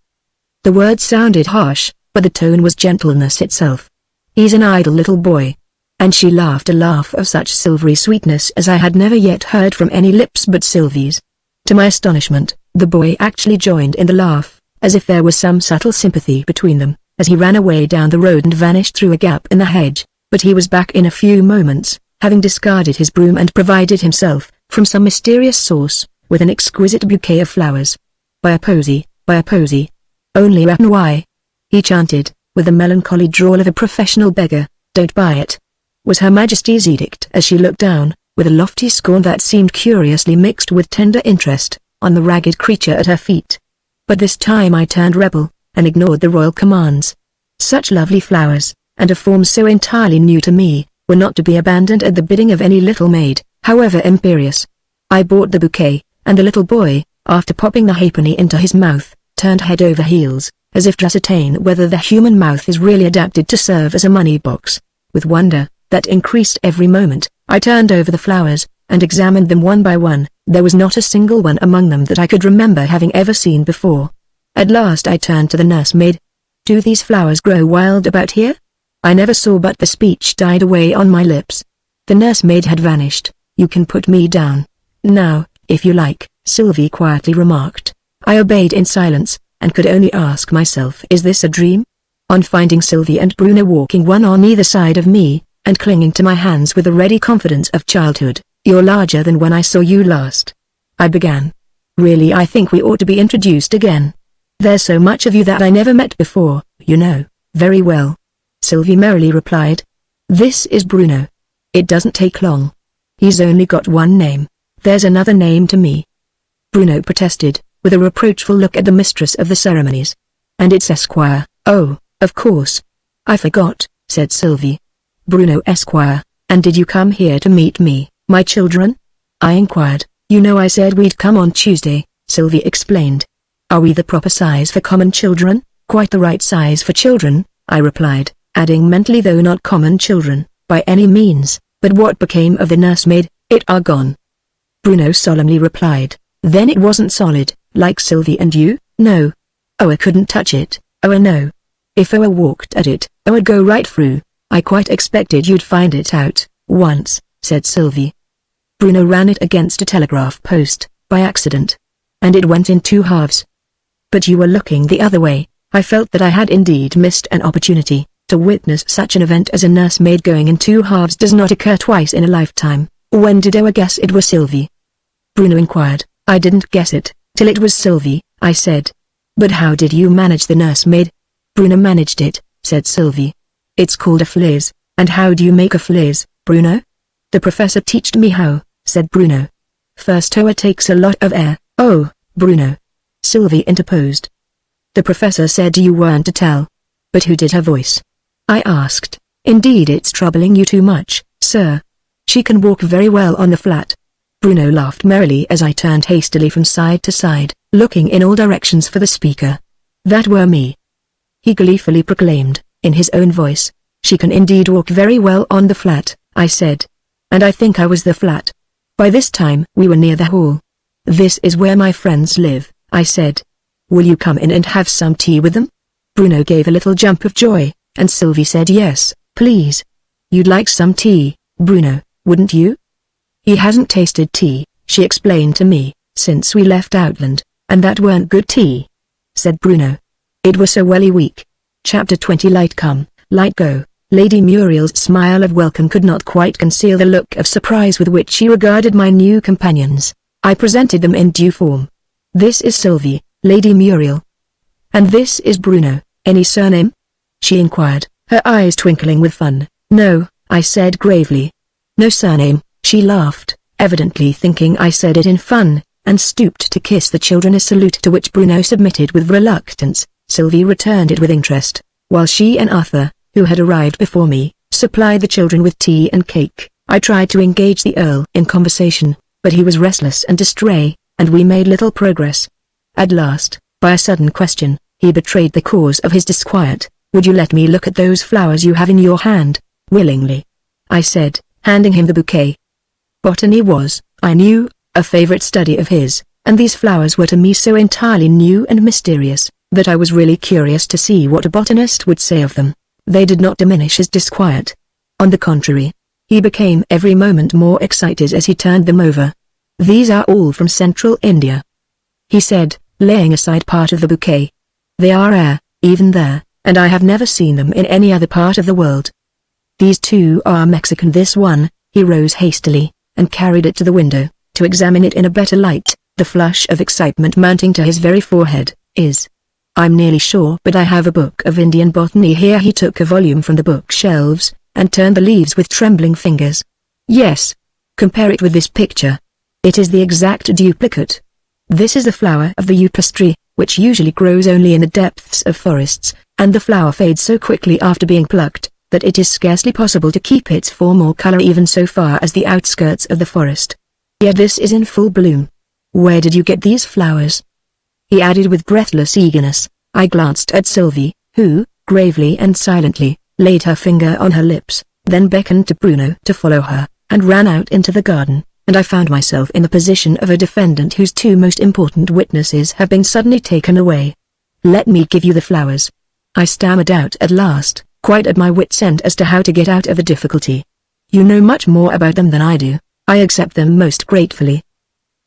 The words sounded harsh, but the tone was gentleness itself. "He's an idle little boy." And she laughed a laugh of such silvery sweetness as I had never yet heard from any lips but Sylvie's. To my astonishment, the boy actually joined in the laugh, as if there was some subtle sympathy between them, as he ran away down the road and vanished through a gap in the hedge, but he was back in a few moments, having discarded his broom and provided himself, from some mysterious source, with an exquisite bouquet of flowers. Buy a posy, only a apple," he chanted, with the melancholy drawl of a professional beggar. "Don't buy it," was Her Majesty's edict as she looked down, with a lofty scorn that seemed curiously mixed with tender interest, on the ragged creature at her feet. But this time I turned rebel, and ignored the royal commands. Such lovely flowers, and a form so entirely new to me, were not to be abandoned at the bidding of any little maid, however imperious. I bought the bouquet, and the little boy, after popping the halfpenny into his mouth, turned head over heels, as if to ascertain whether the human mouth is really adapted to serve as a money box. With wonder, that increased every moment, I turned over the flowers, and examined them one by one. There was not a single one among them that I could remember having ever seen before. At last I turned to the nursemaid. "Do these flowers grow wild about here?" I never saw, but the speech died away on my lips. The nursemaid had vanished. "You can put me down now, if you like," Sylvie quietly remarked. I obeyed in silence, and could only ask myself, is this a dream? On finding Sylvie and Bruno walking one on either side of me, and clinging to my hands with the ready confidence of childhood, "You're larger than when I saw you last," I began. "Really, I think we ought to be introduced again. There's so much of you that I never met before, you know." "Very well," Sylvie merrily replied. "This is Bruno. It doesn't take long. He's only got one name. There's another name to me." Bruno protested, with a reproachful look at the mistress of the ceremonies. "And it's Esquire." "Oh, of course. I forgot," said Sylvie. "Bruno Esquire, and did you come here to meet me, my children?" I inquired. "You know I said we'd come on Tuesday," Sylvie explained. "Are we the proper size for common children?" "Quite the right size for children," I replied, adding mentally, "though not common children, by any means." But what became of the nursemaid? It are gone. Bruno solemnly replied. Then it wasn't solid, like Sylvie and you? No. Oh, I couldn't touch it. Oh no. If I walked at it, I would go right through. I quite expected you'd find it out, once, said Sylvie. Bruno ran it against a telegraph post, by accident. And it went in two halves. But you were looking the other way. I felt that I had indeed missed an opportunity. To witness such an event as a nursemaid going in two halves does not occur twice in a lifetime. When did I guess it was Sylvie? Bruno inquired. I didn't guess it, till it was Sylvie, I said. But how did you manage the nursemaid? Bruno managed it, said Sylvie. It's called a fliz, and how do you make a fliz, Bruno? The professor teached me how, said Bruno. First Hoa takes a lot of air. Oh, Bruno. Sylvie interposed. The professor said you weren't to tell. But who did her voice? I asked. Indeed it's troubling you too much, sir. She can walk very well on the flat. Bruno laughed merrily as I turned hastily from side to side, looking in all directions for the speaker. That were me. He gleefully proclaimed, in his own voice. She can indeed walk very well on the flat, I said. And I think I was the flat. By this time we were near the hall. This is where my friends live, I said. Will you come in and have some tea with them? Bruno gave a little jump of joy, and Sylvie said yes, please. You'd like some tea, Bruno, wouldn't you? He hasn't tasted tea, she explained to me, since we left Outland, and that weren't good tea, said Bruno. It was so welly weak. Chapter 20 Light come, light go. Lady Muriel's smile of welcome could not quite conceal the look of surprise with which she regarded my new companions. I presented them in due form. This is Sylvie, Lady Muriel. And this is Bruno. Any surname? She inquired, her eyes twinkling with fun. No, I said gravely. No surname. She laughed, evidently thinking I said it in fun, and stooped to kiss the children, a salute to which Bruno submitted with reluctance. Sylvie returned it with interest, while she and Arthur, who had arrived before me, supplied the children with tea and cake. I tried to engage the Earl in conversation, but he was restless and distrait, and we made little progress. At last, by a sudden question, he betrayed the cause of his disquiet. Would you let me look at those flowers you have in your hand? Willingly, I said, handing him the bouquet. Botany was, I knew, a favorite study of his, and these flowers were to me so entirely new and mysterious, that I was really curious to see what a botanist would say of them. They did not diminish his disquiet. On the contrary, he became every moment more excited as he turned them over. These are all from Central India, he said, laying aside part of the bouquet. They are rare, even there, and I have never seen them in any other part of the world. These two are Mexican. This one, he rose hastily, and carried it to the window, to examine it in a better light, the flush of excitement mounting to his very forehead, is. I'm nearly sure, but I have a book of Indian botany here. He took a volume from the bookshelves, and turned the leaves with trembling fingers. Yes. Compare it with this picture. It is the exact duplicate. This is the flower of the upas tree, which usually grows only in the depths of forests, and the flower fades so quickly after being plucked, that it is scarcely possible to keep its form or color even so far as the outskirts of the forest. Yet this is in full bloom. Where did you get these flowers? He added with breathless eagerness. I glanced at Sylvie, who, gravely and silently, laid her finger on her lips, then beckoned to Bruno to follow her, and ran out into the garden, and I found myself in the position of a defendant whose two most important witnesses have been suddenly taken away. Let me give you the flowers, I stammered out at last, quite at my wit's end as to how to get out of the difficulty. You know much more about them than I do. I accept them most gratefully.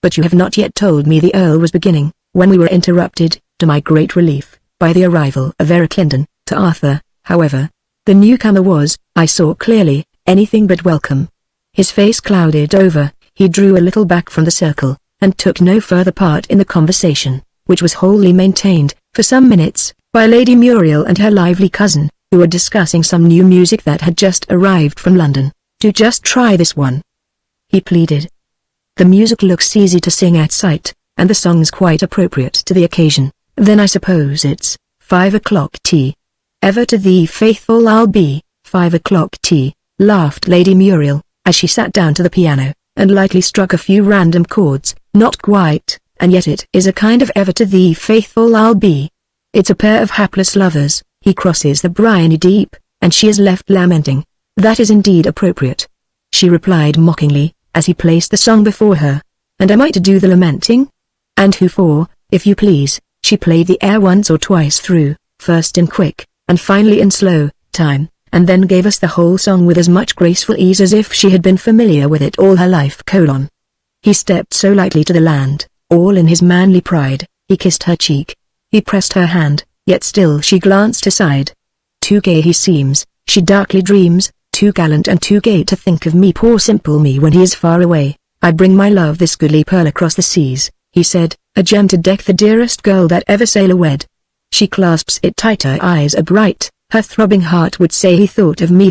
But you have not yet told me. The Earl was beginning, when we were interrupted, to my great relief, by the arrival of Eric Linden. To Arthur, however, the newcomer was, I saw clearly, anything but welcome. His face clouded over, he drew a little back from the circle, and took no further part in the conversation, which was wholly maintained, for some minutes, by Lady Muriel and her lively cousin, who were discussing some new music that had just arrived from London. Do just try this one, he pleaded. The music looks easy to sing at sight, and the song's quite appropriate to the occasion. Then I suppose it's 5 o'clock tea. Ever to thee faithful I'll be. 5 o'clock tea, laughed Lady Muriel, as she sat down to the piano, and lightly struck a few random chords. Not quite, and yet it is a kind of ever to thee faithful I'll be. It's a pair of hapless lovers, he crosses the briny deep, and she is left lamenting. That is indeed appropriate, she replied mockingly, as he placed the song before her. "And am I to do the lamenting?" "And who for, if you please?" She played the air once or twice through, first in quick, and finally in slow, time, and then gave us the whole song with as much graceful ease as if she had been familiar with it all her life. He stepped so lightly to the land, all in his manly pride. He kissed her cheek. He pressed her hand, yet still she glanced aside. "Too gay he seems," she darkly dreams, "too gallant and too gay to think of me, poor simple me, when he is far away. I bring my love, this goodly pearl, across the seas," he said, "a gem to deck the dearest girl that ever sailor wed." She clasps it tight, her eyes are bright, her throbbing heart would say he thought of me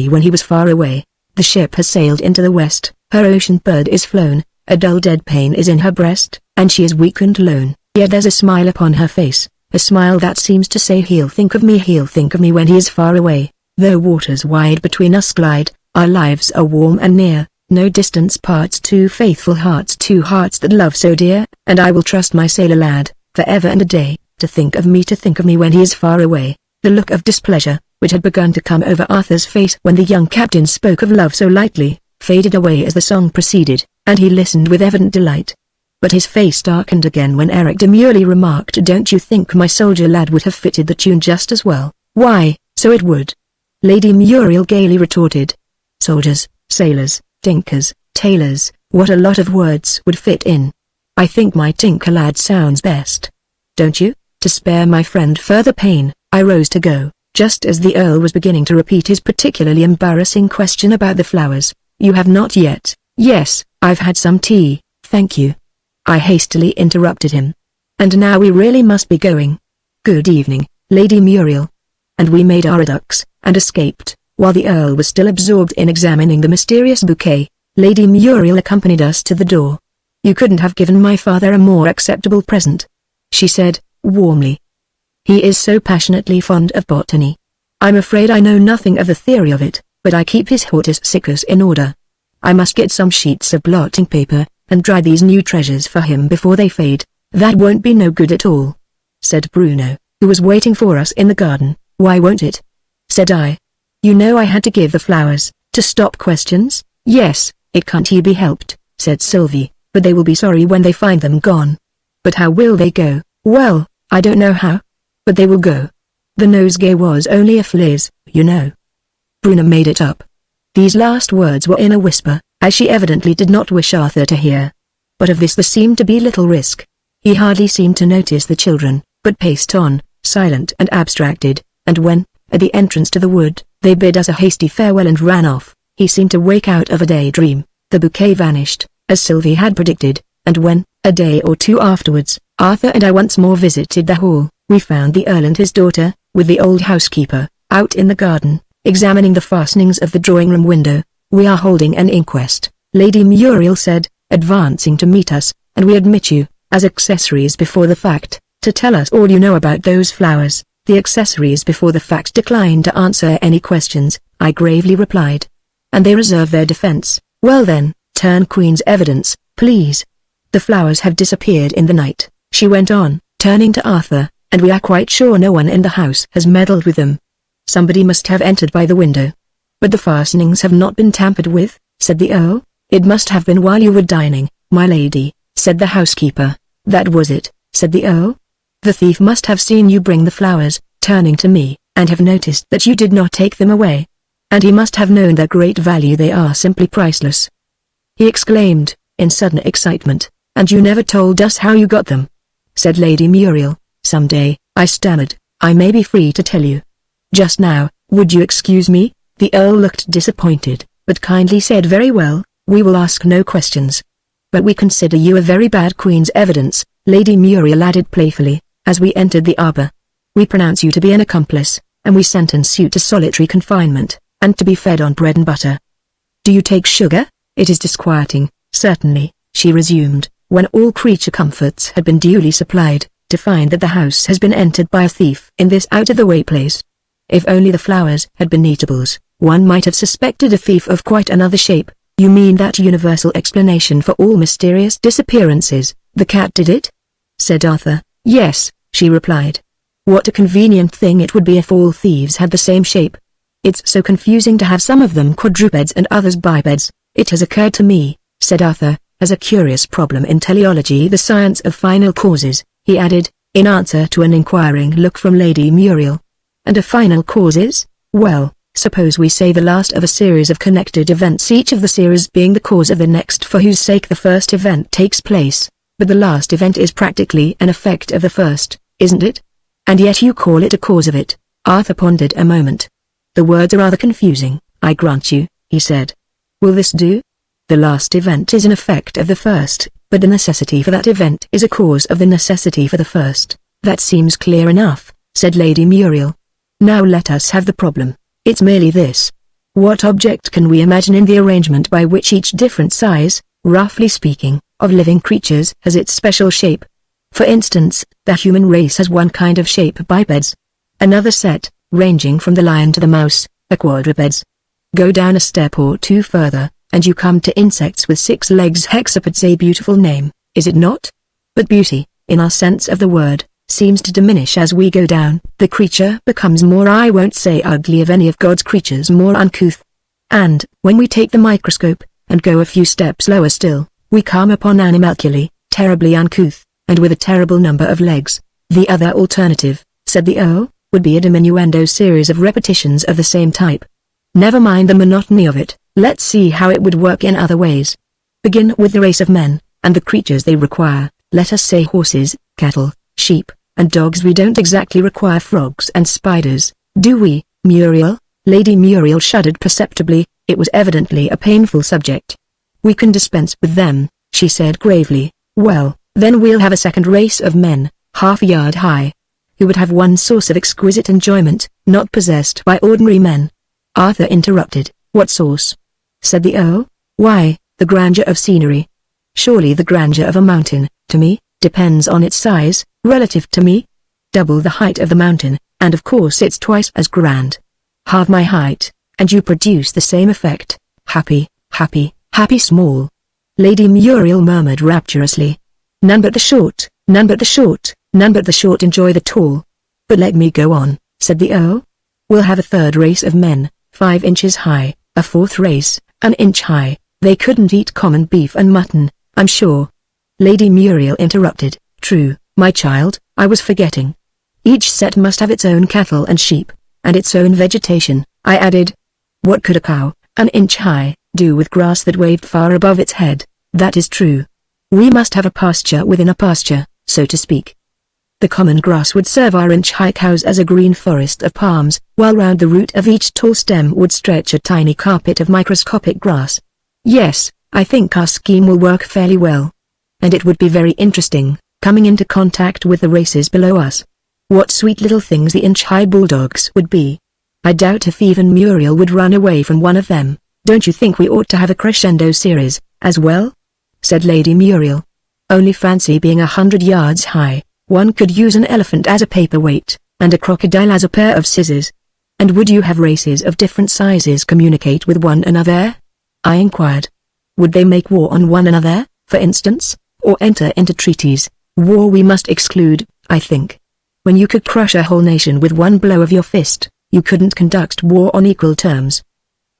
when he was far away. The ship has sailed into the west, her ocean bird is flown, a dull dead pain is in her breast, and she is weak and lone, yet there's a smile upon her face, a smile that seems to say he'll think of me when he is far away. Though waters wide between us glide, our lives are warm and near, no distance parts two faithful hearts, two hearts that love so dear, and I will trust my sailor lad, forever and a day, to think of me when he is far away. The look of displeasure, which had begun to come over Arthur's face when the young captain spoke of love so lightly, faded away as the song proceeded, and he listened with evident delight. But his face darkened again when Eric demurely remarked, "Don't you think my soldier lad would have fitted the tune just as well?" "Why, so it would," Lady Muriel gaily retorted. "Soldiers, sailors, tinkers, tailors, what a lot of words would fit in. I think my tinker lad sounds best. Don't you?" To spare my friend further pain, I rose to go, just as the Earl was beginning to repeat his particularly embarrassing question about the flowers. "You have not yet?" "Yes, I've had some tea, thank you," I hastily interrupted him. "And now we really must be going. Good evening, Lady Muriel." And we made our adducts, and escaped, while the Earl was still absorbed in examining the mysterious bouquet. Lady Muriel accompanied us to the door. "You couldn't have given my father a more acceptable present," she said, warmly. "He is so passionately fond of botany. I'm afraid I know nothing of the theory of it, but I keep his hortus siccus in order. I must get some sheets of blotting paper, and dry these new treasures for him before they fade." "That won't be no good at all," said Bruno, who was waiting for us in the garden. "Why won't it?" said I. "You know I had to give the flowers, to stop questions." "Yes, it can't be helped," said Sylvie, "but they will be sorry when they find them gone." "But how will they go?" "Well, I don't know how, but they will go. The nosegay was only a fliz, you know. Bruno made it up." These last words were in a whisper, as she evidently did not wish Arthur to hear. But of this there seemed to be little risk. He hardly seemed to notice the children, but paced on, silent and abstracted, and when, at the entrance to the wood, they bid us a hasty farewell and ran off, he seemed to wake out of a daydream. The bouquet vanished, as Sylvie had predicted, and when, a day or two afterwards, Arthur and I once more visited the hall, we found the Earl and his daughter, with the old housekeeper, out in the garden, examining the fastenings of the drawing-room window. "We are holding an inquest," Lady Muriel said, advancing to meet us, "and we admit you, as accessories before the fact, to tell us all you know about those flowers." The accessories before the fact declined to answer any questions, I gravely replied. "And they reserve their defense. Well then, turn Queen's evidence, please." "The flowers have disappeared in the night," she went on, turning to Arthur, "and we are quite sure no one in the house has meddled with them. Somebody must have entered by the window." "But the fastenings have not been tampered with," said the Earl. "It must have been while you were dining, my lady," said the housekeeper. "That was it," said the Earl. "The thief must have seen you bring the flowers," turning to me, "and have noticed that you did not take them away. And he must have known their great value. They are simply priceless," he exclaimed, in sudden excitement. "And you never told us how you got them," said Lady Muriel. "Some day," I stammered, "I may be free to tell you. Just now, would you excuse me?" The Earl looked disappointed, but kindly said, "Very well, we will ask no questions. But we consider you a very bad Queen's evidence," Lady Muriel added playfully, as we entered the arbor. "We pronounce you to be an accomplice, and we sentence you to solitary confinement, and to be fed on bread and butter. Do you take sugar? It is disquieting, certainly," she resumed, when all creature comforts had been duly supplied, "to find that the house has been entered by a thief in this out-of-the-way place. If only the flowers had been eatables, one might have suspected a thief of quite another shape." "You mean that universal explanation for all mysterious disappearances, the cat did it?" said Arthur. "Yes," she replied. "What a convenient thing it would be if all thieves had the same shape. It's so confusing to have some of them quadrupeds and others bipeds. It has occurred to me, said Arthur, as a curious problem in teleology, the science of final causes, he added, in answer to an inquiring look from Lady Muriel. And a final causes? Well, suppose we say the last of a series of connected events, each of the series being the cause of the next, for whose sake the first event takes place, but the last event is practically an effect of the first, isn't it? And yet you call it a cause of it. Arthur pondered a moment. The words are rather confusing, I grant you, he said. Will this do? The last event is an effect of the first, but the necessity for that event is a cause of the necessity for the first. That seems clear enough, said Lady Muriel. Now let us have the problem. It's merely this. What object can we imagine in the arrangement by which each different size, roughly speaking, of living creatures has its special shape? For instance, the human race has one kind of shape, bipeds. Another set, ranging from the lion to the mouse, are quadrupeds. Go down a step or two further, and you come to insects with 6 legs, hexapeds. A beautiful name, is it not? But beauty, in our sense of the word, seems to diminish as we go down. The creature becomes more, I won't say ugly, of any of God's creatures more uncouth. And, when we take the microscope, and go a few steps lower still, we come upon animalculæ, terribly uncouth, and with a terrible number of legs. The other alternative, said the Earl, would be a diminuendo series of repetitions of the same type. Never mind the monotony of it, let's see how it would work in other ways. Begin with the race of men, and the creatures they require, let us say horses, cattle, sheep, and dogs. We don't exactly require frogs and spiders, do we, Muriel? Lady Muriel shuddered perceptibly, it was evidently a painful subject. We can dispense with them, she said gravely. Well, then we'll have a second race of men, half a yard high, who would have one source of exquisite enjoyment, not possessed by ordinary men. Arthur interrupted. What source? Said the Earl. Why, the grandeur of scenery. Surely the grandeur of a mountain, to me, depends on its size, relative to me. Double the height of the mountain, and of course it's twice as grand. Halve my height, and you produce the same effect. Happy, happy, happy small. Lady Muriel murmured rapturously. None but the short, none but the short, none but the short enjoy the tall. But let me go on, said the Earl. We'll have a third race of men, 5 inches high, a fourth race, 1 inch high. They couldn't eat common beef and mutton, I'm sure. Lady Muriel interrupted. True, my child, I was forgetting. Each set must have its own cattle and sheep, and its own vegetation, I added. What could a cow, 1 inch high, do with grass that waved far above its head? That is true. We must have a pasture within a pasture, so to speak. The common grass would serve our inch-high cows as a green forest of palms, while round the root of each tall stem would stretch a tiny carpet of microscopic grass. Yes, I think our scheme will work fairly well. And it would be very interesting, coming into contact with the races below us. What sweet little things the inch-high bulldogs would be. I doubt if even Muriel would run away from one of them. Don't you think we ought to have a crescendo series, as well? Said Lady Muriel. Only fancy being 100 yards high. One could use an elephant as a paperweight, and a crocodile as a pair of scissors. And would you have races of different sizes communicate with one another? I inquired. Would they make war on one another, for instance, or enter into treaties? War we must exclude, I think. When you could crush a whole nation with one blow of your fist, you couldn't conduct war on equal terms.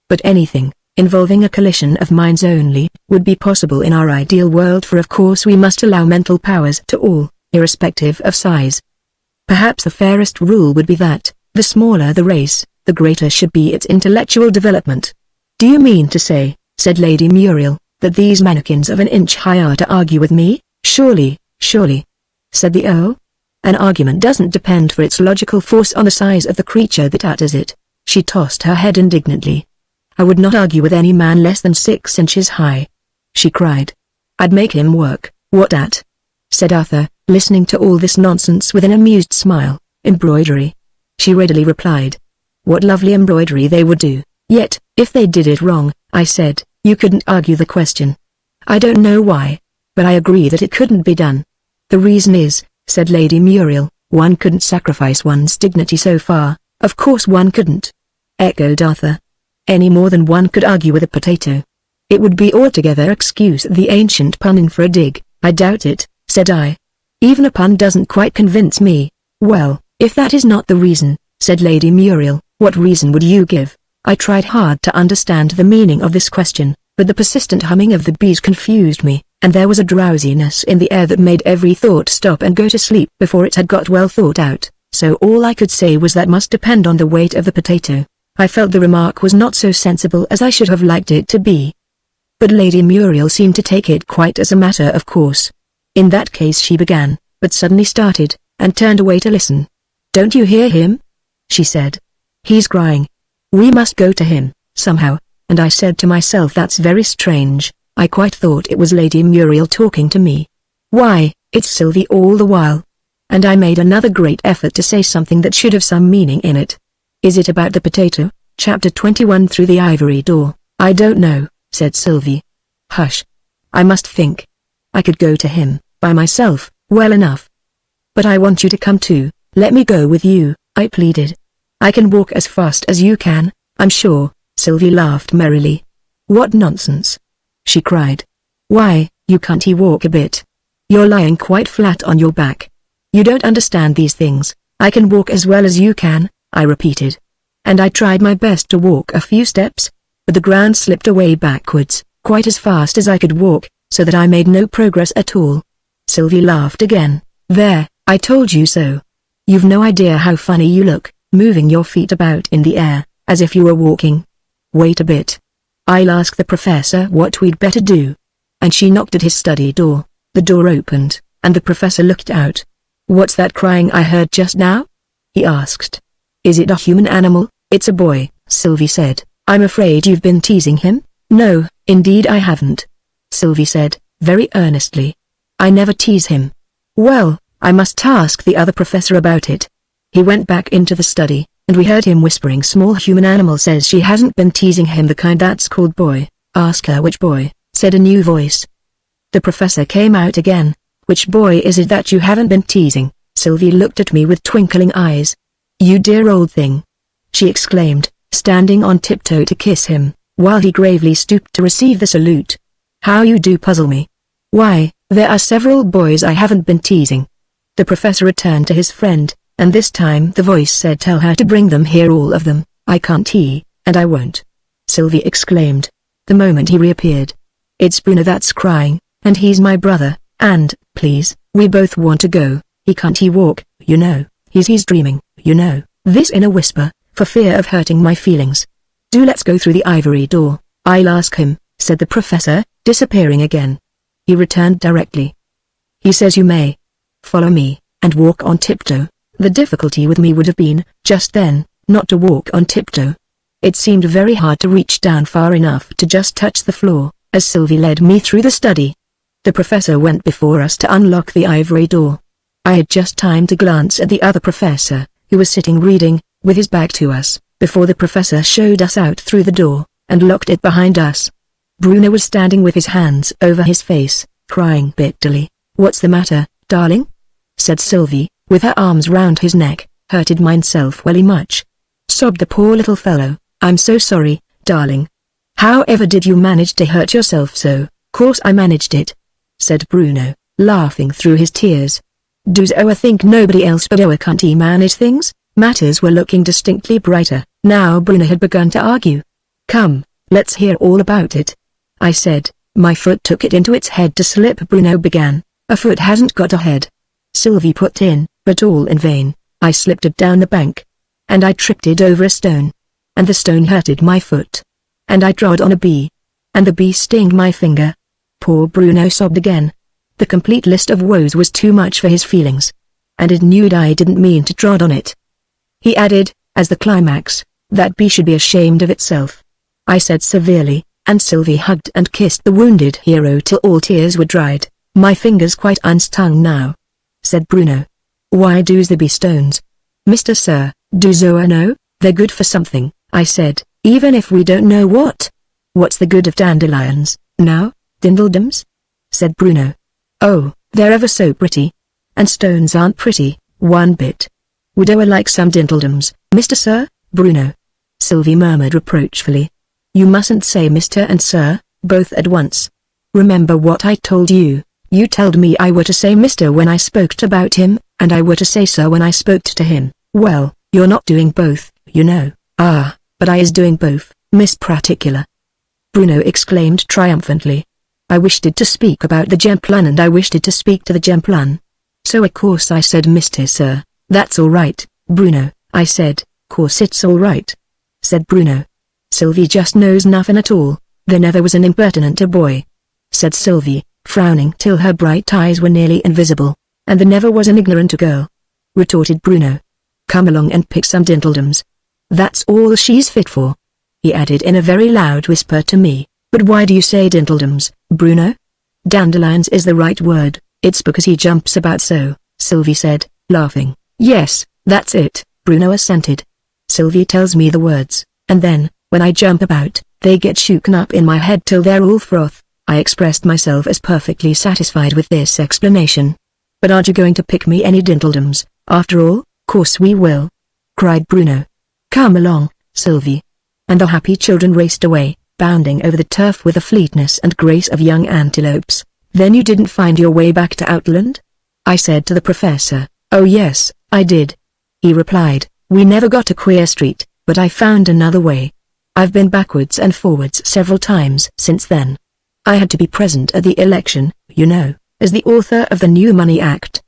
But anything, involving a collision of minds only, would be possible in our ideal world, for of course we must allow mental powers to all, irrespective of size. Perhaps the fairest rule would be that, the smaller the race, the greater should be its intellectual development. Do you mean to say, said Lady Muriel, that these mannequins of 1 inch high are to argue with me? Surely, surely, said the Earl. An argument doesn't depend for its logical force on the size of the creature that utters it. She tossed her head indignantly. I would not argue with any man less than 6 inches high, she cried. I'd make him work. What at? Said Arthur, listening to all this nonsense with an amused smile. Embroidery. She readily replied. What lovely embroidery they would do. Yet, if they did it wrong, I said, you couldn't argue the question. I don't know why, but I agree that it couldn't be done. The reason is, said Lady Muriel, one couldn't sacrifice one's dignity so far. Of course one couldn't, echoed Arthur. Any more than one could argue with a potato. It would be altogether excuse the ancient punning for a dig. I doubt it, said I. Even a pun doesn't quite convince me. Well, if that is not the reason, said Lady Muriel, what reason would you give? I tried hard to understand the meaning of this question, but the persistent humming of the bees confused me, and there was a drowsiness in the air that made every thought stop and go to sleep before it had got well thought out, so all I could say was that must depend on the weight of the potato. I felt the remark was not so sensible as I should have liked it to be. But Lady Muriel seemed to take it quite as a matter of course. In that case she began, but suddenly started, and turned away to listen. "Don't you hear him?" she said. "He's crying. We must go to him, somehow," and I said to myself, that's very strange. I quite thought it was Lady Muriel talking to me. Why, it's Sylvie all the while. And I made another great effort to say something that should have some meaning in it. "Is it about the potato?" Chapter 21. Through the ivory door. "I don't know," said Sylvie. "Hush. I must think. I could go to him, by myself, well enough. But I want you to come too. Let me go with you," I pleaded. "I can walk as fast as you can, I'm sure." Sylvie laughed merrily. "What nonsense!" she cried. "Why, you can't walk a bit. You're lying quite flat on your back. You don't understand these things. I can walk as well as you can," I repeated. And I tried my best to walk a few steps, but the ground slipped away backwards, quite as fast as I could walk, so that I made no progress at all. Sylvie laughed again. "There, I told you so. You've no idea how funny you look, moving your feet about in the air, as if you were walking. Wait a bit. I'll ask the professor what we'd better do." And she knocked at his study door. The door opened, and the professor looked out. "What's that crying I heard just now?" he asked. "Is it a human animal?" "It's a boy," Sylvie said. "I'm afraid you've been teasing him." "No, indeed I haven't," Sylvie said, very earnestly. "I never tease him." "Well, I must ask the other professor about it." He went back into the study, and we heard him whispering, "Small human animal says she hasn't been teasing him, the kind that's called boy." "Ask her which boy," said a new voice. The professor came out again. "Which boy is it that you haven't been teasing?" Sylvie looked at me with twinkling eyes. "You dear old thing!" she exclaimed, standing on tiptoe to kiss him, while he gravely stooped to receive the salute. "How you do puzzle me. Why, there are several boys I haven't been teasing." The professor returned to his friend, and this time the voice said, "Tell her to bring them here, all of them." "I can't, and I won't," Sylvie exclaimed, the moment he reappeared. "It's Bruno that's crying, and he's my brother, and, please, we both want to go. He can't walk, you know. He's dreaming, you know." This in a whisper, for fear of hurting my feelings. "Do let's go through the ivory door. I'll ask him," said the professor, disappearing again. He returned directly. "He says you may follow me, and walk on tiptoe." The difficulty with me would have been, just then, not to walk on tiptoe. It seemed very hard to reach down far enough to just touch the floor, as Sylvie led me through the study. The professor went before us to unlock the ivory door. I had just time to glance at the other professor, who was sitting reading, with his back to us, before the professor showed us out through the door, and locked it behind us. Bruno was standing with his hands over his face, crying bitterly. "What's the matter, darling?" said Sylvie, with her arms round his neck. "Hurted myself very much," sobbed the poor little fellow. "I'm so sorry, darling. However did you manage to hurt yourself so?" "Course I managed it," said Bruno, laughing through his tears. "Does I think nobody else but I can't manage things?" Matters were looking distinctly brighter, now Bruno had begun to argue. "Come, let's hear all about it," I said. "My foot took it into its head to slip," Bruno began. "A foot hasn't got a head," Sylvie put in, but all in vain. "I slipped it down the bank, and I tripped it over a stone, and the stone hurted my foot, and I trod on a bee, and the bee stinged my finger." Poor Bruno sobbed again. The complete list of woes was too much for his feelings, and it knew I didn't mean to trod on it. He added, as the climax, "That bee should be ashamed of itself," I said severely, and Sylvie hugged and kissed the wounded hero till all tears were dried. "My finger's quite unstung now," said Bruno. "Why do's the bee stones?" "Mr. Sir, does I know? They're good for something," I said, "even if we don't know what." "What's the good of dandelions, now, dindledums?" said Bruno. "Oh, they're ever so pretty. And stones aren't pretty, one bit. Would I like some dindledums, Mr. Sir?" "Bruno," Sylvie murmured reproachfully. "You mustn't say Mr. and Sir, both at once. Remember what I told you. You told me I were to say Mr. when I spoke about him, and I were to say Sir when I spoke to him." "Well, you're not doing both, you know." "Ah, but I is doing both, Miss Particular." Bruno exclaimed triumphantly. I wished to speak about the gem plan and I wished to speak to the gem plan. So of course I said, Mr. Sir, that's all right, Bruno, I said. Course it's all right, said Bruno. Sylvie just knows nothing at all. There never was an impertinenter boy, said Sylvie, frowning till her bright eyes were nearly invisible. And there never was an ignorant girl, retorted Bruno. Come along and pick some dindledums. That's all she's fit for, he added in a very loud whisper to me. But why do you say dindledums, Bruno? Dandelions is the right word. It's because he jumps about so, Sylvie said, laughing. Yes, that's it, Bruno assented. Sylvie tells me the words, and then, when I jump about, they get shooken up in my head till they're all froth. I expressed myself as perfectly satisfied with this explanation. But aren't you going to pick me any dindledums, after all? Course we will, cried Bruno. Come along, Sylvie. And the happy children raced away, bounding over the turf with the fleetness and grace of young antelopes. Then you didn't find your way back to Outland? I said to the professor. Oh yes, I did, he replied. We never got to Queer Street, but I found another way. I've been backwards and forwards several times since then. I had to be present at the election, you know, as the author of the New Money Act.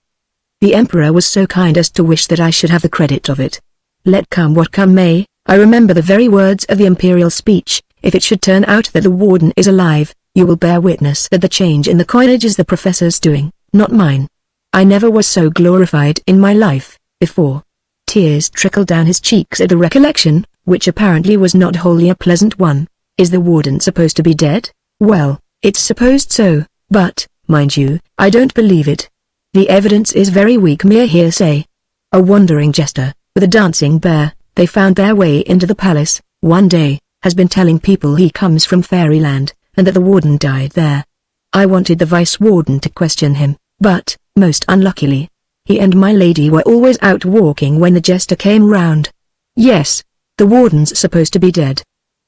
The Emperor was so kind as to wish that I should have the credit of it. Let come what come may, I remember the very words of the imperial speech. If it should turn out that the warden is alive, you will bear witness that the change in the coinage is the professor's doing, not mine. I never was so glorified in my life before. Tears trickled down his cheeks at the recollection, which apparently was not wholly a pleasant one. Is the warden supposed to be dead? Well, it's supposed so, but, mind you, I don't believe it. The evidence is very weak, mere hearsay. A wandering jester, with a dancing bear, they found their way into the palace, one day, has been telling people he comes from Fairyland, and that the warden died there. I wanted the vice-warden to question him, but, most unluckily, he and my lady were always out walking when the jester came round. Yes, the warden's supposed to be dead.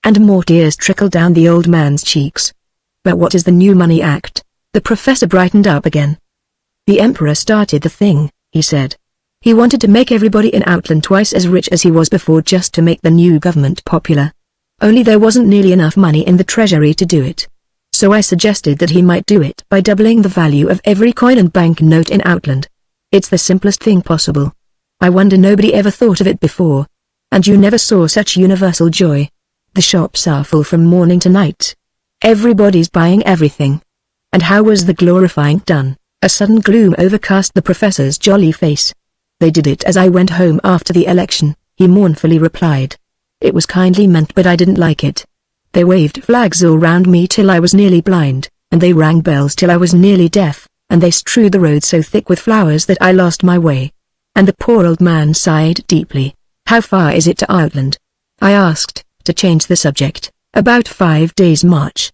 And more tears trickled down the old man's cheeks. But what is the New Money Act? The professor brightened up again. The Emperor started the thing, he said. He wanted to make everybody in Outland twice as rich as he was before, just to make the new government popular. Only there wasn't nearly enough money in the treasury to do it. So I suggested that he might do it by doubling the value of every coin and bank note in Outland. It's the simplest thing possible. I wonder nobody ever thought of it before. And you never saw such universal joy. The shops are full from morning to night. Everybody's buying everything. And how was the glorifying done? A sudden gloom overcast the professor's jolly face. They did it as I went home after the election, he mournfully replied. It was kindly meant, but I didn't like it. They waved flags all round me till I was nearly blind, and they rang bells till I was nearly deaf, and they strewed the road so thick with flowers that I lost my way. And the poor old man sighed deeply. How far is it to Outland? I asked, to change the subject. About 5 days' march.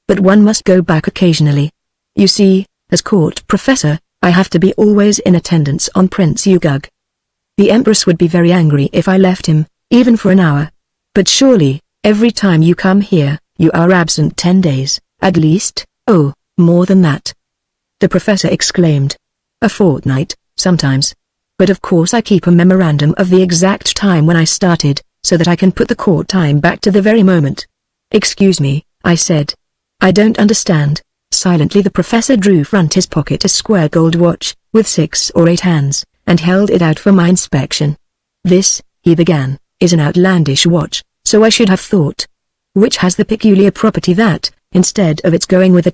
But one must go back occasionally. You see, as court professor, I have to be always in attendance on Prince Ugug. The Empress would be very angry if I left him, even for an hour. But surely, every time you come here, you are absent 10 days, at least. Oh, more than that, the professor exclaimed. A fortnight, sometimes. But of course I keep a memorandum of the exact time when I started, so that I can put the court time back to the very moment. Excuse me, I said. I don't understand. Silently the professor drew from his pocket a square gold watch, with 6 or 8 hands, and held it out for my inspection. This, he began, is an outlandish watch, so I should have thought. Which has the peculiar property that, instead of its going with the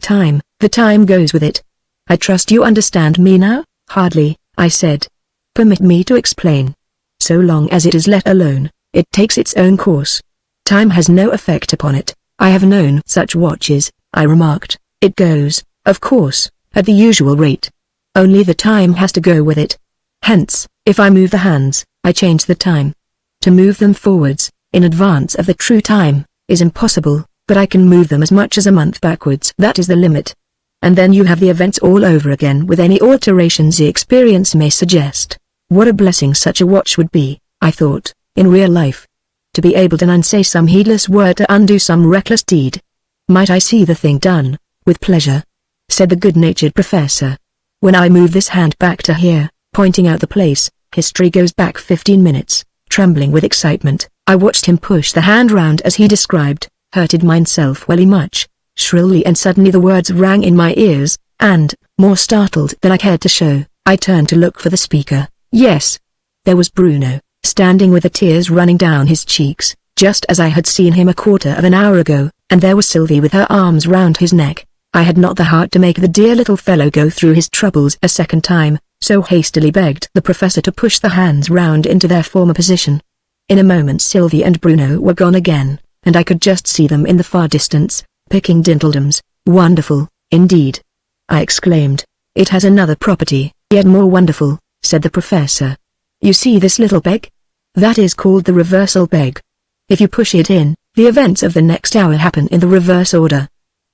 time goes with it. I trust you understand me now? Hardly, I said. Permit me to explain. So long as it is let alone, it takes its own course. Time has no effect upon it. I have known such watches, I remarked. It goes, of course, at the usual rate. Only the time has to go with it. Hence, if I move the hands, I change the time. To move them forwards, in advance of the true time, is impossible, but I can move them as much as a month backwards. That is the limit. And then you have the events all over again with any alterations the experience may suggest. What a blessing such a watch would be, I thought, in real life. To be able to unsay some heedless word to undo some reckless deed. Might I see the thing done? With pleasure, said the good-natured professor. When I move this hand back to here, pointing out the place, history goes back 15 minutes. Trembling with excitement, I watched him push the hand round as he described. hurted myself very much, shrilly, and suddenly the words rang in my ears, and, more startled than I cared to show, I turned to look for the speaker. Yes. There was Bruno, standing with the tears running down his cheeks, just as I had seen him a quarter of an hour ago, and there was Sylvie with her arms round his neck. I had not the heart to make the dear little fellow go through his troubles a second time, so hastily begged the professor to push the hands round into their former position. In a moment Sylvie and Bruno were gone again, and I could just see them in the far distance, picking dindledums. Wonderful, indeed, I exclaimed. It has another property, yet more wonderful, said the professor. You see this little peg? That is called the reversal peg. If you push it in, the events of the next hour happen in the reverse order.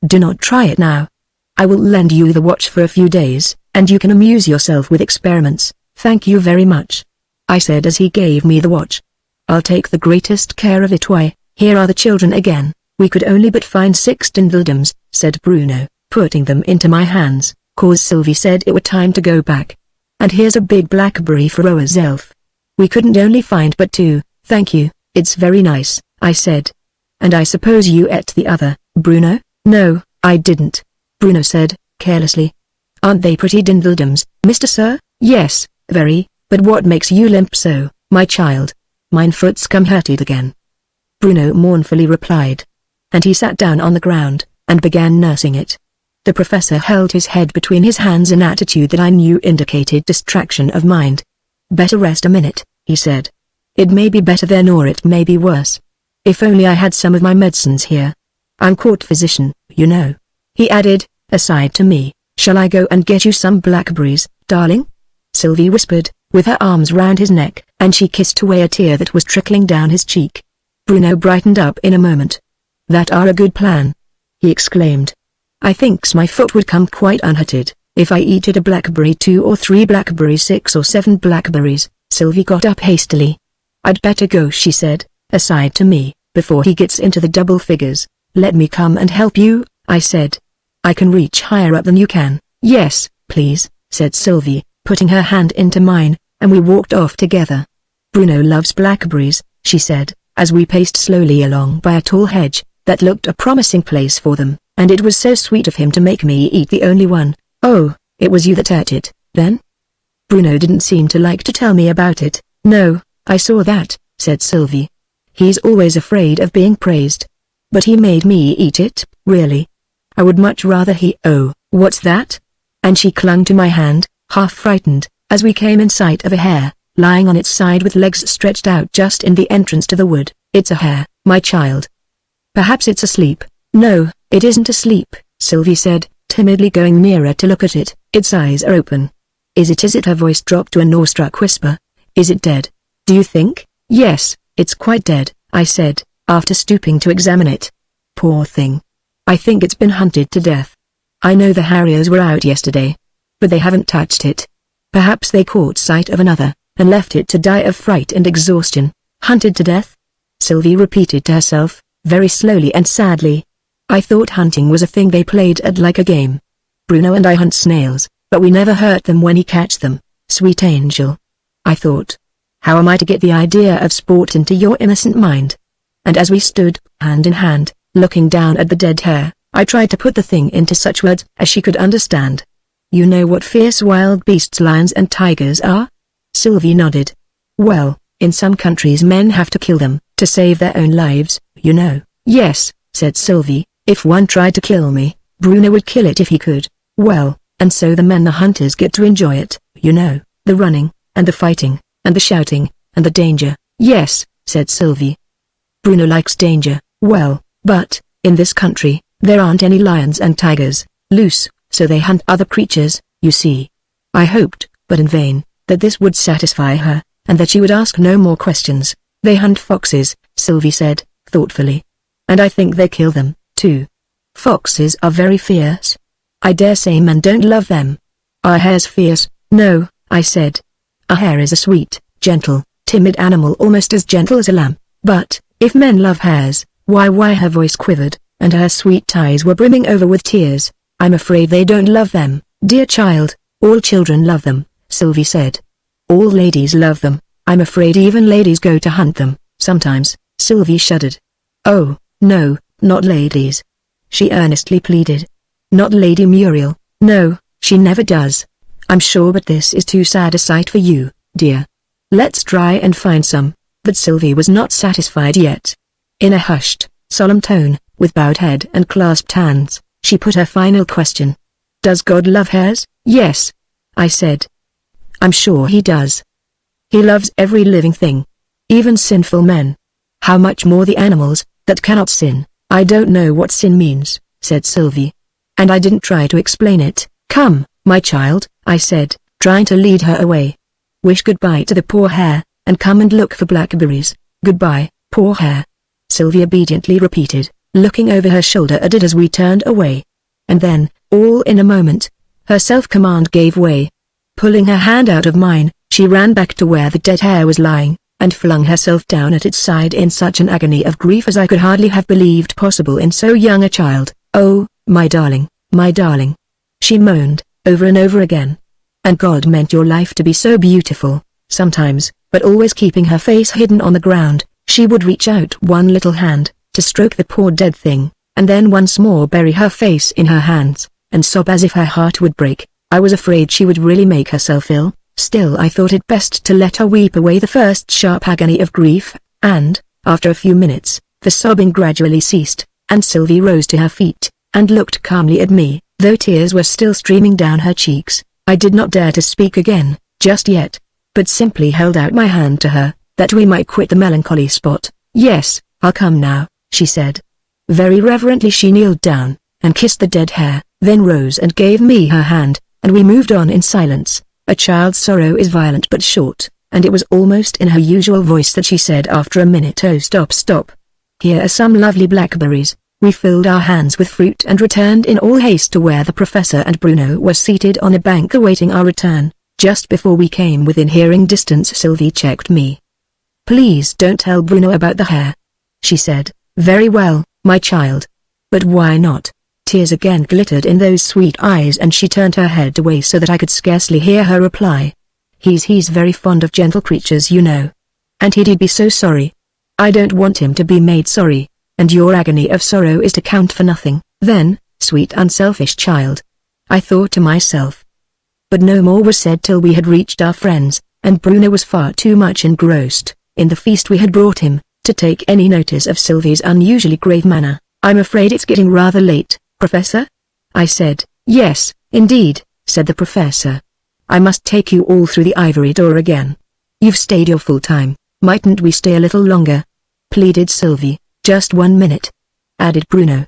Do not try it now. I will lend you the watch for a few days, and you can amuse yourself with experiments. Thank you very much, I said as he gave me the watch. I'll take the greatest care of it. Why, here are the children again. We could only but find 6 dindledums, said Bruno, putting them into my hands, cause Sylvie said it were time to go back. And here's a big blackberry for ourself. We couldn't only find but 2, thank you, it's very nice, I said. And I suppose you ate the other, Bruno? No, I didn't, Bruno said, carelessly. Aren't they pretty dindledums, Mr. Sir? Yes, very, but what makes you limp so, my child? Mine foot's come hurted again, Bruno mournfully replied. And he sat down on the ground, and began nursing it. The professor held his head between his hands, an attitude that I knew indicated distraction of mind. Better rest a minute, he said. It may be better then or it may be worse. If only I had some of my medicines here. I'm court physician, you know, he added, aside to me. Shall I go and get you some blackberries, darling? Sylvie whispered, with her arms round his neck, and she kissed away a tear that was trickling down his cheek. Bruno brightened up in a moment. That are a good plan, he exclaimed. I thinks my foot would come quite unhurted, if I eated a blackberry, 2 or 3 blackberries, 6 or 7 blackberries. Sylvie got up hastily. I'd better go, she said, aside to me, before he gets into the double figures. Let me come and help you, I said. I can reach higher up than you can. Yes, please, said Sylvie, putting her hand into mine, and we walked off together. Bruno loves blackberries, she said, as we paced slowly along by a tall hedge, that looked a promising place for them, and it was so sweet of him to make me eat the only one. Oh, it was you that ate it, then? Bruno didn't seem to like to tell me about it. No, I saw that, said Sylvie. He's always afraid of being praised. But he made me eat it, really. I would much rather he— Oh, what's that? And she clung to my hand, half frightened, as we came in sight of a hare, lying on its side with legs stretched out just in the entrance to the wood. It's a hare, my child. Perhaps it's asleep. No, it isn't asleep, Sylvie said, timidly going nearer to look at it. Its eyes are open. Is it? Her voice dropped to an awestruck whisper. Is it dead? Do you think? Yes, it's quite dead, I said, after stooping to examine it. Poor thing. I think it's been hunted to death. I know the harriers were out yesterday, but they haven't touched it. Perhaps they caught sight of another, and left it to die of fright and exhaustion. Hunted to death? Sylvie repeated to herself, very slowly and sadly. I thought hunting was a thing they played at like a game. Bruno and I hunt snails, but we never hurt them when he catch them. Sweet angel, I thought. How am I to get the idea of sport into your innocent mind? And as we stood, hand in hand, looking down at the dead hare, I tried to put the thing into such words as she could understand. You know what fierce wild beasts lions and tigers are? Sylvie nodded. Well, in some countries men have to kill them, to save their own lives, you know. Yes, said Sylvie, if one tried to kill me, Bruno would kill it if he could. Well, and so the hunters get to enjoy it, you know, the running, and the fighting, and the shouting, and the danger. Yes, said Sylvie. Bruno likes danger. Well, but, in this country, there aren't any lions and tigers, loose, so they hunt other creatures, you see. I hoped, but in vain, that this would satisfy her, and that she would ask no more questions. They hunt foxes, Sylvie said, thoughtfully. And I think they kill them, too. Foxes are very fierce. I dare say men don't love them. Are hares fierce? No, I said. A hare is a sweet, gentle, timid animal, almost as gentle as a lamb. But, if men love hares, why her voice quivered, and her sweet eyes were brimming over with tears. I'm afraid they don't love them, dear child. All children love them, Sylvie said. All ladies love them. I'm afraid even ladies go to hunt them, sometimes. Sylvie shuddered. Oh, no, not ladies. She earnestly pleaded. Not Lady Muriel, no, she never does. I'm sure, but this is too sad a sight for you, dear. Let's try and find some. But Sylvie was not satisfied yet. In a hushed, solemn tone, with bowed head and clasped hands, she put her final question. Does God love hares? Yes, I said. I'm sure he does. He loves every living thing. Even sinful men. How much more the animals, that cannot sin. I don't know what sin means, said Sylvie. And I didn't try to explain it. Come, my child, I said, trying to lead her away. Wish goodbye to the poor hare, and come and look for blackberries. Goodbye, poor hare. Sylvie obediently repeated, looking over her shoulder at it as we turned away. And then, all in a moment, her self-command gave way. Pulling her hand out of mine, she ran back to where the dead hare was lying, and flung herself down at its side in such an agony of grief as I could hardly have believed possible in so young a child. Oh, my darling, she moaned, over and over again. And God meant your life to be so beautiful. Sometimes, but always keeping her face hidden on the ground, she would reach out one little hand, to stroke the poor dead thing, and then once more bury her face in her hands, and sob as if her heart would break. I was afraid she would really make herself ill. Still I thought it best to let her weep away the first sharp agony of grief, and, after a few minutes, the sobbing gradually ceased, and Sylvie rose to her feet, and looked calmly at me, though tears were still streaming down her cheeks. I did not dare to speak again, just yet, but simply held out my hand to her, that we might quit the melancholy spot. Yes, I'll come now, she said. Very reverently she kneeled down, and kissed the dead hare, then rose and gave me her hand, and we moved on in silence. A child's sorrow is violent but short, and it was almost in her usual voice that she said after a minute, oh stop. Here are some lovely blackberries. We filled our hands with fruit and returned in all haste to where the professor and Bruno were seated on a bank awaiting our return. Just before we came within hearing distance, Sylvie checked me. Please don't tell Bruno about the hare, she said. Very well, my child. But why not? Tears again glittered in those sweet eyes and she turned her head away so that I could scarcely hear her reply. He's very fond of gentle creatures, you know. And he'd be so sorry. I don't want him to be made sorry, and your agony of sorrow is to count for nothing, then, sweet unselfish child. I thought to myself. But no more was said till we had reached our friends, and Bruno was far too much engrossed in the feast we had brought him, to take any notice of Sylvie's unusually grave manner. I'm afraid it's getting rather late, Professor? I said. Yes, indeed, said the professor. I must take you all through the ivory door again. You've stayed your full time, mightn't we stay a little longer? Pleaded Sylvie. Just 1 minute, added Bruno.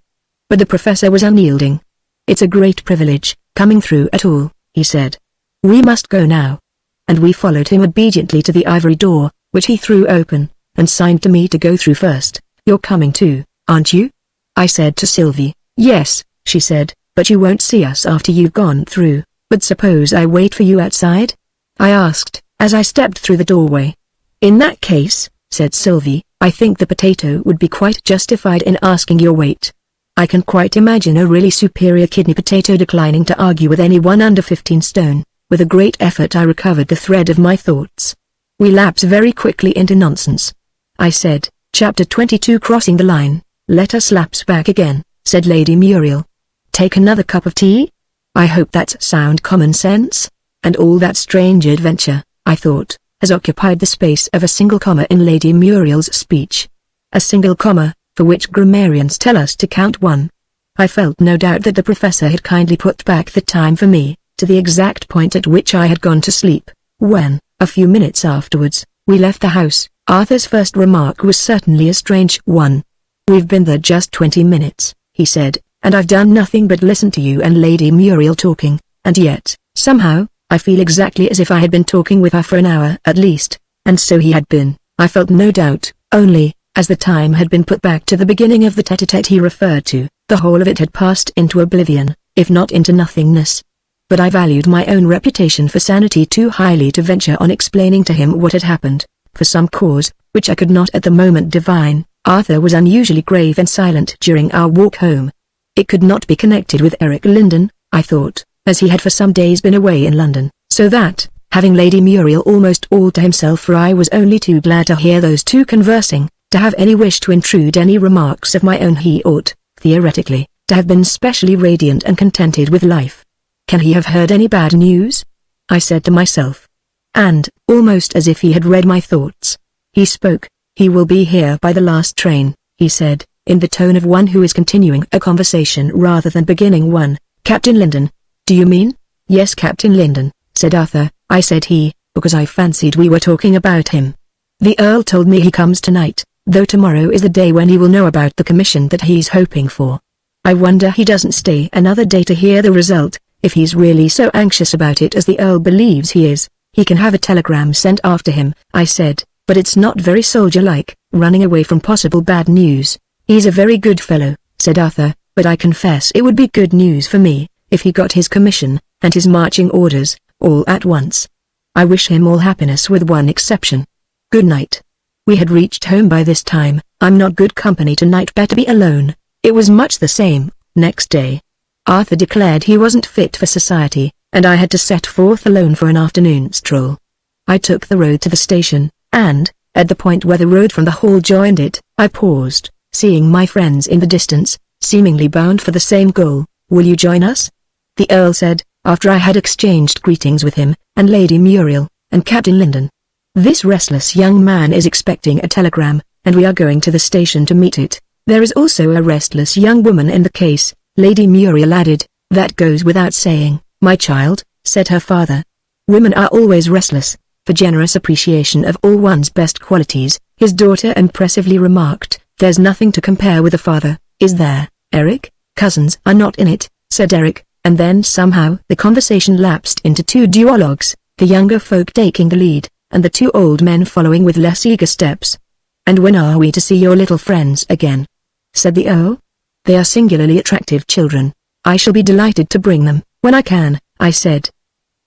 But the professor was unyielding. It's a great privilege, coming through at all, he said. We must go now. And we followed him obediently to the ivory door, which he threw open, and signed to me to go through first. You're coming too, aren't you? I said to Sylvie. Yes, she said, but you won't see us after you've gone through. But suppose I wait for you outside? I asked, as I stepped through the doorway. In that case, said Sylvie, I think the potato would be quite justified in asking your weight. I can quite imagine a really superior kidney potato declining to argue with anyone under 15 stone. With a great effort I recovered the thread of my thoughts. We lapse very quickly into nonsense. I said. Chapter 22 Crossing the Line. Let us lapse back again, said Lady Muriel. Take another cup of tea? I hope that's sound common sense. And all that strange adventure, I thought, has occupied the space of a single comma in Lady Muriel's speech. A single comma, for which grammarians tell us to count 1. I felt no doubt that the professor had kindly put back the time for me, to the exact point at which I had gone to sleep. When, a few minutes afterwards, we left the house, Arthur's first remark was certainly a strange one. We've been there just 20 minutes, he said, and I've done nothing but listen to you and Lady Muriel talking, and yet, somehow, I feel exactly as if I had been talking with her for an hour at least, and so he had been, I felt no doubt, only, as the time had been put back to the beginning of the tete-a-tete he referred to, the whole of it had passed into oblivion, if not into nothingness. But I valued my own reputation for sanity too highly to venture on explaining to him what had happened. For some cause, which I could not at the moment divine, Arthur was unusually grave and silent during our walk home. It could not be connected with Eric Linden, I thought, as he had for some days been away in London, so that, having Lady Muriel almost all to himself, for I was only too glad to hear those two conversing, to have any wish to intrude any remarks of my own. He ought, theoretically, to have been specially radiant and contented with life. Can he have heard any bad news? I said to myself. And, almost as if he had read my thoughts, he spoke. He will be here by the last train, he said, in the tone of one who is continuing a conversation rather than beginning one. Captain Linden. Do you mean? Yes, Captain Linden, said Arthur. I said he, because I fancied we were talking about him. The Earl told me he comes tonight, though tomorrow is the day when he will know about the commission that he's hoping for. I wonder he doesn't stay another day to hear the result. If he's really so anxious about it as the Earl believes he is, he can have a telegram sent after him, I said, but it's not very soldier-like, running away from possible bad news. He's a very good fellow, said Arthur, but I confess it would be good news for me, if he got his commission, and his marching orders, all at once. I wish him all happiness with one exception. Good night. We had reached home by this time. I'm not good company tonight, better be alone. It was much the same, next day. Arthur declared he wasn't fit for society, and I had to set forth alone for an afternoon stroll. I took the road to the station, and, at the point where the road from the hall joined it, I paused, seeing my friends in the distance, seemingly bound for the same goal. Will you join us? The Earl said, after I had exchanged greetings with him, and Lady Muriel, and Captain Linden. This restless young man is expecting a telegram, and we are going to the station to meet it. There is also a restless young woman in the case, Lady Muriel added. That goes without saying, my child, said her father. Women are always restless. For generous appreciation of all one's best qualities, his daughter impressively remarked. There's nothing to compare with a father, is there, Eric? Cousins are not in it, said Eric, and then somehow the conversation lapsed into two duologues, the younger folk taking the lead, and the two old men following with less eager steps. And when are we to see your little friends again? Said the Earl. They are singularly attractive children. I shall be delighted to bring them, when I can, I said.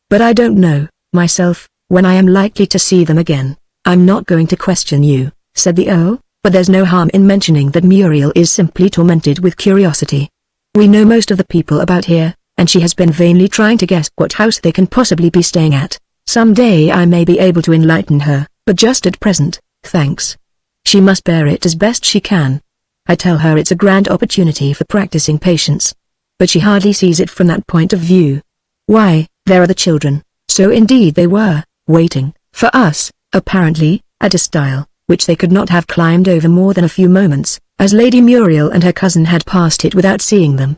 But I don't know, myself, when I am likely to see them again. I'm not going to question you, said the Earl, but there's no harm in mentioning that Muriel is simply tormented with curiosity. We know most of the people about here, and she has been vainly trying to guess what house they can possibly be staying at. Some day I may be able to enlighten her, but just at present, thanks. She must bear it as best she can. I tell her it's a grand opportunity for practicing patience. But she hardly sees it from that point of view. Why, there are the children, so indeed they were, waiting, for us, apparently, at a stile, which they could not have climbed over more than a few moments, as Lady Muriel and her cousin had passed it without seeing them.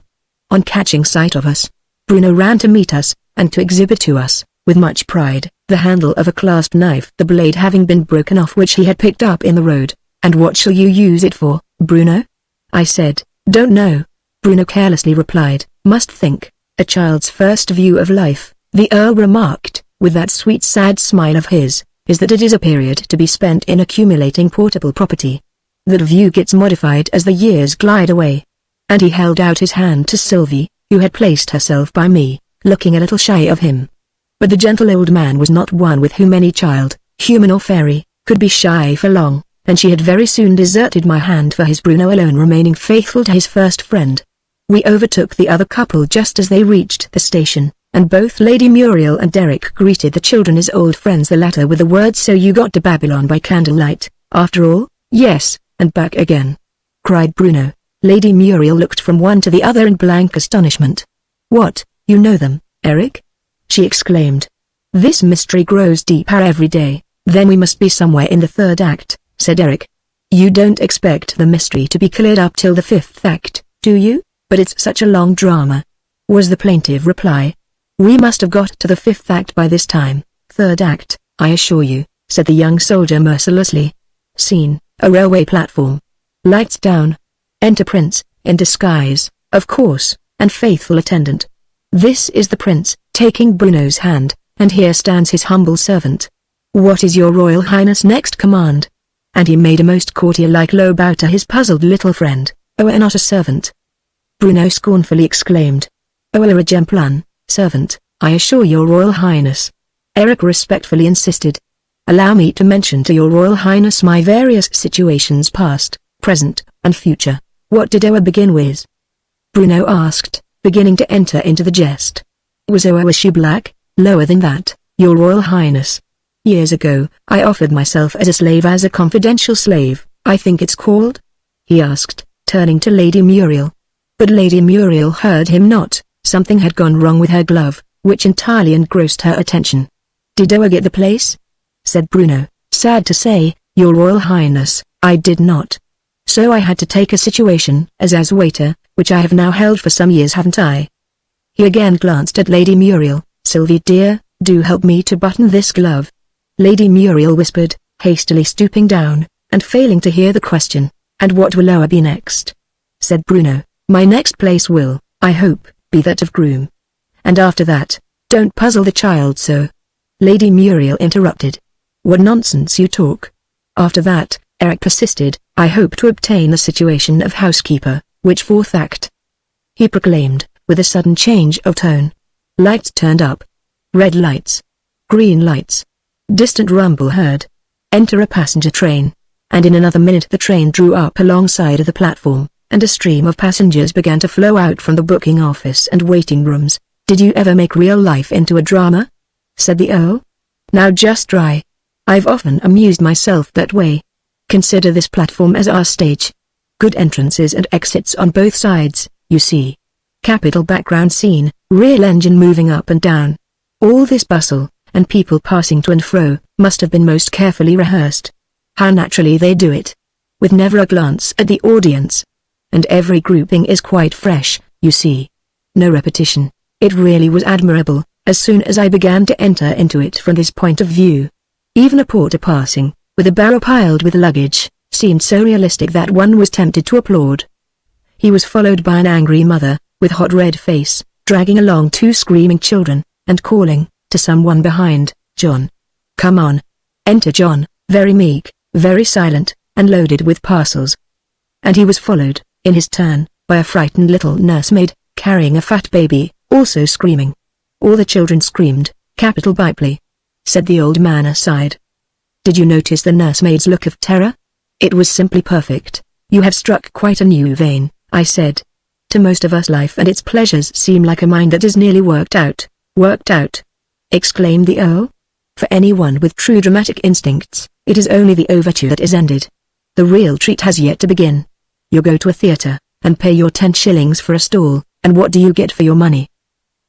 On catching sight of us, Bruno ran to meet us, and to exhibit to us, with much pride, the handle of a clasp knife, the blade having been broken off which he had picked up in the road. And what shall you use it for, Bruno? I said. Don't know. Bruno carelessly replied. Must think. A child's first view of life, the Earl remarked, with that sweet sad smile of his, is that it is a period to be spent in accumulating portable property. That view gets modified as the years glide away. And he held out his hand to Sylvie, who had placed herself by me, looking a little shy of him. But the gentle old man was not one with whom any child, human or fairy, could be shy for long, and she had very soon deserted my hand for his Bruno alone remaining faithful to his first friend. We overtook the other couple just as they reached the station, and both Lady Muriel and Derek greeted the children as old friends, the latter with the words, "So you got to Babylon by candlelight, after all?" "Yes, and back again," cried Bruno. Lady Muriel looked from one to the other in blank astonishment. "What, you know them, Eric?" she exclaimed. "This mystery grows deeper every day." "Then we must be somewhere in the third act," said Eric. "You don't expect the mystery to be cleared up till the fifth act, do you? But it's such a long drama," was the plaintive reply. "We must have got to the fifth act by this time." "Third act, I assure you," said the young soldier mercilessly. Scene, a railway platform. Lights down. Enter Prince, in disguise, of course, and faithful attendant. This is the Prince, taking Bruno's hand, and here stands his humble servant. "What is your Royal Highness' next command?" And he made a most courtier-like low bow to his puzzled little friend. "Oh, not a servant," Bruno scornfully exclaimed. "Oh, a gemplan, servant, I assure your Royal Highness." Eric respectfully insisted. "Allow me to mention to your Royal Highness my various situations past, present, and future." "What did Oa begin with?" Bruno asked, beginning to enter into the jest. "Was Oa a shoe black?" "Lower than that, your Royal Highness. Years ago, I offered myself as a slave, as a confidential slave, I think it's called?" he asked, turning to Lady Muriel. But Lady Muriel heard him not. Something had gone wrong with her glove, which entirely engrossed her attention. "Did I get the place?" said Bruno. "Sad to say, Your Royal Highness, I did not. So I had to take a situation as waiter, which I have now held for some years, haven't I?" He again glanced at Lady Muriel. "Sylvie dear, do help me to button this glove," Lady Muriel whispered, hastily stooping down, and failing to hear the question. "And what will I be next?" said Bruno. "My next place will, I hope, be that of groom. And after that, don't puzzle the child so," Lady Muriel interrupted. "What nonsense you talk. After that," Eric persisted, "I hope to obtain the situation of housekeeper, which fourth act?" he proclaimed, with a sudden change of tone. Lights turned up. Red lights. Green lights. Distant rumble heard. Enter a passenger train. And in another minute the train drew up alongside of the platform, and a stream of passengers began to flow out from the booking office and waiting rooms. "Did you ever make real life into a drama?" said the Earl. "Now just try. I've often amused myself that way. Consider this platform as our stage. Good entrances and exits on both sides, you see. Capital background scene, real engine moving up and down. All this bustle, and people passing to and fro, must have been most carefully rehearsed. How naturally they do it. With never a glance at the audience. And every grouping is quite fresh, you see. No repetition. It really was admirable, as soon as I began to enter into it from this point of view. Even a porter passing, with a barrow piled with luggage, seemed so realistic that one was tempted to applaud. He was followed by an angry mother, with hot red face, dragging along two screaming children, and calling, to someone behind, "John. Come on. Enter John," very meek, very silent, and loaded with parcels. And he was followed, in his turn, by a frightened little nursemaid, carrying a fat baby, also screaming. All the children screamed, "Capital Bipely," said the old man aside. "Did you notice the nursemaid's look of terror? It was simply perfect. You have struck quite a new vein," I said. "To most of us life and its pleasures seem like a mind that is nearly worked out." "Worked out?" exclaimed the Earl. "For anyone with true dramatic instincts, it is only the overture that is ended. The real treat has yet to begin. You go to a theatre, and pay your 10 shillings for a stall, and what do you get for your money?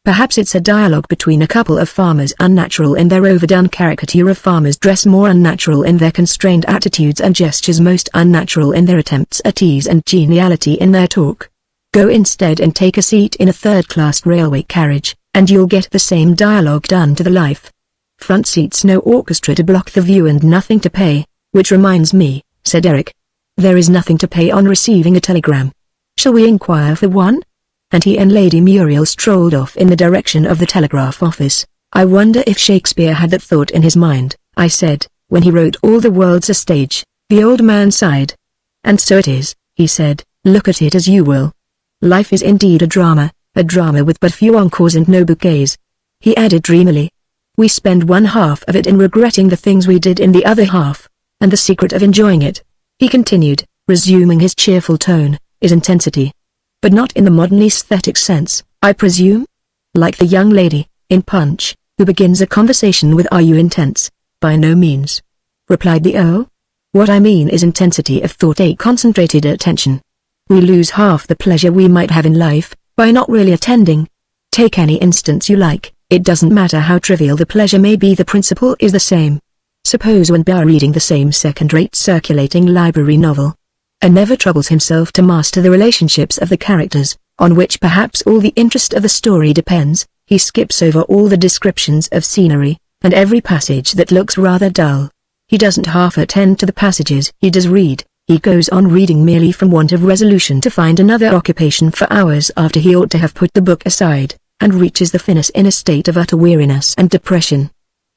Perhaps it's a dialogue between a couple of farmers, unnatural in their overdone caricature of farmers' dress, more unnatural in their constrained attitudes and gestures, most unnatural in their attempts at ease and geniality in their talk. Go instead and take a seat in a third-class railway carriage, and you'll get the same dialogue done to the life. Front seats, no orchestra to block the view, and nothing to pay, which reminds me," said Eric. "There is nothing to pay on receiving a telegram. Shall we inquire for one?" And he and Lady Muriel strolled off in the direction of the telegraph office. "I wonder if Shakespeare had that thought in his mind," I said, "when he wrote All the World's a Stage." The old man sighed. "And so it is," he said, "look at it as you will. Life is indeed a drama with but few encores and no bouquets." He added dreamily. "We spend one half of it in regretting the things we did in the other half, and the secret of enjoying it," he continued, resuming his cheerful tone, "is intensity. But not in the modern aesthetic sense, I presume? Like the young lady, in Punch, who begins a conversation with 'Are you intense?' By no means," replied the Earl. "What I mean is intensity of thought, a concentrated attention. We lose half the pleasure we might have in life, by not really attending. Take any instance you like, it doesn't matter how trivial the pleasure may be, the principle is the same. Suppose one are reading the same second-rate circulating library novel. And never troubles himself to master the relationships of the characters, on which perhaps all the interest of the story depends. He skips over all the descriptions of scenery, and every passage that looks rather dull. He doesn't half attend to the passages he does read. He goes on reading merely from want of resolution to find another occupation for hours after he ought to have put the book aside, and reaches the finish in a state of utter weariness and depression.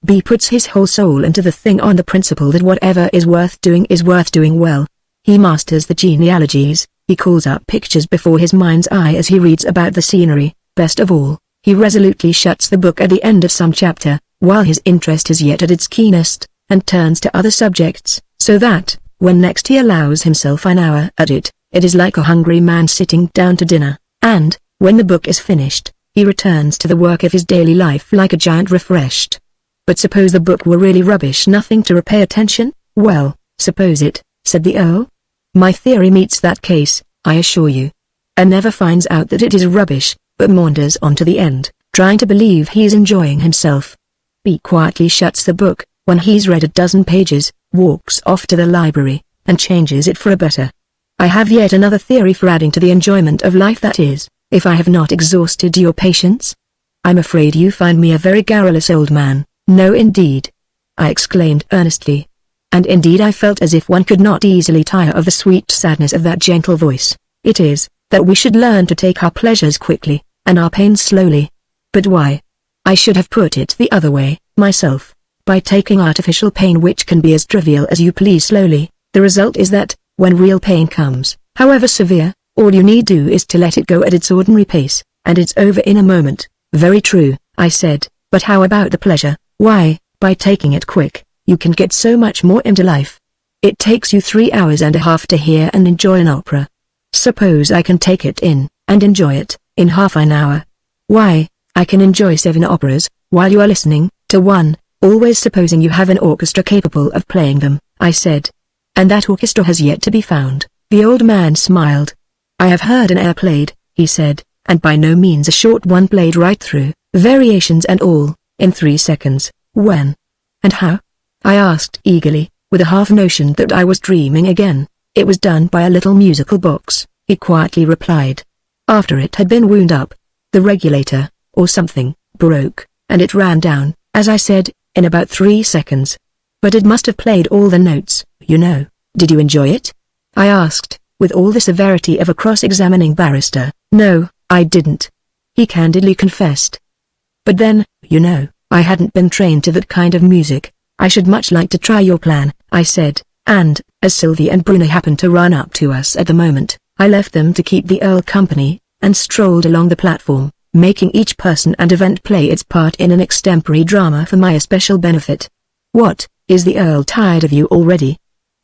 B puts his whole soul into the thing on the principle that whatever is worth doing well. He masters the genealogies, he calls up pictures before his mind's eye as he reads about the scenery. Best of all, he resolutely shuts the book at the end of some chapter, while his interest is yet at its keenest, and turns to other subjects, so that, when next he allows himself an hour at it, it is like a hungry man sitting down to dinner, and, when the book is finished, he returns to the work of his daily life like a giant refreshed. But suppose the book were really rubbish, nothing to repay attention? Well, suppose it. said the Earl. My theory meets that case, I assure you. A never finds out that it is rubbish, but maunders on to the end, trying to believe he's enjoying himself. B quietly shuts the book, when he's read a dozen pages, walks off to the library, and changes it for a better. I have yet another theory for adding to the enjoyment of life, that is, if I have not exhausted your patience. I'm afraid you find me a very garrulous old man. No indeed, I exclaimed earnestly. And indeed I felt as if one could not easily tire of the sweet sadness of that gentle voice. It is, that we should learn to take our pleasures quickly, and our pains slowly. But why? I should have put it the other way, myself. By taking artificial pain which can be as trivial as you please slowly, the result is that, when real pain comes, however severe, all you need do is to let it go at its ordinary pace, and it's over in a moment. Very true, I said, but how about the pleasure? Why, by taking it quick, you can get so much more into life. It takes you 3 hours and a half to hear and enjoy an opera. Suppose I can take it in, and enjoy it, in half an hour. Why, I can enjoy 7 operas, while you are listening, to one, always supposing you have an orchestra capable of playing them, I said. And that orchestra has yet to be found. The old man smiled. I have heard an air played, he said, and by no means a short one, played right through, variations and all, in 3 seconds. When? And how? I asked eagerly, with a half notion that I was dreaming again. It was done by a little musical box, he quietly replied. After it had been wound up, the regulator, or something, broke, and it ran down, as I said, in about 3 seconds. But it must have played all the notes, you know. Did you enjoy it? I asked, with all the severity of a cross-examining barrister. No, I didn't, he candidly confessed. But then, you know, I hadn't been trained to that kind of music. I should much like to try your plan, I said, and, as Sylvie and Bruno happened to run up to us at the moment, I left them to keep the Earl company, and strolled along the platform, making each person and event play its part in an extempore drama for my especial benefit. What, is the Earl tired of you already?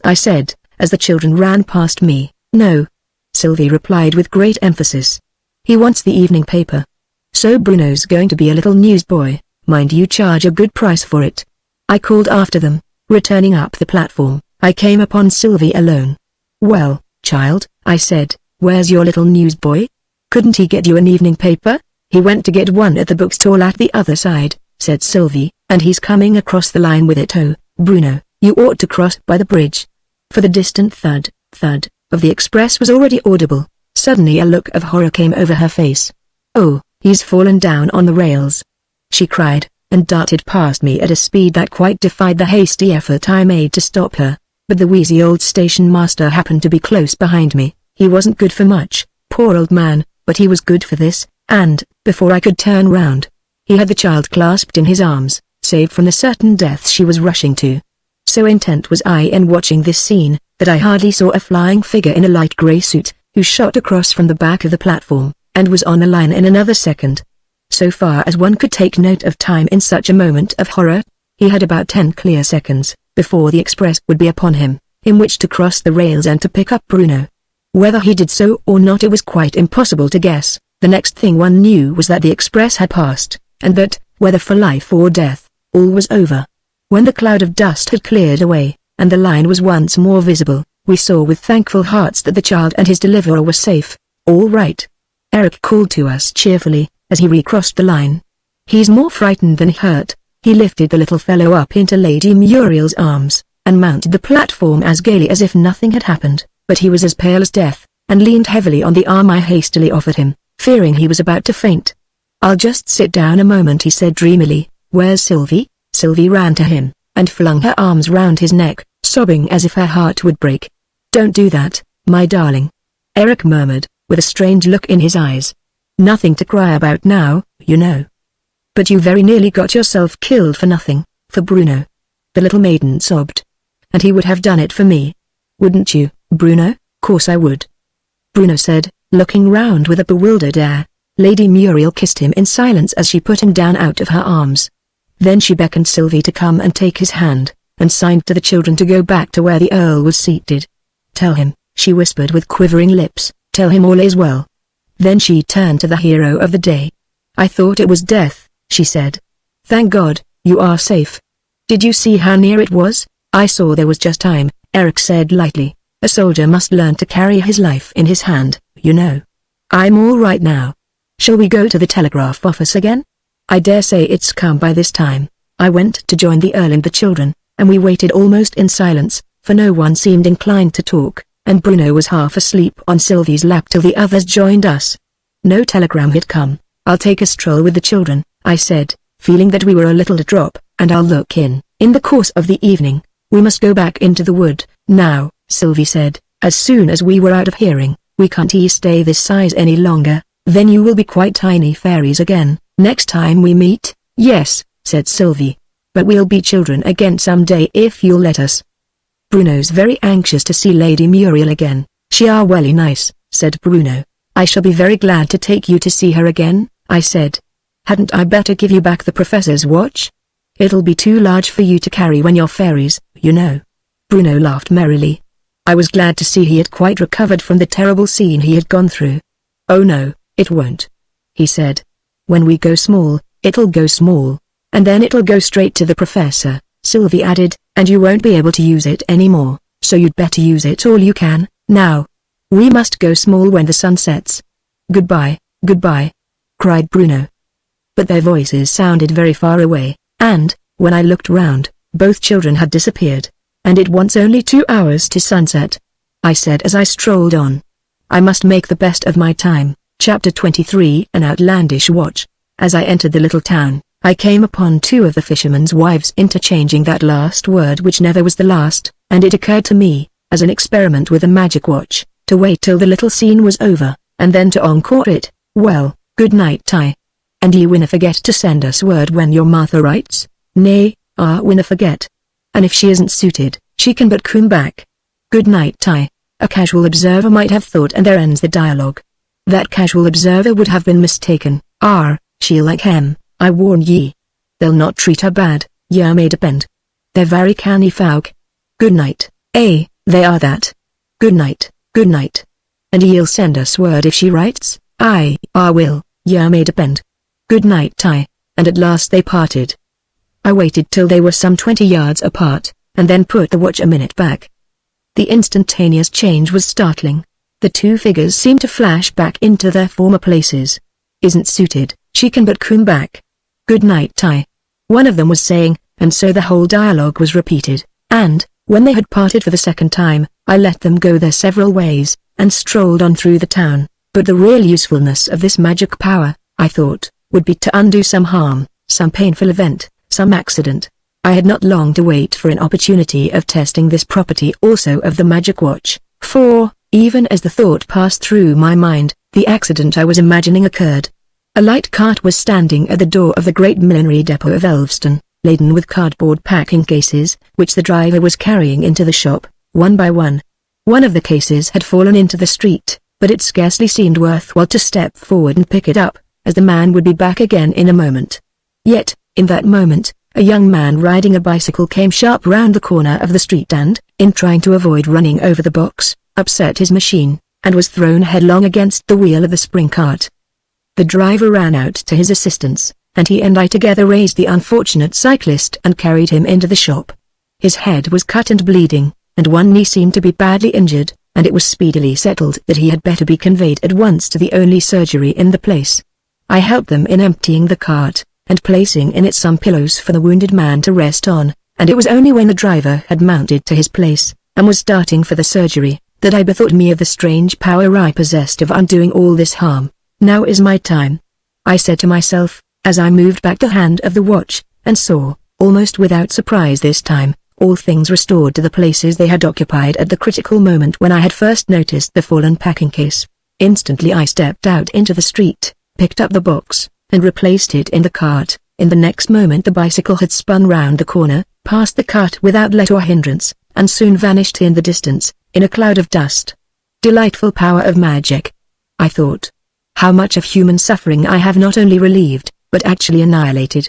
I said, as the children ran past me. No, Sylvie replied with great emphasis. He wants the evening paper. So Bruno's going to be a little newsboy, mind you charge a good price for it. I called after them. Returning up the platform, I came upon Sylvie alone. Well, child, I said, where's your little newsboy? Couldn't he get you an evening paper? He went to get one at the bookstall at the other side, said Sylvie, and he's coming across the line with it. Oh, Bruno, you ought to cross by the bridge. For the distant thud, thud, of the express was already audible. Suddenly a look of horror came over her face. Oh, he's fallen down on the rails, she cried, and darted past me at a speed that quite defied the hasty effort I made to stop her. But the wheezy old station master happened to be close behind me. He wasn't good for much, poor old man, but he was good for this, and, before I could turn round, he had the child clasped in his arms, saved from the certain death she was rushing to. So intent was I in watching this scene, that I hardly saw a flying figure in a light grey suit, who shot across from the back of the platform, and was on the line in another second. So far as one could take note of time in such a moment of horror, he had about 10 clear seconds, before the express would be upon him, in which to cross the rails and to pick up Bruno. Whether he did so or not it was quite impossible to guess. The next thing one knew was that the express had passed, and that, whether for life or death, all was over. When the cloud of dust had cleared away, and the line was once more visible, we saw with thankful hearts that the child and his deliverer were safe. All right, Eric called to us cheerfully, as he recrossed the line. He's more frightened than hurt. He lifted the little fellow up into Lady Muriel's arms, and mounted the platform as gaily as if nothing had happened, but he was as pale as death, and leaned heavily on the arm I hastily offered him, fearing he was about to faint. I'll just sit down a moment, he said dreamily. Where's Sylvie? Sylvie ran to him, and flung her arms round his neck, sobbing as if her heart would break. Don't do that, my darling, Eric murmured, with a strange look in his eyes. Nothing to cry about now, you know. But you very nearly got yourself killed for nothing, for Bruno. The little maiden sobbed. And he would have done it for me. Wouldn't you, Bruno? Course I would, Bruno said, looking round with a bewildered air. Lady Muriel kissed him in silence as she put him down out of her arms. Then she beckoned Sylvie to come and take his hand, and signed to the children to go back to where the Earl was seated. Tell him, she whispered with quivering lips, tell him all is well. Then she turned to the hero of the day. I thought it was death, she said. Thank God, you are safe. Did you see how near it was? I saw there was just time, Eric said lightly. A soldier must learn to carry his life in his hand, you know. I'm all right now. Shall we go to the telegraph office again? I dare say it's come by this time. I went to join the Earl and the children, and we waited almost in silence, for no one seemed inclined to talk, and Bruno was half asleep on Sylvie's lap till the others joined us. No telegram had come. I'll take a stroll with the children, I said, feeling that we were a little to drop, and I'll look in. In the course of the evening, we must go back into the wood. Now, Sylvie said, as soon as we were out of hearing, we can't stay this size any longer, then you will be quite tiny fairies again, next time we meet. Yes, said Sylvie. But we'll be children again someday if you'll let us. Bruno's very anxious to see Lady Muriel again. She are welly nice, said Bruno. I shall be very glad to take you to see her again, I said. Hadn't I better give you back the professor's watch? It'll be too large for you to carry when you're fairies, you know. Bruno laughed merrily. I was glad to see he had quite recovered from the terrible scene he had gone through. Oh no, it won't, he said. When we go small, it'll go small, and then it'll go straight to the professor, Sylvie added, and you won't be able to use it anymore, so you'd better use it all you can, now. We must go small when the sun sets. Goodbye, cried Bruno. But their voices sounded very far away, and, when I looked round, both children had disappeared, and it wants only 2 hours to sunset. I said as I strolled on. I must make the best of my time. Chapter 23 An Outlandish Watch. As I entered the little town, I came upon 2 of the fishermen's wives interchanging that last word which never was the last, and it occurred to me, as an experiment with a magic watch, to wait till the little scene was over, and then to encore it. Well, good night, Ty. And ye winna forget to send us word when your Martha writes? Nay, winna forget. And if she isn't suited, she can but come back. Good night, Ty. A casual observer might have thought, and there ends the dialogue. That casual observer would have been mistaken. She'll like him, I warn ye. They'll not treat her bad, ye may depend. They're very canny folk. Good night. They are that. Good night. And ye'll send us word if she writes? I will, ye may depend. Good night, Ty. And at last they parted. I waited till they were some 20 yards apart, and then put the watch a minute back. The instantaneous change was startling. The 2 figures seemed to flash back into their former places. Isn't suited, she can but come back. Good night, Ty. One of them was saying, and so the whole dialogue was repeated, and, when they had parted for the second time, I let them go their several ways, and strolled on through the town. But the real usefulness of this magic power, I thought, would be to undo some harm, some painful event, some accident. I had not long to wait for an opportunity of testing this property also of the magic watch, for, even as the thought passed through my mind, the accident I was imagining occurred. A light cart was standing at the door of the great millinery depot of Elveston, laden with cardboard packing cases, which the driver was carrying into the shop, one by one. One of the cases had fallen into the street, but it scarcely seemed worthwhile to step forward and pick it up, as the man would be back again in a moment. Yet, in that moment, a young man riding a bicycle came sharp round the corner of the street and, in trying to avoid running over the box, upset his machine, and was thrown headlong against the wheel of the spring cart. The driver ran out to his assistance, and he and I together raised the unfortunate cyclist and carried him into the shop. His head was cut and bleeding, and one knee seemed to be badly injured, and it was speedily settled that he had better be conveyed at once to the only surgery in the place. I helped them in emptying the cart, and placing in it some pillows for the wounded man to rest on, and it was only when the driver had mounted to his place, and was starting for the surgery, that I bethought me of the strange power I possessed of undoing all this harm. Now is my time, I said to myself, as I moved back the hand of the watch, and saw, almost without surprise this time, all things restored to the places they had occupied at the critical moment when I had first noticed the fallen packing case. Instantly I stepped out into the street, picked up the box, and replaced it in the cart. In the next moment the bicycle had spun round the corner, past the cart without let or hindrance, and soon vanished in the distance, in a cloud of dust. Delightful power of magic, I thought. How much of human suffering I have not only relieved, but actually annihilated.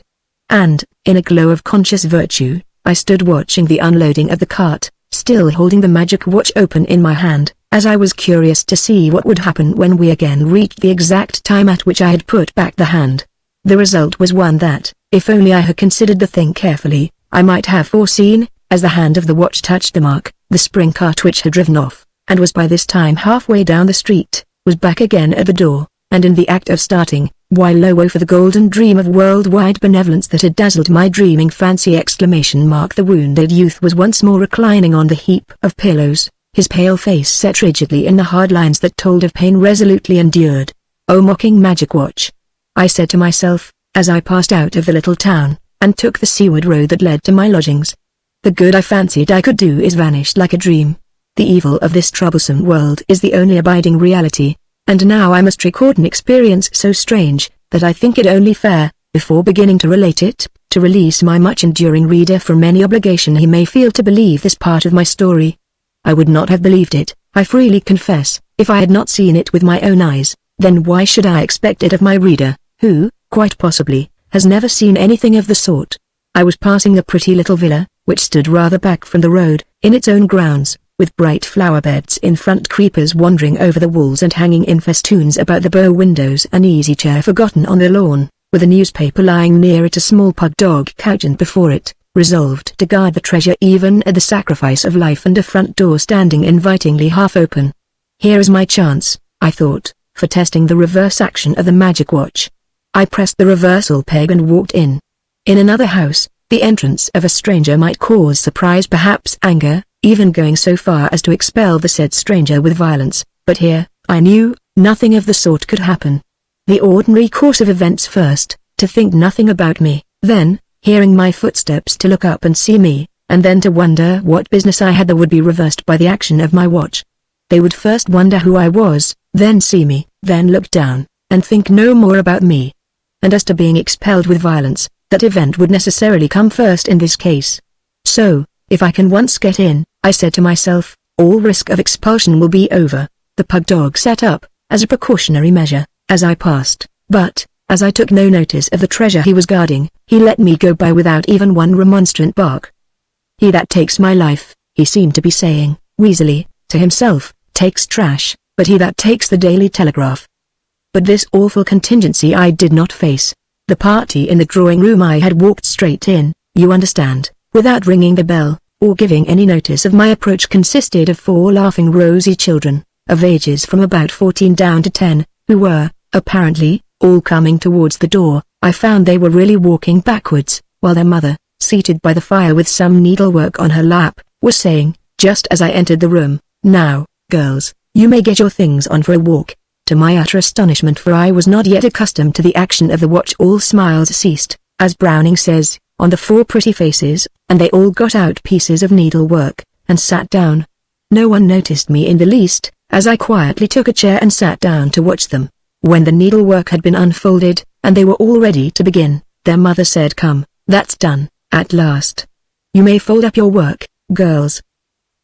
And, in a glow of conscious virtue, I stood watching the unloading of the cart, still holding the magic watch open in my hand, as I was curious to see what would happen when we again reached the exact time at which I had put back the hand. The result was one that, if only I had considered the thing carefully, I might have foreseen. As the hand of the watch touched the mark, The spring cart, which had driven off, and was by this time halfway down the street, was back again at the door, and in the act of starting, while lo for the golden dream of worldwide benevolence that had dazzled my dreaming fancy! The wounded youth was once more reclining on the heap of pillows, his pale face set rigidly in the hard lines that told of pain resolutely endured. "Oh, mocking magic watch," I said to myself, as I passed out of the little town, and took the seaward road that led to my lodgings. "The good I fancied I could do is vanished like a dream. The evil of this troublesome world is the only abiding reality, and now I must record an experience so strange, that I think it only fair, before beginning to relate it, to release my much-enduring reader from any obligation he may feel to believe this part of my story. I would not have believed it, I freely confess, if I had not seen it with my own eyes. Then why should I expect it of my reader, who, quite possibly, has never seen anything of the sort? I was passing a pretty little villa, which stood rather back from the road, in its own grounds, with bright flower beds in front, creepers wandering over the walls and hanging in festoons about the bow windows, an easy chair forgotten on the lawn, with a newspaper lying near it, a small pug dog couchant before it, resolved to guard the treasure even at the sacrifice of life, and a front door standing invitingly half open. Here is my chance, I thought, for testing the reverse action of the magic watch. I pressed the reversal peg and walked in. In another house, the entrance of a stranger might cause surprise, perhaps anger, even going so far as to expel the said stranger with violence, but here, I knew, nothing of the sort could happen. The ordinary course of events first, to think nothing about me, then, hearing my footsteps, to look up and see me, and then to wonder what business I had there, would be reversed by the action of my watch. They would first wonder who I was, then see me, then look down, and think no more about me. And as to being expelled with violence, that event would necessarily come first in this case. So, if I can once get in, I said to myself, all risk of expulsion will be over. The pug dog sat up, as a precautionary measure, as I passed, but, as I took no notice of the treasure he was guarding, he let me go by without even one remonstrant bark. "He that takes my life," he seemed to be saying, wheezily, to himself, "takes trash, but he that takes the Daily Telegraph." But this awful contingency I did not face. The party in the drawing-room I had walked straight in, you understand, without ringing the bell, or giving any notice of my approach, consisted of 4 laughing rosy children, of ages from about 14 down to 10, who were, apparently, all coming towards the door. I found they were really walking backwards, while their mother, seated by the fire with some needlework on her lap, was saying, just as I entered the room, "Now, girls, you may get your things on for a walk." To my utter astonishment, for I was not yet accustomed to the action of the watch, all smiles ceased, as Browning says, on the 4 pretty faces, and they all got out pieces of needlework, and sat down. No one noticed me in the least, as I quietly took a chair and sat down to watch them. When the needlework had been unfolded, and they were all ready to begin, their mother said, "Come, that's done, at last. You may fold up your work, girls."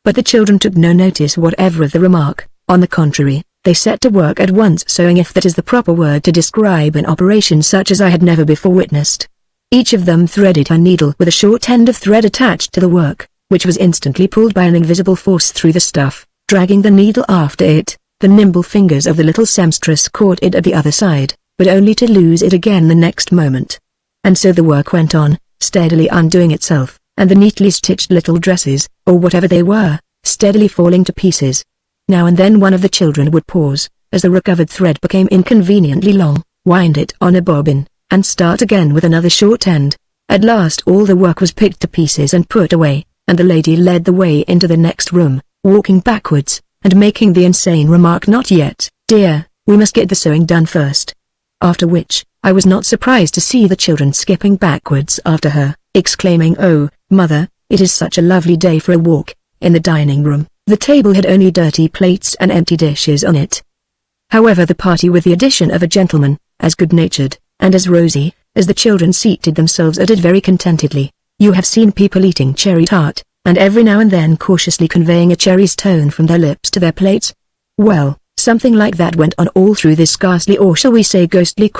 But the children took no notice whatever of the remark. On the contrary, they set to work at once sewing, if that is the proper word to describe an operation such as I had never before witnessed. Each of them threaded her needle with a short end of thread attached to the work, which was instantly pulled by an invisible force through the stuff, dragging the needle after it. The nimble fingers of the little seamstress caught it at the other side, but only to lose it again the next moment. And so the work went on, steadily undoing itself, and the neatly stitched little dresses, or whatever they were, steadily falling to pieces. Now and then one of the children would pause, as the recovered thread became inconveniently long, wind it on a bobbin, and start again with another short end. At last all the work was picked to pieces and put away, and the lady led the way into the next room, walking backwards, and making the insane remark, "Not yet, dear, we must get the sewing done first." After which, I was not surprised to see the children skipping backwards after her, exclaiming, "Oh, mother, it is such a lovely day for a walk." In the dining room, the table had only dirty plates and empty dishes on it. However, the party, with the addition of a gentleman, as good-natured, and as rosy, as the children, seated themselves at it very contentedly. You have seen people eating cherry tart, and every now and then cautiously conveying a cherry stone from their lips to their plates? Well, something like that went on all through this ghastly, or shall we say ghostly,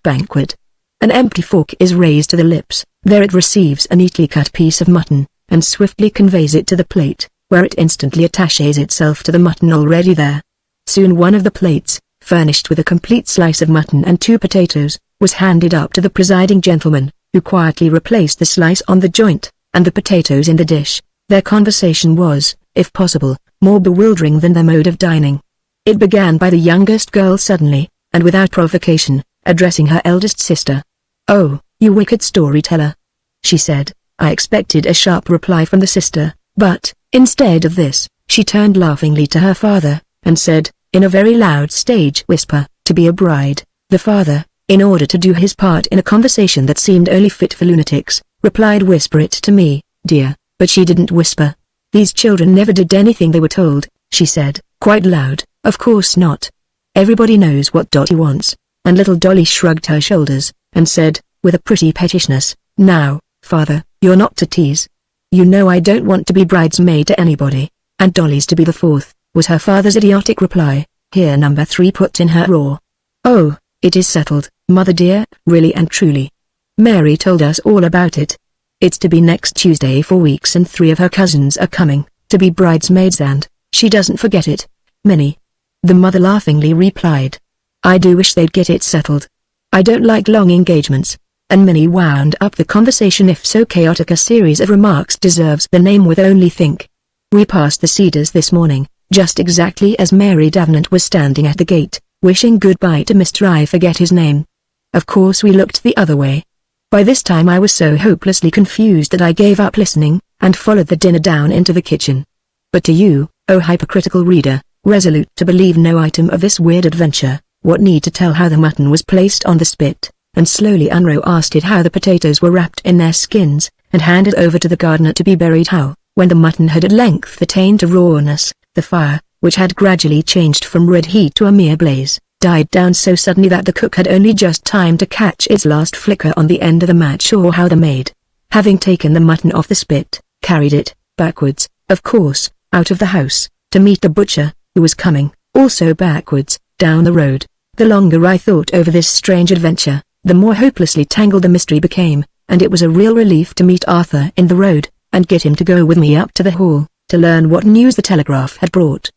banquet. An empty fork is raised to the lips, there it receives a neatly cut piece of mutton, and swiftly conveys it to the plate, where it instantly attaches itself to the mutton already there. Soon one of the plates, furnished with a complete slice of mutton and 2 potatoes, was handed up to the presiding gentleman, who quietly replaced the slice on the joint, and the potatoes in the dish. Their conversation was, if possible, more bewildering than their mode of dining. It began by the youngest girl suddenly, and without provocation, addressing her eldest sister. "Oh, you wicked storyteller," she said. I expected a sharp reply from the sister, but, instead of this, she turned laughingly to her father, and said, in a very loud stage whisper, "To be a bride." The father, in order to do his part in a conversation that seemed only fit for lunatics, replied, "Whisper it to me, dear," but she didn't whisper. "These children never did anything they were told," she said, quite loud. "Of course not. Everybody knows what Dottie wants." And little Dolly shrugged her shoulders, and said, with a pretty pettishness, "Now, father, you're not to tease. You know I don't want to be bridesmaid to anybody, and Dolly's to be the fourth," was her father's idiotic reply. Here number 3 put in her roar. "Oh, it is settled, mother dear, really and truly. Mary told us all about it. It's to be next Tuesday for weeks, and 3 of her cousins are coming, to be bridesmaids, and she doesn't forget it. Minnie." The mother laughingly replied, "I do wish they'd get it settled. I don't like long engagements." And Minnie wound up the conversation. If so chaotic a series of remarks deserves the name with only think. We passed the Cedars this morning, just exactly as Mary Davenant was standing at the gate, wishing goodbye to Mr. I forget his name. Of course we looked the other way. By this time I was so hopelessly confused that I gave up listening, and followed the dinner down into the kitchen. But to you, O hypocritical reader, resolute to believe no item of this weird adventure, what need to tell how the mutton was placed on the spit, and slowly unroasted, how the potatoes were wrapped in their skins, and handed over to the gardener to be buried, how, when the mutton had at length attained to rawness, the fire, which had gradually changed from red heat to a mere blaze, died down so suddenly that the cook had only just time to catch its last flicker on the end of the match, or how the maid, having taken the mutton off the spit, carried it, backwards, of course, out of the house, to meet the butcher, who was coming, also backwards, down the road. The longer I thought over this strange adventure, the more hopelessly tangled the mystery became, and it was a real relief to meet Arthur in the road, and get him to go with me up to the hall, to learn what news the telegraph had brought.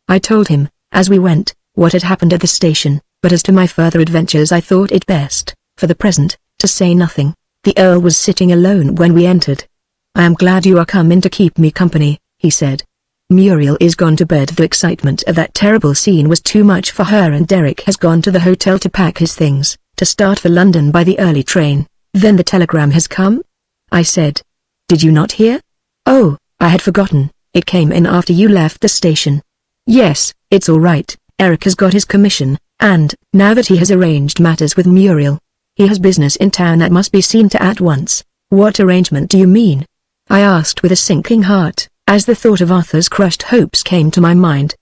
I told him, as we went, what had happened at the station, but as to my further adventures I thought it best, for the present, to say nothing. The Earl was sitting alone when we entered. "I am glad you are come in to keep me company," he said. "Muriel is gone to bed. The excitement of that terrible scene was too much for her, and Derek has gone to the hotel to pack his things, to start for London by the early train." "Then the telegram has come?" I said. "Did you not hear?" "Oh, I had forgotten. It came in after you left the station." "Yes, it's all right. Eric has got his commission, and, now that he has arranged matters with Muriel, he has business in town that must be seen to at once." "What arrangement do you mean?" I asked with a sinking heart, as the thought of Arthur's crushed hopes came to my mind.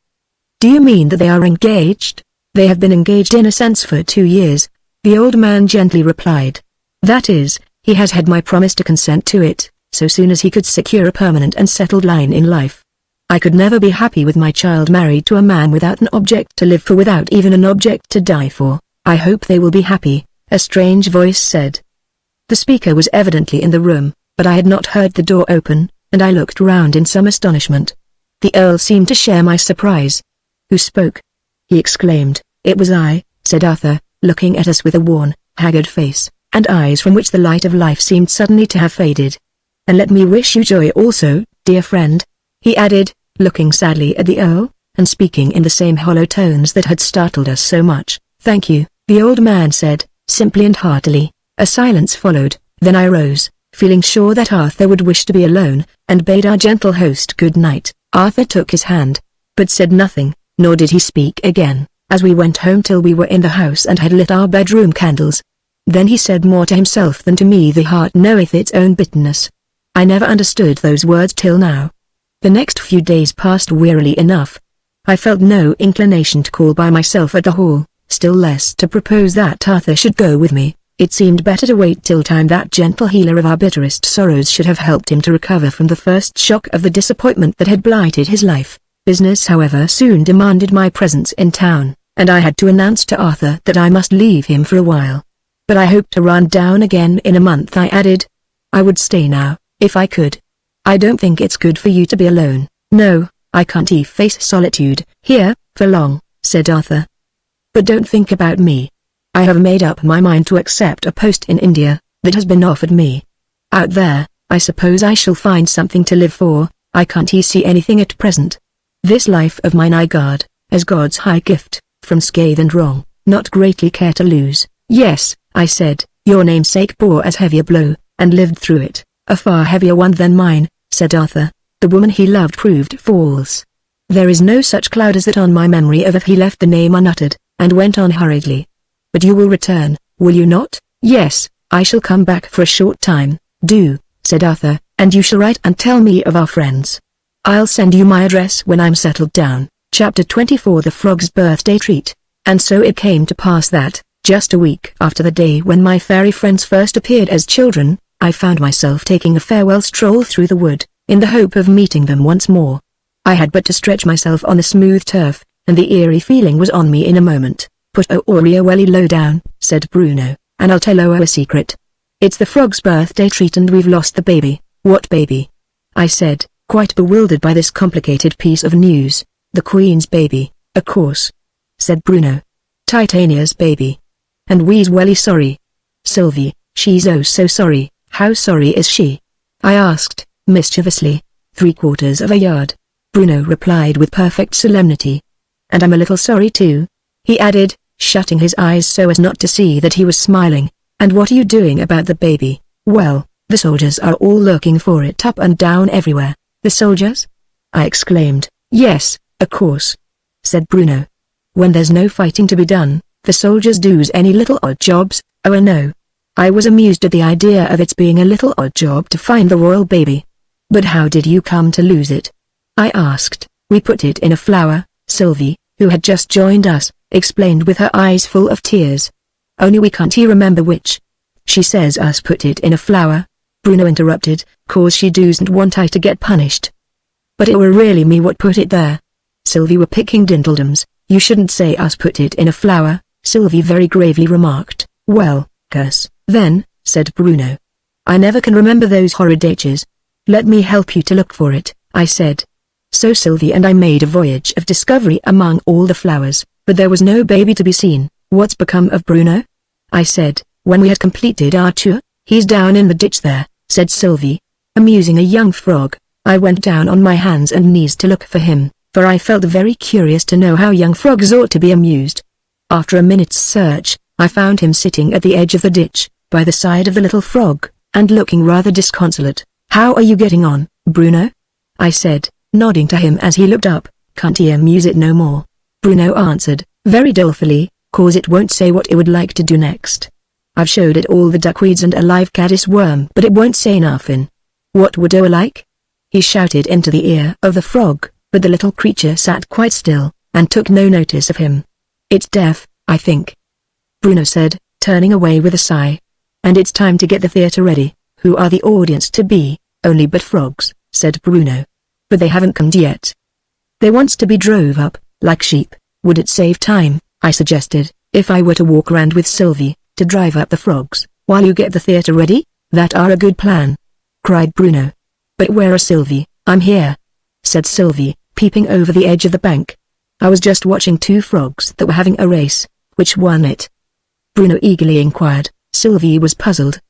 "Do you mean that they are engaged?" "They have been engaged in a sense for 2 years," the old man gently replied. "That is, he has had my promise to consent to it, so soon as he could secure a permanent and settled line in life. I could never be happy with my child married to a man without an object to live for, without even an object to die for." "I hope they will be happy," a strange voice said. The speaker was evidently in the room, but I had not heard the door open, and I looked round in some astonishment. The Earl seemed to share my surprise. "Who spoke?" he exclaimed. "It was I," said Arthur, looking at us with a worn, haggard face, and eyes from which the light of life seemed suddenly to have faded. "And let me wish you joy also, dear friend," he added, looking sadly at the Earl, and speaking in the same hollow tones that had startled us so much. "Thank you," the old man said, simply and heartily. A silence followed, then I rose, feeling sure that Arthur would wish to be alone, and bade our gentle host good night. Arthur took his hand, but said nothing, nor did he speak again, as we went home till we were in the house and had lit our bedroom candles. Then he said more to himself than to me. "The heart knoweth its own bitterness." I never understood those words till now. The next few days passed wearily enough. I felt no inclination to call by myself at the hall, still less to propose that Arthur should go with me. It seemed better to wait till time that gentle healer of our bitterest sorrows should have helped him to recover from the first shock of the disappointment that had blighted his life. Business, however, soon demanded my presence in town, and I had to announce to Arthur that I must leave him for a while. "But I hope to run down again in a month," I added. "I would stay now, if I could. I don't think it's good for you to be alone." "No, I can't face solitude here for long," said Arthur. "But don't think about me. I have made up my mind to accept a post in India that has been offered me. Out there, I suppose I shall find something to live for, I can't see anything at present. This life of mine I guard, as God's high gift, from scathe and wrong, not greatly care to lose. Yes, I said, your namesake bore as heavy a blow, and lived through it, a far heavier one than mine, said Arthur. The woman he loved proved false. There is no such cloud as that on my memory of if he left the name unuttered, and went on hurriedly. But you will return, will you not? Yes, I shall come back for a short time. Do, said Arthur, and you shall write and tell me of our friends. I'll send you my address when I'm settled down. Chapter 24 The Frog's Birthday Treat. And so it came to pass that, just a week after the day when my fairy friends first appeared as children, I found myself taking a farewell stroll through the wood, in the hope of meeting them once more. I had but to stretch myself on the smooth turf, and the eerie feeling was on me in a moment. Put Oreo welly low down, said Bruno, and I'll tell a secret. It's the frog's birthday treat and we've lost the baby. What baby? I said, quite bewildered by this complicated piece of news. The Queen's baby, of course, said Bruno. Titania's baby. And we's welly sorry. Sylvie, she's oh so sorry. How sorry is she? I asked, mischievously. 3/4 of a yard. Bruno replied with perfect solemnity. And I'm a little sorry too, he added, shutting his eyes so as not to see that he was smiling. And what are you doing about the baby? Well, the soldiers are all looking for it up and down everywhere. The soldiers? I exclaimed. Yes, of course, said Bruno. When there's no fighting to be done, the soldiers do's any little odd jobs. Oh no. I was amused at the idea of its being a little odd job to find the royal baby. But how did you come to lose it? I asked. We put it in a flower, Sylvie, who had just joined us, explained with her eyes full of tears. Only we can't remember which. She says us put it in a flower, Bruno interrupted, cause she doesn't want I to get punished. But it were really me what put it there. Sylvie were picking dindledums. You shouldn't say us put it in a flower, Sylvie very gravely remarked. Well, curse, then, said Bruno. I never can remember those horrid H's. Let me help you to look for it, I said. So Sylvie and I made a voyage of discovery among all the flowers, but there was no baby to be seen. What's become of Bruno? I said, when we had completed our tour. He's down in the ditch there, said Sylvie, amusing a young frog. I went down on my hands and knees to look for him, for I felt very curious to know how young frogs ought to be amused. After a minute's search, I found him sitting at the edge of the ditch, by the side of the little frog, and looking rather disconsolate. How are you getting on, Bruno? I said, nodding to him as he looked up. Can't he amuse it no more? Bruno answered, very dolefully, cause it won't say what it would like to do next. I've showed it all the duckweeds and a live caddis worm, but it won't say nothing. What would O like? He shouted into the ear of the frog, but the little creature sat quite still, and took no notice of him. It's deaf, I think, Bruno said, turning away with a sigh. And it's time to get the theatre ready. Who are the audience to be? Only but frogs, said Bruno. But they haven't come yet. They wants to be drove up, like sheep. Would it save time, I suggested, if I were to walk around with Sylvie, to drive up the frogs, while you get the theatre ready? That are a good plan, cried Bruno. But where are Sylvie? I'm here, said Sylvie, peeping over the edge of the bank. I was just watching two frogs that were having a race. Which won it? Bruno eagerly inquired. Sylvie was puzzled.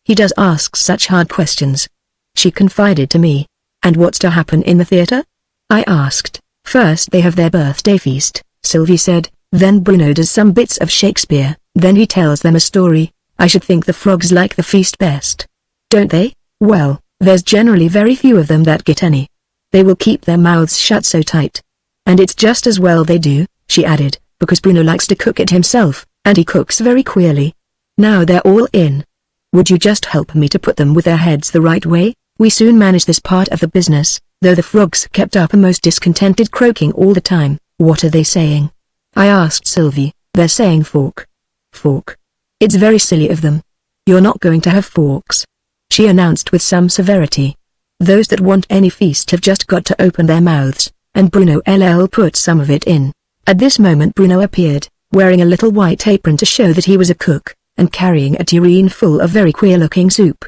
He does ask such hard questions, she confided to me. And what's to happen in the theatre? I asked. First they have their birthday feast, Sylvie said, then Bruno does some bits of Shakespeare, then he tells them a story. I should think the frogs like the feast best. Don't they? Well, there's generally very few of them that get any. They will keep their mouths shut so tight. And it's just as well they do, she added, because Bruno likes to cook it himself, and he cooks very queerly. Now they're all in. Would you just help me to put them with their heads the right way? We soon managed this part of the business, though the frogs kept up a most discontented croaking all the time. What are they saying? I asked Sylvie. They're saying fork. Fork. It's very silly of them. You're not going to have forks, she announced with some severity. Those that want any feast have just got to open their mouths, and Bruno put some of it in. At this moment Bruno appeared, wearing a little white apron to show that he was a cook, and carrying a tureen full of very queer-looking soup.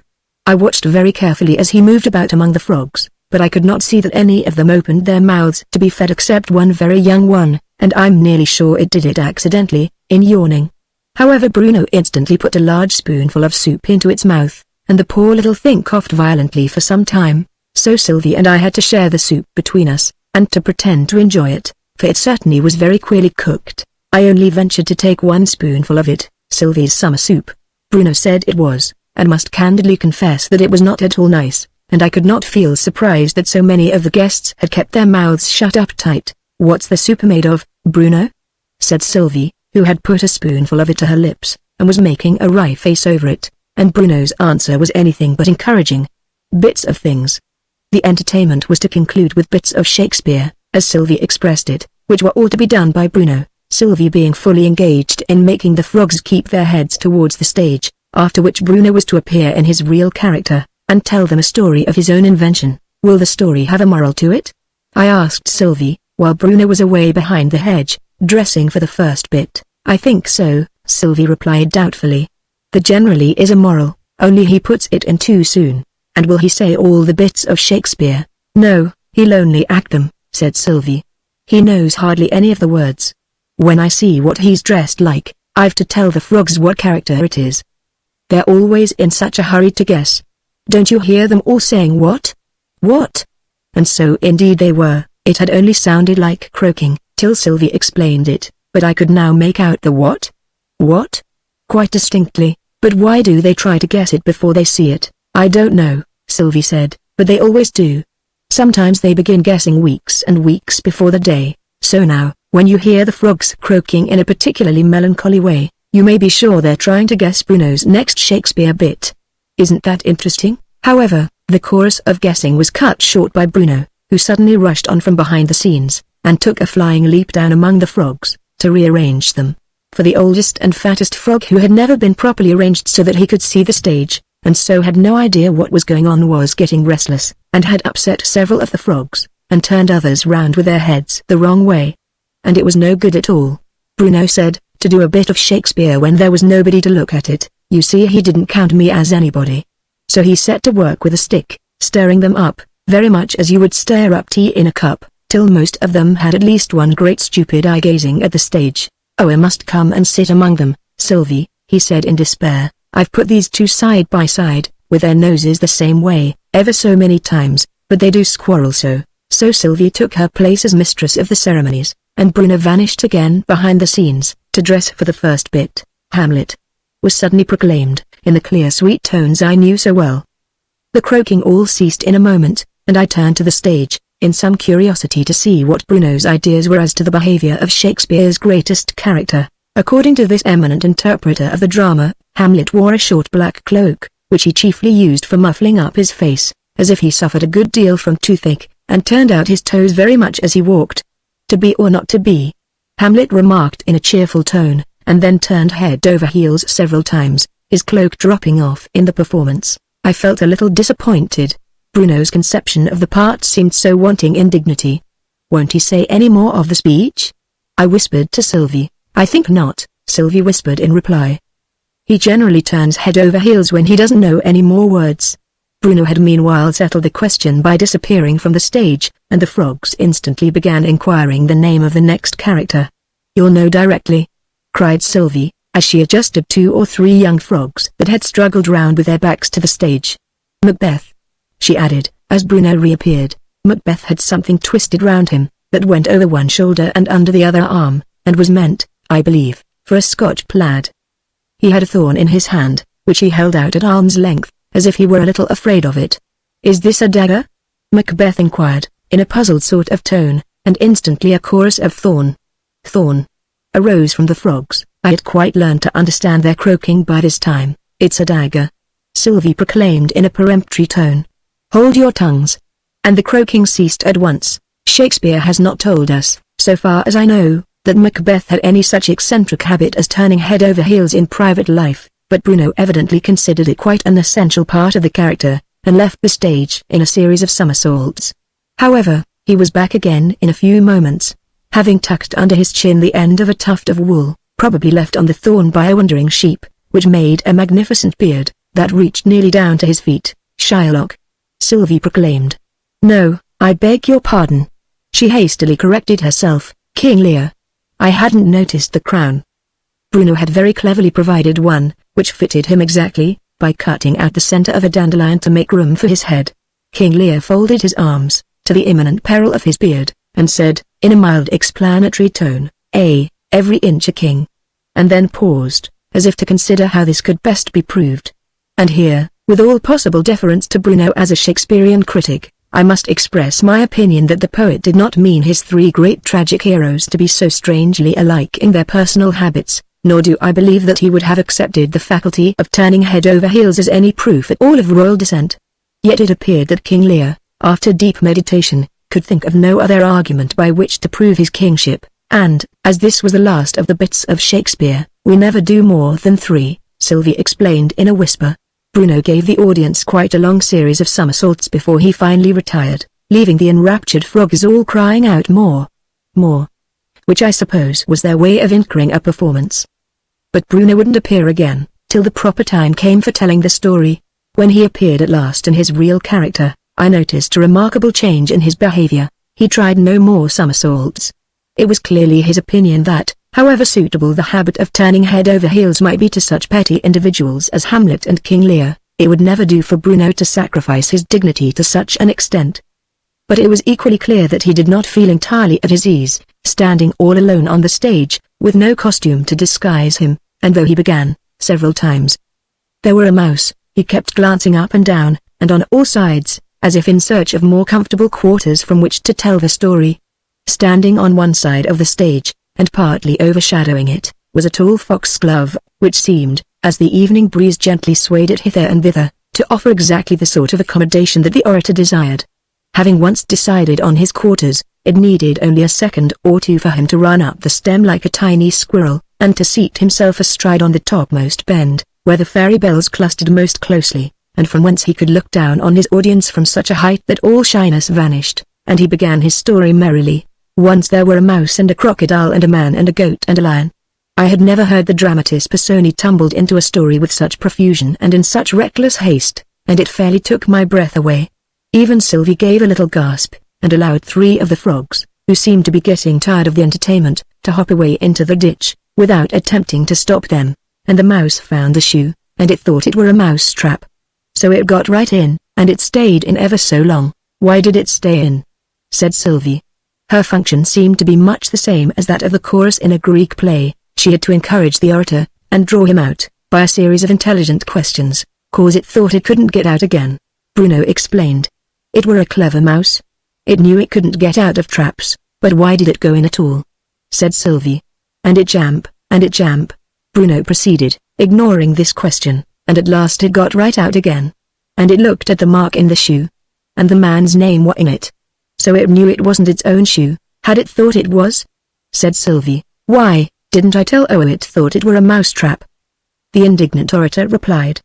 I watched very carefully as he moved about among the frogs, but I could not see that any of them opened their mouths to be fed except one very young one, and I'm nearly sure it did it accidentally, in yawning. However, Bruno instantly put a large spoonful of soup into its mouth, and the poor little thing coughed violently for some time. So Sylvie and I had to share the soup between us, and to pretend to enjoy it, for it certainly was very queerly cooked. I only ventured to take one spoonful of it, Sylvie's summer soup. Bruno said it was, and must candidly confess that it was not at all nice, and I could not feel surprised that so many of the guests had kept their mouths shut up tight. What's the soup made of, Bruno? Said Sylvie, who had put a spoonful of it to her lips, and was making a wry face over it, and Bruno's answer was anything but encouraging. Bits of things. The entertainment was to conclude with bits of Shakespeare, as Sylvie expressed it, which were all to be done by Bruno, Sylvie being fully engaged in making the frogs keep their heads towards the stage, after which Bruno was to appear in his real character, and tell them a story of his own invention. Will the story have a moral to it? I asked Sylvie, while Bruno was away behind the hedge, dressing for the first bit. I think so, Sylvie replied doubtfully. There generally is a moral, only he puts it in too soon. And will he say all the bits of Shakespeare? No, he'll only act them, said Sylvie. He knows hardly any of the words. When I see what he's dressed like, I've to tell the frogs what character it is. They're always in such a hurry to guess. Don't you hear them all saying what? What? And so indeed they were. It had only sounded like croaking, till Sylvie explained it, but I could now make out the what? What? Quite distinctly, but why do they try to guess it before they see it? I don't know, Sylvie said, but they always do. Sometimes they begin guessing weeks and weeks before the day, so now, when you hear the frogs croaking in a particularly melancholy way, you may be sure they're trying to guess Bruno's next Shakespeare bit. Isn't that interesting? However, the chorus of guessing was cut short by Bruno, who suddenly rushed on from behind the scenes, and took a flying leap down among the frogs, to rearrange them. For the oldest and fattest frog, who had never been properly arranged so that he could see the stage, and so had no idea what was going on, was getting restless, and had upset several of the frogs, and turned others round with their heads the wrong way. And it was no good at all. Bruno said, to do a bit of Shakespeare when there was nobody to look at it, you see, he didn't count me as anybody. So he set to work with a stick, stirring them up, very much as you would stir up tea in a cup, till most of them had at least one great stupid eye gazing at the stage. Oh, I must come and sit among them, Sylvie, he said in despair. I've put these two side by side, with their noses the same way, ever so many times, but they do squirrel so. So Sylvie took her place as mistress of the ceremonies, and Bruno vanished again behind the scenes, to dress for the first bit. Hamlet was suddenly proclaimed, in the clear sweet tones I knew so well. The croaking all ceased in a moment, and I turned to the stage, in some curiosity to see what Bruno's ideas were as to the behavior of Shakespeare's greatest character. According to this eminent interpreter of the drama, Hamlet wore a short black cloak, which he chiefly used for muffling up his face, as if he suffered a good deal from toothache, and turned out his toes very much as he walked. To be or not to be? Hamlet remarked in a cheerful tone, and then turned head over heels several times, his cloak dropping off in the performance. I felt a little disappointed. Bruno's conception of the part seemed so wanting in dignity. Won't he say any more of the speech? I whispered to Sylvie. I think not, Sylvie whispered in reply. He generally turns head over heels when he doesn't know any more words. Bruno had meanwhile settled the question by disappearing from the stage, and the frogs instantly began inquiring the name of the next character. You'll know directly, cried Sylvie, as she adjusted 2 or 3 young frogs that had struggled round with their backs to the stage. Macbeth, she added, as Bruno reappeared. Macbeth had something twisted round him, that went over one shoulder and under the other arm, and was meant, I believe, for a Scotch plaid. He had a thorn in his hand, which he held out at arm's length, as if he were a little afraid of it. Is this a dagger? Macbeth inquired, in a puzzled sort of tone, and instantly a chorus of thorn, thorn, arose from the frogs. I had quite learned to understand their croaking by this time. It's a dagger, Sylvie proclaimed in a peremptory tone. Hold your tongues. And the croaking ceased at once. Shakespeare has not told us, so far as I know, that Macbeth had any such eccentric habit as turning head over heels in private life, but Bruno evidently considered it quite an essential part of the character, and left the stage in a series of somersaults. However, he was back again in a few moments, having tucked under his chin the end of a tuft of wool, probably left on the thorn by a wandering sheep, which made a magnificent beard, that reached nearly down to his feet. Shylock, Sylvie proclaimed. No, I beg your pardon. She hastily corrected herself, King Lear. I hadn't noticed the crown. Bruno had very cleverly provided one, which fitted him exactly, by cutting out the center of a dandelion to make room for his head. King Lear folded his arms, to the imminent peril of his beard, and said, in a mild explanatory tone, every inch a king. And then paused, as if to consider how this could best be proved. And here, with all possible deference to Bruno as a Shakespearean critic, I must express my opinion that the poet did not mean his three great tragic heroes to be so strangely alike in their personal habits, nor do I believe that he would have accepted the faculty of turning head over heels as any proof at all of royal descent. Yet it appeared that King Lear, after deep meditation, could think of no other argument by which to prove his kingship, and, as this was the last of the bits of Shakespeare, we never do more than three, Sylvie explained in a whisper. Bruno gave the audience quite a long series of somersaults before he finally retired, leaving the enraptured frogs all crying out more, which I suppose was their way of incurring a performance. But Bruno wouldn't appear again, till the proper time came for telling the story. When he appeared at last in his real character, I noticed a remarkable change in his behavior. He tried no more somersaults. It was clearly his opinion that, however suitable the habit of turning head over heels might be to such petty individuals as Hamlet and King Lear, it would never do for Bruno to sacrifice his dignity to such an extent. But it was equally clear that he did not feel entirely at his ease, standing all alone on the stage, with no costume to disguise him, and though he began, several times, "There were a mouse," he kept glancing up and down, and on all sides, as if in search of more comfortable quarters from which to tell the story. Standing on one side of the stage, and partly overshadowing it, was a tall foxglove, which seemed, as the evening breeze gently swayed it hither and thither, to offer exactly the sort of accommodation that the orator desired. Having once decided on his quarters, it needed only a second or two for him to run up the stem like a tiny squirrel, and to seat himself astride on the topmost bend, where the fairy bells clustered most closely, and from whence he could look down on his audience from such a height that all shyness vanished, and he began his story merrily. Once there were a mouse and a crocodile and a man and a goat and a lion. I had never heard the dramatis personae tumbled into a story with such profusion and in such reckless haste, and it fairly took my breath away. Even Sylvie gave a little gasp, and allowed three of the frogs, who seemed to be getting tired of the entertainment, to hop away into the ditch, without attempting to stop them, and the mouse found the shoe, and it thought it were a mouse trap. So it got right in, and it stayed in ever so long. "Why did it stay in?" said Sylvie. Her function seemed to be much the same as that of the chorus in a Greek play. She had to encourage the orator, and draw him out, by a series of intelligent questions, cause it thought it couldn't get out again. Bruno explained. It were a clever mouse. It knew it couldn't get out of traps, but why did it go in at all? Said Sylvie. And it jamp, Bruno proceeded, ignoring this question, and at last it got right out again. And it looked at the mark in the shoe. And the man's name were in it. So it knew it wasn't its own shoe, had it thought it was? Said Sylvie. Why, didn't I tell it thought it were a mousetrap? The indignant orator replied.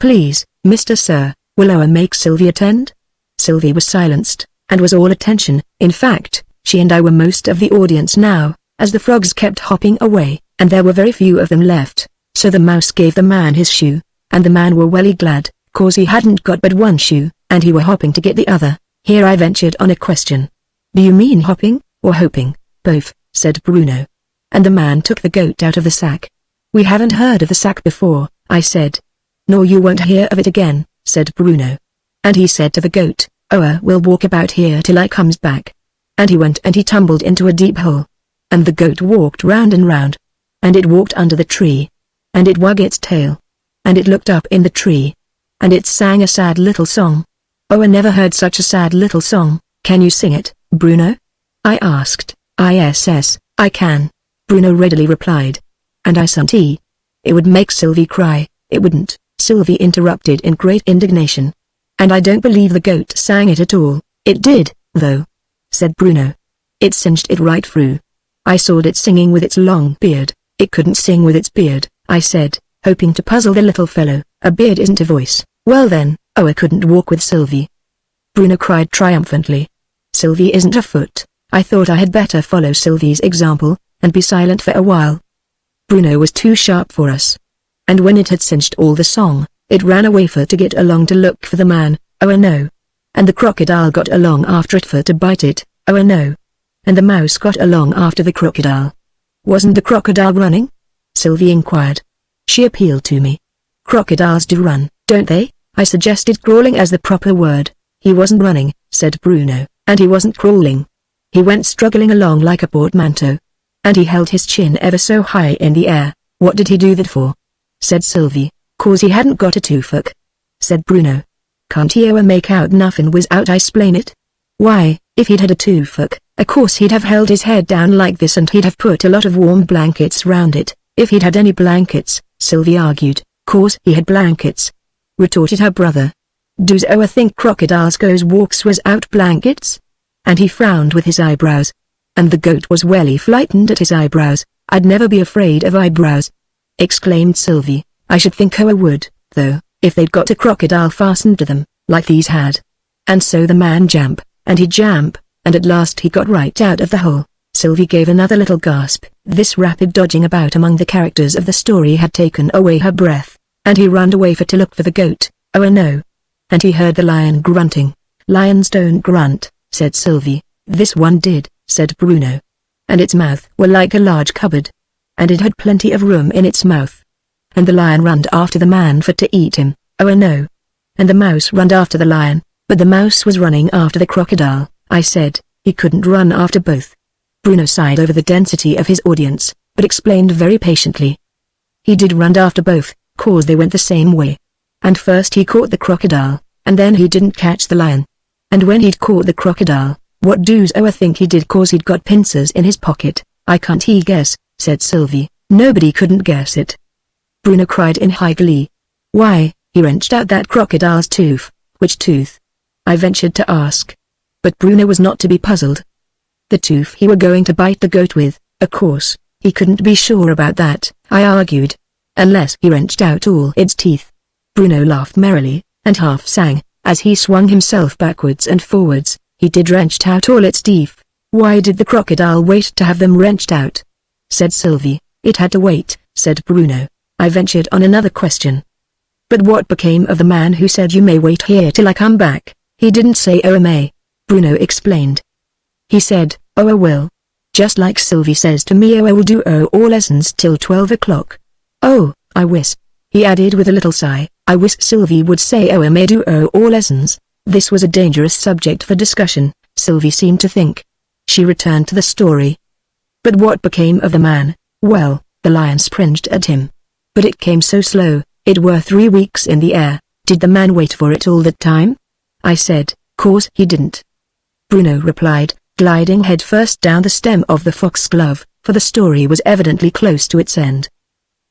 Please, Mr. Sir, will make Sylvie attend? Sylvie was silenced, and was all attention. In fact, she and I were most of the audience now, as the frogs kept hopping away, and there were very few of them left. So the mouse gave the man his shoe, and the man were welly glad, cause he hadn't got but one shoe, and he were hopping to get the other. Here I ventured on a question. Do you mean hopping, or hoping? Both, said Bruno. And the man took the goat out of the sack. We haven't heard of the sack before, I said. Nor you won't hear of it again, said Bruno. And he said to the goat, we'll walk about here till I comes back. And he went and he tumbled into a deep hole. And the goat walked round and round. And it walked under the tree. And it wagged its tail. And it looked up in the tree. And it sang a sad little song. I never heard such a sad little song. Can you sing it, Bruno? I asked. Yes, I can. Bruno readily replied. And I sung It would make Sylvie cry, it wouldn't, Sylvie interrupted in great indignation. And I don't believe the goat sang it at all. It did, though, said Bruno. It singed it right through. I saw it singing with its long beard. It couldn't sing with its beard, I said, hoping to puzzle the little fellow. A beard isn't a voice. Well then, I couldn't walk with Sylvie. Bruno cried triumphantly. Sylvie isn't a foot. I thought I had better follow Sylvie's example, and be silent for a while. Bruno was too sharp for us. And when it had cinched all the song, it ran away for to get along to look for the man. No. And the crocodile got along after it for to bite it. No. And the mouse got along after the crocodile. Wasn't the crocodile running? Sylvie inquired. She appealed to me. Crocodiles do run, don't they? I suggested, crawling as the proper word. He wasn't running, said Bruno, and he wasn't crawling. He went struggling along like a portmanteau. And he held his chin ever so high in the air. What did he do that for? Said Sylvie. Cause he hadn't got a toothpick, said Bruno. Can't he ever make out nothing was out? I explain it. Why, if he'd had a toothpick, of course he'd have held his head down like this and he'd have put a lot of warm blankets round it, if he'd had any blankets, Sylvie argued. Course he had blankets, retorted her brother. Does Oa think crocodiles goes walks was out blankets? And he frowned with his eyebrows. And the goat was welly frightened at his eyebrows. I'd never be afraid of eyebrows, exclaimed Sylvie. I should think Oa would, though, if they'd got a crocodile fastened to them, like these had. And so the man jump, and he jump, and at last he got right out of the hole. Sylvie gave another little gasp. This rapid dodging about among the characters of the story had taken away her breath, and he ran away to look for the goat. Oh no. And he heard the lion grunting. Lions don't grunt, said Sylvie. This one did, said Bruno. And its mouth were like a large cupboard. And it had plenty of room in its mouth. And the lion ran after the man for to eat him. Oh no. And the mouse ran after the lion, but the mouse was running after the crocodile. I said, he couldn't run after both. Bruno sighed over the density of his audience, but explained very patiently. He did run after both, cause they went the same way. And first he caught the crocodile, and then he didn't catch the lion. And when he'd caught the crocodile, what does Oa think he did? Cause he'd got pincers in his pocket. I can't he guess, said Sylvie. Nobody couldn't guess it. Bruno cried in high glee. Why, he wrenched out that crocodile's tooth. Which tooth? I ventured to ask. But Bruno was not to be puzzled. The tooth he were going to bite the goat with, of course. He couldn't be sure about that, I argued. Unless he wrenched out all its teeth. Bruno laughed merrily, and half sang, as he swung himself backwards and forwards. He did wrenched out all its teeth. Why did the crocodile wait to have them wrenched out? Said Sylvie. It had to wait, said Bruno. I ventured on another question. But what became of the man who said you may wait here till I come back? He didn't say Oa may. Bruno explained. He said, Oa will. Just like Sylvie says to me Oa will do all lessons till 12 o'clock. Oh, I wish. He added with a little sigh, I wish Sylvie would say Oa may do all lessons. This was a dangerous subject for discussion, Sylvie seemed to think. She returned to the story. But what became of the man? Well, the lion springed at him. But it came so slow, it were 3 weeks in the air. Did the man wait for it all that time? I said, course he didn't. Bruno replied, gliding headfirst down the stem of the foxglove, for the story was evidently close to its end.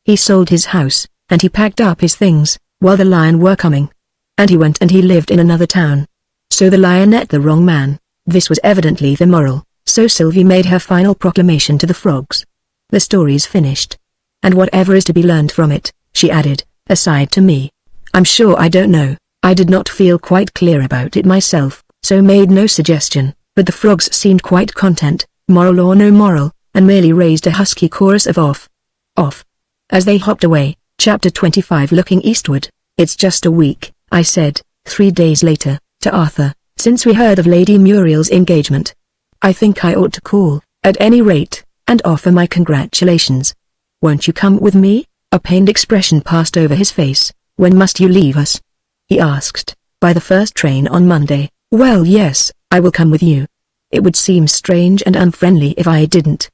He sold his house, and he packed up his things, while the lion were coming. And he went and he lived in another town. So the lion ate the wrong man. This was evidently the moral, so Sylvie made her final proclamation to the frogs. The story's finished. And whatever is to be learned from it, she added, aside to me. I'm sure I don't know. I did not feel quite clear about it myself, so made no suggestion, but the frogs seemed quite content, moral or no moral, and merely raised a husky chorus of off, off. As they hopped away, chapter 25. Looking eastward. It's just a week, I said, 3 days later, to Arthur, since we heard of Lady Muriel's engagement. I think I ought to call, at any rate, and offer my congratulations. Won't you come with me? A pained expression passed over his face. When must you leave us? He asked. By the first train on Monday. Well, yes, I will come with you. It would seem strange and unfriendly if I didn't.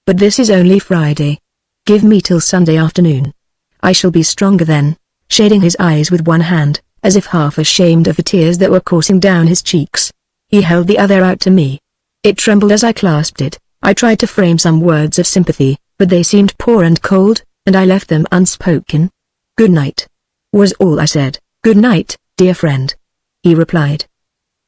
But this is only Friday. Give me till Sunday afternoon. I shall be stronger then. Shading his eyes with one hand, as if half ashamed of the tears that were coursing down his cheeks. He held the other out to me. It trembled as I clasped it. I tried to frame some words of sympathy, but they seemed poor and cold, and I left them unspoken. Good night, was all I said. Good night, dear friend, he replied.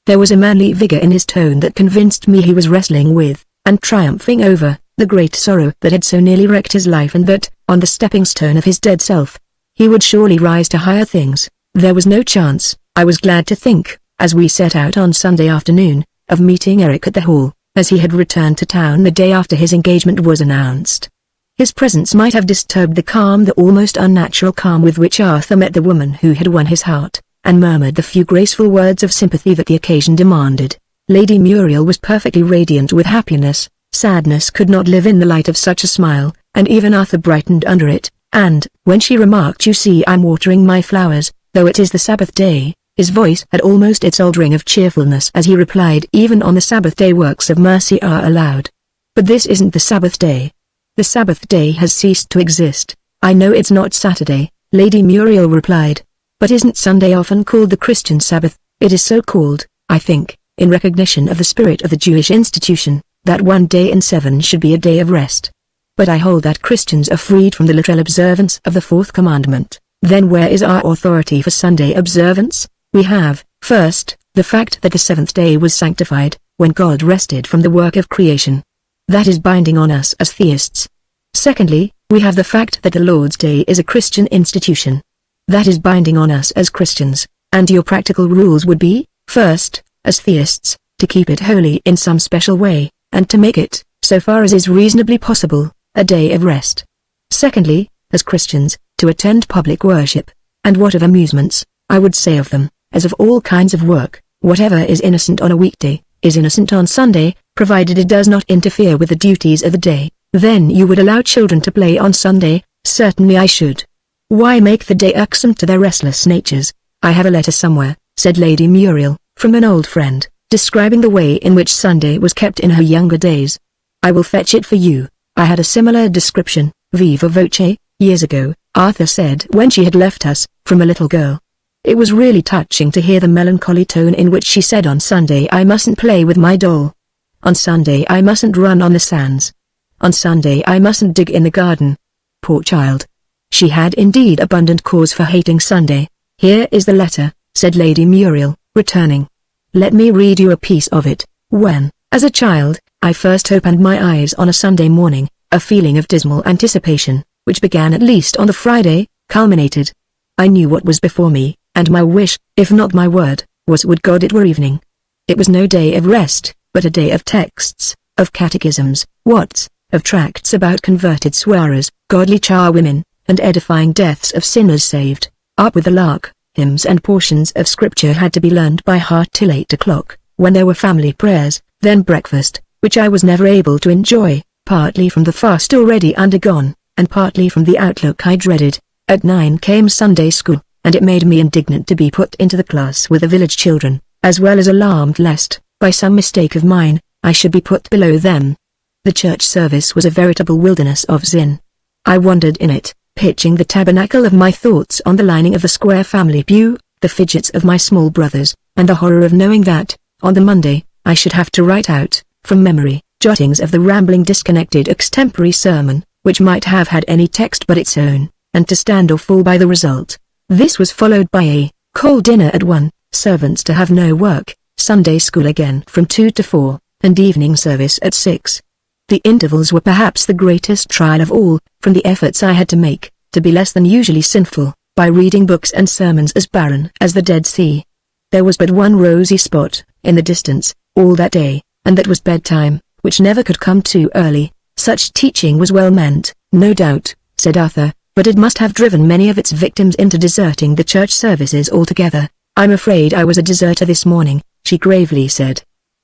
There was a manly vigor in his tone that convinced me he was wrestling with, and triumphing over, the great sorrow that had so nearly wrecked his life, and that, on the stepping stone of his dead self, he would surely rise to higher things. There was no chance, I was glad to think, as we set out on Sunday afternoon, of meeting Eric at the hall, as he had returned to town the day after his engagement was announced. His presence might have disturbed the calm, the almost unnatural calm with which Arthur met the woman who had won his heart, and murmured the few graceful words of sympathy that the occasion demanded. Lady Muriel was perfectly radiant with happiness. Sadness could not live in the light of such a smile, and even Arthur brightened under it, and, when she remarked, "You see, I'm watering my flowers, though it is the Sabbath day, His voice had almost its old ring of cheerfulness as he replied, even on the Sabbath day works of mercy are allowed. But this isn't the Sabbath day. The Sabbath day has ceased to exist. I know it's not Saturday, Lady Muriel replied. But isn't Sunday often called the Christian Sabbath? It is so called, I think, in recognition of the spirit of the Jewish institution, that one day in 7 should be a day of rest. But I hold that Christians are freed from the literal observance of the fourth commandment. Then where is our authority for Sunday observance? We have, first, the fact that the seventh day was sanctified, when God rested from the work of creation. That is binding on us as theists. Secondly, we have the fact that the Lord's Day is a Christian institution. That is binding on us as Christians, and your practical rules would be, first, as theists, to keep it holy in some special way, and to make it, so far as is reasonably possible, a day of rest. Secondly, as Christians, to attend public worship. And what of amusements, I would say of them, as of all kinds of work, whatever is innocent on a weekday, is innocent on Sunday, provided it does not interfere with the duties of the day. Then you would allow children to play on Sunday? Certainly I should. Why make the day irksome to their restless natures? I have a letter somewhere, said Lady Muriel, from an old friend, describing the way in which Sunday was kept in her younger days. I will fetch it for you. I had a similar description, viva voce, years ago, Arthur said when she had left us, from a little girl. It was really touching to hear the melancholy tone in which she said on Sunday I mustn't play with my doll. On Sunday I mustn't run on the sands. On Sunday I mustn't dig in the garden. Poor child. She had indeed abundant cause for hating Sunday. Here is the letter, said Lady Muriel, returning. Let me read you a piece of it. When, as a child, I first opened my eyes on a Sunday morning, a feeling of dismal anticipation, which began at least on the Friday, culminated. I knew what was before me, and my wish, if not my word, was would God it were evening. It was no day of rest, but a day of texts, of catechisms, whats, of tracts about converted swearers, godly charwomen, and edifying deaths of sinners saved. Up with the lark, hymns and portions of scripture had to be learned by heart till 8 o'clock, when there were family prayers, then breakfast, which I was never able to enjoy, partly from the fast already undergone, and partly from the outlook I dreaded. At 9 came Sunday school, and it made me indignant to be put into the class with the village children, as well as alarmed lest, by some mistake of mine, I should be put below them. The church service was a veritable wilderness of sin. I wandered in it, pitching the tabernacle of my thoughts on the lining of the square family pew, the fidgets of my small brothers, and the horror of knowing that, on the Monday, I should have to write out, from memory, jottings of the rambling disconnected extempore sermon, which might have had any text but its own, and to stand or fall by the result. This was followed by a cold dinner at 1, servants to have no work, Sunday school again from 2 to 4, and evening service at 6. The intervals were perhaps the greatest trial of all, from the efforts I had to make, to be less than usually sinful, by reading books and sermons as barren as the Dead Sea. There was but one rosy spot, in the distance, all that day, and that was bedtime, which never could come too early. Such teaching was well meant, no doubt, said Arthur, but it must have driven many of its victims into deserting the church services altogether. I'm afraid I was a deserter this morning, she gravely said.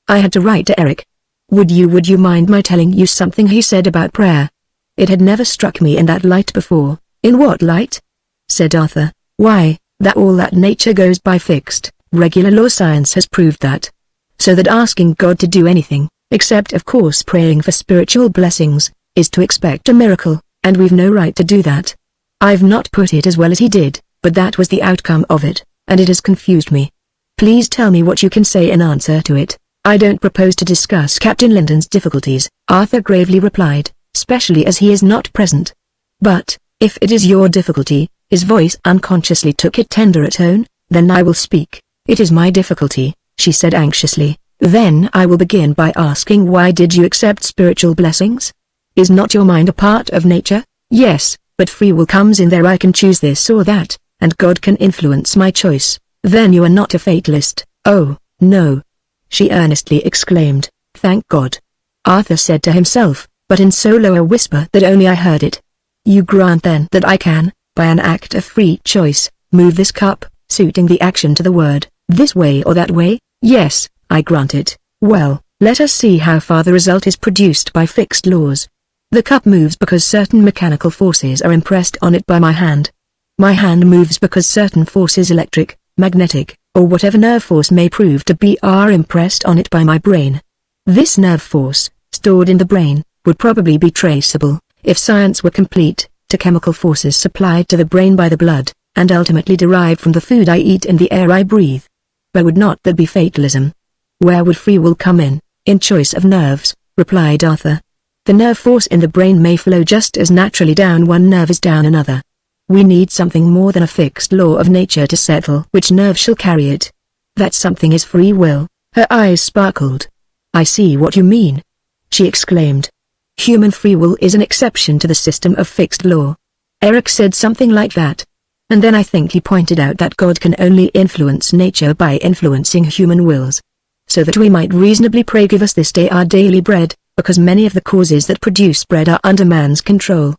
I had to write to Eric. Would you mind my telling you something he said about prayer? It had never struck me in that light before. In what light? Said Arthur. Why, that all that nature goes by fixed, regular law. Science has proved that. So that asking God to do anything, except of course praying for spiritual blessings, is to expect a miracle, and we've no right to do that. I've not put it as well as he did, but that was the outcome of it, and it has confused me. Please tell me what you can say in answer to it. I don't propose to discuss Captain Linton's difficulties, Arthur gravely replied, especially as he is not present. But, if it is your difficulty, his voice unconsciously took a tenderer tone, then I will speak. It is my difficulty, she said anxiously. Then I will begin by asking, why did you accept spiritual blessings? Is not your mind a part of nature? Yes, but free will comes in there. I can choose this or that, and God can influence my choice. Then you are not a fatalist. Oh, no, she earnestly exclaimed. Thank God. Arthur said to himself, but in so low a whisper that only I heard it. You grant then that I can, by an act of free choice, move this cup, suiting the action to the word, this way or that way? Yes, I grant it. Well, let us see how far the result is produced by fixed laws. The cup moves because certain mechanical forces are impressed on it by my hand. My hand moves because certain forces, electric, magnetic, or whatever nerve force may prove to be, are impressed on it by my brain. This nerve force, stored in the brain, would probably be traceable, if science were complete, to chemical forces supplied to the brain by the blood, and ultimately derived from the food I eat and the air I breathe. But would not that be fatalism? Where would free will come in choice of nerves, replied Arthur. The nerve force in the brain may flow just as naturally down one nerve as down another. We need something more than a fixed law of nature to settle which nerve shall carry it. That something is free will. Her eyes sparkled. I see what you mean, she exclaimed. Human free will is an exception to the system of fixed law. Eric said something like that. And then I think he pointed out that God can only influence nature by influencing human wills. So that we might reasonably pray, give us this day our daily bread, because many of the causes that produce bread are under man's control.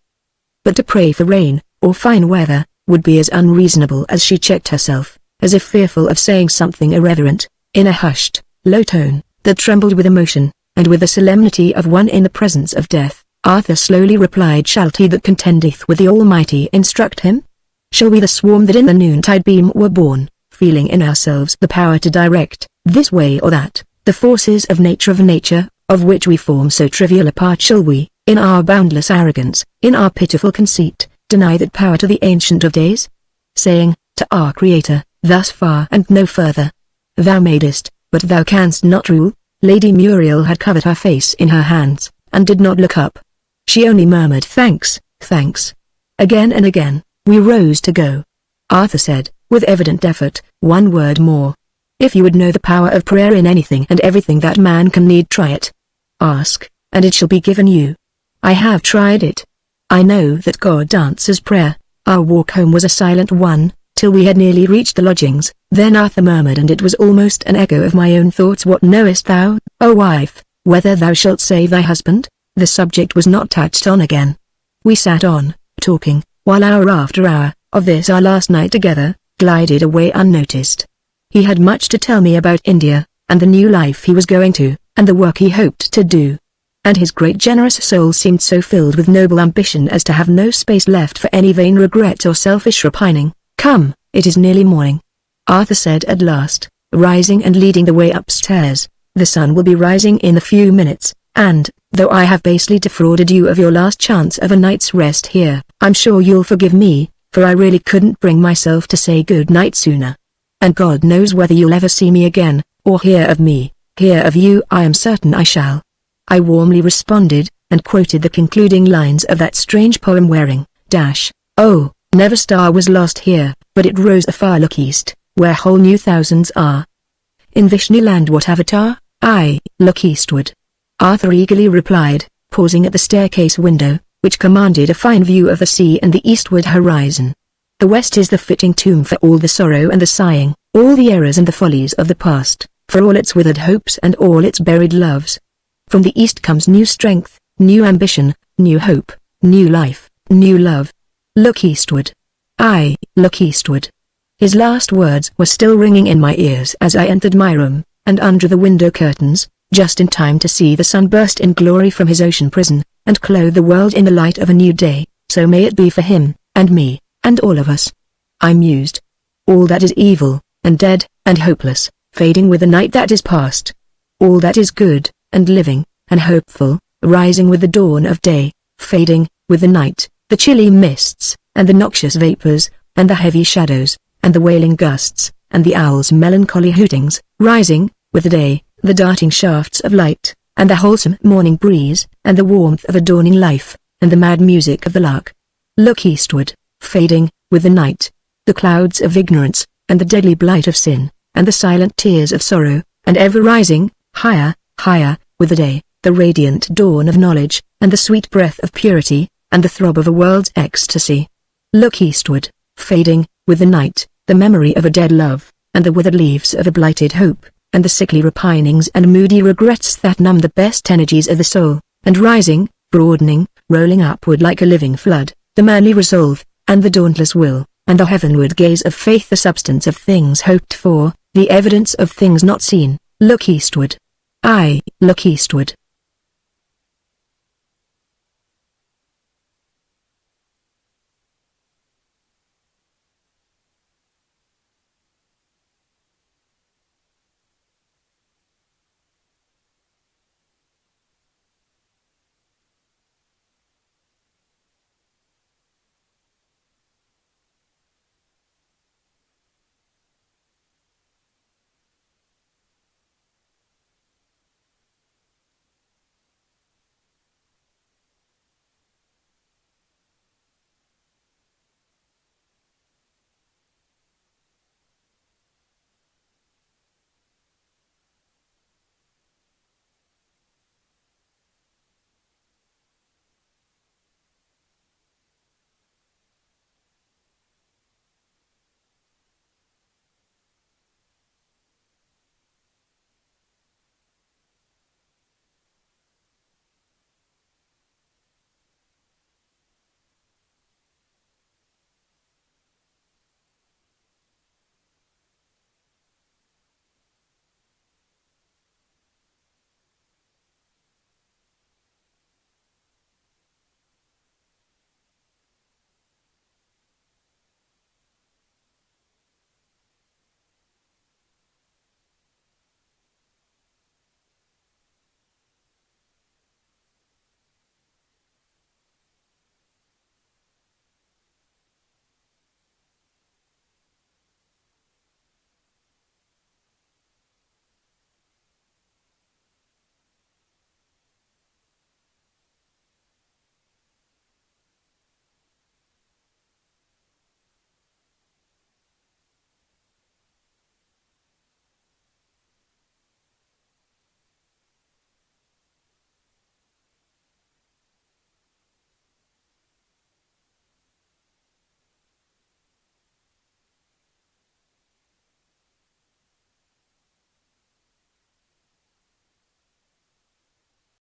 But to pray for rain, or fine weather, would be as unreasonable as she checked herself, as if fearful of saying something irreverent, in a hushed, low tone, that trembled with emotion, and with the solemnity of one in the presence of death. Arthur slowly replied, Shall he that contendeth with the Almighty instruct him? Shall we the swarm that in the noontide beam were born, feeling in ourselves the power to direct, this way or that, the forces of nature, of which we form so trivial a part, shall we, in our boundless arrogance, in our pitiful conceit, deny that power to the Ancient of Days? Saying, to our Creator, thus far and no further. Thou madest, but thou canst not rule. Lady Muriel had covered her face in her hands, and did not look up. She only murmured thanks, thanks. Again and again, we rose to go. Arthur said, with evident effort, one word more. If you would know the power of prayer in anything and everything that man can need, try it. Ask, and it shall be given you. I have tried it. I know that God answers prayer. Our walk home was a silent one, till we had nearly reached the lodgings. Then Arthur murmured, and it was almost an echo of my own thoughts, What knowest thou, O wife, whether thou shalt save thy husband? The subject was not touched on again. We sat on, talking, while hour after hour, of this our last night together, glided away unnoticed. He had much to tell me about India, and the new life he was going to, and the work he hoped to do. And his great generous soul seemed so filled with noble ambition as to have no space left for any vain regret or selfish repining. Come, it is nearly morning, Arthur said at last, rising and leading the way upstairs. The sun will be rising in a few minutes, and, though I have basely defrauded you of your last chance of a night's rest here, I'm sure you'll forgive me, for I really couldn't bring myself to say good night sooner. And God knows whether you'll ever see me again, or hear of me. Hear of you I am certain I shall. I warmly responded, and quoted the concluding lines of that strange poem wearing, Oh, never star was lost here, but it rose afar, look east, where whole new thousands are. In Vishnuland what avatar? I, look eastward. Arthur eagerly replied, pausing at the staircase window, which commanded a fine view of the sea and the eastward horizon. The west is the fitting tomb for all the sorrow and the sighing, all the errors and the follies of the past, for all its withered hopes and all its buried loves. From the east comes new strength, new ambition, new hope, new life, new love. Look eastward. I, look eastward. His last words were still ringing in my ears as I entered my room, and under the window curtains, just in time to see the sun burst in glory from his ocean prison, and clothe the world in the light of a new day. So may it be for him, and me, and all of us. I mused. All that is evil, and dead, and hopeless, fading with the night that is past. All that is good, and living, and hopeful, rising with the dawn of day, fading, with the night, the chilly mists, and the noxious vapors, and the heavy shadows, and the wailing gusts, and the owl's melancholy hootings, rising, with the day, the darting shafts of light, and the wholesome morning breeze, and the warmth of a dawning life, and the mad music of the lark. Look eastward, fading, with the night, the clouds of ignorance, and the deadly blight of sin, and the silent tears of sorrow, and ever rising, higher, higher, with the day, the radiant dawn of knowledge, and the sweet breath of purity, and the throb of a world's ecstasy. Look eastward, fading, with the night, the memory of a dead love, and the withered leaves of a blighted hope, and the sickly repinings and moody regrets that numb the best energies of the soul, and rising, broadening, rolling upward like a living flood, the manly resolve, and the dauntless will, and the heavenward gaze of faith, the substance of things hoped for, the evidence of things not seen. Look eastward. I, look eastward.